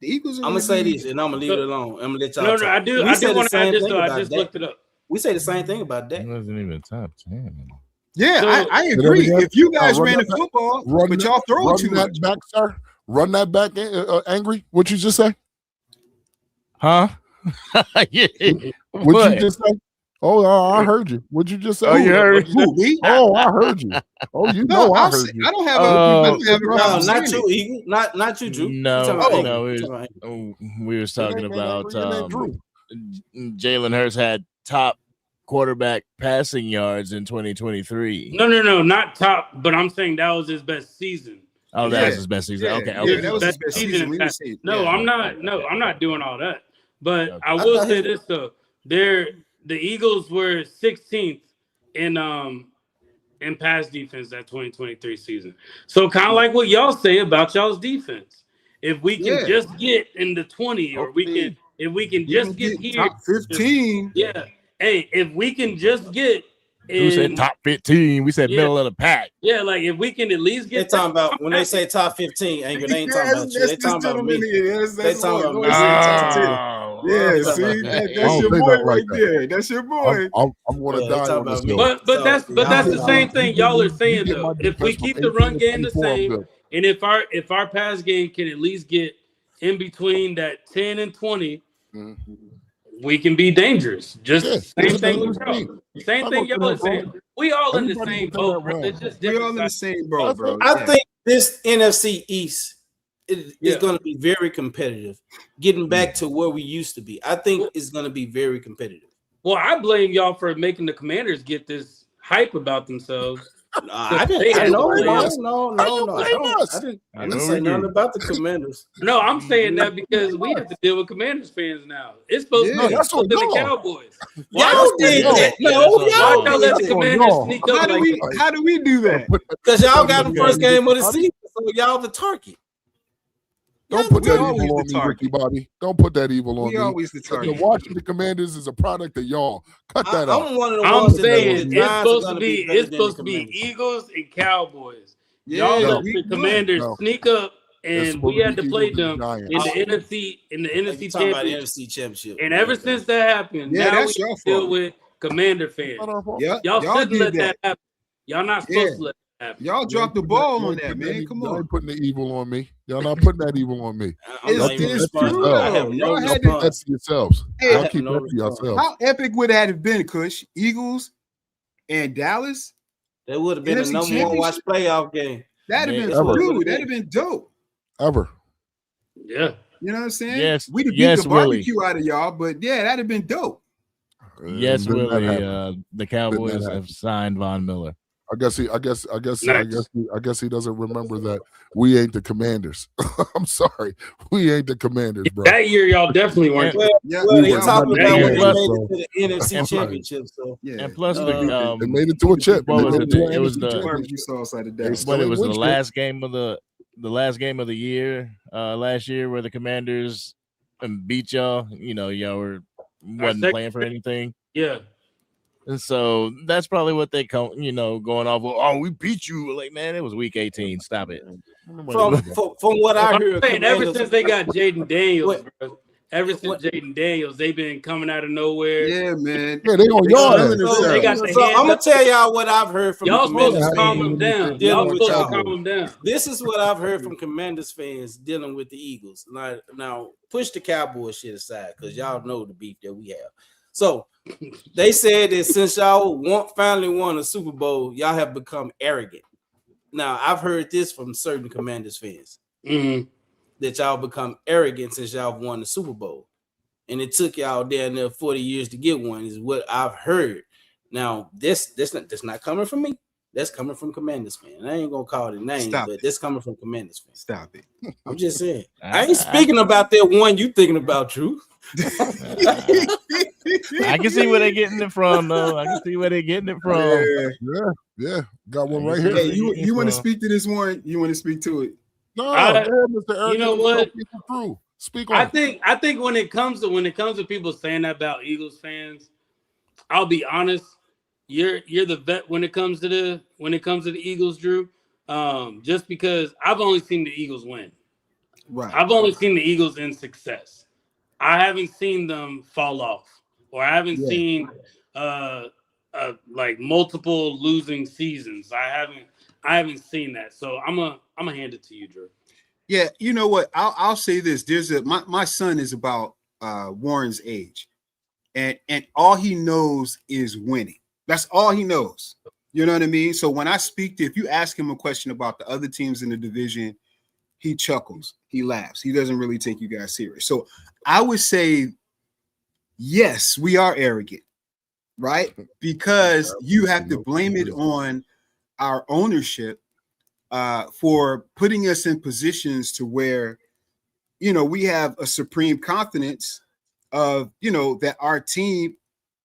Speaker 5: the Eagles are
Speaker 3: I'm gonna say this and I'm gonna leave it alone. I'm gonna let y'all
Speaker 4: No,
Speaker 3: talk.
Speaker 4: I do
Speaker 3: We say the
Speaker 4: want to
Speaker 3: same
Speaker 4: add this
Speaker 3: thing
Speaker 4: though. I
Speaker 3: about
Speaker 4: just
Speaker 3: that.
Speaker 4: looked it up.
Speaker 3: We say the same thing about that.
Speaker 2: It wasn't even top 10.
Speaker 5: Yeah,
Speaker 4: So-
Speaker 5: I agree.
Speaker 6: Say that again.
Speaker 5: If you guys
Speaker 6: Run
Speaker 5: ran the
Speaker 6: that back.
Speaker 5: football,
Speaker 6: Run
Speaker 5: but
Speaker 6: that-
Speaker 5: y'all throw
Speaker 6: Run
Speaker 5: too
Speaker 6: that
Speaker 5: much.
Speaker 6: back, sir. Run that back, Angry. What you just say?
Speaker 2: Huh? Yeah.
Speaker 6: What you just say? Oh, I heard you. What'd you just say?
Speaker 2: Oh, you heard?
Speaker 5: Who, me?
Speaker 6: Oh, I heard you. Oh, you know I heard you.
Speaker 5: I don't have a
Speaker 3: No,
Speaker 5: problem
Speaker 3: not
Speaker 5: saying
Speaker 3: you,
Speaker 5: it.
Speaker 3: Eagle. Not you, Drew.
Speaker 2: No,
Speaker 3: You talking about
Speaker 2: no,
Speaker 3: Angry.
Speaker 2: it
Speaker 3: You
Speaker 2: was-
Speaker 3: talking about Angry.
Speaker 2: we was talking
Speaker 6: Your name ain't
Speaker 2: about
Speaker 6: Angry, your name Drew.
Speaker 2: Jalen Hurts had top quarterback passing yards in 2023.
Speaker 4: No, not top. But I'm saying that was his best season.
Speaker 2: Oh, that was his best season.
Speaker 5: Yeah,
Speaker 2: Okay,
Speaker 5: yeah,
Speaker 2: okay.
Speaker 5: that was his best season. We didn't say it.
Speaker 4: No,
Speaker 5: Yeah.
Speaker 4: I'm not. No, I'm not doing all that. But
Speaker 2: Okay.
Speaker 4: I will say this though: the Eagles were 16th in pass defense that 2023 season. So kind of like what y'all say about y'all's defense. If we can just get in the 20, or if we can just get here,
Speaker 5: top 15.
Speaker 4: yeah. Hey, if we can just get
Speaker 2: Who said
Speaker 4: in,
Speaker 2: top 15? We said
Speaker 4: Yeah.
Speaker 2: middle of the pack.
Speaker 4: yeah, like if we can at least
Speaker 3: They
Speaker 4: get.
Speaker 3: talking about when they say top 15, Angry, they ain't talking about you. They talking about me. They talking about me.
Speaker 2: Oh,
Speaker 5: Yeah,
Speaker 3: Talking
Speaker 5: see,
Speaker 3: about
Speaker 5: that's
Speaker 6: I don't
Speaker 5: your
Speaker 6: think
Speaker 5: boy
Speaker 6: that
Speaker 5: right
Speaker 6: like that.
Speaker 5: there. That's your boy.
Speaker 6: I'm going to
Speaker 3: Yeah, they
Speaker 6: die
Speaker 3: talking
Speaker 6: on this
Speaker 3: about me.
Speaker 6: hill.
Speaker 4: But that's the
Speaker 6: Nah,
Speaker 4: same thing y'all are
Speaker 6: you
Speaker 4: saying
Speaker 6: get
Speaker 4: though.
Speaker 6: my
Speaker 4: If we
Speaker 6: defense
Speaker 4: keep
Speaker 6: from
Speaker 4: the
Speaker 6: 18
Speaker 4: run
Speaker 6: to
Speaker 4: game the
Speaker 6: 24, I'm
Speaker 4: same,
Speaker 6: good.
Speaker 4: and if our pass game can at least get in between that 10 and 20, we can be dangerous. Just
Speaker 6: Yeah,
Speaker 4: same
Speaker 6: it's a
Speaker 4: thing
Speaker 6: dangerous
Speaker 4: with y'all.
Speaker 6: team.
Speaker 4: Same
Speaker 6: I'm
Speaker 4: thing
Speaker 6: okay
Speaker 4: y'all are
Speaker 6: with that, bro.
Speaker 4: saying. We all in the
Speaker 6: Everybody
Speaker 4: same
Speaker 6: within that
Speaker 4: boat, bro.
Speaker 6: realm.
Speaker 4: It's just
Speaker 5: We all
Speaker 4: different.
Speaker 5: in the same boat, bro.
Speaker 3: I think this NFC East is
Speaker 4: Yeah.
Speaker 3: going to be very competitive. Getting back to where we used to be, I think it's going to be very competitive.
Speaker 4: Well, I blame y'all for making the Commanders get this hype about themselves.
Speaker 3: I
Speaker 4: They
Speaker 3: didn't.
Speaker 4: had
Speaker 3: No,
Speaker 4: to
Speaker 3: no,
Speaker 4: play.
Speaker 3: no,
Speaker 6: How you
Speaker 3: no, no.
Speaker 6: blame us?
Speaker 3: I didn't
Speaker 2: know
Speaker 3: say
Speaker 2: we
Speaker 3: nothing
Speaker 2: do.
Speaker 3: about the Commanders.
Speaker 4: No, I'm saying that because we have to deal with Commanders fans now. It's supposed
Speaker 5: Yeah.
Speaker 4: to be
Speaker 6: That's
Speaker 4: the
Speaker 6: what y'all.
Speaker 4: Cowboys.
Speaker 3: Y'all did
Speaker 2: y'all.
Speaker 3: that.
Speaker 2: Yeah,
Speaker 3: No,
Speaker 2: that's what
Speaker 3: y'all
Speaker 4: Why
Speaker 2: y'all.
Speaker 4: y'all let the
Speaker 3: did.
Speaker 4: Commanders
Speaker 6: y'all.
Speaker 4: sneak up like that?
Speaker 5: How do we do that?
Speaker 3: Because y'all got the first game of the season, so y'all the target.
Speaker 6: Don't
Speaker 5: Yeah,
Speaker 6: put
Speaker 5: we
Speaker 6: that
Speaker 5: always
Speaker 6: evil
Speaker 5: the
Speaker 6: on me,
Speaker 5: target.
Speaker 6: Ricky Bobby. Don't put that evil on
Speaker 5: We
Speaker 6: me.
Speaker 5: always the
Speaker 6: The
Speaker 5: target.
Speaker 6: Washington Commanders is a product of y'all. Cut that out.
Speaker 3: I'm one of the
Speaker 4: I'm
Speaker 3: ones that think
Speaker 4: saying
Speaker 3: the
Speaker 4: it's
Speaker 3: Giants are
Speaker 4: supposed to
Speaker 3: going to
Speaker 4: be
Speaker 3: be better than the
Speaker 4: supposed to be
Speaker 3: Commanders.
Speaker 4: Eagles and Cowboys.
Speaker 5: Yeah,
Speaker 4: Y'all let
Speaker 5: week
Speaker 4: the
Speaker 5: one.
Speaker 4: Commanders
Speaker 6: No.
Speaker 4: sneak up,
Speaker 6: It's
Speaker 4: and we
Speaker 6: supposed
Speaker 4: had
Speaker 6: to
Speaker 4: to
Speaker 6: be
Speaker 4: play
Speaker 6: Eagles and
Speaker 4: them
Speaker 6: Giants.
Speaker 4: in the NFC
Speaker 3: You talking about the
Speaker 4: Championship.
Speaker 3: NFC Championship?
Speaker 4: And ever since that happened,
Speaker 5: Yeah,
Speaker 4: now we
Speaker 5: that's your
Speaker 4: deal
Speaker 5: fault.
Speaker 4: with Commander fans.
Speaker 6: Not our fault.
Speaker 5: Yep,
Speaker 4: Y'all shouldn't
Speaker 5: did
Speaker 4: let
Speaker 5: that.
Speaker 4: that happen. Y'all not
Speaker 5: Yeah.
Speaker 4: supposed to let that happen.
Speaker 5: Y'all dropped the ball on that, man. Come
Speaker 6: Y'all
Speaker 5: on.
Speaker 6: ain't putting the evil on me. Y'all not putting that evil on me.
Speaker 3: I'm not even
Speaker 5: It's
Speaker 3: responsible.
Speaker 5: true,
Speaker 3: I have
Speaker 5: though.
Speaker 3: no
Speaker 5: Y'all had
Speaker 6: Y'all keep that
Speaker 3: response.
Speaker 6: to yourselves.
Speaker 5: Hey,
Speaker 6: Y'all
Speaker 3: have
Speaker 6: keep
Speaker 3: no
Speaker 6: that to
Speaker 3: response.
Speaker 6: yourselves.
Speaker 5: How epic would that have been, Kush? Eagles and Dallas?
Speaker 3: That would have been the
Speaker 5: NFC
Speaker 3: number one watch
Speaker 5: Championship?
Speaker 3: playoff game.
Speaker 5: That'd have been
Speaker 6: Ever.
Speaker 5: dude, that'd have been dope.
Speaker 6: Ever.
Speaker 4: Yeah.
Speaker 5: You know what I'm saying?
Speaker 2: Yes,
Speaker 5: We'd have beat
Speaker 2: yes,
Speaker 5: the
Speaker 2: Willie.
Speaker 5: barbecue out of y'all, but yeah, that'd have been dope.
Speaker 2: Yes,
Speaker 6: And then that
Speaker 2: Willie.
Speaker 6: happened.
Speaker 2: The Cowboys
Speaker 6: happened.
Speaker 2: have signed Von Miller.
Speaker 6: I guess he doesn't remember that we ain't the Commanders. I'm sorry, we ain't the Commanders, bro.
Speaker 4: That year, y'all definitely weren't.
Speaker 3: Well,
Speaker 5: Yeah,
Speaker 3: well,
Speaker 6: we
Speaker 3: they
Speaker 6: were
Speaker 3: talking
Speaker 6: not
Speaker 3: about
Speaker 6: the
Speaker 3: when they
Speaker 6: Commanders,
Speaker 3: made
Speaker 6: bro.
Speaker 3: it to the NFC
Speaker 2: And-
Speaker 3: Championship. So
Speaker 5: yeah.
Speaker 2: And plus,
Speaker 3: Uh,
Speaker 6: They made it to a chip.
Speaker 2: What
Speaker 6: They
Speaker 2: was
Speaker 6: made
Speaker 2: it?
Speaker 6: to an
Speaker 2: It was
Speaker 6: NFC
Speaker 2: the-
Speaker 5: Barbecue
Speaker 6: championship.
Speaker 5: sauce out of
Speaker 6: They
Speaker 5: Dallas.
Speaker 6: still
Speaker 2: But it
Speaker 6: ain't
Speaker 2: was
Speaker 6: win
Speaker 2: the
Speaker 6: shit.
Speaker 2: last game of the year last year where the Commanders beat y'all. You know, y'all wasn't
Speaker 4: second-
Speaker 2: playing for anything.
Speaker 4: Yeah.
Speaker 2: And so that's probably what they going off. Well, oh, we beat you. Like, man, it was week 18. Stop it.
Speaker 3: from what I
Speaker 4: I'm
Speaker 3: heard,
Speaker 4: saying, ever
Speaker 3: Commanders-
Speaker 4: since they got Jaden Daniels,
Speaker 3: What-
Speaker 4: bro. Ever since
Speaker 3: what-
Speaker 4: Jaden Daniels, they've been coming out of nowhere.
Speaker 5: Yeah, man.
Speaker 6: Yeah, they on
Speaker 5: They
Speaker 6: y'all
Speaker 5: feeling
Speaker 6: ass.
Speaker 3: So,
Speaker 4: They got
Speaker 5: themselves.
Speaker 4: the
Speaker 3: I'm
Speaker 4: hand
Speaker 3: gonna
Speaker 4: up.
Speaker 3: tell y'all what I've heard from
Speaker 4: Y'all
Speaker 3: the
Speaker 4: supposed
Speaker 3: Commanders
Speaker 4: to calm
Speaker 3: fans
Speaker 4: them down.
Speaker 3: dealing
Speaker 4: Y'all
Speaker 3: with
Speaker 4: supposed to
Speaker 3: y'all.
Speaker 4: calm them down.
Speaker 3: This is what I've heard from Commanders fans dealing with the Eagles. Now push the Cowboys shit aside because y'all know the beef that we have. So they said that since y'all finally won a Super Bowl, y'all have become arrogant. Now I've heard this from certain Commanders fans
Speaker 4: Mm-hmm.
Speaker 3: that y'all become arrogant since y'all won the Super Bowl, and it took y'all down there 40 years to get one. Is what I've heard. Now that's not coming from me. That's coming from Commanders fans. I ain't gonna call it names,
Speaker 5: Stop
Speaker 3: but
Speaker 5: it.
Speaker 3: that's coming from Commanders fans.
Speaker 5: Stop it.
Speaker 3: I'm just saying. I ain't speaking about that one you thinking about, Drew.
Speaker 2: I can see where they're getting it from, though. I can see where they're getting it from.
Speaker 5: Yeah.
Speaker 6: Got one
Speaker 2: I
Speaker 6: right
Speaker 2: guess
Speaker 6: here.
Speaker 5: Hey, you want to speak to this one? You want to speak to it?
Speaker 6: No,
Speaker 4: I-
Speaker 6: go ahead, Mr. Eric.
Speaker 4: you know what?
Speaker 6: People through. Speak on.
Speaker 4: I think when it comes to people saying that about Eagles fans, I'll be honest. You're the vet when it comes to the Eagles, Drew. Just because I've only seen the Eagles win.
Speaker 5: Right.
Speaker 4: I've only seen the Eagles in success. I haven't seen them fall off, or I haven't seen like multiple losing seasons. I haven't seen that. So I'm gonna hand it to you, Drew.
Speaker 5: Yeah, you know what? I'll say this. My son is about Warren's age, and all he knows is winning. That's all he knows. You know what I mean? So when I speak if you ask him a question about the other teams in the division, he chuckles, he laughs, he doesn't really take you guys serious. So I would say, yes, we are arrogant, right? Because you have to blame it on our ownership for putting us in positions to where, we have a supreme confidence of, that our team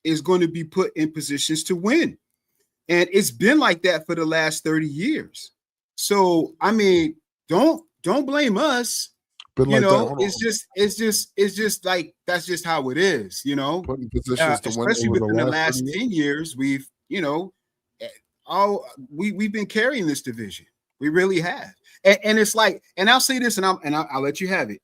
Speaker 5: is going to be put in positions to win. And it's been like that for the last 30 years. So, I mean, don't blame us. It's just like, that's just how it is,
Speaker 6: Putting positions to win
Speaker 5: especially
Speaker 6: over
Speaker 5: within the last
Speaker 6: 30
Speaker 5: 10 years, we've been carrying this division. We really have. And it's like, and I'll say this, and I'll let you have it.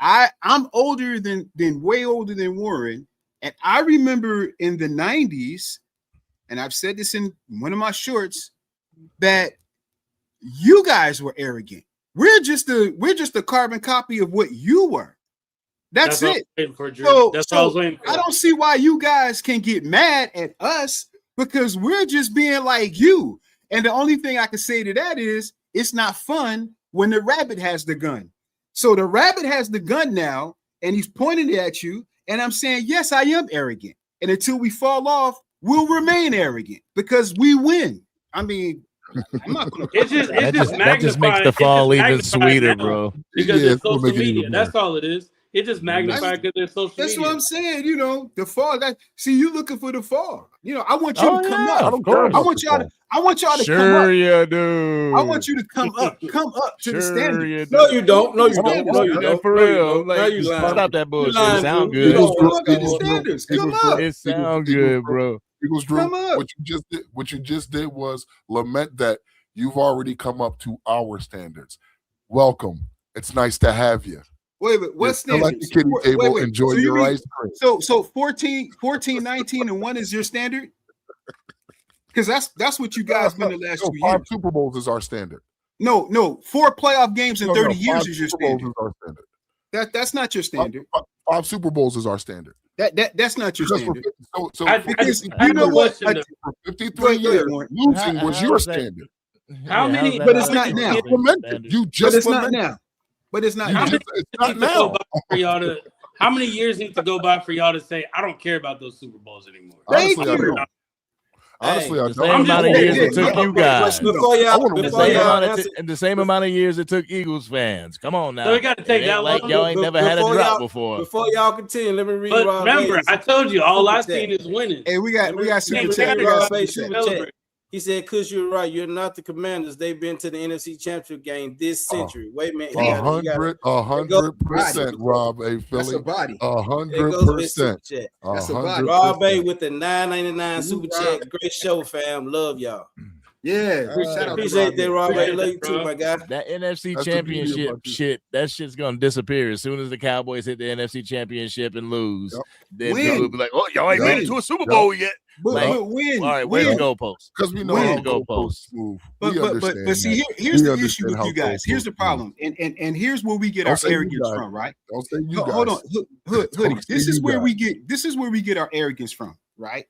Speaker 5: I'm older than way older than Warren. And I remember in the 90s, and I've said this in one of my shorts, that you guys were arrogant. We're just a carbon copy of what you were. That's
Speaker 4: what
Speaker 5: it.
Speaker 4: I was waiting for, Drew.
Speaker 5: So,
Speaker 4: That's what I was waiting for.
Speaker 5: I don't see why you guys can get mad at us because we're just being like you. And the only thing I can say to that is it's not fun when the rabbit has the gun. So the rabbit has the gun now, and he's pointing it at you. And I'm saying, yes, I am arrogant. And until we fall off, we'll remain arrogant because we win. I mean, I'm not gonna.
Speaker 2: That just makes the fall even sweeter, bro.
Speaker 4: Because
Speaker 6: Yeah,
Speaker 4: it's social
Speaker 6: make it
Speaker 4: media.
Speaker 6: even
Speaker 4: That's all it is. It just magnified because there's social
Speaker 5: That's
Speaker 4: media.
Speaker 5: what I'm saying. You know, the fall. You looking for the fall. You know, I want you to come
Speaker 6: I
Speaker 5: up.
Speaker 6: don't care
Speaker 5: I
Speaker 6: about
Speaker 5: want
Speaker 6: the
Speaker 5: y'all
Speaker 6: fall.
Speaker 5: to. I want y'all to come
Speaker 2: Sure,
Speaker 5: up.
Speaker 2: you do.
Speaker 5: I want you to come up to the standard.
Speaker 2: You
Speaker 3: No,
Speaker 2: do.
Speaker 3: you don't. No, you
Speaker 5: Come
Speaker 3: don't.
Speaker 5: on,
Speaker 3: No, you
Speaker 2: That
Speaker 3: don't.
Speaker 2: for
Speaker 3: No, you
Speaker 2: real.
Speaker 3: don't. Now
Speaker 2: Like,
Speaker 3: you lying.
Speaker 2: stop that bullshit.
Speaker 3: lying,
Speaker 2: It sound
Speaker 3: Drew. You
Speaker 2: good.
Speaker 5: Come
Speaker 3: don't.
Speaker 5: up to the standards. Come up.
Speaker 2: It sound good, bro.
Speaker 6: Eagles Drew,
Speaker 5: Come up.
Speaker 6: what you just did was lament that you've already come up to our standards. Welcome. It's nice to have you.
Speaker 5: Wait, what
Speaker 6: You're still at the
Speaker 5: standards?
Speaker 6: kiddie table, enjoy
Speaker 5: So you
Speaker 6: your
Speaker 5: mean-
Speaker 6: ice cream.
Speaker 5: So 14, 19, and 1 is your standard? Because that's what you guys been the last 2
Speaker 6: 5
Speaker 5: years.
Speaker 6: Super Bowls is our standard.
Speaker 5: No, 4 playoff games in 30 years
Speaker 6: 5
Speaker 5: is your
Speaker 6: Super Bowls
Speaker 5: standard.
Speaker 6: is our standard.
Speaker 5: That's not your standard.
Speaker 6: 5 Super Bowls is our standard.
Speaker 5: That's not your
Speaker 6: Because for
Speaker 5: standard.
Speaker 6: 50 so
Speaker 4: I
Speaker 5: Because
Speaker 4: have
Speaker 5: you know
Speaker 4: a
Speaker 5: what?
Speaker 4: question, though.
Speaker 6: for 53
Speaker 5: Go ahead,
Speaker 6: years,
Speaker 5: Warren.
Speaker 6: losing
Speaker 2: How-
Speaker 6: was
Speaker 2: how
Speaker 6: your
Speaker 2: is that-
Speaker 6: standard.
Speaker 4: How many-
Speaker 2: how's that
Speaker 5: but it's
Speaker 2: our
Speaker 5: not
Speaker 2: standard?
Speaker 5: now.
Speaker 6: Implemented. You
Speaker 5: But
Speaker 6: just
Speaker 5: it's not
Speaker 6: lamented.
Speaker 5: now. But it's not
Speaker 6: You
Speaker 5: now.
Speaker 6: just, it's not
Speaker 4: Need to go
Speaker 6: now.
Speaker 4: by for y'all to, how many years need to go by for y'all to say, I don't care about those Super Bowls anymore?
Speaker 5: Thank
Speaker 6: Honestly, I
Speaker 5: you.
Speaker 6: don't. Honestly, I
Speaker 2: The
Speaker 6: don't.
Speaker 2: same amount of
Speaker 4: just-
Speaker 2: years
Speaker 4: yeah,
Speaker 2: it took
Speaker 5: yeah.
Speaker 2: you guys.
Speaker 3: Before
Speaker 6: I
Speaker 3: y'all,
Speaker 6: wanna
Speaker 2: The
Speaker 6: move
Speaker 3: before
Speaker 2: same,
Speaker 3: y'all
Speaker 2: amount of
Speaker 3: answer,
Speaker 2: the same amount of years it took Eagles fans. Come on now.
Speaker 4: So we gotta take
Speaker 2: It
Speaker 4: that
Speaker 2: ain't like
Speaker 4: long?
Speaker 2: y'all ain't never had a
Speaker 3: Before
Speaker 2: drought
Speaker 3: y'all-
Speaker 2: before.
Speaker 3: before y'all continue, let me read
Speaker 4: But
Speaker 3: Rob
Speaker 4: remember,
Speaker 3: Hayes.
Speaker 4: I told you, all I've
Speaker 3: Super
Speaker 4: seen
Speaker 3: chat.
Speaker 4: is winning.
Speaker 5: Hey, we got super
Speaker 3: Hey,
Speaker 5: chat.
Speaker 3: we
Speaker 5: We
Speaker 3: got
Speaker 5: got
Speaker 3: Rob Hayes
Speaker 5: super
Speaker 3: super
Speaker 5: chat.
Speaker 3: chat. He said, "Cause you're right. You're not the Commanders. They've been to the NFC Championship game this century." Wait a minute. He got it.
Speaker 6: 100%, Rob. Hey,
Speaker 5: That's
Speaker 6: Philly.
Speaker 5: a body.
Speaker 3: There goes his super
Speaker 6: 100%.
Speaker 3: chat.
Speaker 5: That's a body.
Speaker 3: Rob A with the $9.99 super
Speaker 5: Rob.
Speaker 3: chat. Great show, fam. Love y'all.
Speaker 5: Yeah. Shout out to
Speaker 3: Appreciate that, Rob A.
Speaker 4: Appreciate
Speaker 3: Love
Speaker 4: it,
Speaker 3: you too,
Speaker 4: bro.
Speaker 3: my guy.
Speaker 2: That NFC
Speaker 6: That's the beauty
Speaker 2: championship
Speaker 6: about this.
Speaker 2: shit, that shit's gonna disappear as soon as the Cowboys hit the NFC championship and lose.
Speaker 6: Yep.
Speaker 2: Then
Speaker 5: Win.
Speaker 2: people will be like, "Oh, y'all ain't
Speaker 6: Yep.
Speaker 2: made it to a Super Bowl yet."
Speaker 5: But,
Speaker 2: Like,
Speaker 5: but win.
Speaker 2: All right, where's
Speaker 5: win.
Speaker 2: the goalpost?
Speaker 6: Because we know
Speaker 5: Win.
Speaker 6: how
Speaker 2: The goalposts.
Speaker 6: goalposts move.
Speaker 5: But
Speaker 6: We understand.
Speaker 5: see,
Speaker 6: that.
Speaker 5: here's
Speaker 6: We
Speaker 5: the issue
Speaker 6: understand
Speaker 5: with
Speaker 6: how
Speaker 5: you guys. Here's the
Speaker 6: goalposts
Speaker 5: problem, and here's where we get
Speaker 6: Don't
Speaker 5: our
Speaker 6: say you
Speaker 5: arrogance
Speaker 6: guys.
Speaker 5: from, right?
Speaker 6: Don't say you guys.
Speaker 5: Hold on, hoodie.
Speaker 6: Don't
Speaker 5: This
Speaker 6: say
Speaker 5: is
Speaker 6: you
Speaker 5: where
Speaker 6: guys.
Speaker 5: we get our arrogance from, right?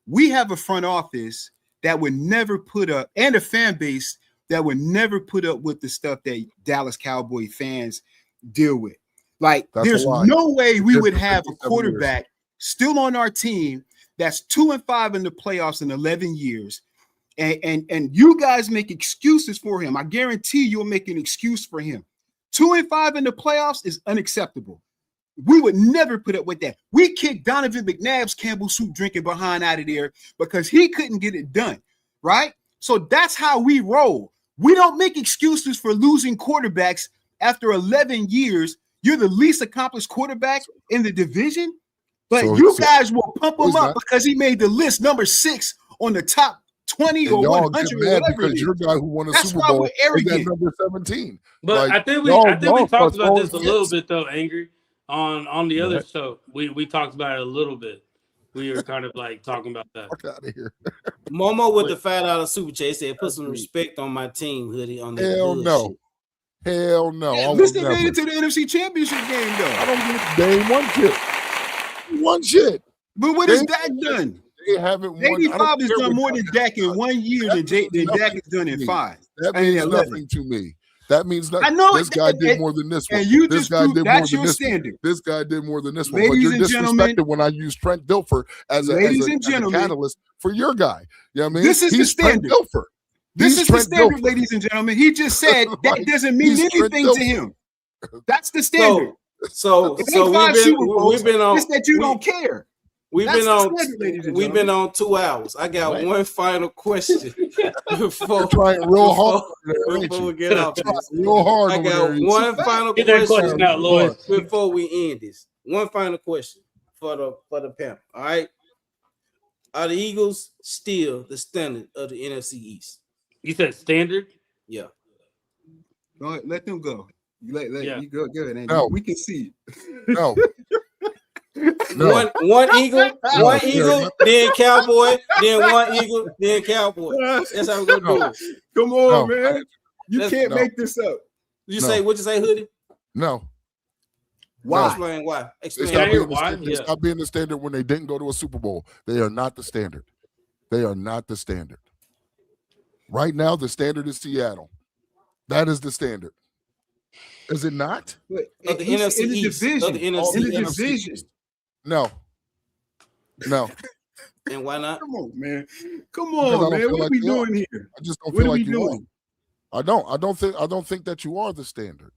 Speaker 5: We have a front office that would never put up, and a fan base that would never put up with the stuff that Dallas Cowboy fans deal with. Like,
Speaker 6: That's
Speaker 5: there's
Speaker 6: a lie.
Speaker 5: no way we
Speaker 6: Just
Speaker 5: would
Speaker 6: for
Speaker 5: have a
Speaker 6: 57
Speaker 5: quarterback still on our team that's 2-5 in the playoffs in 11 years. And you guys make excuses for him. I guarantee you'll make an excuse for him. 2-5 in the playoffs is unacceptable. We would never put up with that. We kicked Donovan McNabb's Campbell soup drinking behind out of there because he couldn't get it done, right? So that's how we roll. We don't make excuses for losing quarterbacks after 11 years. You're the least accomplished quarterback in the division, but you guys will pump him up because he made the list number 6 on the top 20
Speaker 6: And
Speaker 5: or
Speaker 6: y'all
Speaker 5: 100
Speaker 6: get
Speaker 5: or
Speaker 6: mad
Speaker 5: whatever it
Speaker 6: because
Speaker 5: is.
Speaker 6: your guy who won a
Speaker 5: That's
Speaker 6: Super
Speaker 5: why
Speaker 6: Bowl
Speaker 5: we're
Speaker 6: is
Speaker 5: arrogant.
Speaker 6: at number 17.
Speaker 4: But
Speaker 6: Like,
Speaker 4: I think we
Speaker 6: y'all
Speaker 4: talked
Speaker 6: fuck
Speaker 4: about this a
Speaker 6: all
Speaker 4: little
Speaker 6: kids.
Speaker 4: bit though, Angry. On the other
Speaker 2: What?
Speaker 4: show, we talked about it a little bit. We were kind of like talking about that.
Speaker 6: Fuck out of here.
Speaker 3: Momo with the $5 super chat said, "Put some respect on my team, hoodie." On that
Speaker 6: Hell
Speaker 3: bullshit.
Speaker 6: no. Hell no. I
Speaker 5: At
Speaker 6: will
Speaker 5: least they
Speaker 6: never.
Speaker 5: made it to the NFC Championship game,
Speaker 6: I
Speaker 5: though.
Speaker 6: don't give a damn one shit. One shit.
Speaker 5: But what has Dak done?
Speaker 6: They haven't won. I don't
Speaker 5: 85 has
Speaker 6: care
Speaker 5: done
Speaker 6: what
Speaker 5: more than Dak in 1 year than Dak has done in 5.
Speaker 6: That
Speaker 5: I mean,
Speaker 6: means
Speaker 5: 11.
Speaker 6: nothing to me. That means nothing.
Speaker 5: I know
Speaker 6: This guy did
Speaker 5: and-
Speaker 6: more than this one.
Speaker 5: And you
Speaker 6: This
Speaker 5: just
Speaker 6: guy
Speaker 5: proved
Speaker 6: did more
Speaker 5: that's
Speaker 6: than
Speaker 5: your
Speaker 6: this one.
Speaker 5: standard.
Speaker 6: This guy did more than this one. But
Speaker 5: Ladies
Speaker 6: you're
Speaker 5: and gentlemen-
Speaker 6: disrespected when I use Trent Dilfer as a catalyst for your guy. You know what I mean?
Speaker 5: This is the
Speaker 6: He's Trent
Speaker 5: standard.
Speaker 6: Dilfer.
Speaker 5: This
Speaker 6: He's
Speaker 5: is the
Speaker 6: Trent
Speaker 5: standard,
Speaker 6: Dilfer.
Speaker 5: ladies and gentlemen. He just said that
Speaker 6: Like,
Speaker 5: doesn't mean
Speaker 6: he's Trent
Speaker 5: anything to
Speaker 6: Dilfer.
Speaker 5: him. That's the standard.
Speaker 3: So
Speaker 5: It ain't 5 Super Bowls.
Speaker 3: we've been on.
Speaker 5: It's that you don't care.
Speaker 3: We've
Speaker 5: That's
Speaker 3: been
Speaker 5: the
Speaker 3: on.
Speaker 5: standard, ladies and
Speaker 3: We've been
Speaker 5: gentlemen.
Speaker 3: on 2 hours. I got
Speaker 2: What?
Speaker 3: one final question before,
Speaker 6: You're trying real hard
Speaker 3: before we get off this.
Speaker 6: real hard
Speaker 3: I
Speaker 6: over
Speaker 3: got
Speaker 6: there.
Speaker 3: one final
Speaker 4: Get that
Speaker 3: question
Speaker 4: question out, Lloyd.
Speaker 3: before we end this. One final question for the panel. All right. Are the Eagles still the standard of the NFC East?
Speaker 4: You said standard?
Speaker 3: Yeah.
Speaker 5: Go ahead, let them go. You
Speaker 4: Yeah.
Speaker 5: you go good, Andy.
Speaker 6: No.
Speaker 5: We can see.
Speaker 6: No. No.
Speaker 3: One Eagle, one
Speaker 6: sir.
Speaker 3: Eagle, then Cowboy, then one Eagle, then Cowboy. That's how we're gonna do it.
Speaker 5: Come on,
Speaker 6: No.
Speaker 5: man. You
Speaker 3: Let's-
Speaker 5: can't
Speaker 6: no.
Speaker 5: make this up.
Speaker 3: You
Speaker 6: No.
Speaker 3: say what you say, Hoodie?
Speaker 6: No.
Speaker 5: Why?
Speaker 3: Explain why.
Speaker 6: They
Speaker 3: Explain
Speaker 4: Can I
Speaker 6: stopped
Speaker 4: hear
Speaker 6: being the
Speaker 4: why?
Speaker 6: standard. They
Speaker 4: Yeah.
Speaker 6: stopped being the standard when they didn't go to a Super Bowl. They are not the standard. They are not the standard. Right now, the standard is Seattle. That is the standard. Is it not?
Speaker 3: Of the
Speaker 5: He's
Speaker 3: NFC
Speaker 5: in the
Speaker 3: East.
Speaker 5: division.
Speaker 3: Of the NFC
Speaker 5: in the
Speaker 3: East.
Speaker 5: division.
Speaker 6: No. No.
Speaker 3: And why not?
Speaker 5: Come on, man. Come
Speaker 6: Because I
Speaker 5: on,
Speaker 6: don't
Speaker 5: man.
Speaker 6: feel
Speaker 5: What are
Speaker 6: like
Speaker 5: we
Speaker 6: they are.
Speaker 5: doing here?
Speaker 6: I just don't
Speaker 5: What
Speaker 6: feel
Speaker 5: are we
Speaker 6: like you are.
Speaker 5: doing?
Speaker 6: I don't think that you are the standard.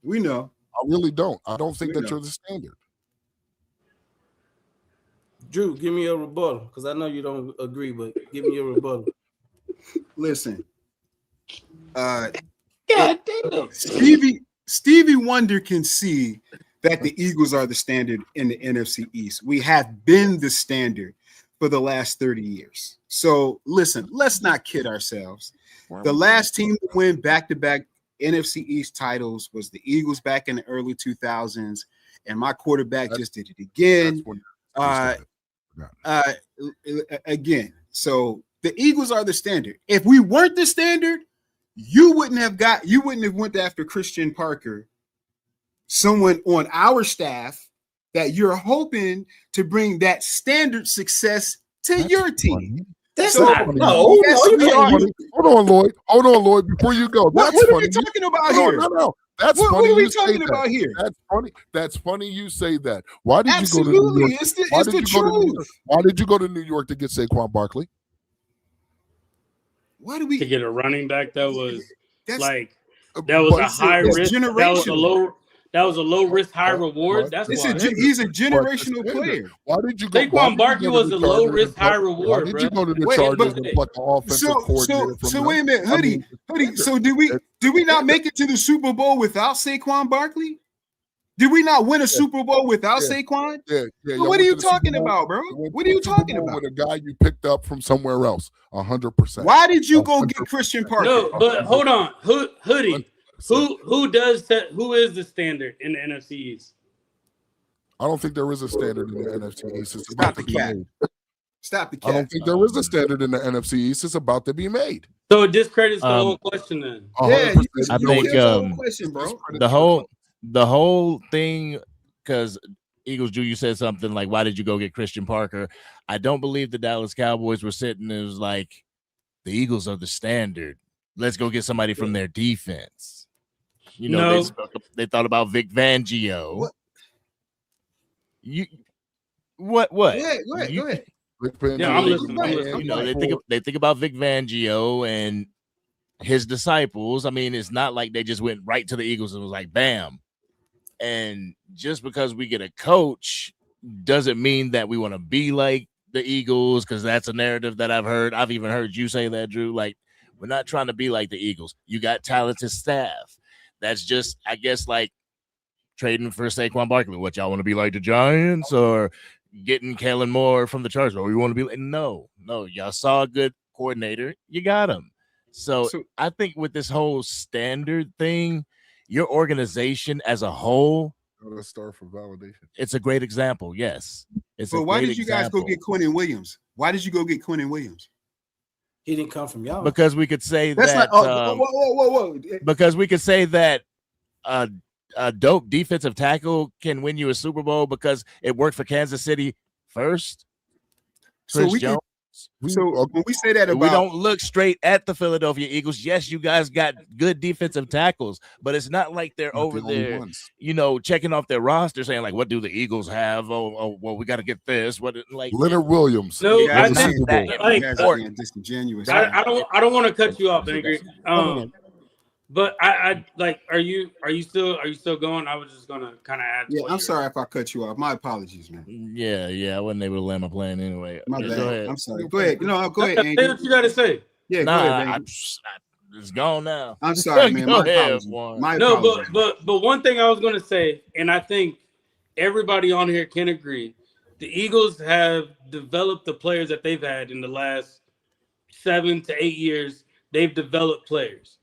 Speaker 5: We know.
Speaker 6: I really don't. I don't think
Speaker 5: You
Speaker 6: that
Speaker 5: know.
Speaker 6: you're the standard.
Speaker 3: Drew, give me a rebuttal because I know you don't agree, but give me a rebuttal.
Speaker 5: Listen,
Speaker 8: God damn.
Speaker 5: Stevie Wonder can see that the Eagles are the standard in the NFC East. We have been the standard for the last 30 years. So listen, let's not kid ourselves. The last team to win back-to-back NFC East titles was the Eagles back in the early 2000s, and my quarterback just did it again. Again. So the Eagles are the standard. If we weren't the standard, you wouldn't have went after Christian Parker, someone on our staff that you're hoping to bring that standard success to your team.
Speaker 8: That's
Speaker 5: So,
Speaker 8: not no.
Speaker 5: yes,
Speaker 8: No,
Speaker 5: we are.
Speaker 6: Hold on, Lloyd. Before you go,
Speaker 5: What
Speaker 6: that's
Speaker 5: are
Speaker 6: funny.
Speaker 5: we talking about
Speaker 6: No,
Speaker 5: here?
Speaker 6: no. That's
Speaker 5: What
Speaker 6: funny.
Speaker 5: are we
Speaker 6: you say
Speaker 5: talking
Speaker 6: that.
Speaker 5: about here?
Speaker 6: That's funny. That's funny you say that. Why did you go to New
Speaker 5: Absolutely,
Speaker 6: York?
Speaker 5: it's the
Speaker 6: Why did you go to New York?
Speaker 5: truth.
Speaker 6: Why did you go to New York to get Saquon Barkley?
Speaker 5: Why do we?
Speaker 4: To get a running back that was
Speaker 5: That's
Speaker 4: like that was a high
Speaker 5: it's
Speaker 4: risk. That was a low risk, high reward. That's
Speaker 5: it's
Speaker 4: why.
Speaker 5: he's a generational player.
Speaker 6: Why did you go?
Speaker 4: Saquon Barkley was a low risk, high reward.
Speaker 6: Why did you go to the Chargers and pluck the offensive coordinator from
Speaker 5: So
Speaker 6: them?
Speaker 5: wait a minute, Hoodie. So did we not make it to the Super Bowl without Saquon Barkley? Did we not win a Super Bowl without Saquon?
Speaker 6: Yeah.
Speaker 5: What are you talking about, bro? What are you talking about?
Speaker 6: With a guy you picked up from somewhere else, 100%.
Speaker 5: Why did you go get Christian Parker?
Speaker 4: No, but hold on, Hoodie. Who is the standard in the NFC East?
Speaker 6: I don't think there is a standard in the NFC East. It's
Speaker 5: Stop
Speaker 6: about
Speaker 5: the
Speaker 6: to be
Speaker 5: cat.
Speaker 6: made.
Speaker 5: Stop the cat.
Speaker 6: I don't think there is a standard in the NFC East. It's about to be made.
Speaker 4: So it discredits the whole question then.
Speaker 5: Yeah,
Speaker 6: 100%.
Speaker 2: I think
Speaker 5: question, bro.
Speaker 2: the whole thing, because Eagles Drew, you said something like, why did you go get Christian Parker? I don't believe the Dallas Cowboys were sitting and it was like, the Eagles are the standard. Let's go get somebody from their defense. You know, they thought about Vic Fangio. What?
Speaker 5: Go ahead.
Speaker 4: Yeah, I'm listening.
Speaker 2: You know, they think about Vic Fangio and his disciples. I mean, it's not like they just went right to the Eagles and was like, bam. And just because we get a coach doesn't mean that we want to be like the Eagles, because that's a narrative that I've heard. I've even heard you say that, Drew. Like, we're not trying to be like the Eagles. You got talented staff. That's just, I guess, like trading for Saquon Barkley. What, y'all want to be like the Giants, or getting Kellen Moore from the Chargers? Or you want to be like, no, y'all saw a good coordinator, you got him. So I think with this whole standard thing, your organization as a whole,
Speaker 6: let's start for validation.
Speaker 2: It's a great example. Yes.
Speaker 5: But why did you guys go get Quinnen Williams? Why did you go get Quinnen Williams?
Speaker 3: He didn't come from y'all.
Speaker 2: Because we could say
Speaker 5: That's
Speaker 2: that.
Speaker 5: whoa.
Speaker 2: Because we could say that a dope defensive tackle can win you a Super Bowl because it worked for Kansas City first.
Speaker 5: So when we say that about,
Speaker 2: we don't look straight at the Philadelphia Eagles. Yes, you guys got good defensive tackles, but it's not like they're over there, you know, checking off their roster saying like, what do the Eagles have? Oh, well, we got to get this. What, like
Speaker 6: Leonard Williams?
Speaker 4: No, I
Speaker 5: think
Speaker 4: that
Speaker 5: disingenuous.
Speaker 4: I don't want to cut you off, Angry. But I like, are you still going? I was just gonna kind of add.
Speaker 5: Yeah, I'm sorry if I cut you off. My apologies, man.
Speaker 2: Yeah, I wasn't able to land my plane anyway.
Speaker 5: My bad.
Speaker 2: Go ahead.
Speaker 5: I'm sorry. Go ahead. No, go ahead, Andy.
Speaker 4: Say what you gotta say.
Speaker 5: Yeah,
Speaker 2: go
Speaker 5: ahead,
Speaker 2: it's gone now.
Speaker 5: I'm sorry, man. My
Speaker 2: ahead,
Speaker 5: apologies.
Speaker 4: No, but one thing I was gonna say, and I think everybody on here can agree, the Eagles have developed the players that they've had in the last 7 to 8 years. They've developed players.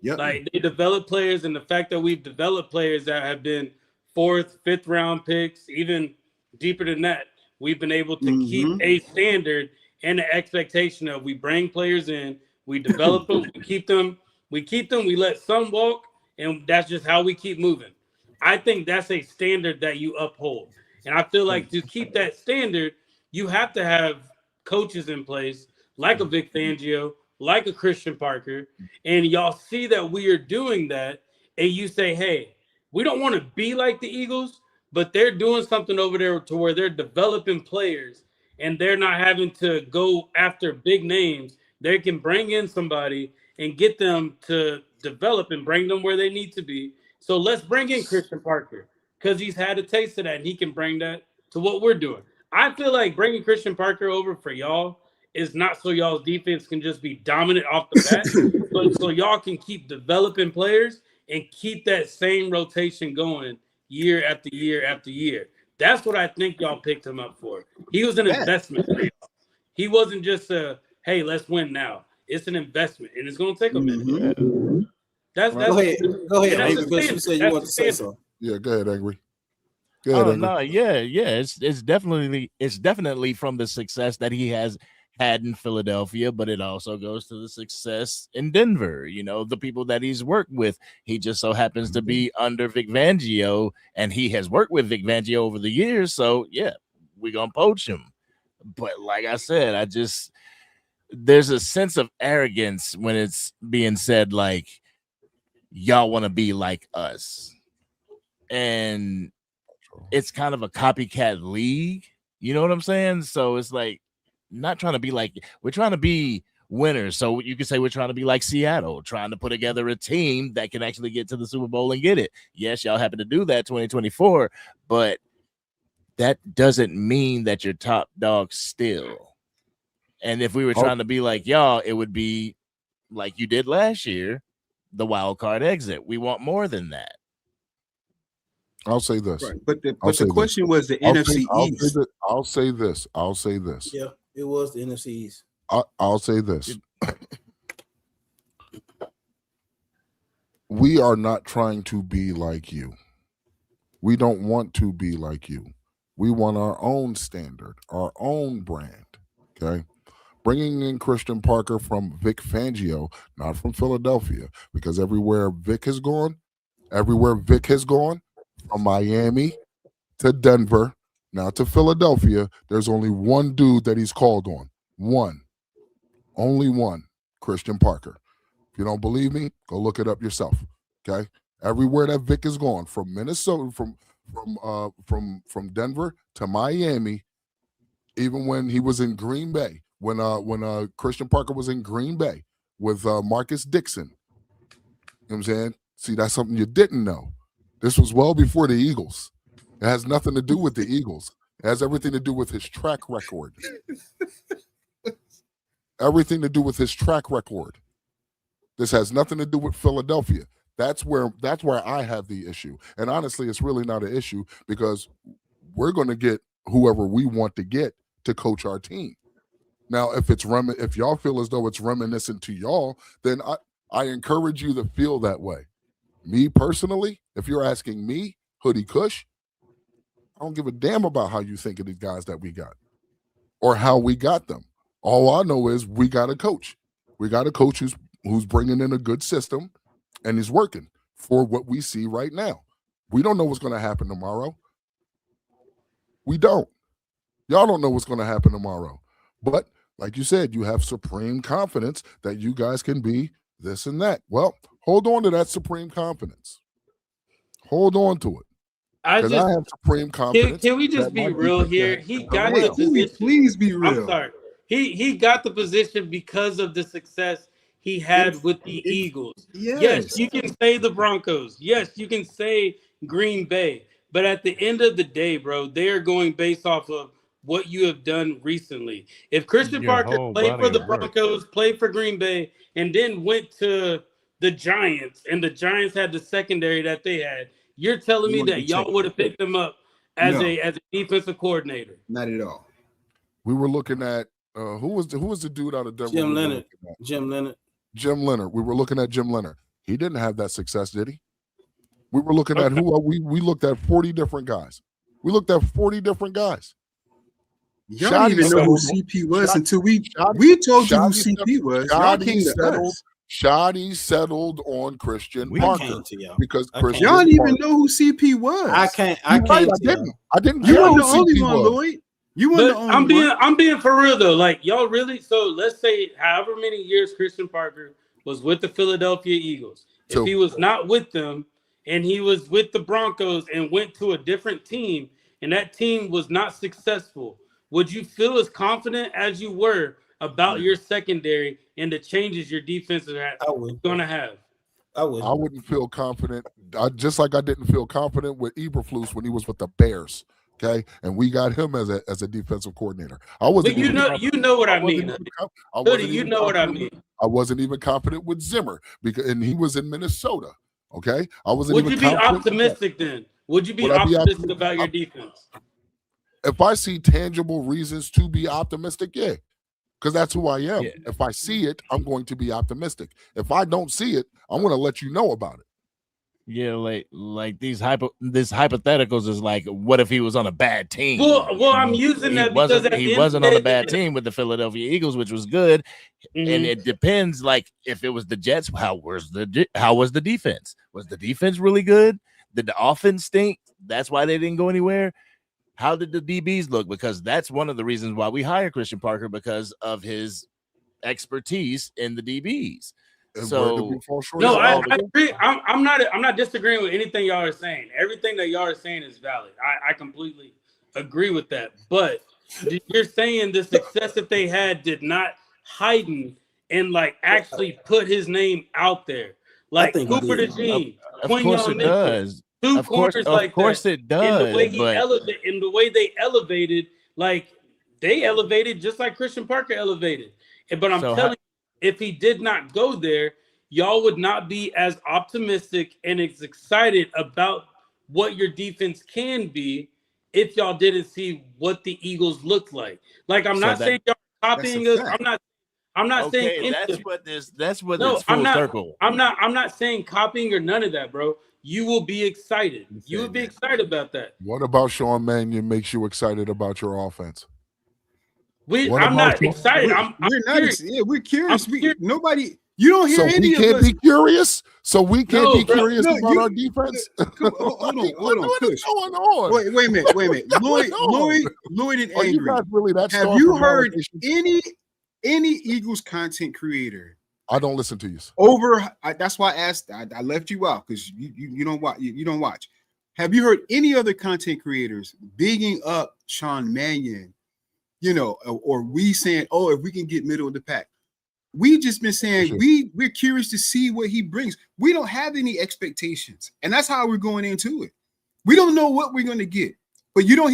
Speaker 5: Yep.
Speaker 4: Like they develop players, and the fact that we've developed players that have been 4th, 5th round picks, even deeper than that, we've been able to keep a standard and the expectation of we bring players in, we develop them, we keep them, we let some walk, and that's just how we keep moving. I think that's a standard that you uphold. And I feel like to keep that standard, you have to have coaches in place like a Vic Fangio, like a Christian Parker, and y'all see that we are doing that, and you say, hey, we don't want to be like the Eagles, but they're doing something over there to where they're developing players, and they're not having to go after big names. They can bring in somebody and get them to develop and bring them where they need to be, So let's bring in Christian Parker because he's had a taste of that and he can bring that to what we're doing. I feel like bringing Christian Parker over for y'all is not so y'all's defense can just be dominant off the bat, but so y'all can keep developing players and keep that same rotation going year after year after year. That's what I think y'all picked him up for. He was an investment for y'all. He wasn't just a, hey, let's win now. It's an investment, and it's going to take a minute. That's
Speaker 3: go ahead,
Speaker 4: Angry,
Speaker 3: because you said you want to say something.
Speaker 6: Yeah, go ahead, Angry. Go ahead, Angry.
Speaker 2: No, yeah. It's definitely from the success that he has had in Philadelphia, but it also goes to the success in Denver. You know, the people that he's worked with. He just so happens to be under Vic Fangio, and he has worked with Vic Fangio over the years. So yeah, we're gonna poach him. But like I said, there's a sense of arrogance when it's being said like y'all want to be like us, and it's kind of a copycat league. You know what I'm saying? So it's like not trying to be like, we're trying to be winners. So you could say we're trying to be like Seattle, trying to put together a team that can actually get to the Super Bowl and get it. Yes, y'all happen to do that 2024, but that doesn't mean that you're top dog still. And if we were trying to be like y'all, it would be like you did last year, the wild card exit. We want more than that.
Speaker 6: I'll say this.
Speaker 5: Right. But the question was the NFC East.
Speaker 6: I'll say this.
Speaker 3: Yeah, it was the NFC East.
Speaker 6: I'll say this. We are not trying to be like you. We don't want to be like you. We want our own standard, our own brand. Okay. Bringing in Christian Parker from Vic Fangio, not from Philadelphia, because everywhere Vic has gone, from Miami to Denver, now to Philadelphia, there's only one dude that he's called on. Only one, Christian Parker. If you don't believe me, go look it up yourself. Okay? Everywhere that Vic has gone, from Minnesota, from Denver to Miami, even when he was in Green Bay, when Christian Parker was in Green Bay with Marcus Dixon. You know what I'm saying? See, that's something you didn't know. This was well before the Eagles. It has nothing to do with the Eagles. It has everything to do with his track record. Everything to do with his track record. This has nothing to do with Philadelphia. That's where I have the issue. And honestly, it's really not an issue because we're going to get whoever we want to get to coach our team. Now, if y'all feel as though it's reminiscent to y'all, then I encourage you to feel that way. Me personally, if you're asking me, Hoodie Kush, I don't give a damn about how you think of the guys that we got or how we got them. All I know is we got a coach. We got a coach who's bringing in a good system and he's working for what we see right now. We don't know what's going to happen tomorrow. We don't. Y'all don't know what's going to happen tomorrow. But like you said, you have supreme confidence that you guys can be this and that. Well, hold on to that supreme confidence. Hold on to it. I have supreme confidence.
Speaker 4: Can we just be real here? He got the position.
Speaker 5: Please be real.
Speaker 4: I'm sorry. He got the position because of the success he had with the Eagles. Yes, you can say the Broncos. Yes, you can say Green Bay. But at the end of the day, bro, they are going based off of what you have done recently. If Christian Parker played for the Broncos, played for Green Bay, and then went to the Giants, and the Giants had the secondary that they had, you're telling me that y'all would have picked him up as a defensive coordinator?
Speaker 5: Not at all.
Speaker 6: We were looking at who was the dude out of Denver?
Speaker 3: Jim Leonard.
Speaker 6: We were looking at Jim Leonard. He didn't have that success, did he? We were looking at we looked at 40 different guys. We looked at 40 different guys.
Speaker 5: Y'all didn't even know who CP was until we told you who CP was.
Speaker 6: Shoddy settled on Christian Parker because Christian.
Speaker 5: Y'all didn't even know who CP was.
Speaker 3: I
Speaker 6: didn't.
Speaker 5: You weren't the only one, Lloyd. You weren't the only one.
Speaker 4: I'm being for real though. Like y'all really. So let's say however many years Christian Parker was with the Philadelphia Eagles. If he was not with them and he was with the Broncos and went to a different team and that team was not successful, would you feel as confident as you were about your secondary and the changes your defense is going to have?
Speaker 3: I wouldn't.
Speaker 6: wouldn't feel confident. Just like I didn't feel confident with Eberflus when he was with the Bears. Okay, and we got him as a defensive coordinator. I wasn't.
Speaker 4: But you know what I mean. Hoodie, you know what I mean.
Speaker 6: I wasn't even confident with Zimmer and he was in Minnesota. Okay, I wasn't.
Speaker 4: Would you be optimistic then? Would you be optimistic about your defense?
Speaker 6: If I see tangible reasons to be optimistic, yeah, because that's who I am. Yeah. If I see it, I'm going to be optimistic. If I don't see it, I'm going to let you know about it.
Speaker 2: Yeah, like these hypotheticals is like, what if he was on a bad team?
Speaker 4: Well, I'm using that because
Speaker 2: he wasn't on a bad team with the Philadelphia Eagles, which was good.
Speaker 4: Mm-hmm.
Speaker 2: And it depends. Like if it was the Jets, how was the defense? Was the defense really good? Did the offense stink? That's why they didn't go anywhere. How did the DBs look? Because that's one of the reasons why we hired Christian Parker, because of his expertise in the DBs.
Speaker 6: And
Speaker 2: so
Speaker 4: no, I agree. I'm not disagreeing with anything y'all are saying. Everything that y'all are saying is valid. I completely agree with that. But you're saying the success that they had did not heighten and like actually put his name out there. Like Cooper DeJean,
Speaker 2: of course it does. Of course it does.
Speaker 4: In the way they elevated, like they elevated just like Christian Parker elevated. But I'm telling you, if he did not go there, y'all would not be as optimistic and as excited about what your defense can be if y'all didn't see what the Eagles looked like. Like I'm not saying y'all copying us. I'm not saying
Speaker 2: that's what it's full circle.
Speaker 4: I'm not saying copying or none of that, bro. You will be excited. You would be excited about that.
Speaker 6: What about Sean Mannion makes you excited about your offense?
Speaker 4: I'm not excited.
Speaker 5: We're curious. We're curious. Nobody. You don't hear any of us.
Speaker 6: So we can't be curious. So we can't be curious about our defense.
Speaker 5: Hold on.
Speaker 6: What is going on?
Speaker 5: Wait a minute. Lloyd and Angry.
Speaker 6: You guys really that
Speaker 5: have you heard any Eagles content creator?
Speaker 6: I don't listen to you.
Speaker 5: That's why I asked. I left you out because you don't watch. You don't watch. Have you heard any other content creators bigging up Sean Mannion? You know, or we saying, oh, if we can get middle of the pack. We just been saying we're curious to see what he brings. We don't have any expectations, and that's how we're going into it. We don't know what we're going to get, but you don't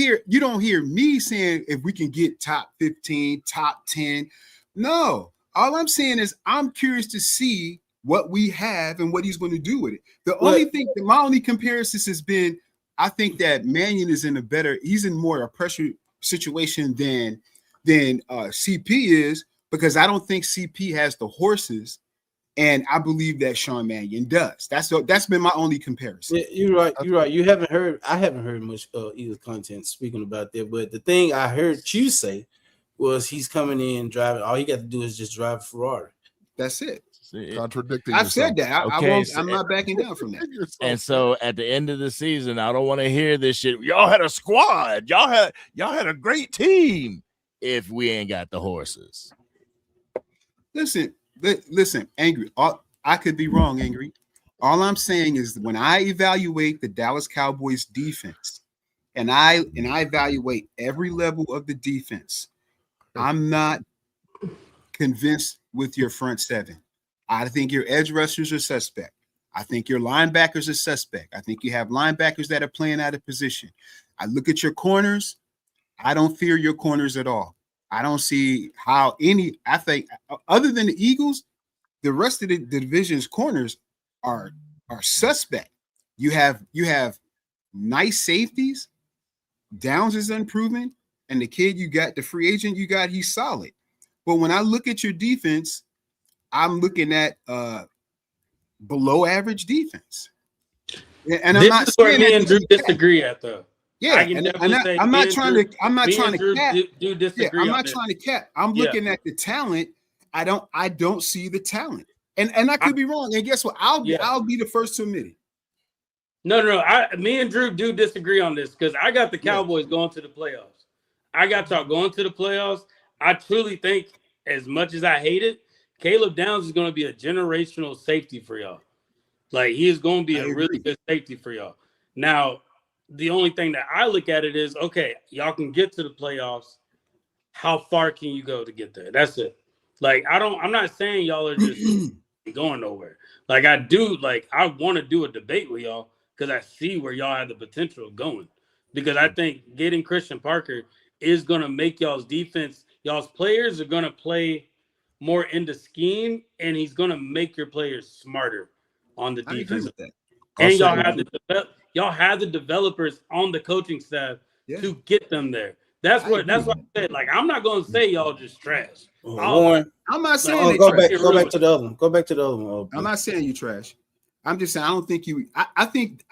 Speaker 5: hear me saying if we can get top 15, top 10. No, all I'm saying is I'm curious to see what we have and what he's going to do with it. My only comparison has been, I think that Mannion is he's in more a pressure situation than CP is, because I don't think CP has the horses, and I believe that Sean Mannion does. That's been my only comparison.
Speaker 3: Yeah, you're right. I haven't heard much Eagles content speaking about that, but the thing I heard you say was he's coming in driving. All he got to do is just drive a Ferrari.
Speaker 5: That's it.
Speaker 6: Contradicting.
Speaker 5: I've said that. I'm not backing down from that.
Speaker 2: And so at the end of the season, I don't want to hear this shit. Y'all had a squad. Y'all had a great team. If we ain't got the horses,
Speaker 5: listen, Angry. I could be wrong, Angry. All I'm saying is when I evaluate the Dallas Cowboys defense, and I evaluate every level of the defense, I'm not convinced with your front seven. I think your edge rushers are suspect. I think your linebackers are suspect. I think you have linebackers that are playing out of position. I look at your corners. I don't fear your corners at all. I don't see how I think other than the Eagles, the rest of the division's corners are suspect. You have nice safeties. Downs is unproven. And the kid you got, the free agent you got, he's solid. But when I look at your defense, I'm looking at below average defense. And I'm not saying
Speaker 4: me and Drew disagree at though.
Speaker 5: Yeah, I'm not trying to cap.
Speaker 4: Disagree.
Speaker 5: I'm not trying to cap. I'm looking at the talent. I don't see the talent. And I could be wrong. And guess what? I'll be the first to admit it.
Speaker 4: No. Me and Drew do disagree on this because I got the Cowboys going to the playoffs. I got y'all going to the playoffs. I truly think, as much as I hate it, Caleb Downs is going to be a generational safety for y'all. Like, he is going to be a really good safety for y'all. Now, the only thing that I look at it is, okay, y'all can get to the playoffs. How far can you go to get there? That's it. Like, I'm not saying y'all are just going nowhere. Like I want to do a debate with y'all because I see where y'all have the potential of going. Because I think getting Christian Parker is gonna make y'all's defense, y'all's players are gonna play more into scheme, and he's gonna make your players smarter on the defense. And y'all have the developers on the coaching staff to get them there. That's why I said, like, I'm not gonna say y'all just trash.
Speaker 3: Warren,
Speaker 5: I'm not saying
Speaker 3: go back to the other one. Go back to the other one.
Speaker 5: I'm not saying you trash. I'm just saying I don't think you. I think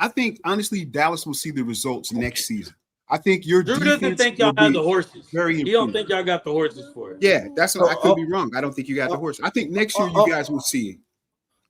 Speaker 5: honestly Dallas will see the results next season. I think your
Speaker 4: Drew
Speaker 5: defense
Speaker 4: doesn't think y'all have the horses.
Speaker 5: He
Speaker 4: don't think y'all got the horses for it.
Speaker 5: Yeah, that's what I could be wrong. I don't think you got the horses. I think next year you guys will see it.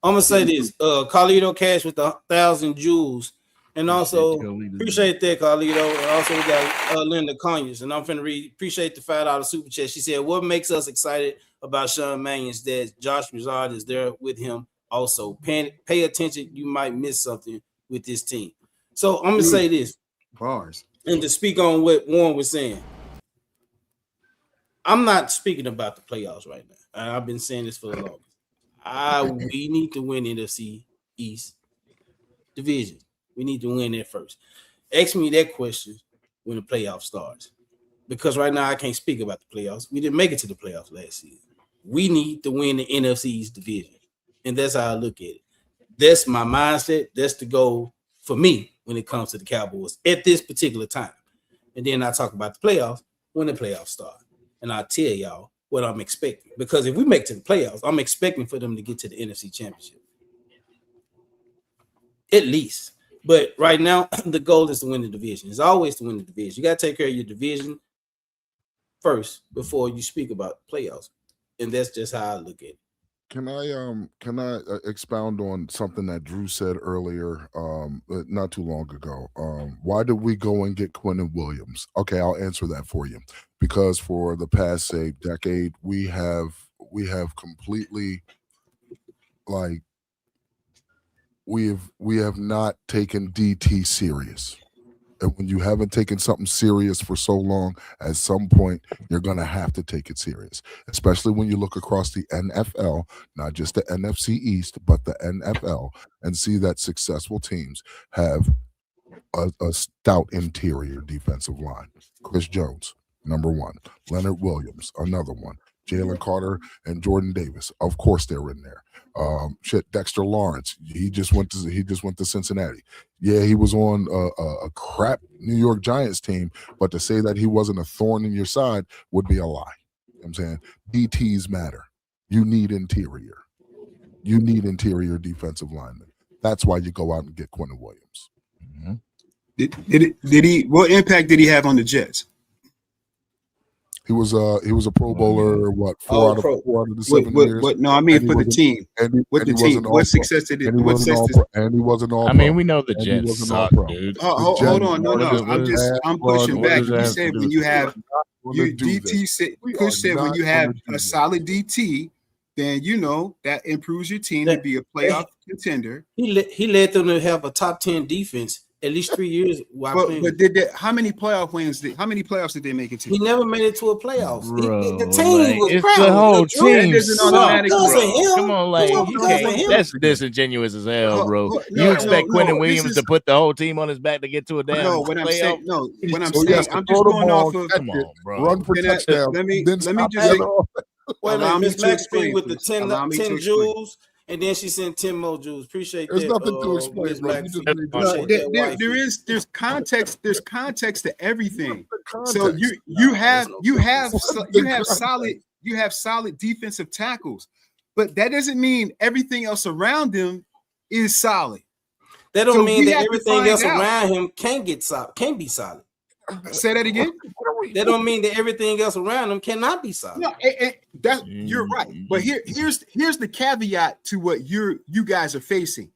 Speaker 3: I'm gonna say this: Carlito Cash with 1,000 jewels, and also appreciate that, Carlito. And also we got Linda Conyers, and I'm finna read. Appreciate the $5 super chat. She said, "What makes us excited about Sean Mannion's that Josh Broussard is there with him. Also, pay attention. You might miss something with this team." So I'm gonna say this.
Speaker 5: Bars.
Speaker 3: And to speak on what Warren was saying, I'm not speaking about the playoffs right now. I've been saying this for the longest. We need to win NFC East Division. We need to win that first. Ask me that question when the playoff starts, because right now I can't speak about the playoffs. We didn't make it to the playoffs last season. We need to win the NFC East Division, and that's how I look at it. That's my mindset. That's the goal for me when it comes to the Cowboys at this particular time. And then I talk about the playoffs when the playoffs start. And I'll tell y'all what I'm expecting. Because if we make it to the playoffs, I'm expecting for them to get to the NFC Championship. At least. But right now, the goal is to win the division. It's always to win the division. You got to take care of your division first before you speak about playoffs. And that's just how I look at it.
Speaker 6: Can I expound on something that Drew said earlier, not too long ago? Why did we go and get Quinnen Williams? Okay, I'll answer that for you. Because for the past, say, decade, we have completely, like, we have not taken DT serious. And when you haven't taken something serious for so long, at some point, you're going to have to take it serious, especially when you look across the NFL, not just the NFC East, but the NFL, and see that successful teams have a stout interior defensive line. Chris Jones, number one. Leonard Williams, another one. Jalen Carter and Jordan Davis, of course they're in there. Dexter Lawrence, he just went to Cincinnati. Yeah, he was on a crap New York Giants team, but to say that he wasn't a thorn in your side would be a lie. You know what I'm saying? DTs matter. You need interior. You need interior defensive linemen. That's why you go out and get Quinnen Williams.
Speaker 5: Mm-hmm. Did he? What impact did he have on the Jets?
Speaker 6: He was a Pro Bowler. What, four out of the 7 years?
Speaker 5: What? No, I mean for the team. What the team? What success did it? What success?
Speaker 6: And he wasn't all.
Speaker 2: I mean, we know the Jets suck, dude.
Speaker 5: Hold on, no. I'm pushing back. You said when you have DT. Chris said when you have a solid DT, then you know that improves your team to be a playoff contender.
Speaker 3: He led them to have a top 10 defense at least 3 years.
Speaker 5: But did they, how many playoffs did they make it to?
Speaker 3: He never made it to a playoffs.
Speaker 2: Bro,
Speaker 3: the team was
Speaker 2: it's
Speaker 3: proud.
Speaker 2: the whole team.
Speaker 3: Come
Speaker 2: on, like you can't, that's disingenuous as hell, bro. You expect Quinnen Williams to put the whole team on his back to get to a damn
Speaker 5: what I'm
Speaker 2: playoff?
Speaker 5: saying, I'm just going off of.
Speaker 2: Come on, bro.
Speaker 6: Run for touchdown.
Speaker 5: Let me just
Speaker 3: wait a minute, Miss Max with the 10 jewels. And then she sent 10 more jewels. Appreciate that.
Speaker 6: There's nothing to explain, bro.
Speaker 5: There's context. There's context to everything. So you have solid defensive tackles, but that doesn't mean everything else around them is solid.
Speaker 3: That don't mean that everything else around him can't be solid.
Speaker 5: Say that again.
Speaker 3: That don't mean that everything else around them cannot be solid.
Speaker 5: No, you're right. But here's the caveat to what you guys are facing.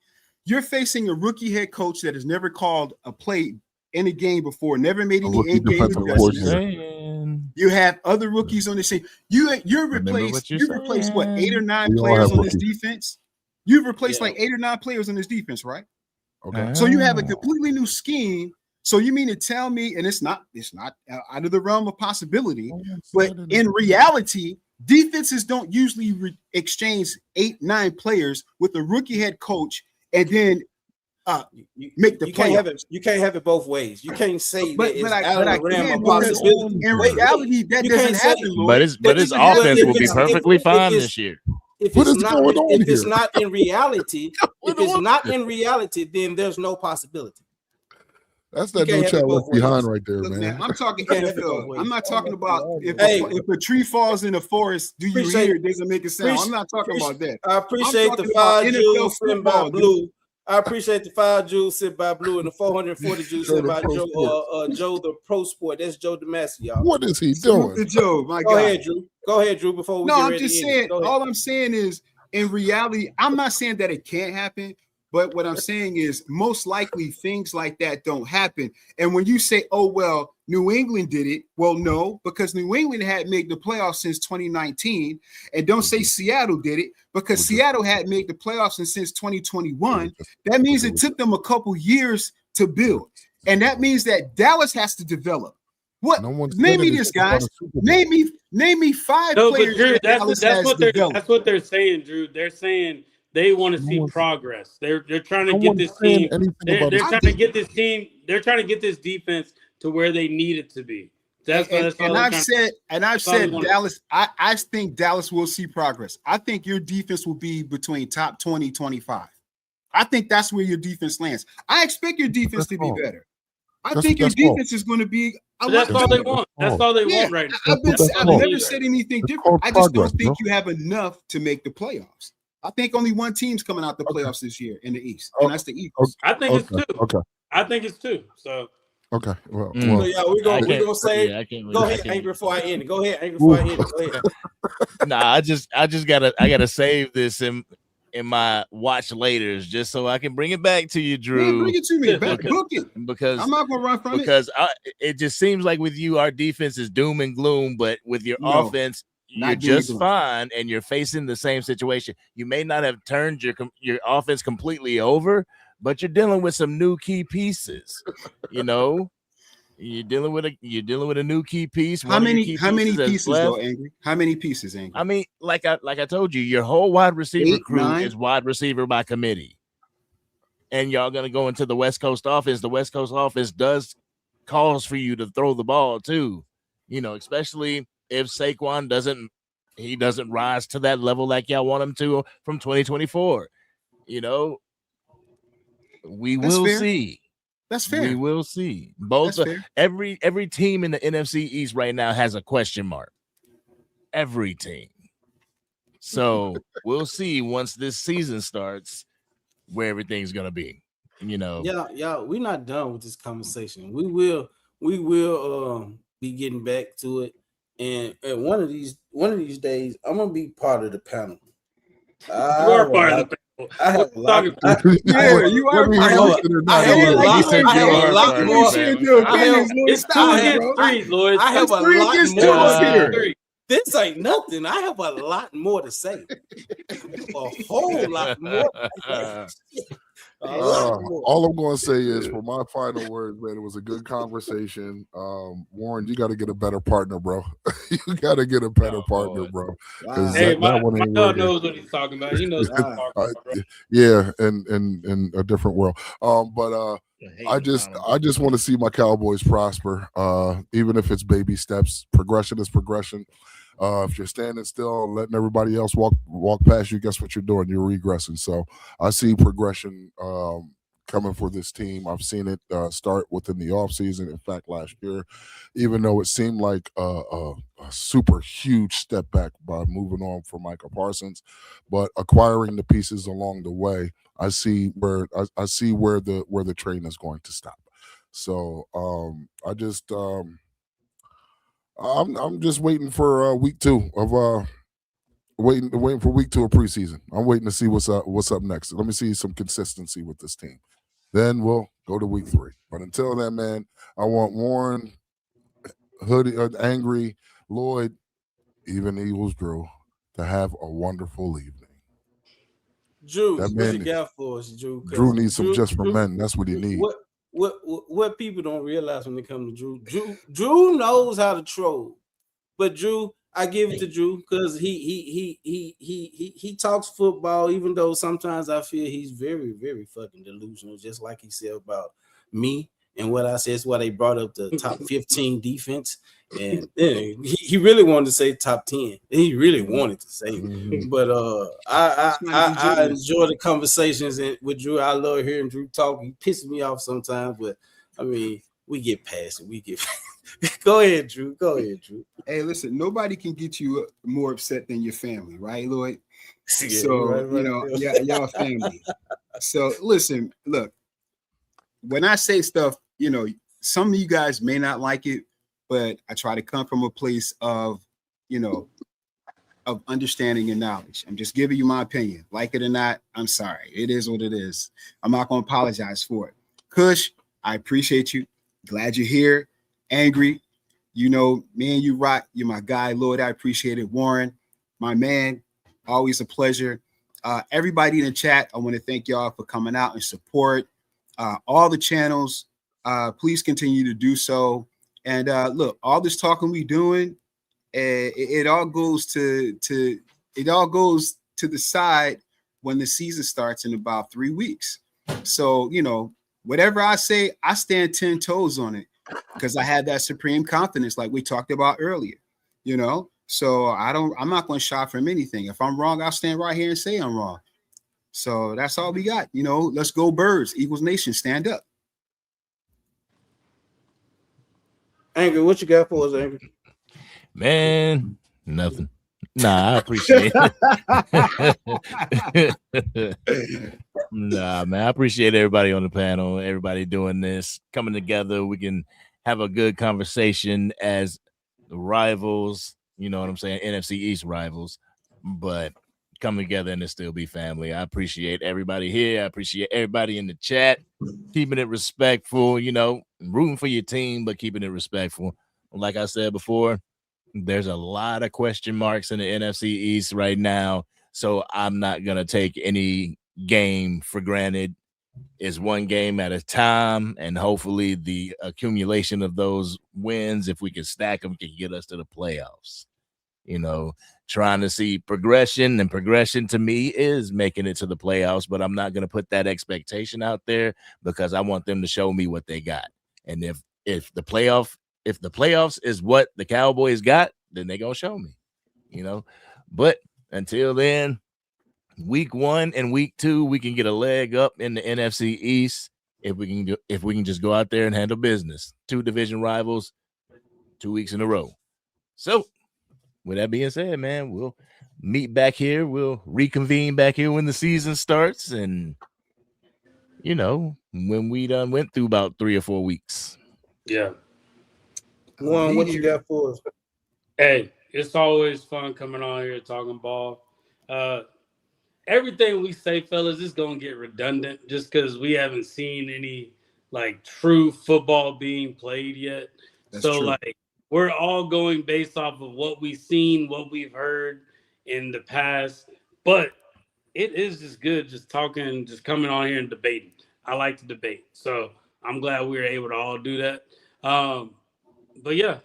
Speaker 5: You're facing a rookie head coach that has never called a play in a game before, never made any in-game adjustments. You have other rookies on the team. You replaced what, 8 or 9 players on this defense? You've replaced like 8 or 9 players on this defense, right?
Speaker 6: Okay.
Speaker 5: So you have a completely new scheme. So you mean to tell me, and it's not out of the realm of possibility, but in reality, defenses don't usually exchange 8-9 players with a rookie head coach and then make the playoffs.
Speaker 3: You can't have it both ways. You can't say
Speaker 5: but
Speaker 3: that it's
Speaker 5: I
Speaker 3: out of the realm of
Speaker 5: because
Speaker 3: possibility.
Speaker 5: in reality that doesn't happen.
Speaker 2: But his offense will be perfectly fine this year.
Speaker 3: If it's not in reality, then there's no possibility.
Speaker 6: That's that no child left behind right there,
Speaker 5: Look,
Speaker 6: man.
Speaker 5: I'm talking NFL. I'm not talking about if a tree falls in the forest, do you hear it? Doesn't make a sound. I'm not talking about that.
Speaker 3: I appreciate the 5 Jews sent by Blue. I appreciate the 5 Jews sent by Blue and the 440 Jews sent by Joe the Pro Sport. That's Joe Damasio, y'all.
Speaker 6: What is he doing?
Speaker 5: Joe, my God.
Speaker 3: Go ahead, Drew. Before we get ready.
Speaker 5: I'm just saying. All I'm saying is, in reality, I'm not saying that it can't happen. But what I'm saying is most likely things like that don't happen. And when you say, oh, well, New England did it. Well, no, because New England had made the playoffs since 2019. And don't say Seattle did it because Seattle had made the playoffs since 2021. That means it took them a couple years to build. And that means that Dallas has to develop. What? Name me this, guys. Name me 5 players.
Speaker 4: Drew, that's what they're saying, Drew. They're saying they want to see progress. They're trying to get this team. They're trying to get this team. They're trying to get this defense to where they need it to be.
Speaker 5: I've said Dallas. I think Dallas will see progress. I think your defense will be between top 20, 25. I think that's where your defense lands. I expect your defense to be better. I think your defense is going to be.
Speaker 4: That's all they want. That's all they want right now.
Speaker 5: I've never said anything different. I just don't think you have enough to make the playoffs. I think only one team's coming out the playoffs this year in the East, and that's the Eagles.
Speaker 4: I think it's 2. Okay. I think it's 2. So.
Speaker 6: Okay. Well,
Speaker 3: so yeah, we're gonna say. Go ahead, Angry, before I end it. Go ahead, Angry, before I end it. Go ahead.
Speaker 2: Nah, I just gotta save this in my watch laters just so I can bring it back to you, Drew.
Speaker 5: Man, bring it to me. Book it.
Speaker 2: Because
Speaker 5: I'm not gonna run from it.
Speaker 2: Because it just seems like with you, our defense is doom and gloom, but with your offense, you're just fine, and you're facing the same situation. You may not have turned your offense completely over, but you're dealing with some new key pieces. You know, you're dealing with a new key piece.
Speaker 5: How many pieces though, Angry? How many pieces, Angry?
Speaker 2: I mean, like I told you, your whole wide receiver crew is wide receiver by committee, and y'all gonna go into the West Coast offense. The West Coast offense calls for you to throw the ball too. You know, especially if Saquon doesn't rise to that level like y'all want him to from 2024. You know, we will see.
Speaker 5: That's fair.
Speaker 2: We will see. Every team in the NFC East right now has a question mark. Every team. So we'll see once this season starts where everything's gonna be. You know.
Speaker 3: Yeah, we're not done with this conversation. We will be getting back to it. And one of these days, I'm gonna be part of the panel.
Speaker 4: You are part of the panel.
Speaker 3: I have a lot.
Speaker 5: You are.
Speaker 3: I have a lot more.
Speaker 4: It's 2 against 3, Lloyd.
Speaker 3: I have a lot more. This ain't nothing. I have a lot more to say. A whole lot more.
Speaker 6: All I'm going to say is, for my final words, man, it was a good conversation. Warren, you got to get a better partner, bro. You got to get a better partner, bro.
Speaker 4: Wow. Hey, my dog knows what he's talking about. He knows what he's talking about, bro.
Speaker 6: Yeah, in a different world. But I just want to see my Cowboys prosper. Even if it's baby steps, progression is progression. If you're standing still and letting everybody else walk past you, guess what you're doing? You're regressing. So I see progression coming for this team. I've seen it start within the offseason. In fact, last year, even though it seemed like a super huge step back by moving on from Micah Parsons, but acquiring the pieces along the way, I see where the train is going to stop. So I'm just waiting for week 2 of waiting for week 2 of preseason. I'm waiting to see what's up next. Let me see some consistency with this team. Then we'll go to week 3. But until then, man, I want Warren, Hoodie, Angry, Lloyd, even Eagles Drew to have a wonderful evening.
Speaker 3: Drew, what you got for us, Drew?
Speaker 6: Drew needs some just for men. That's what he needs.
Speaker 3: What people don't realize when they come to Drew knows how to troll, but Drew, I give it to Drew because he talks football, even though sometimes I feel he's very, very fucking delusional, just like he said about me and what I said is why they brought up the top 15 defense. And he really wanted to say top 10. He really wanted to say it. But I enjoy the conversations with Drew. I love hearing Drew talk. He pisses me off sometimes, but I mean, we get past it. Go ahead, Drew.
Speaker 5: Hey, listen, nobody can get you more upset than your family, right, Lloyd?
Speaker 3: Yeah,
Speaker 5: So,
Speaker 3: right.
Speaker 5: y'all family. So, listen, look, when I say stuff, some of you guys may not like it, but I try to come from a place of, of understanding and knowledge. I'm just giving you my opinion. Like it or not, I'm sorry. It is what it is. I'm not going to apologize for it. Kush, I appreciate you. Glad you're here. Angry. Me and you rock. You're my guy, Lord. I appreciate it. Warren, my man, always a pleasure. Everybody in the chat, I want to thank y'all for coming out and support all the channels. Please continue to do so. And look, all this talking we doing, it all goes to the side when the season starts in about 3 weeks. So whatever I say, I stand 10 toes on it. Because I had that supreme confidence, like we talked about earlier, So I'm not going to shy from anything. If I'm wrong, I'll stand right here and say I'm wrong. So that's all we got. Let's go Birds. Eagles Nation, stand up.
Speaker 3: Angry, what you got for us, Angry?
Speaker 2: Man, nothing. Nah, I appreciate it. Nah, man, I appreciate everybody on the panel, everybody doing this, coming together. We can have a good conversation as rivals, you know what I'm saying, NFC East rivals, but come together and still be family. I appreciate everybody here. I appreciate everybody in the chat, keeping it respectful, rooting for your team, but keeping it respectful. Like I said before, there's a lot of question marks in the NFC East right now, so I'm not going to take any game for granted. It's one game at a time, and hopefully the accumulation of those wins, if we can stack them, can get us to the playoffs. Trying to see progression, and progression to me is making it to the playoffs, but I'm not going to put that expectation out there because I want them to show me what they got. And if the playoffs is what the Cowboys got, then they're going to show me, But until then, week 1 and week 2, we can get a leg up in the NFC East if we can just go out there and handle business. 2 division rivals, 2 weeks in a row. So with that being said, man, we'll meet back here. We'll reconvene back here when the season starts. And, when we done went through about 3 or 4 weeks.
Speaker 4: Yeah.
Speaker 3: Warren, what you got for us?
Speaker 4: Hey, it's always fun coming on here talking ball. Everything we say, fellas, is going to get redundant just because we haven't seen any, true football being played yet.
Speaker 5: That's true.
Speaker 4: We're all going based off of what we've seen, what we've heard in the past. But it is just good just talking, just coming on here and debating. I like to debate. So I'm glad we were able to all do that. But yeah,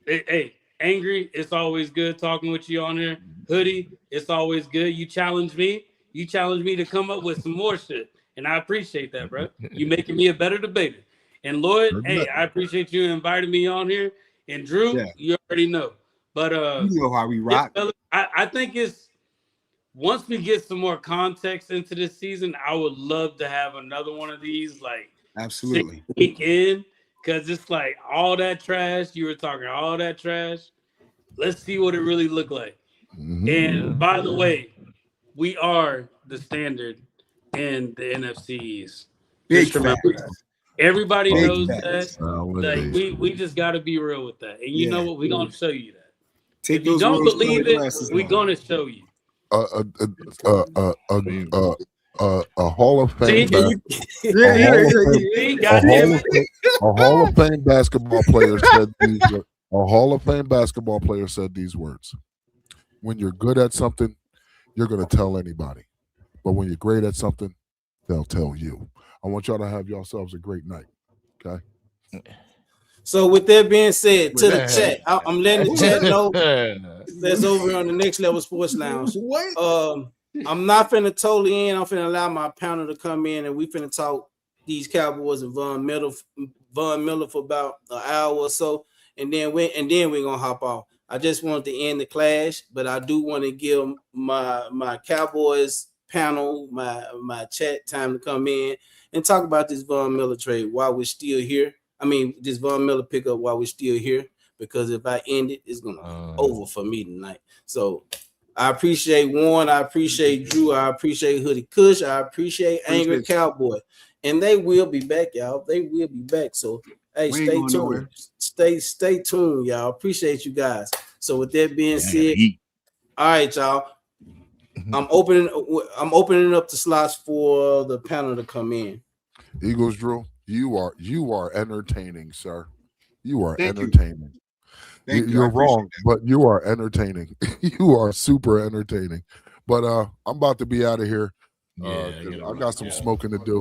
Speaker 4: hey, Angry, it's always good talking with you on here. Hoodie, it's always good. You challenge me to come up with some more shit. And I appreciate that, bro. You making me a better debater. And Lloyd, hey, I appreciate you inviting me on here. And Drew, You already know. But
Speaker 5: you know how we rock.
Speaker 4: Yeah, I think it's once we get some more context into this season, I would love to have another one of these,
Speaker 5: absolutely
Speaker 4: week in, because it's all that trash. You were talking all that trash. Let's see what it really looked like.
Speaker 6: Mm-hmm.
Speaker 4: And by the way, we are the standard in the NFC East. Just remember that. Everybody knows that. We just got to be real with that. And you know what? We're going to show you that. If you don't believe it, we're going to show you.
Speaker 6: A Hall of Fame. A Hall of Fame basketball player said these. A Hall of Fame basketball player said these words: "When you're good at something, you're going to tell anybody, but when you're great at something, they'll tell you." I want y'all to have yourselves a great night. Okay.
Speaker 3: So with that being said, to the chat, I'm letting the chat know that's over on the Next Level Sports Lounge. I'm not finna totally in. I'm finna allow my panel to come in, and we finna talk these Cowboys and Von Miller for about an hour or so, and then we're gonna hop off. I just wanted to end the clash, but I do want to give my Cowboys panel, my chat time to come in and talk about this Von Miller trade while we're still here. I mean, this Von Miller pickup while we're still here, because if I end it, it's gonna be over for me tonight. So I appreciate Warren, I appreciate Drew, I appreciate Hoodie Kush, I appreciate Angry Cowboy, and they will be back, y'all. They will be back. So hey, stay tuned. Stay tuned, y'all. Appreciate you guys. So with that being said, all right, y'all. I'm opening up the slots for the panel to come in.
Speaker 6: Eagles, Drew, you are entertaining, sir. You are entertaining. You're wrong, but you are entertaining. You are super entertaining. But I'm about to be out of here. I got some smoking to do.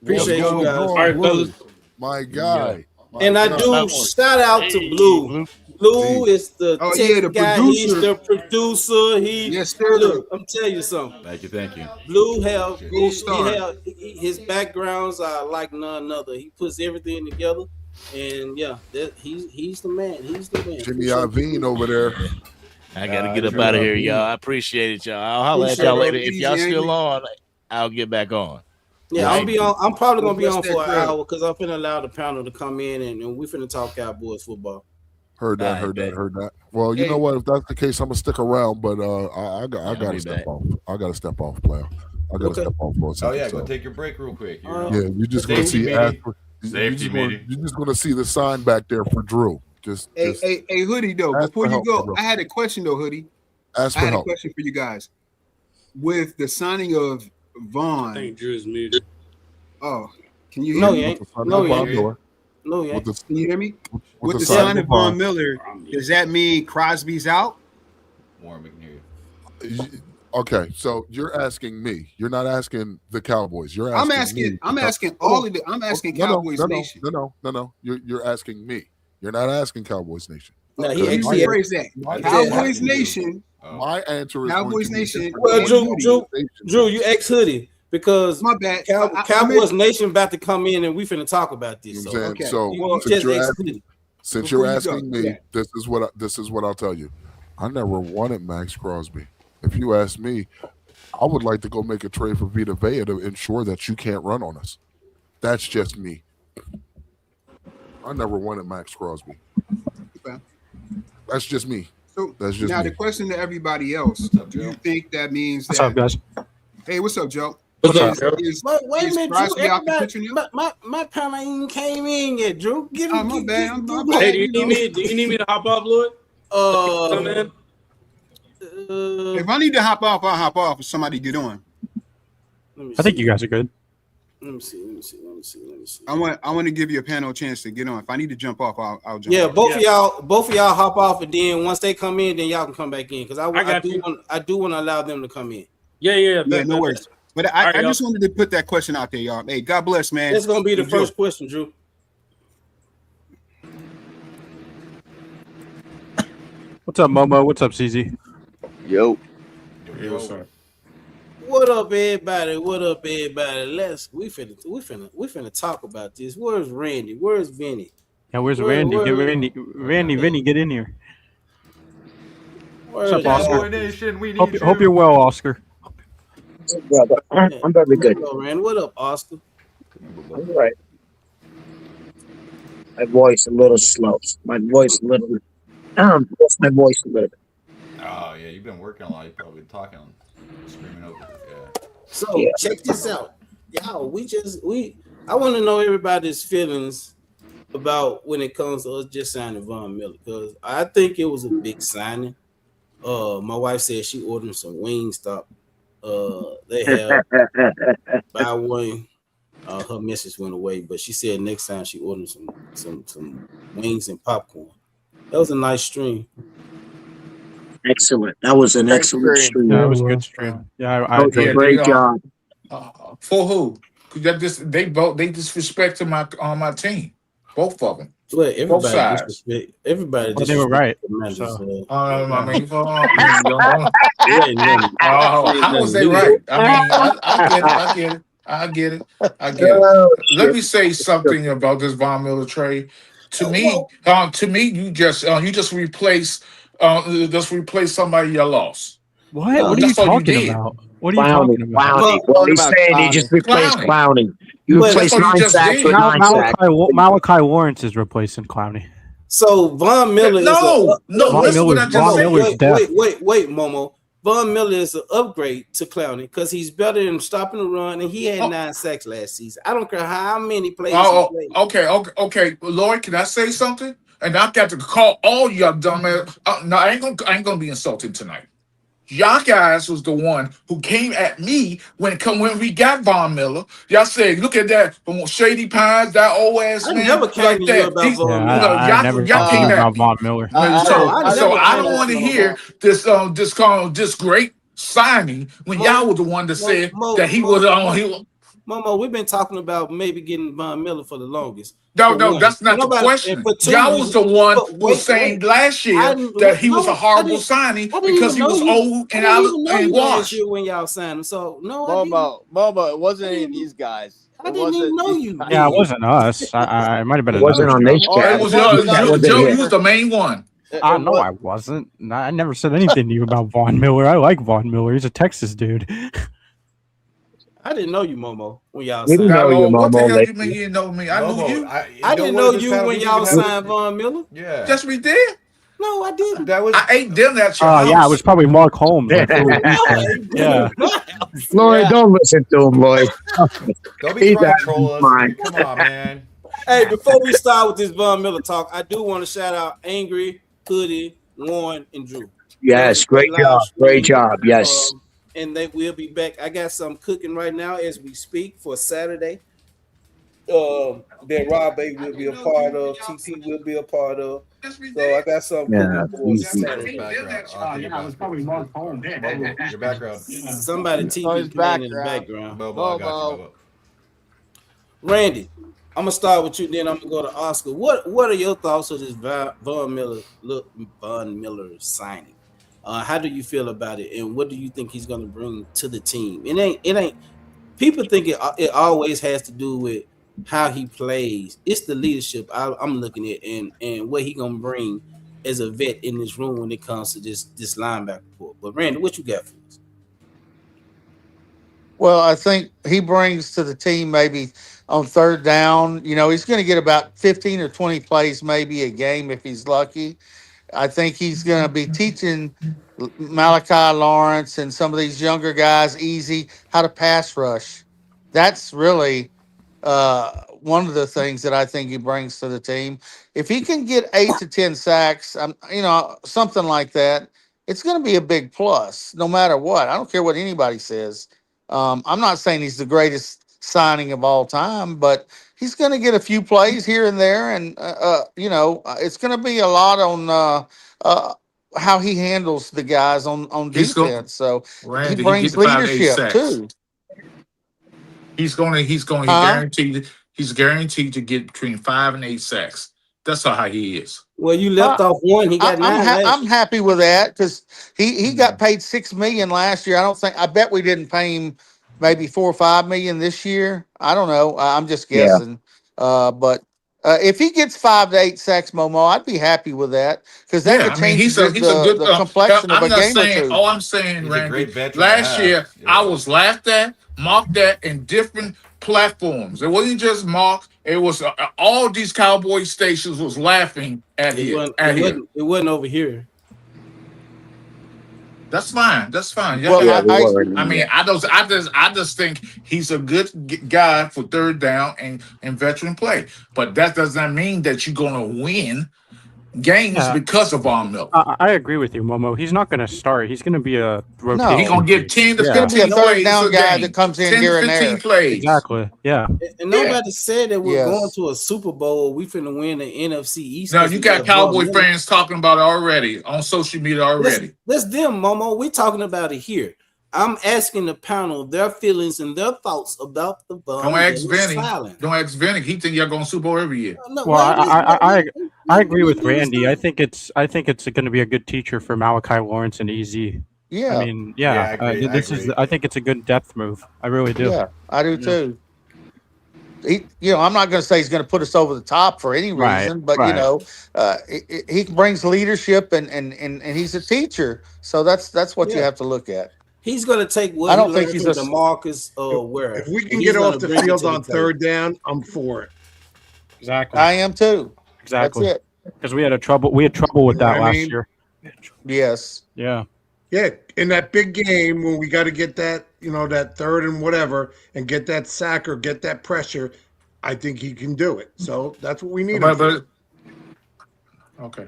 Speaker 3: Appreciate you guys.
Speaker 4: All right, fellas.
Speaker 6: My guy.
Speaker 3: And I do shout out to Blue. Blue is the tech guy.
Speaker 5: Producer.
Speaker 3: He's the producer.
Speaker 5: Yes, sir.
Speaker 3: Look, I'm telling you something.
Speaker 8: Thank you.
Speaker 3: Blue his backgrounds are like none other. He puts everything together, and yeah, he's the man. He's the man.
Speaker 6: Jimmy Iovine over there.
Speaker 2: I gotta get up out of here, y'all. I appreciate it, y'all. I'll holler at y'all later. If y'all still on, I'll get back on.
Speaker 3: Yeah, I'm probably gonna be on for an hour because I'm finna allow the panel to come in and we finna talk Cowboys football.
Speaker 6: Heard that. Well, you know what? If that's the case, I'm gonna stick around. But I gotta step off. I gotta step off, player. I gotta step off for a second.
Speaker 8: Oh yeah, go take your break real quick.
Speaker 6: Yeah, you're just gonna see. You're just gonna see the sign back there for Drew.
Speaker 5: Hey, Hoodie, though, before you go, I had a question, though, Hoodie.
Speaker 6: Ask for help.
Speaker 5: I had a question for you guys. With the signing of Vaughn.
Speaker 4: I think Drew's muted.
Speaker 5: Oh, can you hear me?
Speaker 3: No, you ain't.
Speaker 5: Can you hear me? With the signing of Von Miller, does that mean Crosby's out?
Speaker 8: Warren, we can hear you.
Speaker 6: Okay, so you're asking me. You're not asking the Cowboys. You're asking
Speaker 5: I'm asking all of the. I'm asking Cowboys Nation.
Speaker 6: No. You're asking me. You're not asking Cowboys Nation.
Speaker 5: No, he actually phrased that. Cowboys Nation.
Speaker 6: My answer is
Speaker 5: Cowboys Nation.
Speaker 3: Well, Drew, you ex Hoodie because
Speaker 5: my bad.
Speaker 3: Cowboys Nation about to come in and we finna talk about this.
Speaker 6: So, okay. So since you're asking me, this is what I'll tell you. I never wanted Max Crosby. If you ask me, I would like to go make a trade for Vita Vea to ensure that you can't run on us. That's just me. I never wanted Max Crosby.
Speaker 5: Okay.
Speaker 6: That's just me.
Speaker 5: So
Speaker 6: that's just
Speaker 5: now
Speaker 6: me.
Speaker 5: the question to everybody else: do you think that means
Speaker 9: what's up, guys?
Speaker 5: Hey, what's up, Joe?
Speaker 3: Wait a minute, Drew. My panel ain't even came in yet, Drew. Give him
Speaker 5: my bad.
Speaker 4: Hey, do you need me to hop off, Lloyd?
Speaker 5: If I need to hop off, I'll hop off if somebody get on.
Speaker 9: I think you guys are good.
Speaker 3: Let me see.
Speaker 5: I want to give you a panel chance to get on. If I need to jump off, I'll jump.
Speaker 3: Yeah,
Speaker 5: off.
Speaker 3: both of y'all hop off, and then once they come in, then y'all can come back in because I do want to allow them to come in.
Speaker 4: Yeah.
Speaker 5: No worries. But I just wanted to put that question out there, y'all. Hey, God bless, man.
Speaker 3: That's gonna be the first question, Drew.
Speaker 9: What's up, Momo? What's up, CZ?
Speaker 10: Yo,
Speaker 8: Sir.
Speaker 3: What up, everybody? We finna talk about this. Where's Randy? Where's Vinny?
Speaker 9: Yeah, where's Randy? Get Vinny, get in here. What's up, Oscar? Hope you're well, Oscar.
Speaker 10: brother. I'm very good.
Speaker 3: Hello, Randy. What up, Oscar?
Speaker 10: All right. My voice a little slow. My voice a little. What's my voice a little bit?
Speaker 8: Oh yeah, you've been working a lot. You've probably been talking, screaming over. Yeah.
Speaker 3: So check this out, y'all. I want to know everybody's feelings about when it comes to us just signing Von Miller because I think it was a big signing. My wife said she ordered some Wingstop. They have buy one. Her message went away, but she said next time she ordered some wings and popcorn. That was a nice stream.
Speaker 10: Excellent. That was an excellent stream.
Speaker 9: Yeah, it was a good stream. Yeah, I
Speaker 10: that was a great job.
Speaker 11: For who? They disrespected my team, both of them.
Speaker 3: Well,
Speaker 11: Both sides.
Speaker 3: everybody
Speaker 9: Well, they were right.
Speaker 3: Commanders,
Speaker 9: So.
Speaker 11: I mean, how was they right? I mean, I get it. I get it. I get it.
Speaker 10: Oh,
Speaker 11: Let
Speaker 10: shit.
Speaker 11: me say something about this Von Miller trade. To me, you just replace somebody you lost.
Speaker 9: What? What are you
Speaker 11: That's all you
Speaker 9: talking
Speaker 11: did.
Speaker 9: about? What are you talking about?
Speaker 10: Clowney. Well, he's saying he just replaced Clowney. You
Speaker 3: Well,
Speaker 10: replaced
Speaker 11: that's what he
Speaker 10: 9
Speaker 11: just
Speaker 10: sacks
Speaker 11: did.
Speaker 10: with 9 sacks.
Speaker 9: Malachi Lawrence is replacing Clowney.
Speaker 3: So Von Miller
Speaker 11: No, listen what I just said.
Speaker 3: Wait, Momo. Von Miller is an upgrade to Clowney because he's better than stopping the run, and he had 9 sacks last season. I don't care how many plays he played.
Speaker 11: Okay. Lloyd, can I say something? And I got to call all y'all dumbass. No, I ain't gonna be insulted tonight. Y'all guys was the one who came at me when we got Von Miller. Y'all said, look at that from Shady Pines, that old ass
Speaker 3: I
Speaker 11: man.
Speaker 3: never came to you about Von Miller.
Speaker 9: I never
Speaker 11: came
Speaker 9: about
Speaker 11: at me.
Speaker 9: Von Miller.
Speaker 11: So I don't want to hear this great signing when y'all was the one that said that he was on.
Speaker 3: Momo, we've been talking about maybe getting Von Miller for the longest.
Speaker 11: No, that's not the question. Y'all was the one who was saying last year that he was a horrible signing because he was old and washed.
Speaker 3: When y'all signed him, so no,
Speaker 12: Momo, it wasn't any of these guys.
Speaker 3: I didn't even know you.
Speaker 9: Yeah, it wasn't us. I might have been.
Speaker 10: It wasn't on this chat.
Speaker 11: It was Joe. You was the main one.
Speaker 9: No, I wasn't. I never said anything to you about Von Miller. I like Von Miller. He's a Texas dude.
Speaker 3: I didn't know you, Momo, when y'all
Speaker 10: signed.
Speaker 11: What the hell you mean you didn't know me? I knew you.
Speaker 3: I didn't know you when y'all signed Von Miller.
Speaker 11: Yeah. Yes, we did.
Speaker 3: No, I didn't.
Speaker 11: I ate dinner at your house.
Speaker 9: Yeah, it was probably Mark Holmes. Yeah.
Speaker 10: Lloyd, don't listen to him, Lloyd.
Speaker 8: Don't be trying to troll us. Come on, man.
Speaker 3: Hey, before we start with this Von Miller talk, I do want to shout out Angry, Hoodie, Warren, and Drew.
Speaker 10: Yes, great job. Yes.
Speaker 3: And they will be back. I got some cooking right now as we speak for Saturday. That Rob Bay will be a part of. TP will be a part of. So I got some cooking for Saturday.
Speaker 12: Yeah, it was probably Mark Holmes.
Speaker 8: Your background.
Speaker 3: Somebody TV playing in the background.
Speaker 8: Bobo, I got you, Bobo.
Speaker 3: Randy, I'm gonna start with you. Then I'm gonna go to Oscar. What are your thoughts of this Von Miller signing? How do you feel about it, and what do you think he's going to bring to the team? It ain't. People think it always has to do with how he plays. It's the leadership I'm looking at, and what he going to bring as a vet in this room when it comes to this linebacker report. But Randy, what you got for us?
Speaker 13: Well, I think he brings to the team maybe on third down. You know, he's going to get about 15 or 20 plays maybe a game if he's lucky. I think he's going to be teaching Malachi Lawrence and some of these younger guys how to pass rush. That's really one of the things that I think he brings to the team. If he can get 8 to 10 sacks, something like that, it's going to be a big plus no matter what. I don't care what anybody says. I'm not saying he's the greatest signing of all time, but he's going to get a few plays here and there, and it's going to be a lot on how he handles the guys on defense. So
Speaker 11: Randy,
Speaker 13: he brings leadership too.
Speaker 11: He's guaranteed to get between 5 and 8 sacks. That's how he is.
Speaker 3: Well, you left off one. He got 9.
Speaker 13: I'm happy with that because he got paid $6 million last year. I bet we didn't pay him maybe $4 or $5 million this year. I don't know. I'm just guessing. Yeah. But if he gets 5 to 8 sacks, Momo, I'd be happy with that because that could change the complexion of a game or two.
Speaker 11: All I'm saying, Randy, last year I was laughed at, mocked at in different platforms. It wasn't just mocked. It was all these Cowboy stations was laughing at him.
Speaker 3: It wasn't over here.
Speaker 11: That's fine.
Speaker 13: Well,
Speaker 11: I just think he's a good guy for third down and veteran play. But that doesn't mean that you're going to win games because of Von Miller.
Speaker 9: I agree with you, Momo. He's not going to start. He's going to be a rotation.
Speaker 11: No, he's going to get 10 to 15 plays.
Speaker 13: He's going to be a third down guy that comes in here and there.
Speaker 11: Plays.
Speaker 9: Exactly. Yeah.
Speaker 3: And nobody said that we're going to a Super Bowl. We finna win the NFC EAST.
Speaker 11: No, you got Cowboy fans talking about it already on social media already.
Speaker 3: That's them, Momo. We're talking about it here. I'm asking the panel their feelings and their thoughts about the Von
Speaker 11: Don't ask
Speaker 3: Miller
Speaker 11: Vinny.
Speaker 3: silence.
Speaker 11: Don't ask Vinny. He think y'all going Super Bowl every year.
Speaker 3: No,
Speaker 9: Well, I agree with
Speaker 3: let me
Speaker 9: Randy. I
Speaker 3: understand.
Speaker 9: think it's going to be a good teacher for Malachi Lawrence and EZ.
Speaker 13: Yeah.
Speaker 9: I mean,
Speaker 8: Yeah, I agree.
Speaker 9: I think it's a good depth move. I really do.
Speaker 13: Yeah, I do too. I'm not going to say he's going to put us over the top for any reason, but he brings leadership and he's a teacher, so that's what you have to look at.
Speaker 3: He's going to take what
Speaker 13: I don't
Speaker 3: he
Speaker 13: think
Speaker 3: learned
Speaker 13: he's
Speaker 3: from
Speaker 13: a.
Speaker 3: DeMarcus Ware.
Speaker 14: If we
Speaker 3: and
Speaker 14: can
Speaker 3: he's
Speaker 14: get off
Speaker 3: gonna
Speaker 14: the
Speaker 3: bring it
Speaker 14: field
Speaker 3: to the
Speaker 14: on
Speaker 3: table.
Speaker 14: third down, I'm for it.
Speaker 9: Exactly.
Speaker 13: I am too.
Speaker 9: Exactly.
Speaker 13: That's it.
Speaker 9: Because we had trouble with
Speaker 14: You know
Speaker 9: that
Speaker 14: what I
Speaker 9: last
Speaker 14: mean?
Speaker 9: year.
Speaker 13: Yes.
Speaker 9: Yeah.
Speaker 14: Yeah, in that big game when we got to get that, that third and whatever, and get that sack or get that pressure, I think he can do it. So that's what we need him for.
Speaker 11: Okay.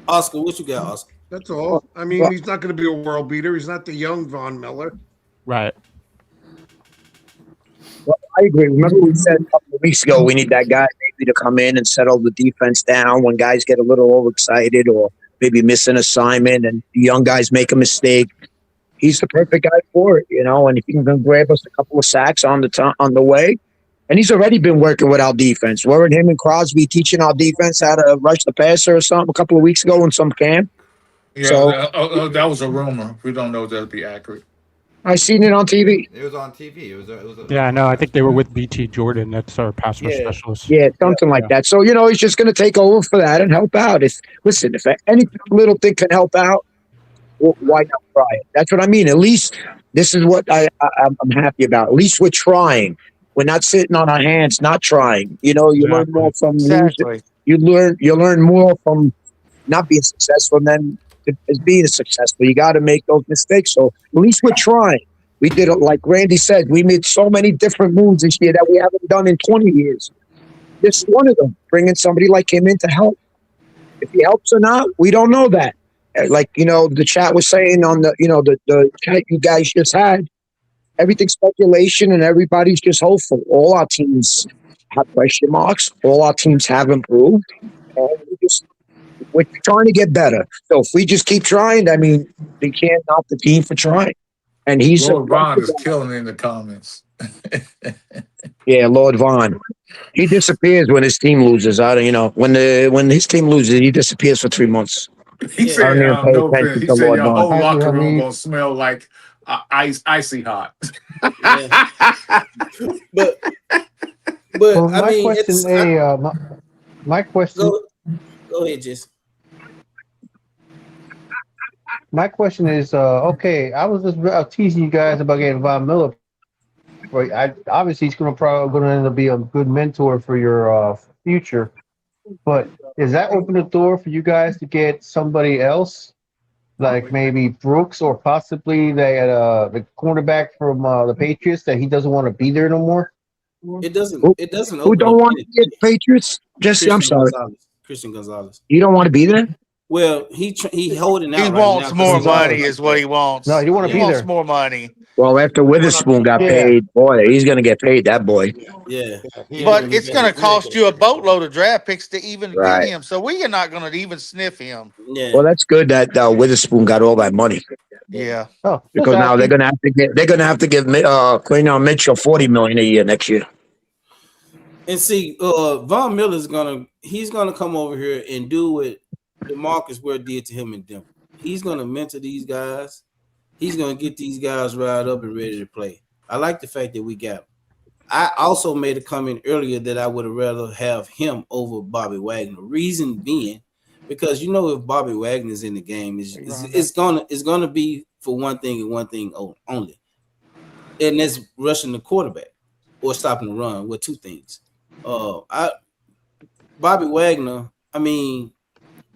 Speaker 3: Oscar, what you got, Oscar?
Speaker 14: That's all. I mean, he's not going to be a world beater. He's not the young Von Miller.
Speaker 9: Right.
Speaker 10: Well, I agree. Remember we said a couple of weeks ago we need that guy maybe to come in and settle the defense down when guys get a little overexcited or maybe miss an assignment and the young guys make a mistake. He's the perfect guy for it, and he can grab us a couple of sacks on the way. And he's already been working with our defense. Weren't him and Crosby teaching our defense how to rush the passer or something a couple of weeks ago in some camp?
Speaker 11: Yeah,
Speaker 10: So
Speaker 11: that was a rumor. We don't know if that'll be accurate.
Speaker 10: I seen it on TV.
Speaker 8: It was on TV. It was
Speaker 9: Yeah, no, I think they were with BT Jordan. That's our pass rush specialist.
Speaker 10: Yeah, something like that. So, he's just going to take over for that and help out. If any little thing can help out, why not try it? That's what I mean. At least this is what I'm happy about. At least we're trying. We're not sitting on our hands, not trying. You learn more from losing. You learn more from not being successful than as being successful. You got to make those mistakes. So at least we're trying. We did it, like Randy said, we made so many different moves this year that we haven't done in 20 years. This is one of them, bringing somebody like him in to help. If he helps or not, we don't know that. Like, the chat was saying on the chat you guys just had, everything's speculation and everybody's just hopeful. All our teams have question marks. All our teams have improved. And we're trying to get better. So if we just keep trying, I mean, they can't knock the team for trying. And he's
Speaker 11: Lord Vaughn is killing in the comments.
Speaker 10: Yeah, Lord Vaughn. He disappears when his team loses. When his team loses, he disappears for 3 months.
Speaker 11: He said, no offense. He said your whole locker room gonna smell like icy hot.
Speaker 3: But
Speaker 15: Well,
Speaker 3: I mean,
Speaker 15: my question.
Speaker 3: Go ahead, Jess.
Speaker 15: My question is, okay, I was just teasing you guys about getting Von Miller. Right, obviously he's probably going to end up being a good mentor for your future. But is that open the door for you guys to get somebody else, like maybe Brooks or possibly the cornerback from the Patriots that he doesn't want to be there no more?
Speaker 3: It doesn't. It doesn't.
Speaker 10: Who don't want to get Patriots? I'm sorry.
Speaker 3: Christian Gonzalez.
Speaker 10: You don't want to be there?
Speaker 3: Well, he holding out.
Speaker 13: He wants more money, is what he wants.
Speaker 15: No, you want to be
Speaker 13: wants
Speaker 15: there.
Speaker 13: more money.
Speaker 10: Well, after Witherspoon got paid, boy, he's going to get paid, that boy.
Speaker 3: Yeah.
Speaker 13: But it's going to cost you a boatload of draft picks to even
Speaker 10: Right.
Speaker 13: get him. So we are not going to even sniff him.
Speaker 3: Yeah.
Speaker 10: Well, that's good that Witherspoon got all that money
Speaker 13: Yeah.
Speaker 15: Oh,
Speaker 10: because now they're going to have to give Quinyon Mitchell $40 million a year next year.
Speaker 3: And see, Von Miller's gonna come over here and do what DeMarcus Ware did to him in Denver. He's gonna mentor these guys. He's gonna get these guys riled up and ready to play. I like the fact that we got him. I also made a comment earlier that I would have rather have him over Bobby Wagner. Reason being, because if Bobby Wagner's in the game, it's gonna be for one thing and one thing only, and that's rushing the quarterback or stopping the run with two things. Bobby Wagner, I mean,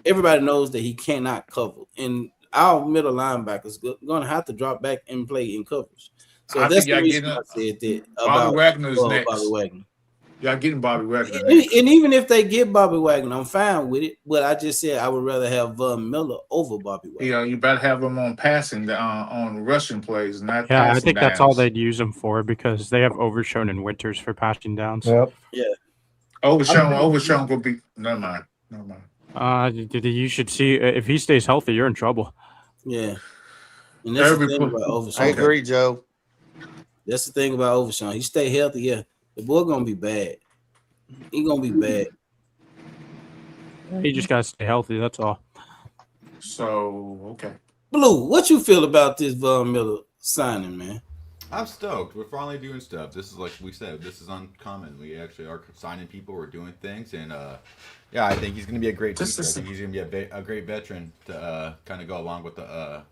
Speaker 3: everybody knows that he cannot cover, and our middle linebackers going to have to drop back and play in coverage. So that's the reason I said that about
Speaker 11: Bobby Wagner's next.
Speaker 3: Bobby Wagner.
Speaker 11: Y'all getting Bobby Wagner
Speaker 3: And
Speaker 11: next.
Speaker 3: even if they get Bobby Wagner, I'm fine with it. But I just said I would rather have Von Miller over Bobby Wagner.
Speaker 11: You better have him on passing, on rushing plays, not
Speaker 9: Yeah,
Speaker 11: passing
Speaker 9: I think
Speaker 11: downs.
Speaker 9: that's all they'd use him for because they have Overshown and Winters for passing downs.
Speaker 15: Yep.
Speaker 3: Yeah.
Speaker 11: Overshown will be. Never mind.
Speaker 9: You should see if he stays healthy, you're in trouble.
Speaker 3: Yeah. And that's the thing about Overshawn.
Speaker 13: I agree, Joe.
Speaker 3: That's the thing about Overshawn. He stay healthy. Yeah, the boy gonna be bad. He gonna be bad.
Speaker 9: He just gotta stay healthy. That's all.
Speaker 11: So okay.
Speaker 3: Blue, what you feel about this Von Miller signing, man?
Speaker 8: I'm stoked. We're finally doing stuff. This is like we said. This is uncommon. We actually are signing people. We're doing things, and yeah, I think he's going to be a great teacher. I think he's going to be a great veteran to kind of go along with the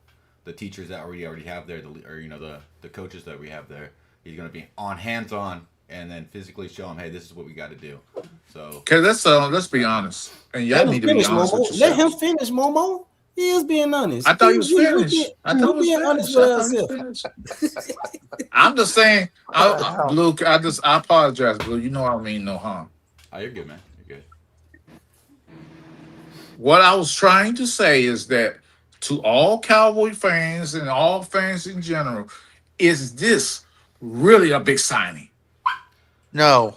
Speaker 8: teachers that we already have there, the coaches that we have there. He's going to be hands-on, and then physically show them, hey, this is what we got to do. So
Speaker 11: okay, let's be honest, and y'all need to be honest with yourselves.
Speaker 3: Let him finish, Momo. He is being honest.
Speaker 11: I thought he was finished. I'm just saying, Luke. I apologize, Blue. You know I don't mean no harm.
Speaker 8: Oh, you're good, man. You're good.
Speaker 11: What I was trying to say is that to all Cowboy fans and all fans in general, is this really a big signing?
Speaker 13: No.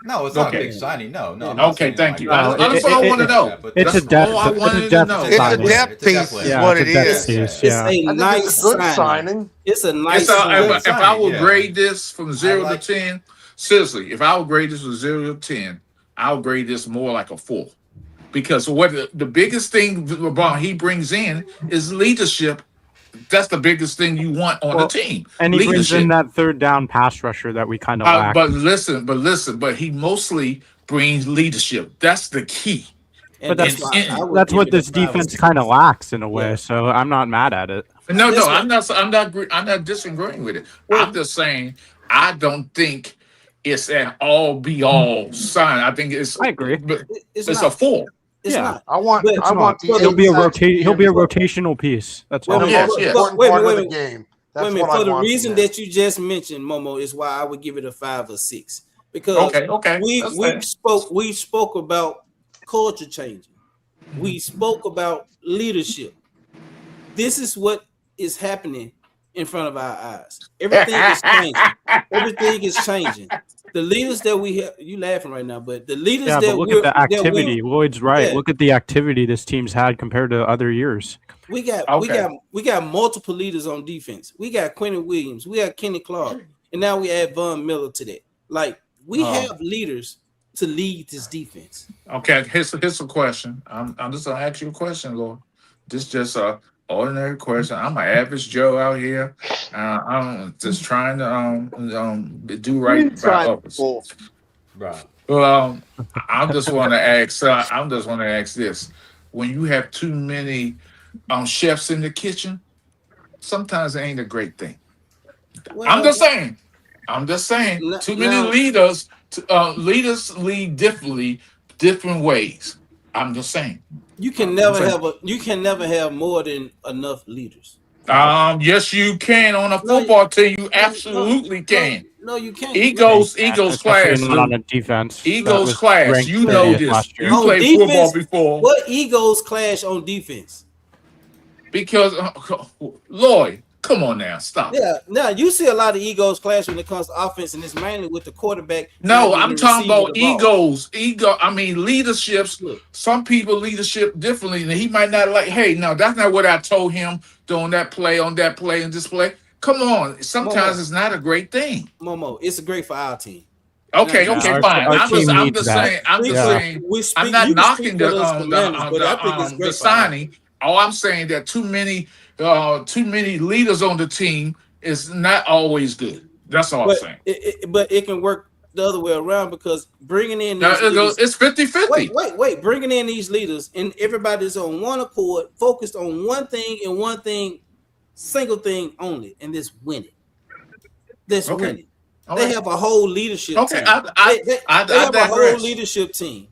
Speaker 8: No, it's not a big signing. No.
Speaker 11: Okay, thank you. That's all I want to know.
Speaker 9: It's a depth. It's
Speaker 13: a depth piece. Is what it is.
Speaker 3: It's a nice signing. It's a nice.
Speaker 11: If I would grade this from 0 to 10, seriously, if I would grade this from 0 to 10, I would grade this more like a 4, because what the biggest thing he brings in is leadership. That's the biggest thing you want on the team.
Speaker 9: And he brings in that third down pass rusher that we kind of lack.
Speaker 11: But he mostly brings leadership. That's the key.
Speaker 9: But that's what this defense kind of lacks in a way. So I'm not mad at it.
Speaker 11: No, I'm not disagreeing with it. I'm just saying I don't think it's an all be all sign. I think it's.
Speaker 9: I agree.
Speaker 11: But it's a 4.
Speaker 3: It's not.
Speaker 14: I want
Speaker 9: he'll be a rotational piece. That's all.
Speaker 3: Wait a minute. For the reason
Speaker 14: that
Speaker 3: you just mentioned, Momo, is why I would give it a 5 or 6. Because we spoke about culture changing. We spoke about leadership. This is what is happening in front of our eyes. Everything is changing. Everything is changing. The leaders that we have, you laughing right now, but the leaders
Speaker 9: but look at the activity. Lloyd's right. Yeah. Look at the activity this team's had compared to other years.
Speaker 3: We got multiple leaders on defense. We got Quentin Williams, we got Kenny Clark, and now we add Von Miller to that. Like we have leaders to lead this defense.
Speaker 11: Okay, here's a question. I'm just gonna ask you a question, Lord. This is just a ordinary question. I'm an average Joe out here. I'm just trying to do right by others.
Speaker 8: Right.
Speaker 11: Well, I just want to ask. This: when you have too many chefs in the kitchen, sometimes it ain't a great thing. Well, I'm just saying. Too many leaders. Leaders lead different ways. I'm just saying.
Speaker 3: You can never have more than enough leaders.
Speaker 11: Yes, you can on a football team. You absolutely can.
Speaker 3: No, you can't.
Speaker 11: Eagles class.
Speaker 9: Not on a defense.
Speaker 11: Eagles class. You know this. You played football before.
Speaker 3: What Eagles clash on defense?
Speaker 11: Because Lloyd, come on now, stop.
Speaker 3: Yeah, now you see a lot of egos clash when it comes to offense, and it's mainly with the quarterback.
Speaker 11: No, I'm talking about egos. I mean leaderships. Look, some people leadership differently, and he might not like. Hey, no, that's not what I told him on that play, and this play. Come on, sometimes it's not a great thing.
Speaker 3: Momo, it's great for our team.
Speaker 11: Okay, fine. I'm just saying. I'm not knocking the signing. All I'm saying that too many leaders on the team is not always good. That's all I'm saying.
Speaker 3: But it can work the other way around, because bringing in these leaders,
Speaker 11: it's 50-50.
Speaker 3: Wait, bringing in these leaders and everybody's on one accord, focused on one thing and one thing, single thing only, and this winning. Winning. They have a whole leadership team. They have a whole leadership team.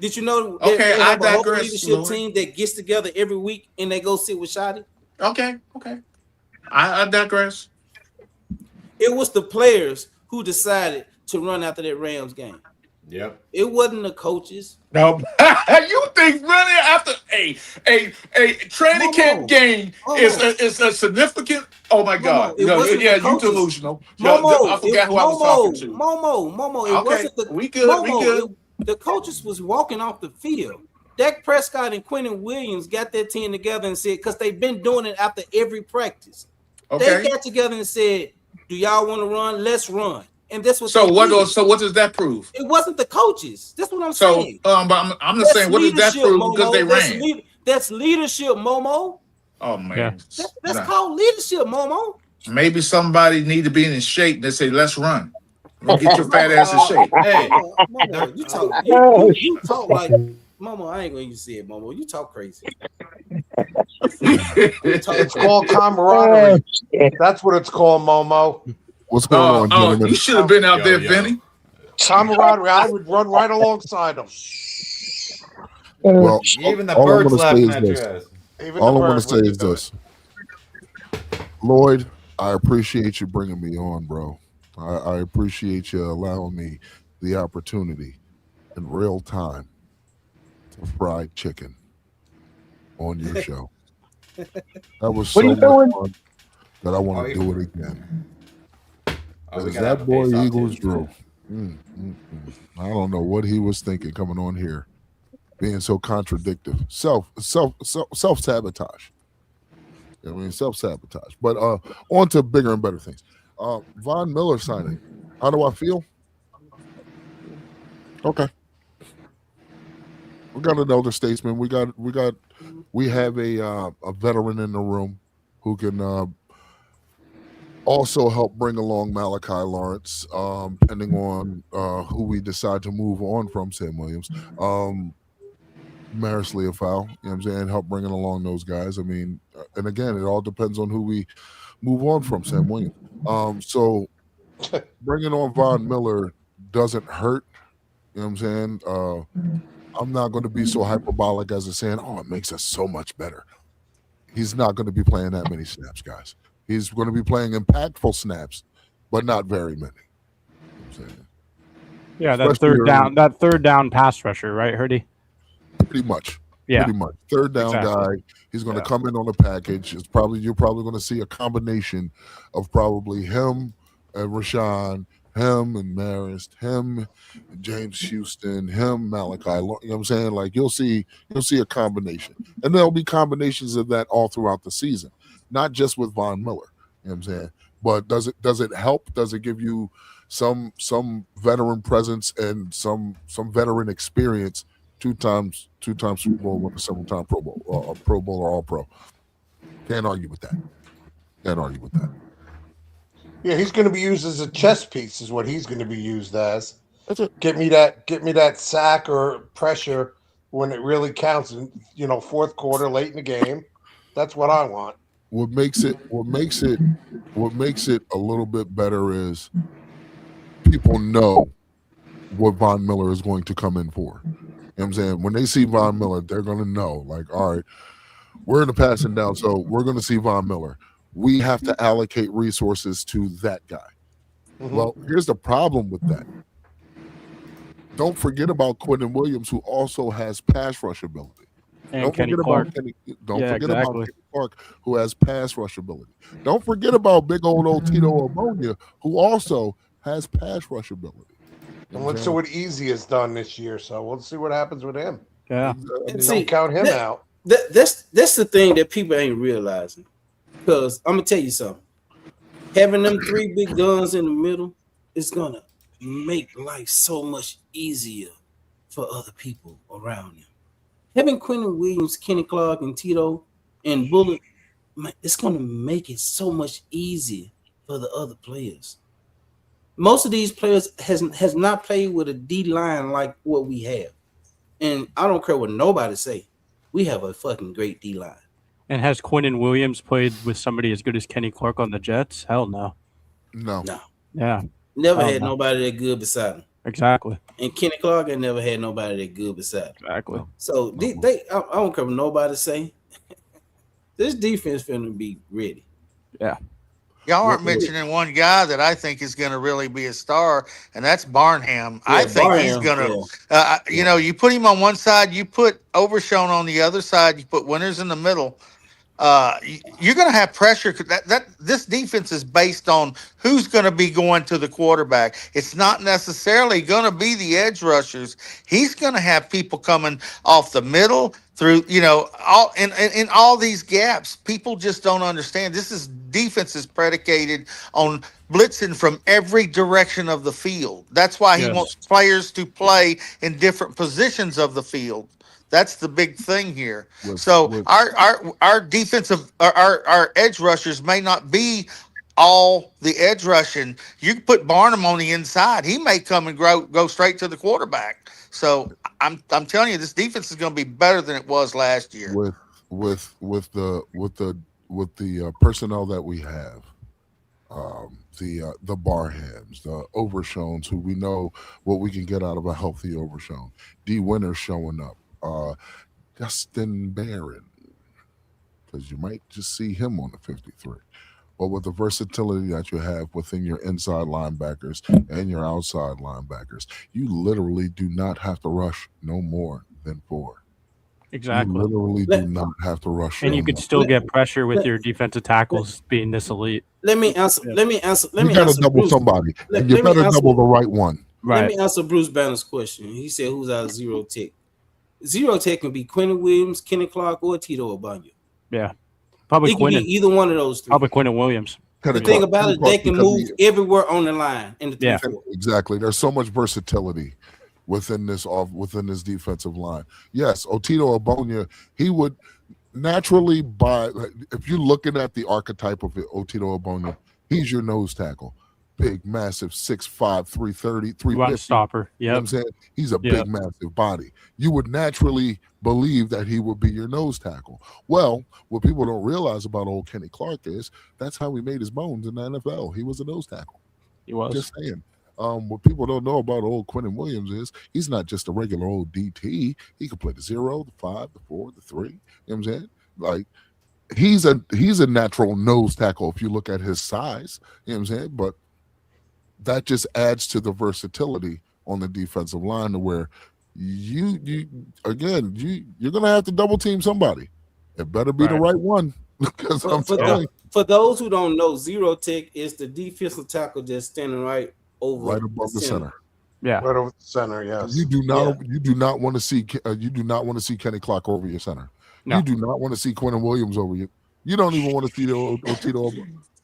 Speaker 3: Did you know they have a whole leadership team that gets together every week and they go sit with Shotty?
Speaker 11: Okay. I digress.
Speaker 3: It was the players who decided to run after that Rams game.
Speaker 8: Yep.
Speaker 3: It wasn't the coaches.
Speaker 11: No. You think running after a training camp game is a significant? Oh my God! You delusional. I forgot who I was talking to.
Speaker 3: Momo. It wasn't the.
Speaker 11: We good.
Speaker 3: The coaches was walking off the field. Dak Prescott and Quentin Williams got that team together and said, because they've been doing it after every practice.
Speaker 11: Okay.
Speaker 3: They got together and said, "Do y'all want to run? Let's run." And that's what.
Speaker 11: So what? So what does that prove?
Speaker 3: It wasn't the coaches. That's what I'm saying.
Speaker 11: But I'm just saying, what does that prove?
Speaker 3: Momo.
Speaker 11: Because they ran.
Speaker 3: That's leadership, Momo.
Speaker 11: Oh man,
Speaker 3: that's called leadership, Momo.
Speaker 11: Maybe somebody need to be in shape. They say, "Let's run. Get your fat ass in shape."
Speaker 8: Hey,
Speaker 3: Momo, you talk like Momo. I ain't gonna even say it, Momo. You talk crazy.
Speaker 14: It's called camaraderie. That's what it's called, Momo.
Speaker 6: What's going on, gentlemen?
Speaker 11: You should have been out there, Vinny.
Speaker 14: Camaraderie. I would run right alongside them.
Speaker 6: Well,
Speaker 8: even the
Speaker 6: all I'm
Speaker 8: birds
Speaker 6: gonna say
Speaker 8: laughing
Speaker 6: is
Speaker 8: at your
Speaker 6: this.
Speaker 8: ass.
Speaker 6: All I'm going to say is this. Lloyd, I appreciate you bringing me on, bro. I appreciate you allowing me the opportunity in real time to fry chicken on your show. That was so much fun that I want to do it again. Because that boy Eagles Drew, I don't know what he was thinking coming on here, being so contradictory, self-sabotage. I mean, self-sabotage. But on to bigger and better things. Von Miller signing. How do I feel? Okay. We got an elder statesman. We have a veteran in the room who can also help bring along Malachi Lawrence, depending on who we decide to move on from Sam Williams. Maris Leofau, you know what I'm saying, help bringing along those guys. I mean, and again, it all depends on who we move on from Sam Williams. So bringing on Von Miller doesn't hurt. You know what I'm saying? I'm not going to be so hyperbolic as to saying, oh, it makes us so much better. He's not going to be playing that many snaps, guys. He's going to be playing impactful snaps, but not very many. You know what I'm saying?
Speaker 9: Yeah, that third down pass rusher, right, Hurdy?
Speaker 6: Pretty much.
Speaker 9: Yeah.
Speaker 6: Pretty much. Third down guy. He's going to come in on a package. You're probably going to see a combination of probably him and Rashawn, him and Marist, him and James Houston, him, Malachi. You know what I'm saying? Like you'll see a combination. And there'll be combinations of that all throughout the season, not just with Von Miller. You know what I'm saying? But does it help? Does it give you some veteran presence and some veteran experience? Two times Super Bowl winner, 7-time Pro Bowl, or All Pro. Can't argue with that.
Speaker 14: Yeah, he's going to be used as a chess piece, is what he's going to be used as. Get me that sack or pressure when it really counts. In, fourth quarter, late in the game. That's what I want.
Speaker 6: What makes it a little bit better is people know what Von Miller is going to come in for. You know what I'm saying? When they see Von Miller, they're going to know, like, all right, we're in the passing down, so we're going to see Von Miller. We have to allocate resources to that guy. Mm-hmm. Well, here's the problem with that. Don't forget about Quentin Williams, who also has pass rush ability.
Speaker 9: And
Speaker 6: Don't
Speaker 9: Kenny
Speaker 6: forget
Speaker 9: Clark.
Speaker 6: about Kenny Clark, who has pass rush ability. Don't forget about big old Tito Ammonia, who also has pass rush ability.
Speaker 14: And let's see what Easy has done this year. So we'll see what happens with him.
Speaker 9: Yeah.
Speaker 14: Don't count him out.
Speaker 3: That's the thing that people ain't realizing. Because I'm gonna tell you something. Having them three big guns in the middle is gonna make life so much easier for other people around you. Having Quentin Williams, Kenny Clark, and Tito and Bullet, it's gonna make it so much easier for the other players. Most of these players has not played with a D line like what we have, and I don't care what nobody say. We have a fucking great D line.
Speaker 9: And has Quentin Williams played with somebody as good as Kenny Clark on the Jets? Hell no.
Speaker 6: No.
Speaker 9: Yeah.
Speaker 3: Never had nobody that good beside him.
Speaker 9: Exactly.
Speaker 3: And Kenny Clark had never had nobody that good beside him.
Speaker 9: Exactly.
Speaker 3: So I don't care what nobody say. This defense finna be ready.
Speaker 9: Yeah.
Speaker 13: Y'all aren't mentioning one guy that I think is going to really be a star, and that's Barnham.
Speaker 3: Yeah,
Speaker 13: I think
Speaker 3: Barnham,
Speaker 13: he's going to, you put him on one side, you put Overshown on the other side, you put Winters in the middle. you're going to have pressure. This defense is based on who's going to be going to the quarterback. It's not necessarily going to be the edge rushers. He's going to have people coming off the middle through, all in all these gaps. People just don't understand. Defense is predicated on blitzing from every direction of the field. That's why he wants players to play in different positions of the field. That's the big thing here. Our defensive, our edge rushers may not be all the edge rushing. You can put Barnum on the inside; he may come and go straight to the quarterback. So I'm telling you, this defense is going to be better than it was last year.
Speaker 6: With the personnel that we have, the Barhams, the Overshones, who we know what we can get out of a healthy Overshone. D. Winter showing up. Justin Barron, because you might just see him on the 53. But with the versatility that you have within your inside linebackers and your outside linebackers, you literally do not have to rush no more than 4.
Speaker 9: Exactly.
Speaker 6: You literally do not have to rush.
Speaker 9: And you could still get pressure with your defensive tackles being this elite.
Speaker 3: Let me answer.
Speaker 6: You got to double somebody. And you better double the right one.
Speaker 3: Let me answer Bruce Banner's question. He said, "Who's out of zero tech?" Zero tech can be Quentin Williams, Kenny Clark, or Tito Obanya.
Speaker 9: Yeah, probably
Speaker 3: Quentin. Either one of those three.
Speaker 9: Probably Quentin Williams.
Speaker 3: The thing about it, they can move everywhere on the line in the 3-4.
Speaker 6: Exactly. There's so much versatility within this defensive line. Yes, Otito Ogbonnia, he would naturally if you're looking at the archetype of Otito Ogbonnia, he's your nose tackle. Big, massive, 6'5", 330, 350.
Speaker 9: Run stopper.
Speaker 6: You know what I'm saying? He's a big, massive body. You would naturally believe that he would be your nose tackle. Well, what people don't realize about old Kenny Clark is that's how he made his bones in the NFL. He was a nose tackle.
Speaker 9: He was.
Speaker 6: Just saying. What people don't know about old Quentin Williams is he's not just a regular old DT. He could play the 0, the 5, the 4, the 3. You know what I'm saying? Like, he's a natural nose tackle if you look at his size. You know what I'm saying? But that just adds to the versatility on the defensive line to where you're gonna have to double team somebody. It better be the right one. Because
Speaker 3: for those who don't know, zero tech is the defensive tackle just standing right
Speaker 6: above the center.
Speaker 14: Yeah, right over the center. Yes.
Speaker 6: You do not want to see Kenny Clark over your center. No. You do not want to see Quentin Williams over you. You don't even want to see Otito.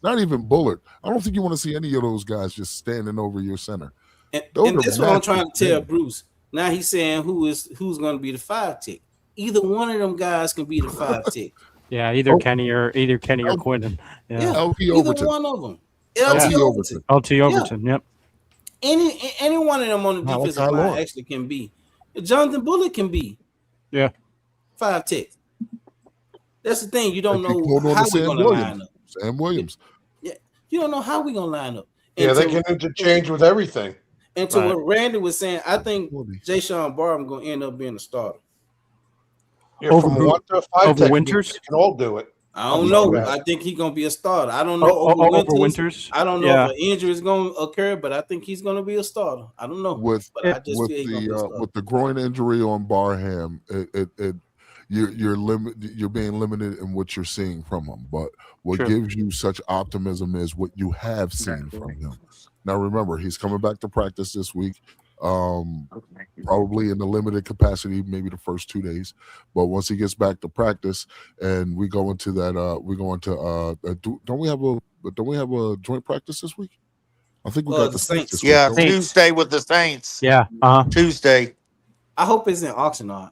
Speaker 6: Not even Bullard. I don't think you want to see any of those guys just standing over your center.
Speaker 3: And that's what I'm trying to tell Bruce. Now he's saying who's going to be the 5 tech. Either one of them guys can be the 5 tech.
Speaker 9: Yeah, either Kenny or Quentin.
Speaker 3: Yeah, either one of them.
Speaker 9: LT Overton. Yep.
Speaker 3: Any one of them on the defensive line actually can be. Jonathan Bullard can be.
Speaker 9: Yeah.
Speaker 3: 5 tech. That's the thing. You don't know how we're going to line up.
Speaker 6: Sam Williams.
Speaker 3: Yeah, you don't know how we're going to line up.
Speaker 14: And they can interchange with everything.
Speaker 3: And to what Randy was saying, I think Jay Sean Barham going to end up being a starter.
Speaker 14: Yeah, from 1 to 5
Speaker 9: over Winters,
Speaker 14: they can all do it.
Speaker 3: I don't know. I think he's going to be a starter. I don't know
Speaker 9: over Winters.
Speaker 3: I don't know if an injury is going to occur, but I think he's going to be a starter. I don't know.
Speaker 6: With the groin injury on Barham, you're being limited in what you're seeing from him. But what gives you such optimism is what you have seen from him. Now remember, he's coming back to practice this week. Probably in a limited capacity, maybe the first 2 days. But once he gets back to practice, and we go into that, don't we have a joint practice this week? I think we got the Saints.
Speaker 13: Yeah, Tuesday with the Saints.
Speaker 9: Yeah,
Speaker 13: Tuesday.
Speaker 3: I hope it's in Oxnard.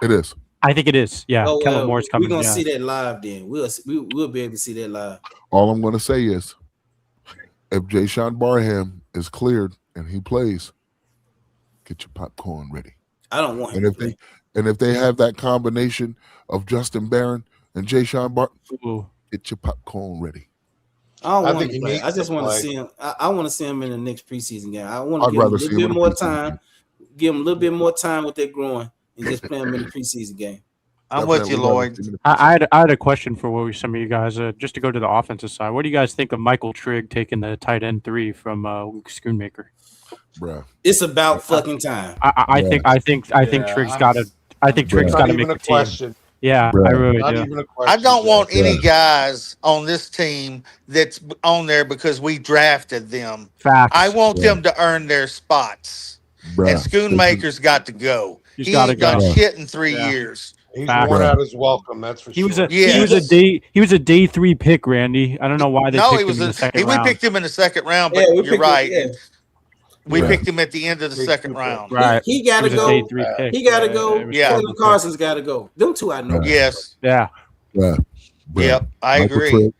Speaker 6: It is.
Speaker 9: I think it is. Yeah, Kellen Moore's coming.
Speaker 3: We're gonna see that live. Then we'll be able to see that live.
Speaker 6: All I'm gonna say is, if Jay Sean Barham is cleared and he plays, get your popcorn ready.
Speaker 3: I don't want him.
Speaker 6: And if they have that combination of Justin Barron and Jay Sean Barham, get your popcorn ready.
Speaker 3: I think I just want to see him. I want to see him in the next preseason game. I want to give him a little bit more time. Give him a little bit more time with that growing and just play him in the preseason game.
Speaker 13: I'm with you, Lloyd.
Speaker 9: I had a question for some of you guys, just to go to the offensive side. What do you guys think of Michael Trigg taking the tight end 3 from Luke Schoonmaker?
Speaker 6: Bruh.
Speaker 3: It's about fucking time.
Speaker 9: I think Trigg's got to. I think Trigg's got to make the team. Yeah,
Speaker 6: Bruh.
Speaker 9: I really
Speaker 14: Not
Speaker 9: do.
Speaker 14: even a
Speaker 13: I
Speaker 14: question.
Speaker 13: don't want any
Speaker 6: Yeah.
Speaker 13: guys on this team that's on there because we drafted them.
Speaker 9: Facts.
Speaker 13: I want
Speaker 6: Yeah.
Speaker 13: them to earn their spots. And
Speaker 6: Bruh. This is-
Speaker 13: Schoonmaker's got to go.
Speaker 9: He's
Speaker 13: He
Speaker 9: got to
Speaker 13: ain't done
Speaker 9: go.
Speaker 6: Bruh.
Speaker 13: shit in 3
Speaker 9: Yeah.
Speaker 13: years.
Speaker 14: He's
Speaker 9: Facts.
Speaker 14: worn
Speaker 6: Bruh.
Speaker 14: out his welcome. That's for
Speaker 9: He was
Speaker 14: sure.
Speaker 9: a he was a
Speaker 13: Yes.
Speaker 9: day 3 pick, Randy. I don't know why they
Speaker 13: No,
Speaker 9: picked
Speaker 13: he was
Speaker 9: him in the second
Speaker 13: we
Speaker 9: round.
Speaker 13: picked him in the second round,
Speaker 3: Yeah,
Speaker 13: but
Speaker 3: we
Speaker 13: you're
Speaker 3: picked him,
Speaker 13: right.
Speaker 3: yeah.
Speaker 13: We
Speaker 6: Yeah.
Speaker 13: picked him at the end of the
Speaker 14: Big
Speaker 13: second
Speaker 14: super.
Speaker 13: round.
Speaker 9: Right.
Speaker 3: He got to
Speaker 9: was a
Speaker 3: go.
Speaker 9: day 3 pick.
Speaker 3: He got to
Speaker 9: Yeah,
Speaker 3: go.
Speaker 9: it was
Speaker 13: Yeah.
Speaker 3: Taylor
Speaker 9: terrible pick.
Speaker 3: Carson's got to go. Them two I know.
Speaker 6: Bruh.
Speaker 13: Yes.
Speaker 9: Yeah.
Speaker 6: Bruh. Bruh.
Speaker 13: Yep. I
Speaker 6: Michael
Speaker 13: agree.
Speaker 6: Trigg.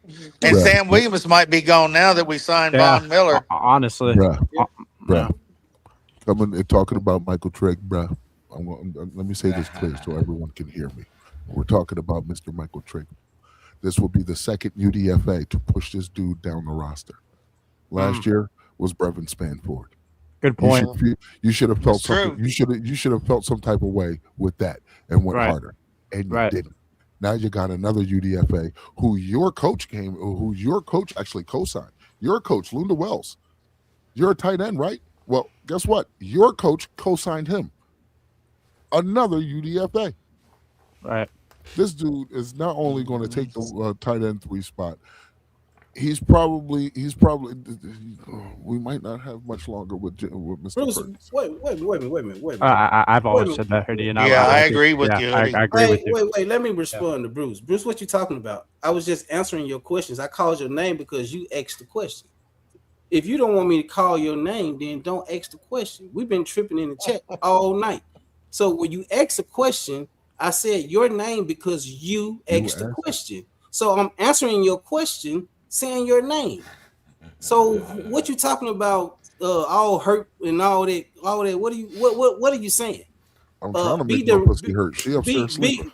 Speaker 13: And
Speaker 6: Bruh.
Speaker 13: Sam Williams might be gone now that we signed
Speaker 9: Yeah.
Speaker 13: Von Miller.
Speaker 9: Honestly.
Speaker 6: Bruh.
Speaker 9: Yeah.
Speaker 6: Bruh. Coming and talking about Michael Trigg, bruh. Let me say this clear so everyone can hear me. We're talking about Mr. Michael Trigg. This will be the second UDFA to push this dude down the roster. Last year was Brevin Spanford.
Speaker 9: Good point.
Speaker 6: You should have felt
Speaker 13: That's
Speaker 6: something.
Speaker 13: true.
Speaker 6: You should have felt some type of way with that and went
Speaker 9: Right.
Speaker 6: harder, and you
Speaker 9: Right.
Speaker 6: didn't. Now you got another UDFA who your coach actually co-signed. Your coach, Lunda Wells. You're a tight end, right? Well, guess what? Your coach co-signed him. Another UDFA.
Speaker 9: Right.
Speaker 6: This dude is not only going to take the tight end 3 spot. He's probably. We might not have much longer with Mr.
Speaker 3: Bruce,
Speaker 6: Ferguson.
Speaker 3: wait a minute.
Speaker 9: I've
Speaker 3: Wait a
Speaker 9: always
Speaker 3: minute.
Speaker 9: said that, Hoodie, and
Speaker 13: Yeah, I
Speaker 9: like it.
Speaker 13: agree with
Speaker 9: Yeah,
Speaker 13: you,
Speaker 9: I
Speaker 13: Hoodie.
Speaker 9: agree with you.
Speaker 3: Wait. Let me respond to Bruce. Bruce, what you talking about? I was just answering your questions. I called your name because you asked the question. If you don't want me to call your name, then don't ask the question. We've been tripping in the chat all night. So when you ask a question, I said your name because you asked the question. So I'm answering your question, saying your name. So what you talking about? All hurt and all that. What are you saying?
Speaker 6: I'm trying to
Speaker 3: be
Speaker 6: make my
Speaker 3: the-
Speaker 6: pussy hurt. She upstairs sleeping.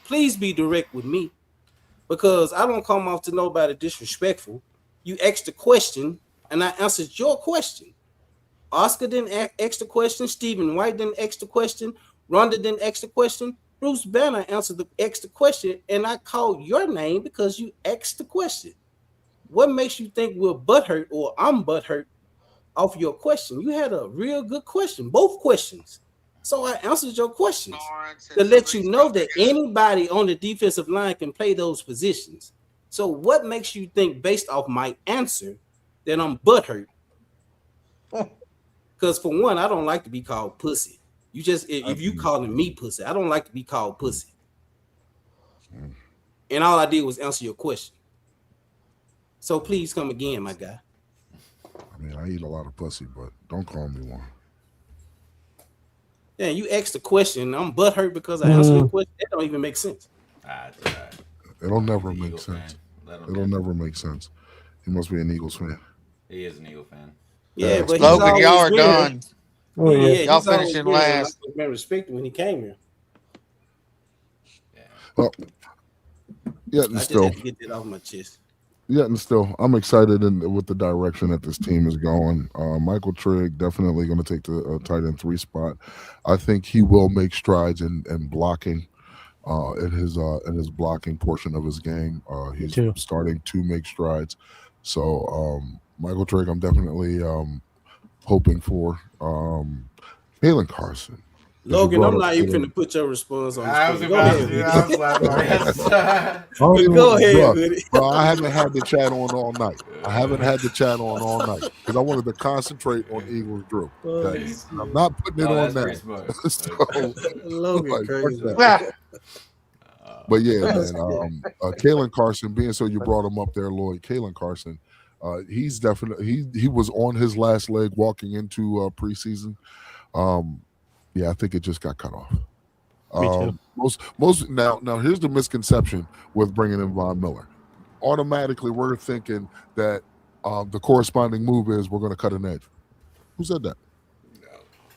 Speaker 3: Please be direct with me, because I don't come off to nobody disrespectful. You asked the question, and I answered your question. Oscar didn't ask the question. Stephen White didn't ask the question. Rhonda didn't ask the question. Bruce Banner answered the question, and I called your name because you asked the question. What makes you think we're butthurt or I'm butthurt off your question? You had a real good question, both questions. So I answered your questions to let you know that anybody on the defensive line can play those positions. So what makes you think, based off my answer, that I'm butthurt? Because for one, I don't like to be called pussy. You just if you calling me pussy, I don't like to be called pussy. And all I did was answer your question. So please come again, my guy.
Speaker 6: I mean, I eat a lot of pussy, but don't call me one.
Speaker 3: Yeah, you asked the question. I'm butthurt because I answered the question. That don't even make sense.
Speaker 6: It'll never make sense. It'll never make sense. He must be an Eagles fan.
Speaker 8: He is an Eagle fan.
Speaker 3: Yeah, but
Speaker 13: Logan,
Speaker 3: he's
Speaker 13: y'all
Speaker 3: always
Speaker 13: are
Speaker 3: been-
Speaker 13: done.
Speaker 15: Oh, yeah.
Speaker 3: he's
Speaker 13: Y'all
Speaker 3: always
Speaker 13: finishing
Speaker 3: been-
Speaker 13: last.
Speaker 3: I've been respected when he came here.
Speaker 6: Well, yeah,
Speaker 3: I
Speaker 6: and
Speaker 3: just
Speaker 6: still,
Speaker 3: had to get that off my chest.
Speaker 6: I'm excited with the direction that this team is going. Michael Trigg definitely going to take the tight end 3 spot. I think he will make strides in blocking, in his blocking portion of his game. He's
Speaker 9: too.
Speaker 6: starting to make strides. So Michael Trigg, I'm definitely hoping for. Kalen Carson.
Speaker 3: Logan, I'm not even finna put your response on the
Speaker 8: I was
Speaker 3: screen. Go
Speaker 8: about
Speaker 3: ahead.
Speaker 8: to. I was laughing.
Speaker 3: Go ahead
Speaker 6: Bruh,
Speaker 3: with it.
Speaker 6: bro, I haven't had the chat on all night. Because I wanted to concentrate on Eagles Drew. Okay? I'm not putting it on
Speaker 8: that's
Speaker 6: now.
Speaker 8: pretty smart.
Speaker 6: So,
Speaker 3: Logan
Speaker 6: like,
Speaker 3: crazy.
Speaker 6: fuck that. But yeah, man, Kalen Carson, being so you brought him up there, Lloyd. Kalen Carson, he's definitely he was on his last leg walking into preseason. Yeah, I think it just got cut off. Most now here's the misconception with bringing in Von Miller. Automatically, we're thinking that the corresponding move is we're going to cut an edge. Who said that?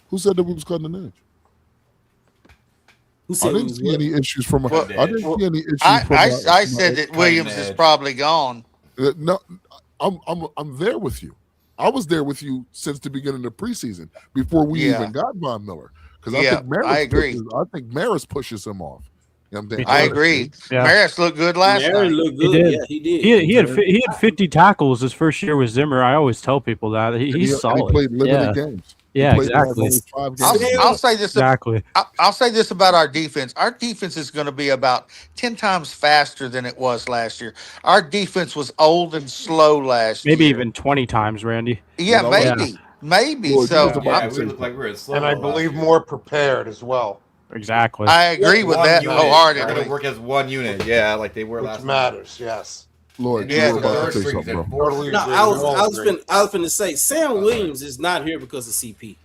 Speaker 6: Who said that we was cutting an edge?
Speaker 3: Who said
Speaker 6: I didn't see any issues from.
Speaker 13: Well,
Speaker 6: I didn't see any issues from.
Speaker 13: I said that Williams is probably gone.
Speaker 6: No, I'm there with you. I was there with you since the beginning of preseason before we even got Von Miller. Because
Speaker 13: I agree.
Speaker 6: I think Maris pushes him off. You know what I'm saying?
Speaker 13: I agree.
Speaker 9: Yeah.
Speaker 13: Maris looked good last night.
Speaker 3: Looked
Speaker 9: He
Speaker 3: good.
Speaker 9: did.
Speaker 3: Yeah, he did.
Speaker 9: He had 50 tackles his first year with Zimmer. I always tell people that he's
Speaker 6: He
Speaker 9: solid.
Speaker 6: played limited games.
Speaker 9: Yeah,
Speaker 6: played last
Speaker 9: exactly.
Speaker 6: only 5
Speaker 13: I'll,
Speaker 6: games.
Speaker 13: I'll say this.
Speaker 9: Exactly.
Speaker 13: I'll say this about our defense. Our defense is going to be about 10 times faster than it was last year. Our defense was old and slow last
Speaker 9: Maybe
Speaker 13: year.
Speaker 9: even 20 times, Randy.
Speaker 13: Yeah,
Speaker 6: What I was-
Speaker 13: maybe.
Speaker 6: Lord, you was
Speaker 13: So
Speaker 6: about
Speaker 8: Yeah,
Speaker 6: to
Speaker 8: we
Speaker 6: say
Speaker 8: looked like we were at slow.
Speaker 14: And I believe more prepared as well,
Speaker 9: Exactly.
Speaker 13: I agree with
Speaker 8: One
Speaker 13: that
Speaker 8: unit. They're
Speaker 13: wholeheartedly.
Speaker 8: gonna work as one unit. Yeah, like they were
Speaker 14: which
Speaker 8: last
Speaker 14: matters. Yes.
Speaker 6: Lord,
Speaker 8: And
Speaker 6: you
Speaker 13: Yeah,
Speaker 6: were
Speaker 8: the
Speaker 6: about
Speaker 8: third
Speaker 6: to say
Speaker 8: string
Speaker 6: something,
Speaker 8: and
Speaker 6: bro.
Speaker 8: fourth
Speaker 14: Totally
Speaker 8: string.
Speaker 3: No,
Speaker 14: agree.
Speaker 3: I
Speaker 14: We
Speaker 3: was
Speaker 14: all
Speaker 3: I was
Speaker 14: agree.
Speaker 3: finna say Sam Williams is not here because of CP.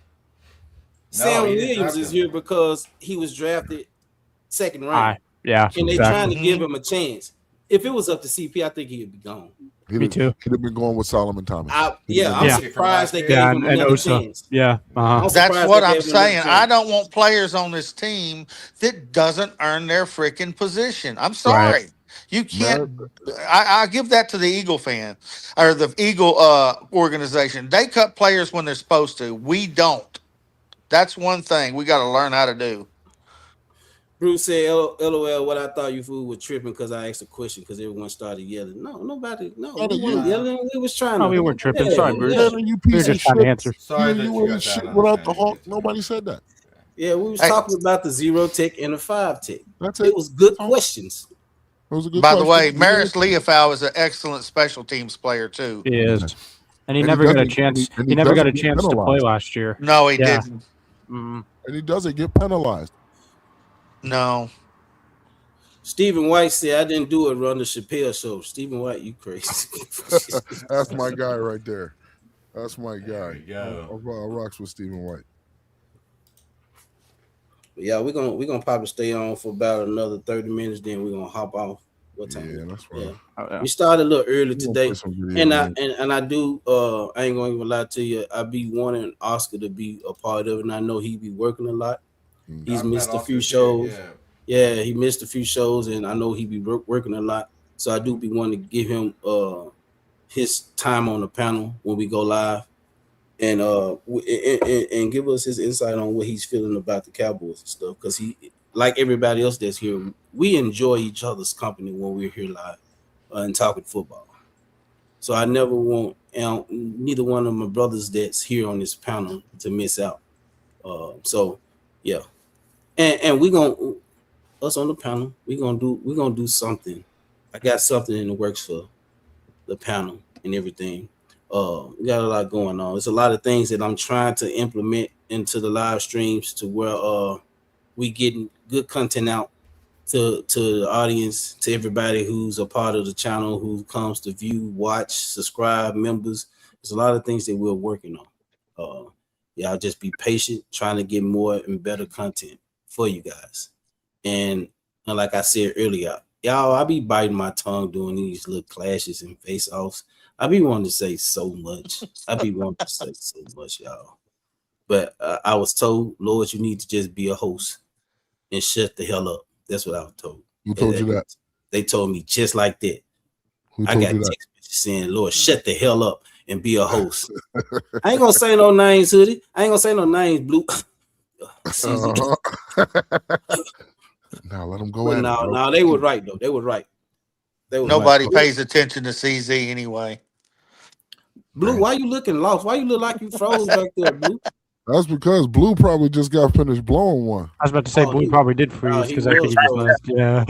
Speaker 3: Sam
Speaker 8: he didn't
Speaker 3: Williams
Speaker 8: draft
Speaker 3: is
Speaker 8: him.
Speaker 3: here because he was drafted second round,
Speaker 9: Aye. Yeah.
Speaker 3: and they
Speaker 9: Exactly.
Speaker 3: trying to give him a chance. If it was up to CP, I think he'd be gone.
Speaker 9: Me too.
Speaker 6: He'd have been going with Solomon Thomas.
Speaker 3: I'm
Speaker 9: Yeah.
Speaker 3: surprised they gave
Speaker 9: Yeah,
Speaker 3: him
Speaker 9: and
Speaker 3: another
Speaker 9: Osa.
Speaker 3: chance.
Speaker 9: Yeah. Uh-huh.
Speaker 3: I'm
Speaker 13: That's
Speaker 3: surprised
Speaker 13: what
Speaker 3: they
Speaker 13: I'm
Speaker 3: gave him another
Speaker 13: saying.
Speaker 3: chance.
Speaker 13: I don't want players on this team that doesn't earn their freaking position. I'm sorry. You can't. I give that to the Eagle fan or the Eagle organization. They cut players when they're supposed to. We don't. That's one thing we got to learn how to do.
Speaker 3: Bruce said, "LOL, what I thought you fool was tripping because I asked a question because everyone started yelling. No, nobody. No, we weren't yelling. We was trying
Speaker 9: No,
Speaker 3: to.
Speaker 9: we weren't tripping. Sorry, Bruce.
Speaker 6: Yeah, you
Speaker 9: We were
Speaker 6: piece of
Speaker 9: just trying to
Speaker 6: shit.
Speaker 9: answer.
Speaker 8: Sorry that
Speaker 6: you
Speaker 8: you
Speaker 6: ain't
Speaker 8: got
Speaker 6: shit
Speaker 8: that
Speaker 6: without the
Speaker 8: understanding.
Speaker 6: Hawk. Nobody said that.
Speaker 3: Yeah, we was
Speaker 13: Hey.
Speaker 3: talking about the 0 tech and the 5 tech.
Speaker 6: That's
Speaker 3: It was good questions.
Speaker 6: It was a good
Speaker 13: By the
Speaker 6: question.
Speaker 13: way, Maris Leofau is an excellent special teams player too.
Speaker 9: He is. And he
Speaker 6: And
Speaker 9: never got a
Speaker 6: doesn't-
Speaker 9: chance.
Speaker 6: and
Speaker 9: He never got a
Speaker 6: doesn't get
Speaker 9: chance to play
Speaker 6: penalized.
Speaker 9: last year.
Speaker 13: No, he
Speaker 9: Yeah.
Speaker 13: didn't.
Speaker 9: Mm.
Speaker 6: And he doesn't get penalized.
Speaker 13: No.
Speaker 3: Stephen White said, I didn't do it run the Chappelle show. Stephen White, you crazy.
Speaker 6: That's my guy right there. That's my guy.
Speaker 8: we go.
Speaker 6: I rocks with Stephen White.
Speaker 3: Yeah, we're gonna probably stay on for about another 30 minutes, then we're gonna hop off. What time?
Speaker 6: Yeah, that's right.
Speaker 3: Yeah.
Speaker 9: Oh, yeah.
Speaker 3: We started a little early
Speaker 6: We gonna
Speaker 3: today.
Speaker 6: play some video
Speaker 3: And I
Speaker 6: games.
Speaker 3: do I ain't gonna even lie to you. I be wanting Oscar to be a part of it, and I know he be working a lot. He's missed a few shows. Yeah, he missed a few shows, and I know he be working a lot. So I do be wanting to give him his time on the panel when we go live, and and give us his insight on what he's feeling about the Cowboys and stuff. Because he, like everybody else that's here, we enjoy each other's company when we're here live and talking football. So I never want neither one of my brothers that's here on this panel to miss out. So yeah, and we gonna us on the panel. We're gonna do something. I got something in the works for the panel and everything. We got a lot going on. There's a lot of things that I'm trying to implement into the live streams to where we getting good content out to the audience, to everybody who's a part of the channel, who comes to view, watch, subscribe, members. There's a lot of things that we're working on. Y'all just be patient, trying to get more and better content for you guys. And like I said earlier, y'all, I be biting my tongue doing these little clashes and face-offs. I be wanting to say so much. I be wanting to say so much, y'all. But I was told, Lord, you need to just be a host and shut the hell up. That's what I was told.
Speaker 6: Who told you that?
Speaker 3: They told me just like that.
Speaker 6: Who
Speaker 3: I
Speaker 6: told
Speaker 3: got
Speaker 6: you that?
Speaker 3: text messages saying, Lord, shut the hell up and be a host. I ain't gonna say no names, Hoodie. I ain't gonna say no names, Blue.
Speaker 6: Now let them go at it.
Speaker 3: No, they were right though. They were right.
Speaker 13: Nobody
Speaker 3: right.
Speaker 13: pays attention to CZ anyway.
Speaker 3: Blue, why you looking lost? Why you look like you froze back there, Blue?
Speaker 6: That's because Blue probably just got finished blowing one.
Speaker 9: I was about to say Blue probably did freeze
Speaker 3: he
Speaker 9: because I think
Speaker 3: was
Speaker 9: he just
Speaker 3: froze.
Speaker 9: left. Yeah.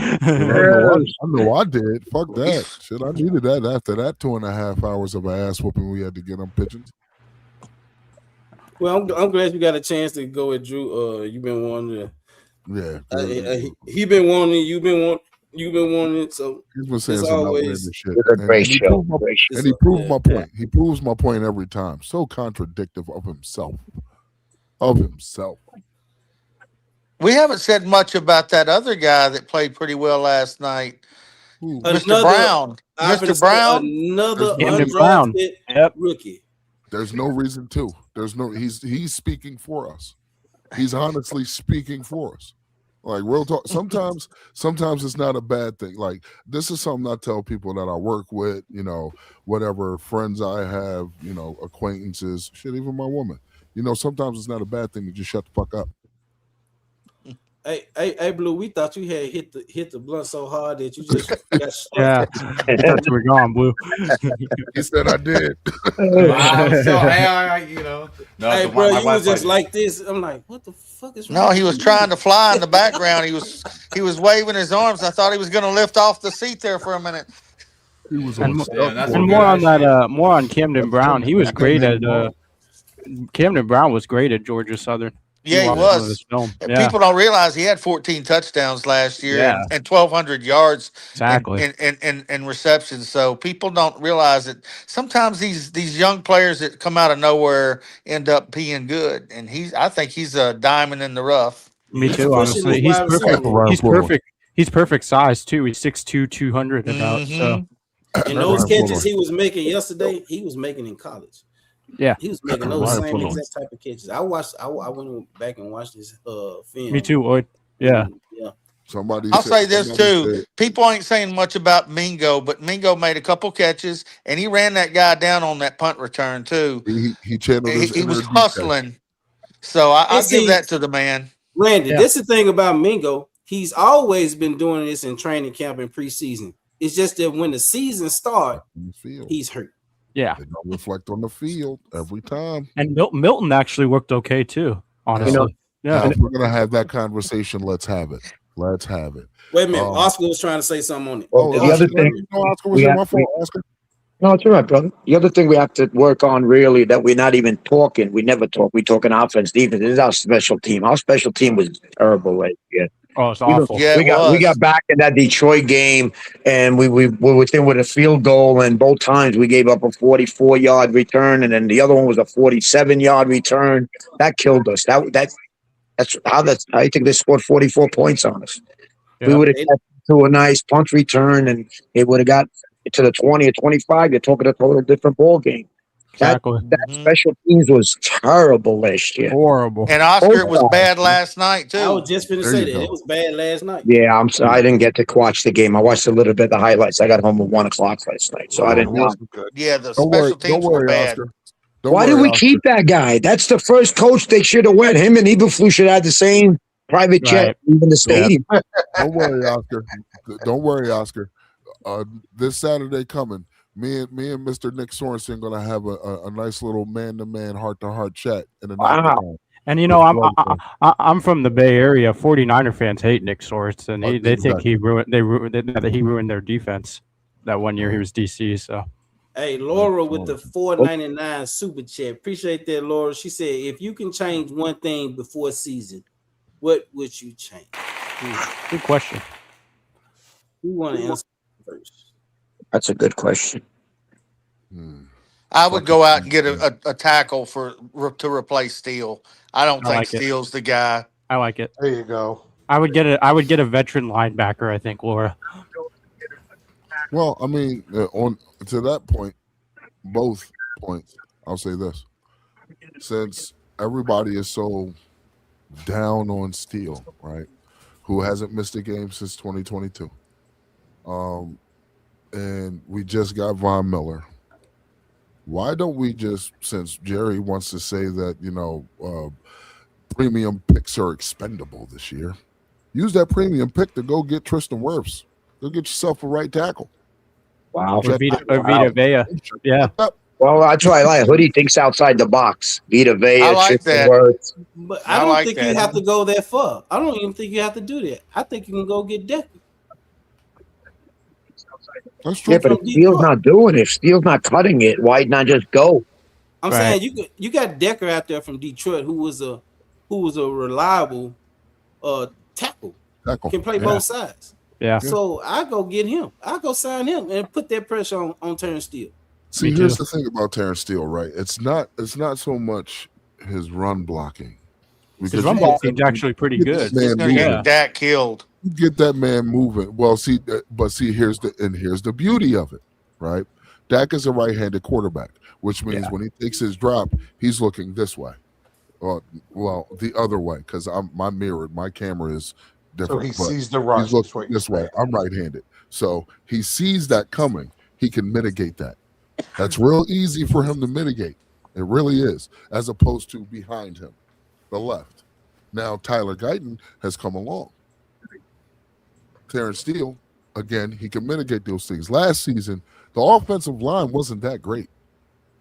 Speaker 6: I know I did. Fuck that. Shit, I needed that after that 2.5 hours of ass whooping we had to get on pigeons.
Speaker 3: Well, I'm glad you got a chance to go with Drew. You've been wanting to.
Speaker 6: Yeah.
Speaker 3: He been wanting. You've been wanting it. So
Speaker 6: He's been saying
Speaker 3: it's
Speaker 6: some
Speaker 3: always
Speaker 6: outlandish shit.
Speaker 10: It's a great show.
Speaker 6: And he proved my point. He proves my point every time. So contradictive of himself.
Speaker 13: We haven't said much about that other guy that played pretty well last night. Mr. Brown. Mr. Brown.
Speaker 3: Another
Speaker 9: Camden Brown.
Speaker 3: undrafted rookie.
Speaker 6: There's no reason to. He's speaking for us. He's honestly speaking for us. Like real talk. Sometimes it's not a bad thing. Like this is something I tell people that I work with, whatever friends I have, acquaintances, shit, even my woman. Sometimes it's not a bad thing to just shut the fuck up.
Speaker 3: Hey, Blue, we thought you had hit the blunt so hard that you just got struck.
Speaker 9: Yeah, I thought you were gone, Blue.
Speaker 6: He said I did.
Speaker 8: Wow, so you know. No,
Speaker 3: Hey,
Speaker 8: so
Speaker 3: bro,
Speaker 8: my
Speaker 3: you
Speaker 8: wife
Speaker 3: was just
Speaker 8: did.
Speaker 3: like this. I'm like, what the fuck is wrong?
Speaker 13: No, he
Speaker 3: with
Speaker 13: was
Speaker 3: you?
Speaker 13: trying to fly in the background. He was waving his arms. I thought he was going to lift off the seat there for a minute.
Speaker 6: He was
Speaker 9: And,
Speaker 6: on
Speaker 8: Damn, that's
Speaker 9: and
Speaker 8: some
Speaker 9: more
Speaker 8: good
Speaker 9: on
Speaker 8: ass
Speaker 9: that,
Speaker 8: shit.
Speaker 9: more on Camden Brown. He was
Speaker 6: that
Speaker 9: great
Speaker 6: made
Speaker 9: at
Speaker 6: him wrong.
Speaker 9: Camden Brown was great at Georgia Southern.
Speaker 13: Yeah, he
Speaker 9: watched some of
Speaker 13: was.
Speaker 9: his film.
Speaker 13: And
Speaker 9: Yeah,
Speaker 13: people don't realize he had 14 touchdowns last year
Speaker 9: yeah,
Speaker 13: and 1,200 yards
Speaker 9: exactly.
Speaker 13: in receptions. So people don't realize that sometimes these young players that come out of nowhere end up being good. And I think he's a diamond in the rough.
Speaker 9: Me
Speaker 3: He's
Speaker 9: too.
Speaker 3: pushing
Speaker 9: Honestly,
Speaker 3: his
Speaker 9: he's
Speaker 3: wide receiver.
Speaker 9: perfect.
Speaker 6: Ryan
Speaker 9: He's
Speaker 6: Fuller.
Speaker 9: perfect. He's perfect size too. He's 6'2", 200 about. So
Speaker 3: And those
Speaker 6: Ryan
Speaker 3: catches
Speaker 6: Fuller.
Speaker 3: he was making yesterday, he was making in college.
Speaker 9: yeah,
Speaker 3: He was making those
Speaker 6: Ryan
Speaker 3: same
Speaker 6: Fuller.
Speaker 3: exact type of catches. I went back and watched his film.
Speaker 9: me too, Lloyd. Yeah,
Speaker 3: Yeah.
Speaker 6: Somebody
Speaker 13: I'll
Speaker 6: said,
Speaker 13: say this
Speaker 6: somebody
Speaker 13: too.
Speaker 6: said,
Speaker 13: People ain't saying much about Mingo, but Mingo made a couple catches and he ran that guy down on that punt return too.
Speaker 6: he channeled his
Speaker 13: He was
Speaker 6: inner DK.
Speaker 13: hustling. So I'll give
Speaker 3: see,
Speaker 13: that to the man.
Speaker 3: Randy,
Speaker 9: Yeah.
Speaker 3: this is the thing about Mingo. He's always been doing this in training camp and preseason. It's just that when the season starts,
Speaker 6: in the field.
Speaker 3: he's hurt.
Speaker 9: yeah.
Speaker 6: They don't reflect on the field every time.
Speaker 9: And Milton actually worked okay too. Honestly,
Speaker 6: Now,
Speaker 9: yeah.
Speaker 6: if we're gonna have that conversation, let's have it. Let's have it.
Speaker 3: Wait a minute.
Speaker 6: Um,
Speaker 3: Oscar was trying to say something on it.
Speaker 10: Well, the other thing
Speaker 6: Oscar was
Speaker 10: we
Speaker 6: in
Speaker 10: have-
Speaker 6: my fault, Oscar.
Speaker 10: No, it's all right, brother. The other thing we have to work on really that we're not even talking. We never talk. We talk in offense, defense. This is our special team. Our special team was terrible last year.
Speaker 9: Oh, it's awful.
Speaker 13: Yeah,
Speaker 10: we got back in that Detroit game, and we were within with a field goal, and both times we gave up a 44-yard return, and then the other one was a 47-yard return. That killed us. That's how I think they scored 44 points on us.
Speaker 9: Yeah.
Speaker 10: We would have kept to a nice punt return, and it would have got to the 20 or 25. You're talking a total different ball game.
Speaker 9: Exactly.
Speaker 10: That special teams was terrible last year.
Speaker 9: Horrible.
Speaker 13: And Oscar, it was
Speaker 10: Oh,
Speaker 13: bad last night
Speaker 3: I
Speaker 13: too.
Speaker 3: was just going to
Speaker 6: There
Speaker 3: say
Speaker 6: you
Speaker 3: that.
Speaker 6: go.
Speaker 3: It was bad last night.
Speaker 10: Yeah, I'm sorry. I didn't get to watch the game. I watched a little bit of the highlights. I got home at 1:00 last night, so I didn't know.
Speaker 13: Yeah, the
Speaker 6: Don't worry,
Speaker 13: special teams
Speaker 6: don't
Speaker 13: were
Speaker 6: worry,
Speaker 13: bad.
Speaker 6: Oscar. Don't
Speaker 10: Why
Speaker 6: worry,
Speaker 10: did we
Speaker 6: Oscar.
Speaker 10: keep that guy? That's the first coach they should have went. Him and Eberflus should have the same private jet,
Speaker 9: Right.
Speaker 10: even the stadium.
Speaker 6: Don't worry, Oscar. Don't worry, Oscar. This Saturday coming, me and Mr. Nick Sorensen gonna have a nice little man-to-man, heart-to-heart chat in the
Speaker 10: Wow.
Speaker 6: night.
Speaker 9: And you know, I'm from the Bay Area. 49er fans hate Nick Sorensen. They think he ruined their defense that one year he was DC. So
Speaker 3: Hey, Laura with the $4.99 super chat. Appreciate that, Laura. She said, if you can change one thing before season, what would you change?
Speaker 9: good question.
Speaker 3: Who want to answer first?
Speaker 10: That's a good question.
Speaker 13: I would go out and get a tackle to replace Steele. I don't
Speaker 9: I
Speaker 13: think
Speaker 9: like it.
Speaker 13: Steele's the guy.
Speaker 9: I like it.
Speaker 14: There you go.
Speaker 9: I would get a veteran linebacker. I think, Laura.
Speaker 6: Well, I mean, on to that point, both points, I'll say this: since everybody is so down on Steele, right, who hasn't missed a game since 2022, and we just got Von Miller. Why don't we just, since Jerry wants to say that premium picks are expendable this year, use that premium pick to go get Tristan Wirfs. Go get yourself a right tackle.
Speaker 10: Wow.
Speaker 9: Or Vita Vea. Yeah.
Speaker 10: Well, that's why I like Hoodie thinks outside the box. Vita Vea,
Speaker 13: I like
Speaker 10: Tristan
Speaker 13: that.
Speaker 10: Wirfs.
Speaker 3: But
Speaker 13: I
Speaker 3: I don't
Speaker 13: like
Speaker 3: think
Speaker 13: that.
Speaker 3: you have to go that far. I don't even think you have to do that. I think you can go get Decker.
Speaker 6: That's true.
Speaker 10: Yeah, but if Steele's not doing it, if Steele's not cutting it, why not just go?
Speaker 3: I'm
Speaker 9: Right.
Speaker 3: saying you got Decker out there from Detroit, who was a reliable tackle. Can play both sides.
Speaker 9: Yeah.
Speaker 3: So I go get him. I go sign him and put that pressure on Terrence Steele.
Speaker 6: See, here's the thing about Terrence Steele, right? It's not so much his run blocking.
Speaker 9: His run blocking's actually pretty good.
Speaker 13: He's gonna get Dak killed.
Speaker 6: You get that man moving. Well, see, here's the beauty of it, right? Dak is a right-handed quarterback, which means when he takes his drop, he's looking this way. Well, the other way, because my camera is different.
Speaker 14: So he
Speaker 6: but
Speaker 14: sees the rush.
Speaker 6: He's looking this way. I'm right-handed, so he sees that coming. He can mitigate that. That's real easy for him to mitigate. It really is, as opposed to behind him, the left. Now Tyler Guyton has come along. Terrence Steele, again, he can mitigate those things. Last season, the offensive line wasn't that great.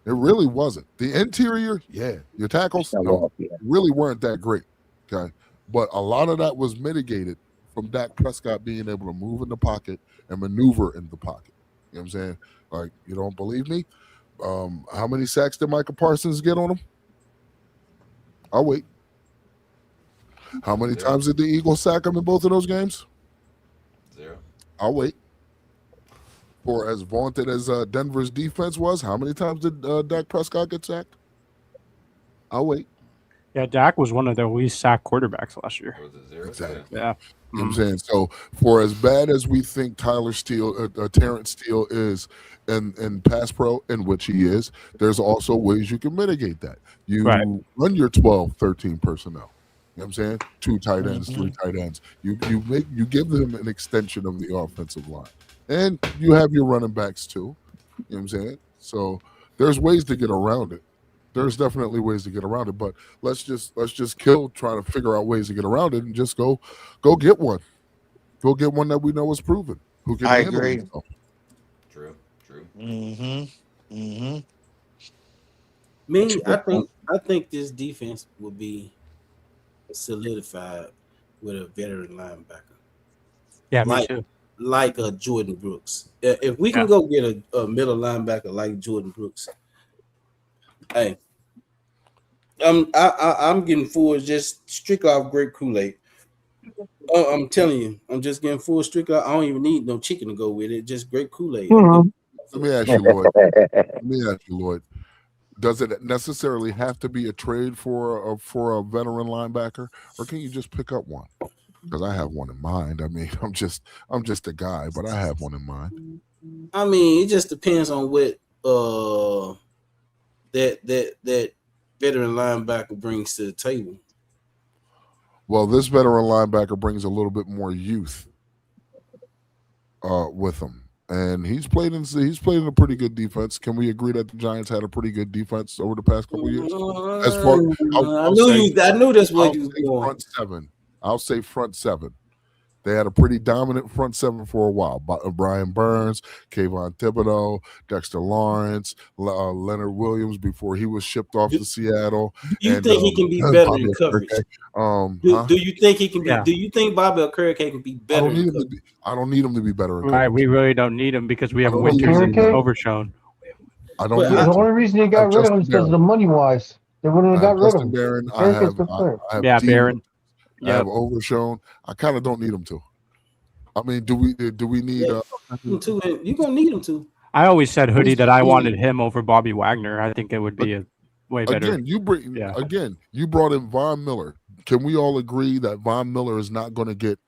Speaker 6: It really wasn't. The interior, yeah, your tackles, no, really weren't that great. Okay. But a lot of that was mitigated from Dak Prescott being able to move in the pocket and maneuver in the pocket. You know what I'm saying? Like, you don't believe me? How many sacks did Micah Parsons get on him? I'll wait. How many times did the Eagles sack him in both of those games?
Speaker 8: 0.
Speaker 6: I'll wait. For as vaunted as Denver's defense was, how many times did Dak Prescott get sacked? I'll wait.
Speaker 9: Yeah, Dak was one of the least sacked quarterbacks last year.
Speaker 8: Was it 0?
Speaker 9: Yeah.
Speaker 6: Exactly. You know what I'm saying? So for as bad as we think Terrence Steele is in pass pro, in which he is, there's also ways you can mitigate that. You run your 12, 13 personnel. You know what I'm saying? 2 tight ends, 3 tight ends. You give them an extension of the offensive line. And you have your running backs too. You know what I'm saying? So there's ways to get around it. There's definitely ways to get around it, but let's just kill trying to figure out ways to get around it and just go get one. Go get one that we know is proven. Who can
Speaker 13: I
Speaker 6: handle
Speaker 13: agree.
Speaker 6: himself.
Speaker 8: True.
Speaker 3: Me, I think this defense will be solidified with a veteran linebacker.
Speaker 9: Yeah, me too.
Speaker 3: Like a Jordan Brooks. If we can go get a middle linebacker like Jordan Brooks, hey, I'm getting full just strictly off great Kool-Aid. I'm telling you, I'm just getting full strictly. I don't even need no chicken to go with it. Just great Kool-Aid.
Speaker 6: Let me ask you, Lloyd. Does it necessarily have to be a trade for a veteran linebacker, or can you just pick up one? Because I have one in mind. I mean, I'm just a guy, but I have one in mind.
Speaker 3: I mean, it just depends on what that veteran linebacker brings to the table.
Speaker 6: Well, this veteran linebacker brings a little bit more youth with him, and he's played in a pretty good defense. Can we agree that the Giants had a pretty good defense over the past couple of years? As far
Speaker 3: I knew that's what you was going.
Speaker 6: Front 7. I'll say front 7. They had a pretty dominant front 7 for a while. Brian Burns, Kayvon Thibodeau, Dexter Lawrence, Leonard Williams before he was shipped off to Seattle.
Speaker 3: Do you think he can be better in coverage? Do you think he can be?
Speaker 9: Yeah.
Speaker 3: Do you think Bobby Okereke can be better?
Speaker 6: I don't need him to be better. In
Speaker 9: Right, we really don't need him because we have Winters and Overshown.
Speaker 6: I don't.
Speaker 15: The only reason they got rid of him is because of the money wise. They wouldn't have got rid of him.
Speaker 6: Barron, I have
Speaker 9: Barron.
Speaker 6: I have Overshown. I kind of don't need him to. I mean, do we need?
Speaker 3: You're gonna need him to.
Speaker 9: I always said Hoodie that I wanted him over Bobby Wagner. I think it would be a way better.
Speaker 6: Again, you brought in Von Miller. Can we all agree that Von Miller is not going to get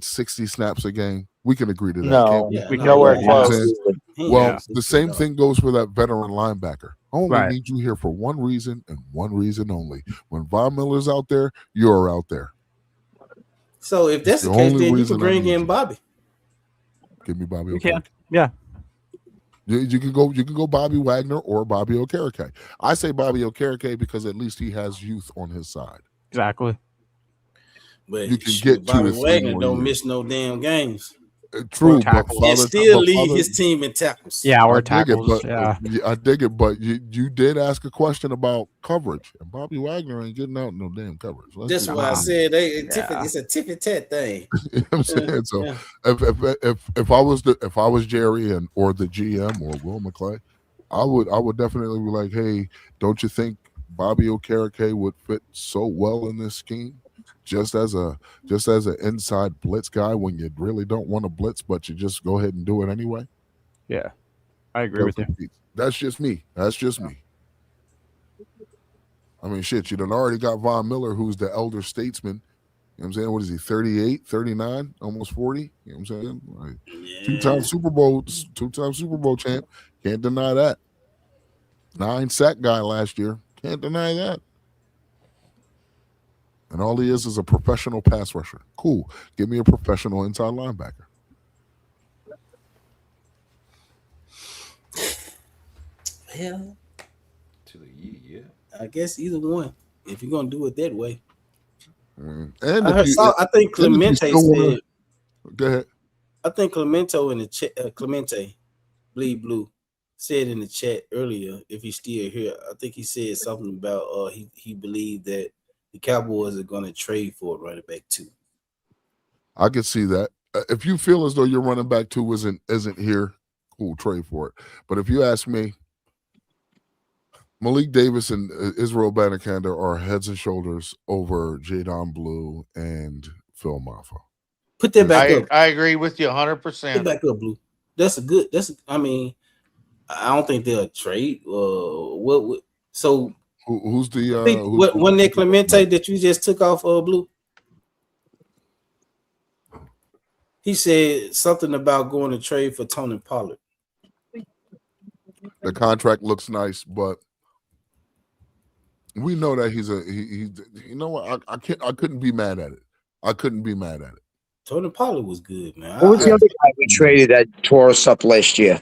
Speaker 6: 60 snaps a game? We can agree to that.
Speaker 13: No,
Speaker 6: we
Speaker 13: nowhere close.
Speaker 6: Well, the same thing goes for that veteran linebacker. I only need you here for one reason and one reason only. When Von Miller's out there, you're out there.
Speaker 3: So if that's the case, then you can bring in Bobby.
Speaker 6: Give me Bobby.
Speaker 9: You can, yeah.
Speaker 6: You can go Bobby Wagner or Bobby Okereke. I say Bobby Okereke because at least he has youth on his side.
Speaker 9: Exactly.
Speaker 3: But
Speaker 6: you can get
Speaker 3: Bobby Wagner don't miss no damn games.
Speaker 6: True, but
Speaker 3: still lead his team in tackles.
Speaker 9: Yeah, or tackles.
Speaker 6: I dig it, but you did ask a question about coverage, and Bobby Wagner ain't getting out no damn coverage.
Speaker 3: That's why I said it's a tippy-tat thing.
Speaker 6: You know what I'm saying? So if I was Jerry or the GM or Will McClay, I would definitely be like, hey, don't you think Bobby Okereke would fit so well in this scheme? Just as an inside blitz guy when you really don't want to blitz, but you just go ahead and do it anyway.
Speaker 9: Yeah, I agree with you.
Speaker 6: That's just me. I mean, shit, you done already got Von Miller, who's the elder statesman. You know what I'm saying? What is he, 38, 39, almost 40? You know what I'm saying? Like, two-time Super Bowl champ. Can't deny that. 9-sack guy last year. Can't deny that. And all he is a professional pass rusher. Cool. Give me a professional inside linebacker.
Speaker 3: Well,
Speaker 8: to the yeah.
Speaker 3: I guess either one. If you're gonna do it that way.
Speaker 6: And
Speaker 3: I think Clemente said.
Speaker 6: Go ahead.
Speaker 3: I think Clemento in the chat, Clemente, Bleed Blue, said in the chat earlier, if he's still here, I think he said something about he believed that the Cowboys are going to trade for a running back too.
Speaker 6: I could see that. If you feel as though your running back two isn't here, cool, trade for it. But if you ask me, Malik Davis and Israel Abanikanda are heads and shoulders over Jadon Blue and Phil Maffa.
Speaker 3: Put that back up.
Speaker 13: I agree with you 100%.
Speaker 3: Put that back up, Blue. I mean, I don't think they'll trade. So
Speaker 6: who's the
Speaker 3: one that Clemente that you just took off Blue? He said something about going to trade for Tony Pollard.
Speaker 6: The contract looks nice, but we know that he's you know what? I couldn't be mad at it. I couldn't be mad at it.
Speaker 3: Tony Pollard was good, man.
Speaker 10: Who was the other guy we traded that tore us up last year?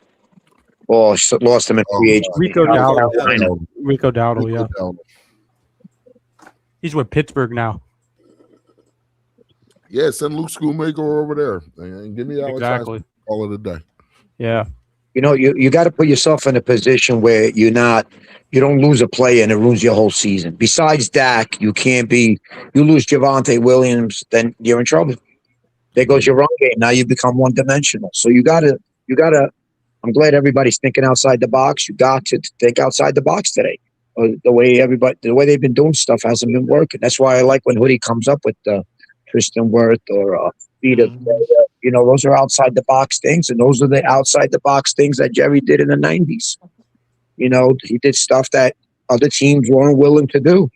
Speaker 10: Or lost him in free agency?
Speaker 9: Rico Dowdle. Rico Dowdle, yeah. He's with Pittsburgh now.
Speaker 6: Yeah, send Luke Schoolmaker over there and give me Alex.
Speaker 9: Exactly.
Speaker 6: All of the day.
Speaker 9: Yeah.
Speaker 10: You know, you got to put yourself in a position where you don't lose a player and it ruins your whole season. Besides Dak, you lose Javonte Williams, then you're in trouble. There goes your run game. Now you become one-dimensional. So you gotta. I'm glad everybody's thinking outside the box. You got to think outside the box today. The way they've been doing stuff hasn't been working. That's why I like when Hoodie comes up with Tristan Wirth or Peter. You know, those are outside the box things, and those are the outside the box things that Jerry did in the 90s. You know, he did stuff that other teams weren't willing to do.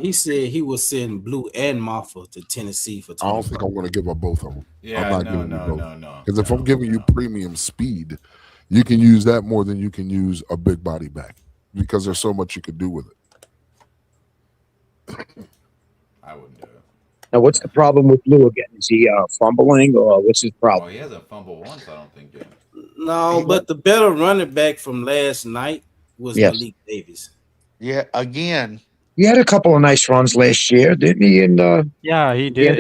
Speaker 3: He said he will send Blue and Maffa to Tennessee for.
Speaker 6: I don't think I'm going to give up both of them.
Speaker 8: Yeah,
Speaker 6: I'm not giving you both. Because if I'm giving you premium speed, you can use that more than you can use a big body back because there's so much you could do with it.
Speaker 8: I wouldn't do it.
Speaker 10: Now, what's the problem with Blue again? Is he fumbling or what's his problem?
Speaker 8: Oh, he hasn't fumbled once, I don't think yet.
Speaker 3: No, but the better running back from last night was Malik Davis.
Speaker 13: Yeah, again.
Speaker 10: He had a couple of nice runs last year, didn't he?
Speaker 9: Yeah, he did.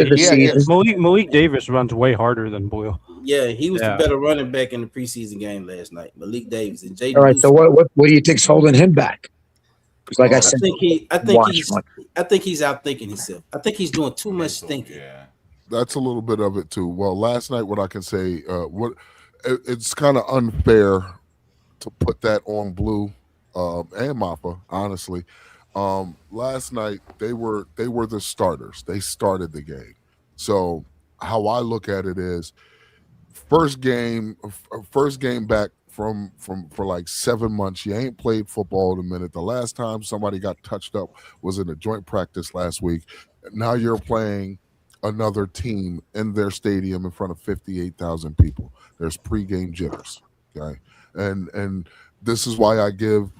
Speaker 9: Malik Davis runs way harder than Boyle.
Speaker 3: Yeah, he was the better running back in the preseason game last night. Malik Davis and Jaden.
Speaker 10: All right, so what do you think's holding him back? Because, like I said,
Speaker 3: I think he's outthinking himself. I think he's doing too much thinking.
Speaker 8: Yeah,
Speaker 6: that's a little bit of it too. Well, last night, what I can say, it's kind of unfair to put that on Blue and Mappa, honestly. Last night they were the starters. They started the game. So how I look at it is first game back from for like 7 months. You ain't played football in a minute. The last time somebody got touched up was in a joint practice last week. Now you're playing another team in their stadium in front of 58,000 people. There's pregame jitters. Okay. And this is why I give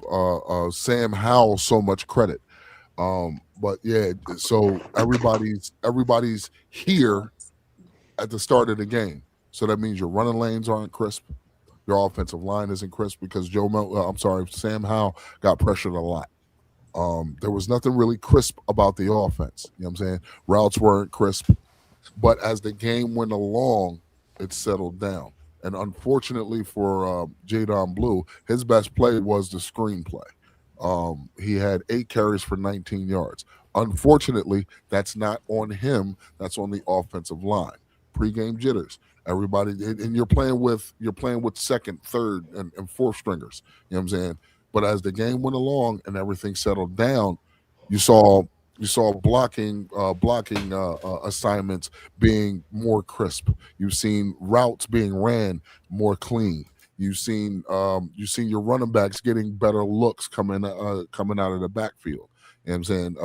Speaker 6: Sam Howell so much credit. But yeah, so everybody's here at the start of the game. So that means your running lanes aren't crisp. Your offensive line isn't crisp because Sam Howell got pressured a lot. There was nothing really crisp about the offense. You know what I'm saying? Routes weren't crisp. But as the game went along, it settled down. And unfortunately for Jadon Blue, his best play was the screenplay. He had 8 carries for 19 yards. Unfortunately, that's not on him. That's on the offensive line. Pre-game jitters. Everybody, and you're playing with second, third, and fourth stringers. You know what I'm saying? But as the game went along and everything settled down, you saw blocking assignments being more crisp. You've seen routes being ran more clean. You've seen your running backs getting better looks coming out of the backfield. You know what I'm saying?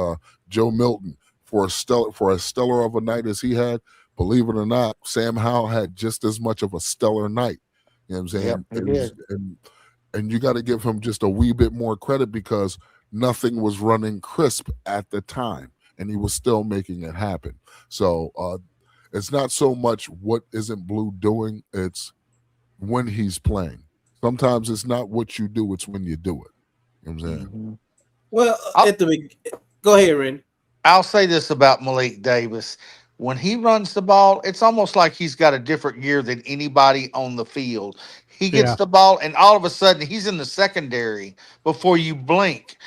Speaker 6: Joe Milton, for as stellar of a night as he had, believe it or not, Sam Howell had just as much of a stellar night. You know what I'm saying?
Speaker 13: Yep,
Speaker 6: and you got to give him just a wee bit more credit because nothing was running crisp at the time, and he was still making it happen. So it's not so much what isn't Blue doing, it's when he's playing. Sometimes it's not what you do, it's when you do it. You know what I'm saying?
Speaker 3: Well, go ahead, Randy.
Speaker 13: I'll say this about Malik Davis. When he runs the ball, it's almost like he's got a different gear than anybody on the field. He gets
Speaker 9: Yeah.
Speaker 13: the ball, and all of a sudden, he's in the secondary before you blink.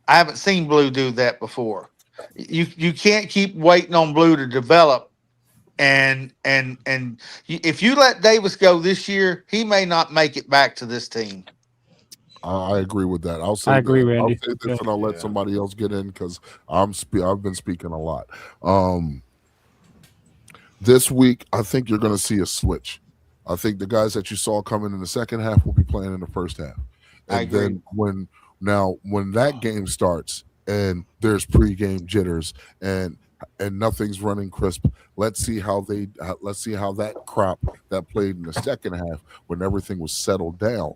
Speaker 13: I haven't seen Blue do that before. You can't keep waiting on Blue to develop. If you let Davis go this year, he may not make it back to this team.
Speaker 6: I agree with that. I'll say
Speaker 9: I agree,
Speaker 6: that. I'll
Speaker 9: Randy.
Speaker 6: say this,
Speaker 9: Yeah.
Speaker 6: and I'll let somebody else get in because I've been speaking a lot. This week, I think you're going to see a switch. I think the guys that you saw coming in the second half will be playing in the first half,
Speaker 13: I
Speaker 6: and
Speaker 13: agree.
Speaker 6: then when that game starts and there's pregame jitters and nothing's running crisp, let's see how that crop that played in the second half when everything was settled down.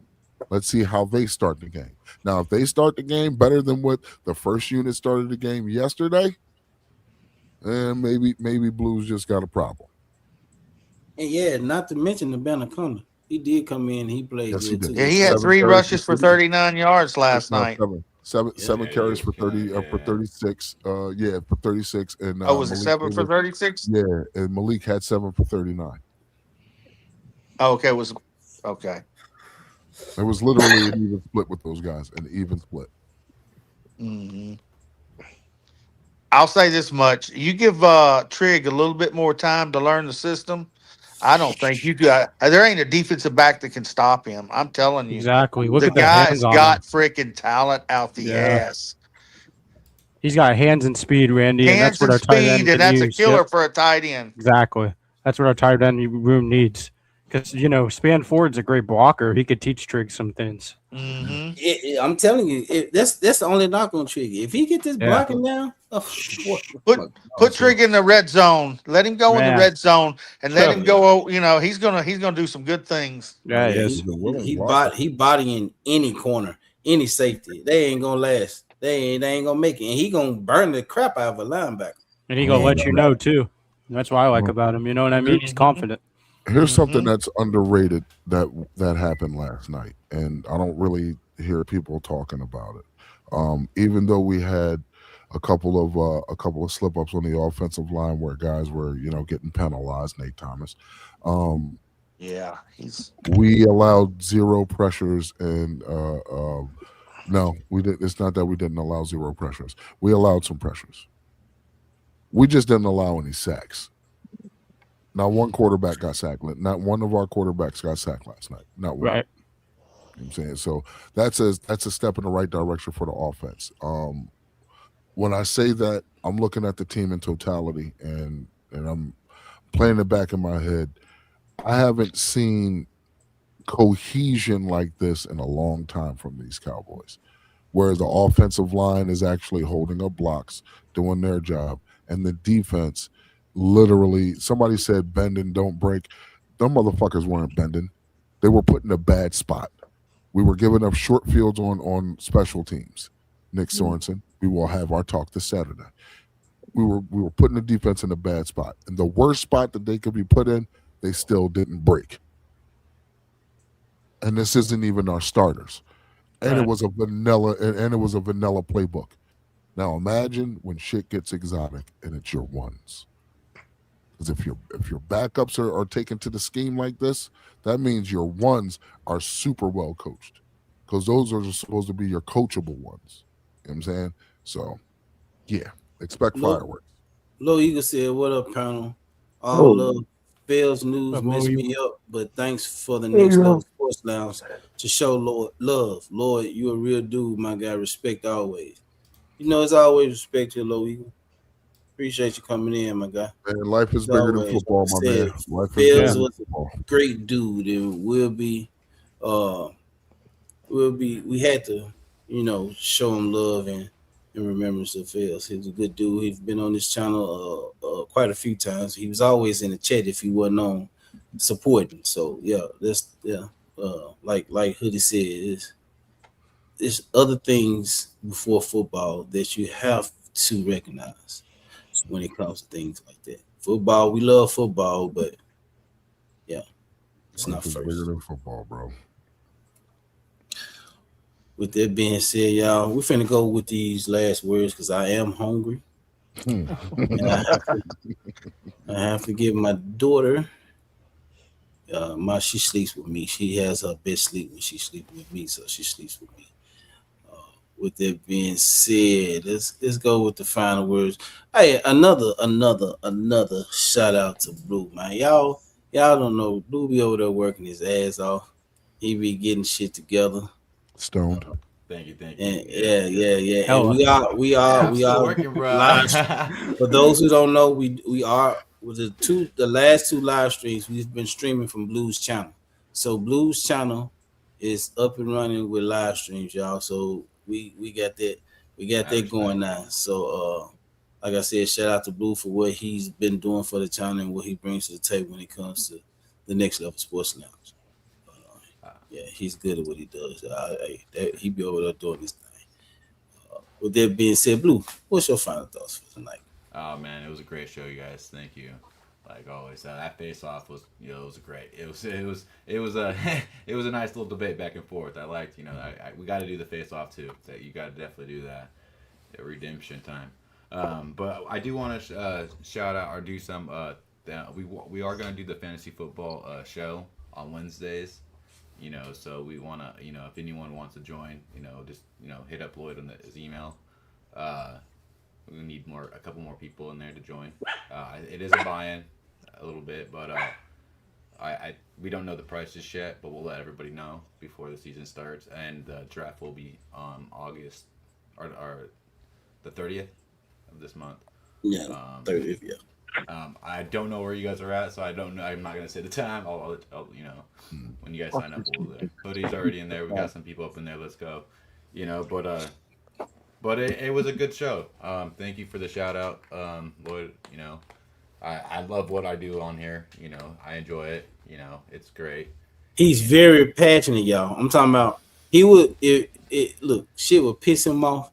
Speaker 6: Let's see how they start the game. Now, if they start the game better than what the first unit started the game yesterday, then maybe Blues just got a problem.
Speaker 3: And yeah, not to mention the Banacona. He did come in. He played
Speaker 6: Yes, he
Speaker 3: good
Speaker 6: did.
Speaker 3: too.
Speaker 13: Yeah, he had 3 rushes for 39 yards last night.
Speaker 6: Seven carries for 36. For 36. And
Speaker 13: Oh, was it
Speaker 6: Malik
Speaker 13: 7 for 36?
Speaker 6: Yeah, and Malik had 7 for 39.
Speaker 13: Oh, okay, it was okay.
Speaker 6: It was literally an even split with those guys, an even split.
Speaker 13: Mm-hmm. I'll say this much: you give Trigg a little bit more time to learn the system. I don't think you got. There ain't a defensive back that can stop him. I'm telling you,
Speaker 9: Exactly. Look
Speaker 13: the
Speaker 9: at the
Speaker 13: guy's
Speaker 9: hands on
Speaker 13: got
Speaker 9: him.
Speaker 13: freaking talent out the ass.
Speaker 9: He's got hands and speed, Randy, and that's
Speaker 13: Hands
Speaker 9: what
Speaker 13: and
Speaker 9: our tight end
Speaker 13: speed, and
Speaker 9: can
Speaker 13: that's a
Speaker 9: use.
Speaker 13: killer
Speaker 9: Yep.
Speaker 13: for a tight end.
Speaker 9: Exactly. That's what our tight end room needs. Because Span Ford's a great blocker. He could teach Trigg some things.
Speaker 13: Mm-hmm.
Speaker 3: I'm telling you, that's the only knock on Trigger. If he get this blocking down,
Speaker 13: Put Trigg in the red zone. Let him go in the red zone, and let him go. He's gonna do some good things.
Speaker 9: Yeah,
Speaker 3: he bodying any corner, any safety. They ain't gonna last. They ain't gonna make it, and he gonna burn the crap out of a linebacker.
Speaker 9: And he gonna let you know too. That's what I like about him. You know what I mean? He's confident.
Speaker 6: Here's something that's underrated that happened last night, and I don't really hear people talking about it. Even though we had a couple of slip ups on the offensive line where guys were getting penalized, Nate Thomas.
Speaker 13: Yeah,
Speaker 6: we allowed 0 pressures, and no, we did. It's not that we didn't allow 0 pressures. We allowed some pressures. We just didn't allow any sacks. Not one quarterback got sacked. Not one of our quarterbacks got sacked last night. Not one.
Speaker 9: Right.
Speaker 6: You know what I'm saying? So that's a step in the right direction for the offense. When I say that, I'm looking at the team in totality, and I'm playing it back in my head. I haven't seen cohesion like this in a long time from these Cowboys, where the offensive line is actually holding up blocks, doing their job, and the defense literally, somebody said bend and don't break. Them motherfuckers weren't bending. They were put in a bad spot. We were giving up short fields on special teams. Nick Sorensen, we will have our talk this Saturday. We were putting the defense in a bad spot. And the worst spot that they could be put in, they still didn't break. And this isn't even our starters. And it was a vanilla playbook. Now imagine when shit gets exotic and it's your ones. Because if your backups are taken to the scheme like this, that means your ones are super well coached. Because those are supposed to be your coachable ones. You know what I'm saying? So, yeah, expect fireworks.
Speaker 3: Low Eagle said, "What up, panel? All love. Bell's news messed me up, but thanks for the Next Level Sports Lounge to show love. Lord, you a real dude, my guy. Respect always. It's always respect to Low Eagle. Appreciate you coming in, my guy.
Speaker 6: Man, life is bigger than football, my man. Life is
Speaker 3: Bells
Speaker 6: bigger than
Speaker 3: was
Speaker 6: football.
Speaker 3: a great dude, and we had to, show him love and remembrance of Fells. He was a good dude. He's been on this channel quite a few times. He was always in the chat if he wasn't on supporting. So like Hoodie said, it's other things before football that you have to recognize when it comes to things like that. Football, we love football, but it's not first.
Speaker 6: Bigger than football, bro.
Speaker 3: With that being said, y'all, we're finna go with these last words because I am hungry. And I have to give my daughter. She sleeps with me. She has her best sleep when she sleeps with me, so she sleeps with me. With that being said, let's go with the final words. Hey, another shout out to Blue, man. Y'all don't know Blue be over there working his ass off. He be getting shit together.
Speaker 6: Stoned.
Speaker 8: Thank you.
Speaker 3: And yeah.
Speaker 9: Hell,
Speaker 3: And we
Speaker 8: I'm
Speaker 3: are
Speaker 8: still working, bro.
Speaker 3: live. For those who don't know, we are with the last two live streams. We've been streaming from Blue's channel. So Blue's channel is up and running with live streams, y'all. So we got that going now. So like I said, shout out to Blue for what he's been doing for the channel and what he brings to the table when it comes to the Next Level Sports Lounge. Yeah, he's good at what he does. He be over there doing his thing. With that being said, Blue, what's your final thoughts for tonight?
Speaker 8: Oh man, it was a great show, you guys. Thank you. Like always, that face-off was, it was great. It was a it was a nice little debate back and forth. I liked, we got to do the face-off too. That you got to definitely do that. Redemption time. But I do want to shout out or do some. We are going to do the fantasy football show on Wednesdays. So we want to, if anyone wants to join, just hit up Lloyd on his email. We need a couple more people in there to join. It is a buy-in a little bit, but we don't know the prices yet, but we'll let everybody know before the season starts. And the draft will be August or the 30th of this month.
Speaker 3: Yeah, 30th. Yeah.
Speaker 8: I don't know where you guys are at, so I don't know. I'm not gonna say the time. I'll when you guys sign up, hoodie's already in there. We got some people up in there. Let's go. But it was a good show. Thank you for the shout out, Lloyd. I love what I do on here. I enjoy it. It's great.
Speaker 3: He's very passionate, y'all. I'm talking about he would look, shit would piss him off,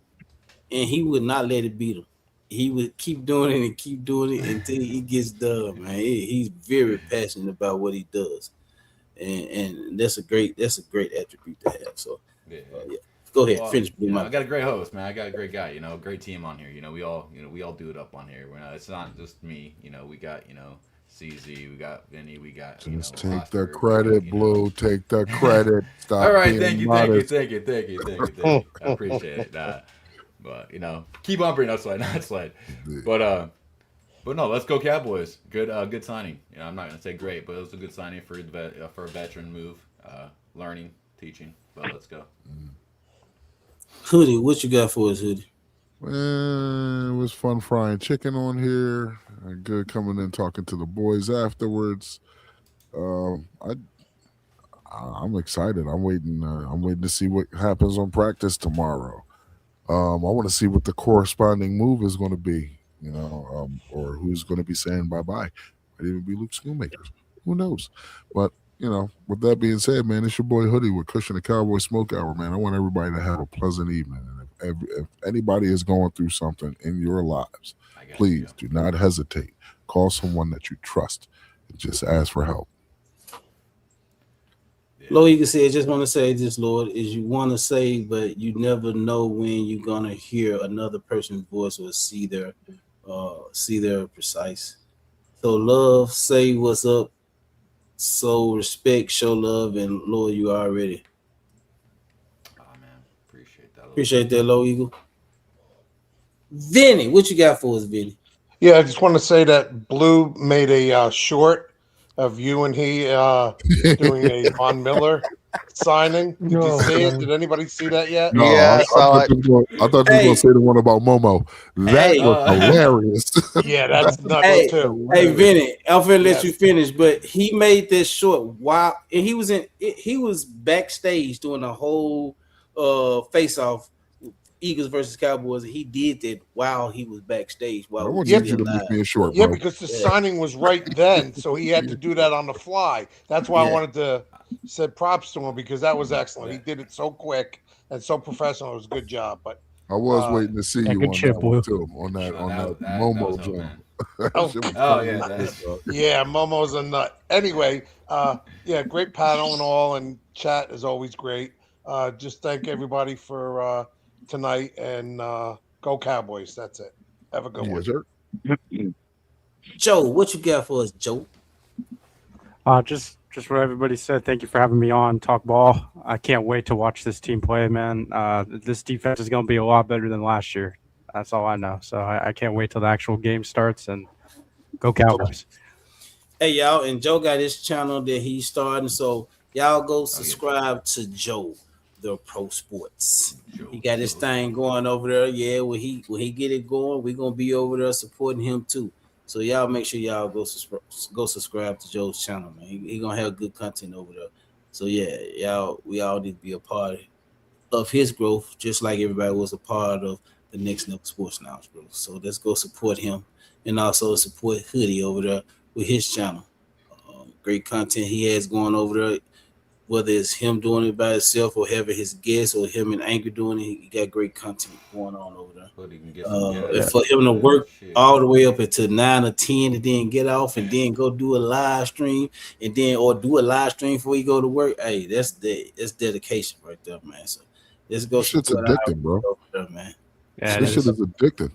Speaker 3: and he would not let it beat him. He would keep doing it until he gets done, man. He's very passionate about what he does, and that's a great attribute to have. So, yeah. Go ahead, finish.
Speaker 8: I got a great host, man. I got a great guy. Great team on here. We all do it up on here. It's not just me. We got CZ, we got Vinny, we got
Speaker 6: just take the credit, Blue. Take the credit. Stop.
Speaker 8: All right, thank you. I appreciate it. But keep on bringing up slide, not slide. But no, let's go Cowboys. Good signing. I'm not gonna say great, but it was a good signing for a veteran move. Learning, teaching. But let's go.
Speaker 3: Hoodie, what you got for us, Hoodie?
Speaker 6: It was fun frying chicken on here. Good coming in talking to the boys afterwards. I'm excited. I'm waiting to see what happens on practice tomorrow. I want to see what the corresponding move is going to be, or who's going to be saying bye-bye. Might even be Luke Schoonmakers. Who knows? But, with that being said, man, it's your boy Hoodie with Cushion the Cowboy Smoke Hour, man. I want everybody to have a pleasant evening. And if anybody is going through something in your lives, please do not hesitate. Call someone that you trust and just ask for help.
Speaker 3: Lord, you can say, I just want to say this, Lord, is you want to say, but you never know when you're going to hear another person's voice or see their precise. So love, say what's up. So respect, show love, and Lord, you already.
Speaker 8: Oh man,
Speaker 3: appreciate that, Low Eagle. Vinny, what you got for us, Vinny?
Speaker 14: Yeah, I just want to say that Blue made a short of you and he doing a Von Miller signing. Did you see it? Did anybody see that yet?
Speaker 6: No,
Speaker 14: yeah,
Speaker 6: I thought you were going to say the one about Momo. That was hilarious.
Speaker 14: Yeah, that's nuts too.
Speaker 3: Hey, Vinny, I'm finna let you finish, but he made this short while and he was backstage doing a whole face-off, Eagles versus Cowboys, and he did that while he was backstage.
Speaker 6: I want you to make me a short,
Speaker 14: yeah,
Speaker 6: bro.
Speaker 14: because the signing was right then, so he had to do that on the fly. That's why I wanted to say props to him, because that was excellent. He did it so quick and so professional. It was a good job. But
Speaker 6: I was waiting to see you on that one too, on that Momo joint.
Speaker 14: Yeah, Momo's a nut. Anyway, great panel and all, and chat is always great. Just thank everybody for tonight, and go Cowboys. That's it. Have a good
Speaker 6: Yes,
Speaker 14: one.
Speaker 6: sir.
Speaker 3: Joe, what you got for us, Joe?
Speaker 9: Just what everybody said. Thank you for having me on. Talk ball. I can't wait to watch this team play, man. This defense is going to be a lot better than last year. That's all I know. So I can't wait till the actual game starts, and go Cowboys.
Speaker 3: Hey, y'all, and Joe got his channel that he's starting, so y'all go subscribe to Joe, the Pro Sports. He got his thing going over there. Yeah, when he get it going, we're gonna be over there supporting him too. So y'all make sure y'all go subscribe to Joe's channel, man. He gonna have good content over there. So yeah, we all need to be a part of his growth, just like everybody was a part of the Next Level Sports Lounge growth. So let's go support him, and also support Hoodie over there with his channel. Great content he has going over there, whether it's him doing it by himself or having his guests or him and Angry doing it. He got great content going on over there. And for him to work all the way up until 9 or 10 and then get off and then go do a live stream and then or do a live stream before you go to work, hey, that's dedication right there, man. So let's go.
Speaker 6: This shit's addicting, bro.
Speaker 3: There, man.
Speaker 9: Yeah,
Speaker 6: this shit is addicting.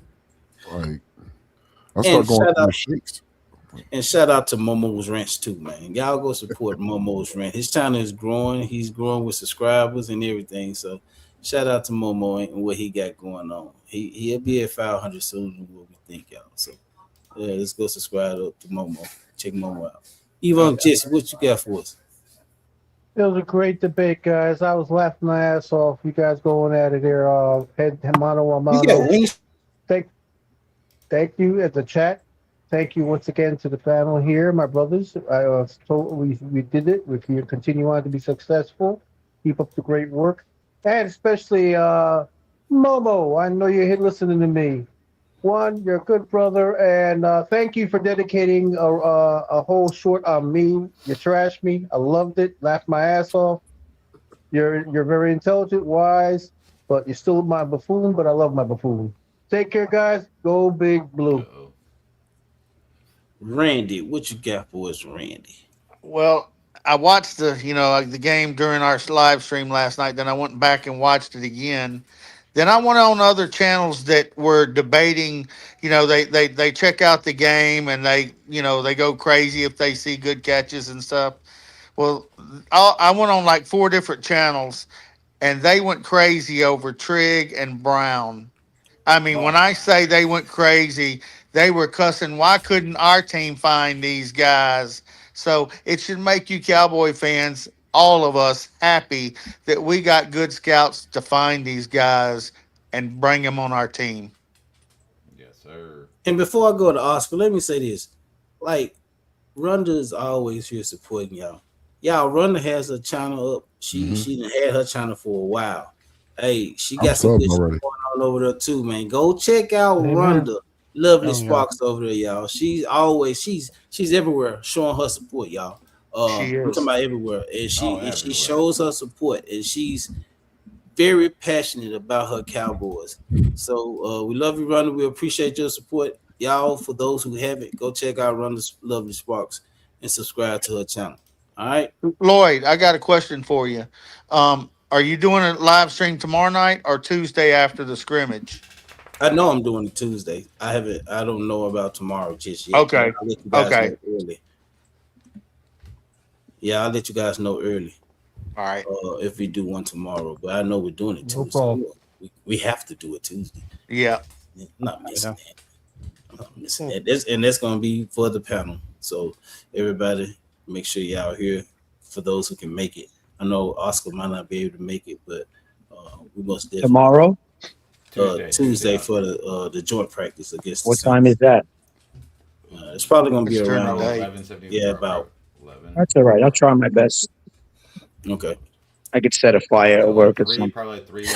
Speaker 6: Like, I start going through shakes.
Speaker 3: And shout out to Momo's Ranch too, man. Y'all go support Momo's Ranch. His channel is growing. He's growing with subscribers and everything. So shout out to Momo and what he got going on. He'll be at 500 soon than what we think, y'all. So yeah, let's go subscribe up to Momo. Check Momo out. Yvonne, Jesse, what you got for us?
Speaker 15: It was a great debate, guys. I was laughing my ass off. You guys going at it there. Head mano a mano. Thank you at the chat. Thank you once again to the panel here, my brothers. I was told we did it. We can continue on to be successful. Keep up the great work, and especially Momo. I know you're here listening to me. One, you're a good brother, and thank you for dedicating a whole short on me. You trashed me. I loved it. Laughed my ass off. You're very intelligent, wise, but you're still my buffoon. But I love my buffoon. Take care, guys. Go Big Blue.
Speaker 3: Randy, what you got for us, Randy?
Speaker 13: Well, I watched the game during our live stream last night. Then I went back and watched it again. Then I went on other channels that were debating. They check out the game and they go crazy if they see good catches and stuff. Well, I went on like 4 different channels, and they went crazy over Trigg and Brown. I mean, when I say they went crazy, they were cussing, why couldn't our team find these guys? So it should make you Cowboy fans, all of us, happy that we got good scouts to find these guys and bring them on our team.
Speaker 8: Yes, sir.
Speaker 3: And before I go to Oscar, let me say this. Like, Rhonda is always here supporting y'all. Y'all, Rhonda has her channel up. She done had her channel for a while. Hey, she got some good shit going on over there too, man. Go check out Rhonda. Lovely Sparks over there, y'all. She's everywhere showing her support, y'all. I'm talking about everywhere. And she shows her support, and she's very passionate about her Cowboys. So we love you, Rhonda. We appreciate your support. Y'all, for those who haven't, go check out Rhonda's Lovely Sparks and subscribe to her channel. All right.
Speaker 13: Lloyd, I got a question for you. Are you doing a live stream tomorrow night or Tuesday after the scrimmage?
Speaker 3: I know I'm doing it Tuesday. I don't know about tomorrow just yet.
Speaker 13: Okay.
Speaker 3: I'll let you guys know early. Yeah, I'll let you guys know early.
Speaker 13: All right.
Speaker 3: If we do one tomorrow, but I know we're doing it Tuesday.
Speaker 15: No
Speaker 3: we have to do it Tuesday.
Speaker 13: Yeah.
Speaker 3: I'm not missing that. I'm not missing that. And that's gonna be for the panel. So everybody, make sure y'all here for those who can make it. I know Oscar might not be able to make it, but we must definitely
Speaker 10: Tomorrow?
Speaker 3: Tuesday for the joint practice against.
Speaker 10: What time is that?
Speaker 3: It's probably gonna be around
Speaker 8: 11:74.
Speaker 3: about
Speaker 8: 11.
Speaker 10: That's all right. I'll try my best.
Speaker 3: Okay.
Speaker 10: I could set a fire at work or something.
Speaker 8: Probably 3.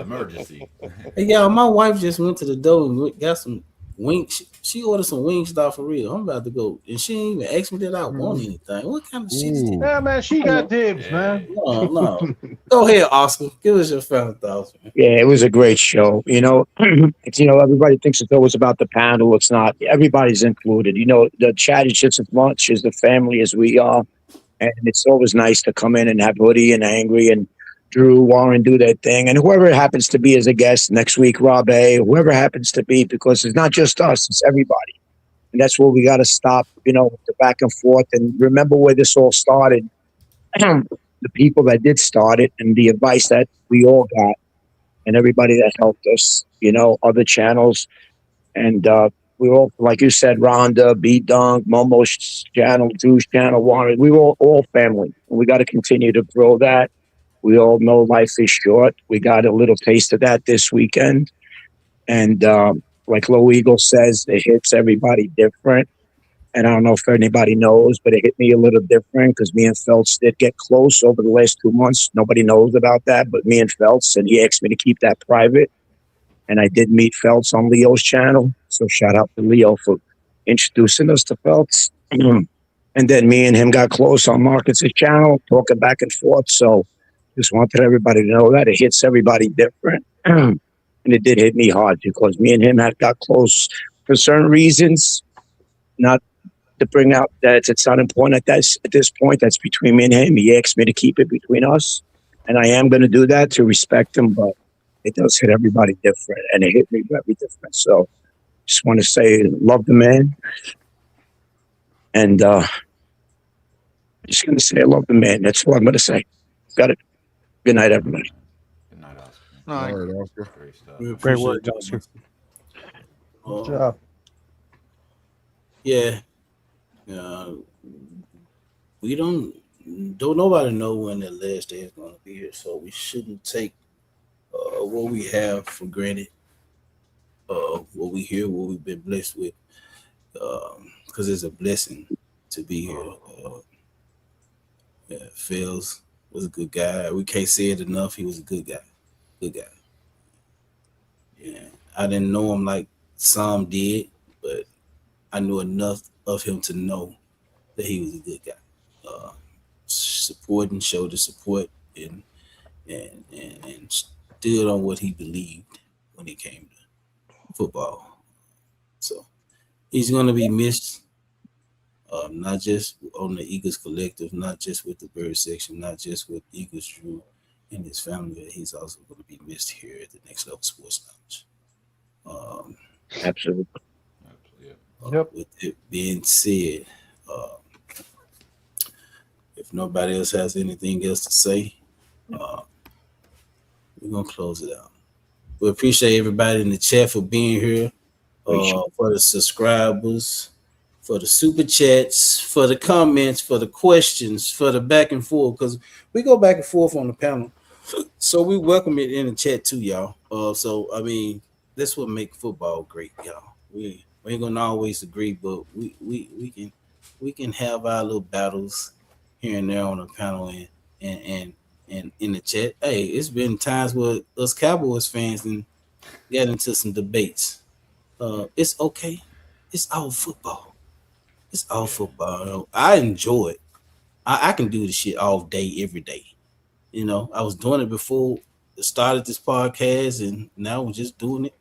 Speaker 8: Emergency.
Speaker 3: Hey, y'all, my wife just went to the door and got some wings. She ordered some Wingstop for real. I'm about to go, and she ain't even asked me that I want anything. What kind of shit is that?
Speaker 15: Yeah, man, she got dibs, man.
Speaker 3: No. Go ahead, Oscar. Give us your final thoughts, man.
Speaker 10: Yeah, it was a great show. Everybody thinks it's always about the panel. It's not. Everybody's included. The chat is just as much as the family as we are. And it's always nice to come in and have Hoodie and Angry and Drew, Warren do their thing, and whoever it happens to be as a guest next week, Rob A, whoever it happens to be, because it's not just us, it's everybody. And that's where we got to stop, with the back and forth, and remember where this all started. The people that did start it and the advice that we all got and everybody that helped us, other channels. And we all, like you said, Rhonda, B-Dunk, Momo's channel, Drew's channel, Warren, we were all family. And we got to continue to grow that. We all know life is short. We got a little taste of that this weekend. And like Low Eagle says, it hits everybody different. And I don't know if anybody knows, but it hit me a little different because me and Feltz did get close over the last 2 months. Nobody knows about that, but me and Feltz, and he asked me to keep that private. And I did meet Feltz on Leo's channel. So shout out to Leo for introducing us to Feltz. And then me and him got close on Marcus' channel, talking back and forth. So just wanted everybody to know that it hits everybody different. And it did hit me hard because me and him had got close for certain reasons. Not to bring out that it's not important at this point. That's between me and him. He asked me to keep it between us. And I am going to do that to respect him, but it does hit everybody different. And it hit me very different. So just want to say, love the man. And I'm just going to say, I love the man. That's all I'm going to say. Got it. Good night, everybody.
Speaker 8: Good night, Oscar.
Speaker 6: All right, Oscar.
Speaker 8: Great stuff.
Speaker 9: Great work, Oscar.
Speaker 15: Good job.
Speaker 3: Yeah. We don't nobody know when the last day is going to be here, so we shouldn't take what we have for granted. What we hear, what we've been blessed with, because it's a blessing to be here. Phils was a good guy. We can't say it enough. He was a good guy. Good guy. Yeah, I didn't know him like some did, but I knew enough of him to know that he was a good guy. Support and showed the support and stood on what he believed when it came to football. So he's going to be missed, not just on the Eagles Collective, not just with the Bird section, not just with Eagles Drew and his family. He's also going to be missed here at the Next Level Sports Lounge.
Speaker 10: Absolutely.
Speaker 3: With it being said, if nobody else has anything else to say, we're going to close it out. We appreciate everybody in the chat for being here, for the subscribers, for the super chats, for the comments, for the questions, for the back and forth, because we go back and forth on the panel. So we welcome it in the chat too, y'all. So, I mean, that's what makes football great, y'all. We ain't going to always agree, but we can have our little battles here and there on the panel and in the chat. Hey, it's been times where us Cowboys fans and got into some debates. It's okay. It's all football. It's all football. I enjoy it. I can do this shit all day, every day. I was doing it before I started this podcast, and now we're just doing it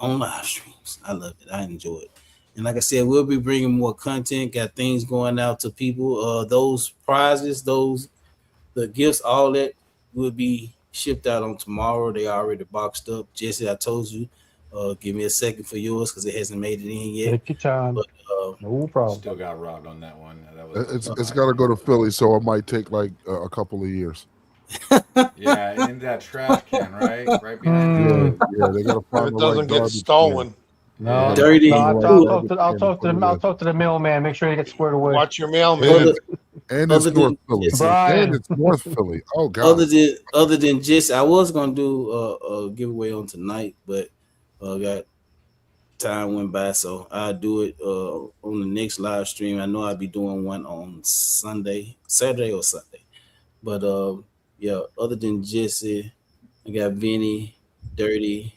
Speaker 3: on live streams. I love it. I enjoy it. And like I said, we'll be bringing more content, got things going out to people. Those prizes, the gifts, all that will be shipped out on tomorrow. They already boxed up. Jesse, I told you, give me a second for yours because it hasn't made it in yet.
Speaker 15: Take your time.
Speaker 3: But,
Speaker 15: no problem.
Speaker 8: Still got robbed on that one.
Speaker 6: It's got to go to Philly, so it might take like a couple of years.
Speaker 8: Yeah, in that trash can, right? Right behind you.
Speaker 6: Yeah, they got to find
Speaker 14: It
Speaker 6: the
Speaker 14: doesn't
Speaker 6: right
Speaker 14: get
Speaker 6: garbage
Speaker 14: stolen.
Speaker 6: can.
Speaker 15: No,
Speaker 3: dirty.
Speaker 15: I'll talk to the mailman. Make sure he gets squared away.
Speaker 14: Watch your mailman.
Speaker 6: And it's North Philly.
Speaker 15: Brian.
Speaker 6: And it's North Philly. Oh God.
Speaker 3: Other than just, I was gonna do a giveaway on tonight, but got time went by, so I'll do it on the next live stream. I know I'll be doing one on Saturday or Sunday. But yeah, other than Jesse, I got Vinny, Dirty,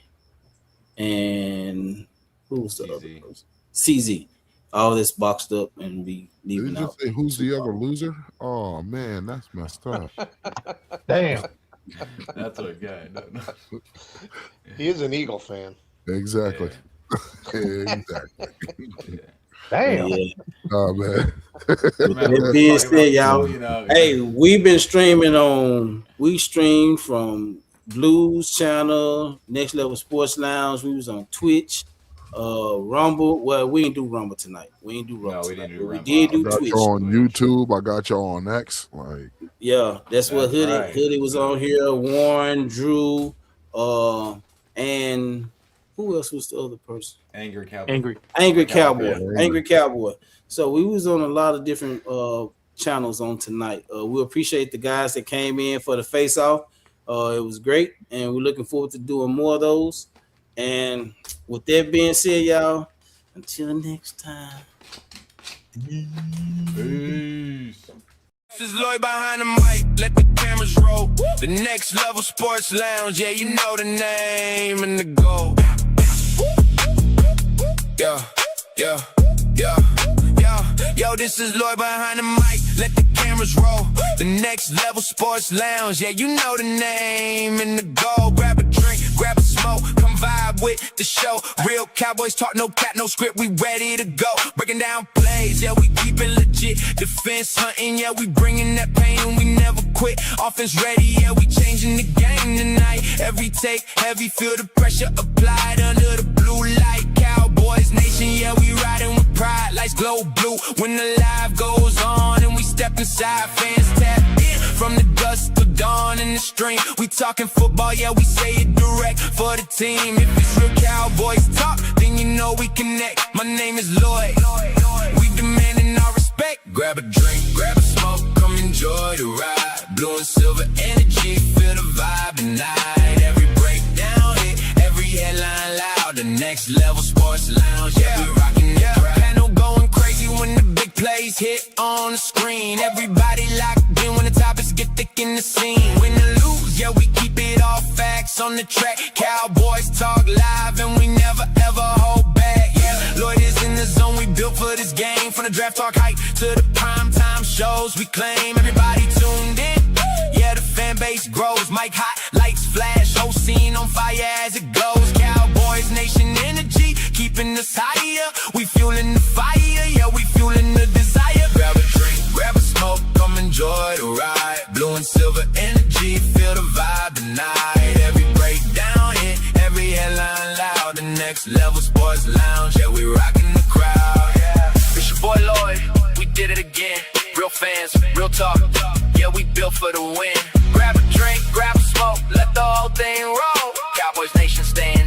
Speaker 3: and who's the other person? CZ. All this boxed up and be leaving
Speaker 6: Did you
Speaker 3: out.
Speaker 6: just say who's the other loser? Oh man, that's messed up.
Speaker 15: Damn.
Speaker 8: That's a guy. No.
Speaker 14: He is an Eagle fan.
Speaker 6: Exactly. Exactly.
Speaker 15: Damn.
Speaker 3: Yeah.
Speaker 6: Oh man.
Speaker 3: With that being said, y'all, hey, we've been streaming on we streamed from Blues Channel, Next Level Sports Lounge. We was on Twitch, Rumble. Well, we didn't do Rumble tonight. We didn't do Rumble.
Speaker 8: No, we didn't do
Speaker 3: We
Speaker 8: Rumble.
Speaker 3: did do
Speaker 6: I got
Speaker 3: Twitch.
Speaker 6: you on YouTube. I got you on X. Like,
Speaker 3: Yeah, that's what Hoodie
Speaker 8: right.
Speaker 3: Hoodie was on here. Warren, Drew, and who else was the other person?
Speaker 8: Angry Cowboy.
Speaker 3: Angry Cowboy.
Speaker 6: Yeah.
Speaker 3: Angry Cowboy. So we was on a lot of different channels on tonight. We appreciate the guys that came in for the face-off. It was great, and we're looking forward to doing more of those. And with that being said, y'all, until next time.
Speaker 8: Peace.
Speaker 1: This is Lloyd behind the mic, let the cameras roll. The Next Level Sports Lounge, yeah, you know the name and the goal. Yeah, yeah, yeah, yeah. Yo, this is Lloyd behind the mic, let the cameras roll. The Next Level Sports Lounge, yeah, you know the name and the goal. Grab a drink, grab a smoke, come vibe with the show. Real Cowboys talk, no cat, no script, we ready to go. Breaking down plays, yeah, we keep it legit. Defense hunting, yeah, we bringing that pain, we never quit. Offense ready, yeah, we changing the game tonight. Every take, heavy, feel the pressure applied under the blue light. Cowboys Nation, yeah, we riding with pride. Lights glow blue when the live goes on and we step inside. Fans tap in from the dusk to dawn in the stream. We talking football, yeah, we say it direct for the team. If it's real Cowboys talk, then you know we connect. My name is Lloyd. We demanding our respect. Grab a drink, grab a smoke, come enjoy the ride. Blue and silver energy, feel the vibe tonight. Every breakdown hit, every headline loud. The Next Level Sports Lounge, yeah, we rocking the crowd. Panel going crazy when the big plays hit on the screen. Everybody locked in when the topics get thick in the scene. Win or lose, yeah, we keep it all facts on the track. Cowboys talk live and we never ever hold back. Yeah, Lloyd is in the zone, we built for this game. From the draft talk hype to the prime time shows, we claim everybody tuned in. Yeah, the fan base grows, mic hot, lights flash, whole scene on fire as it goes. Cowboys Nation energy, keeping us higher. We fueling the fire, yeah, we fueling the desire. Grab a drink, grab a smoke, come enjoy the ride. Blue and silver energy, feel the vibe tonight. Every breakdown hit, every headline loud. The Next Level Sports Lounge, yeah, we rocking the crowd. Yeah, it's your boy Lloyd, we did it again. Real fans, real talk, yeah, we built for the win. Grab a drink, grab a smoke, let the whole thing roll. Cowboys Nation staying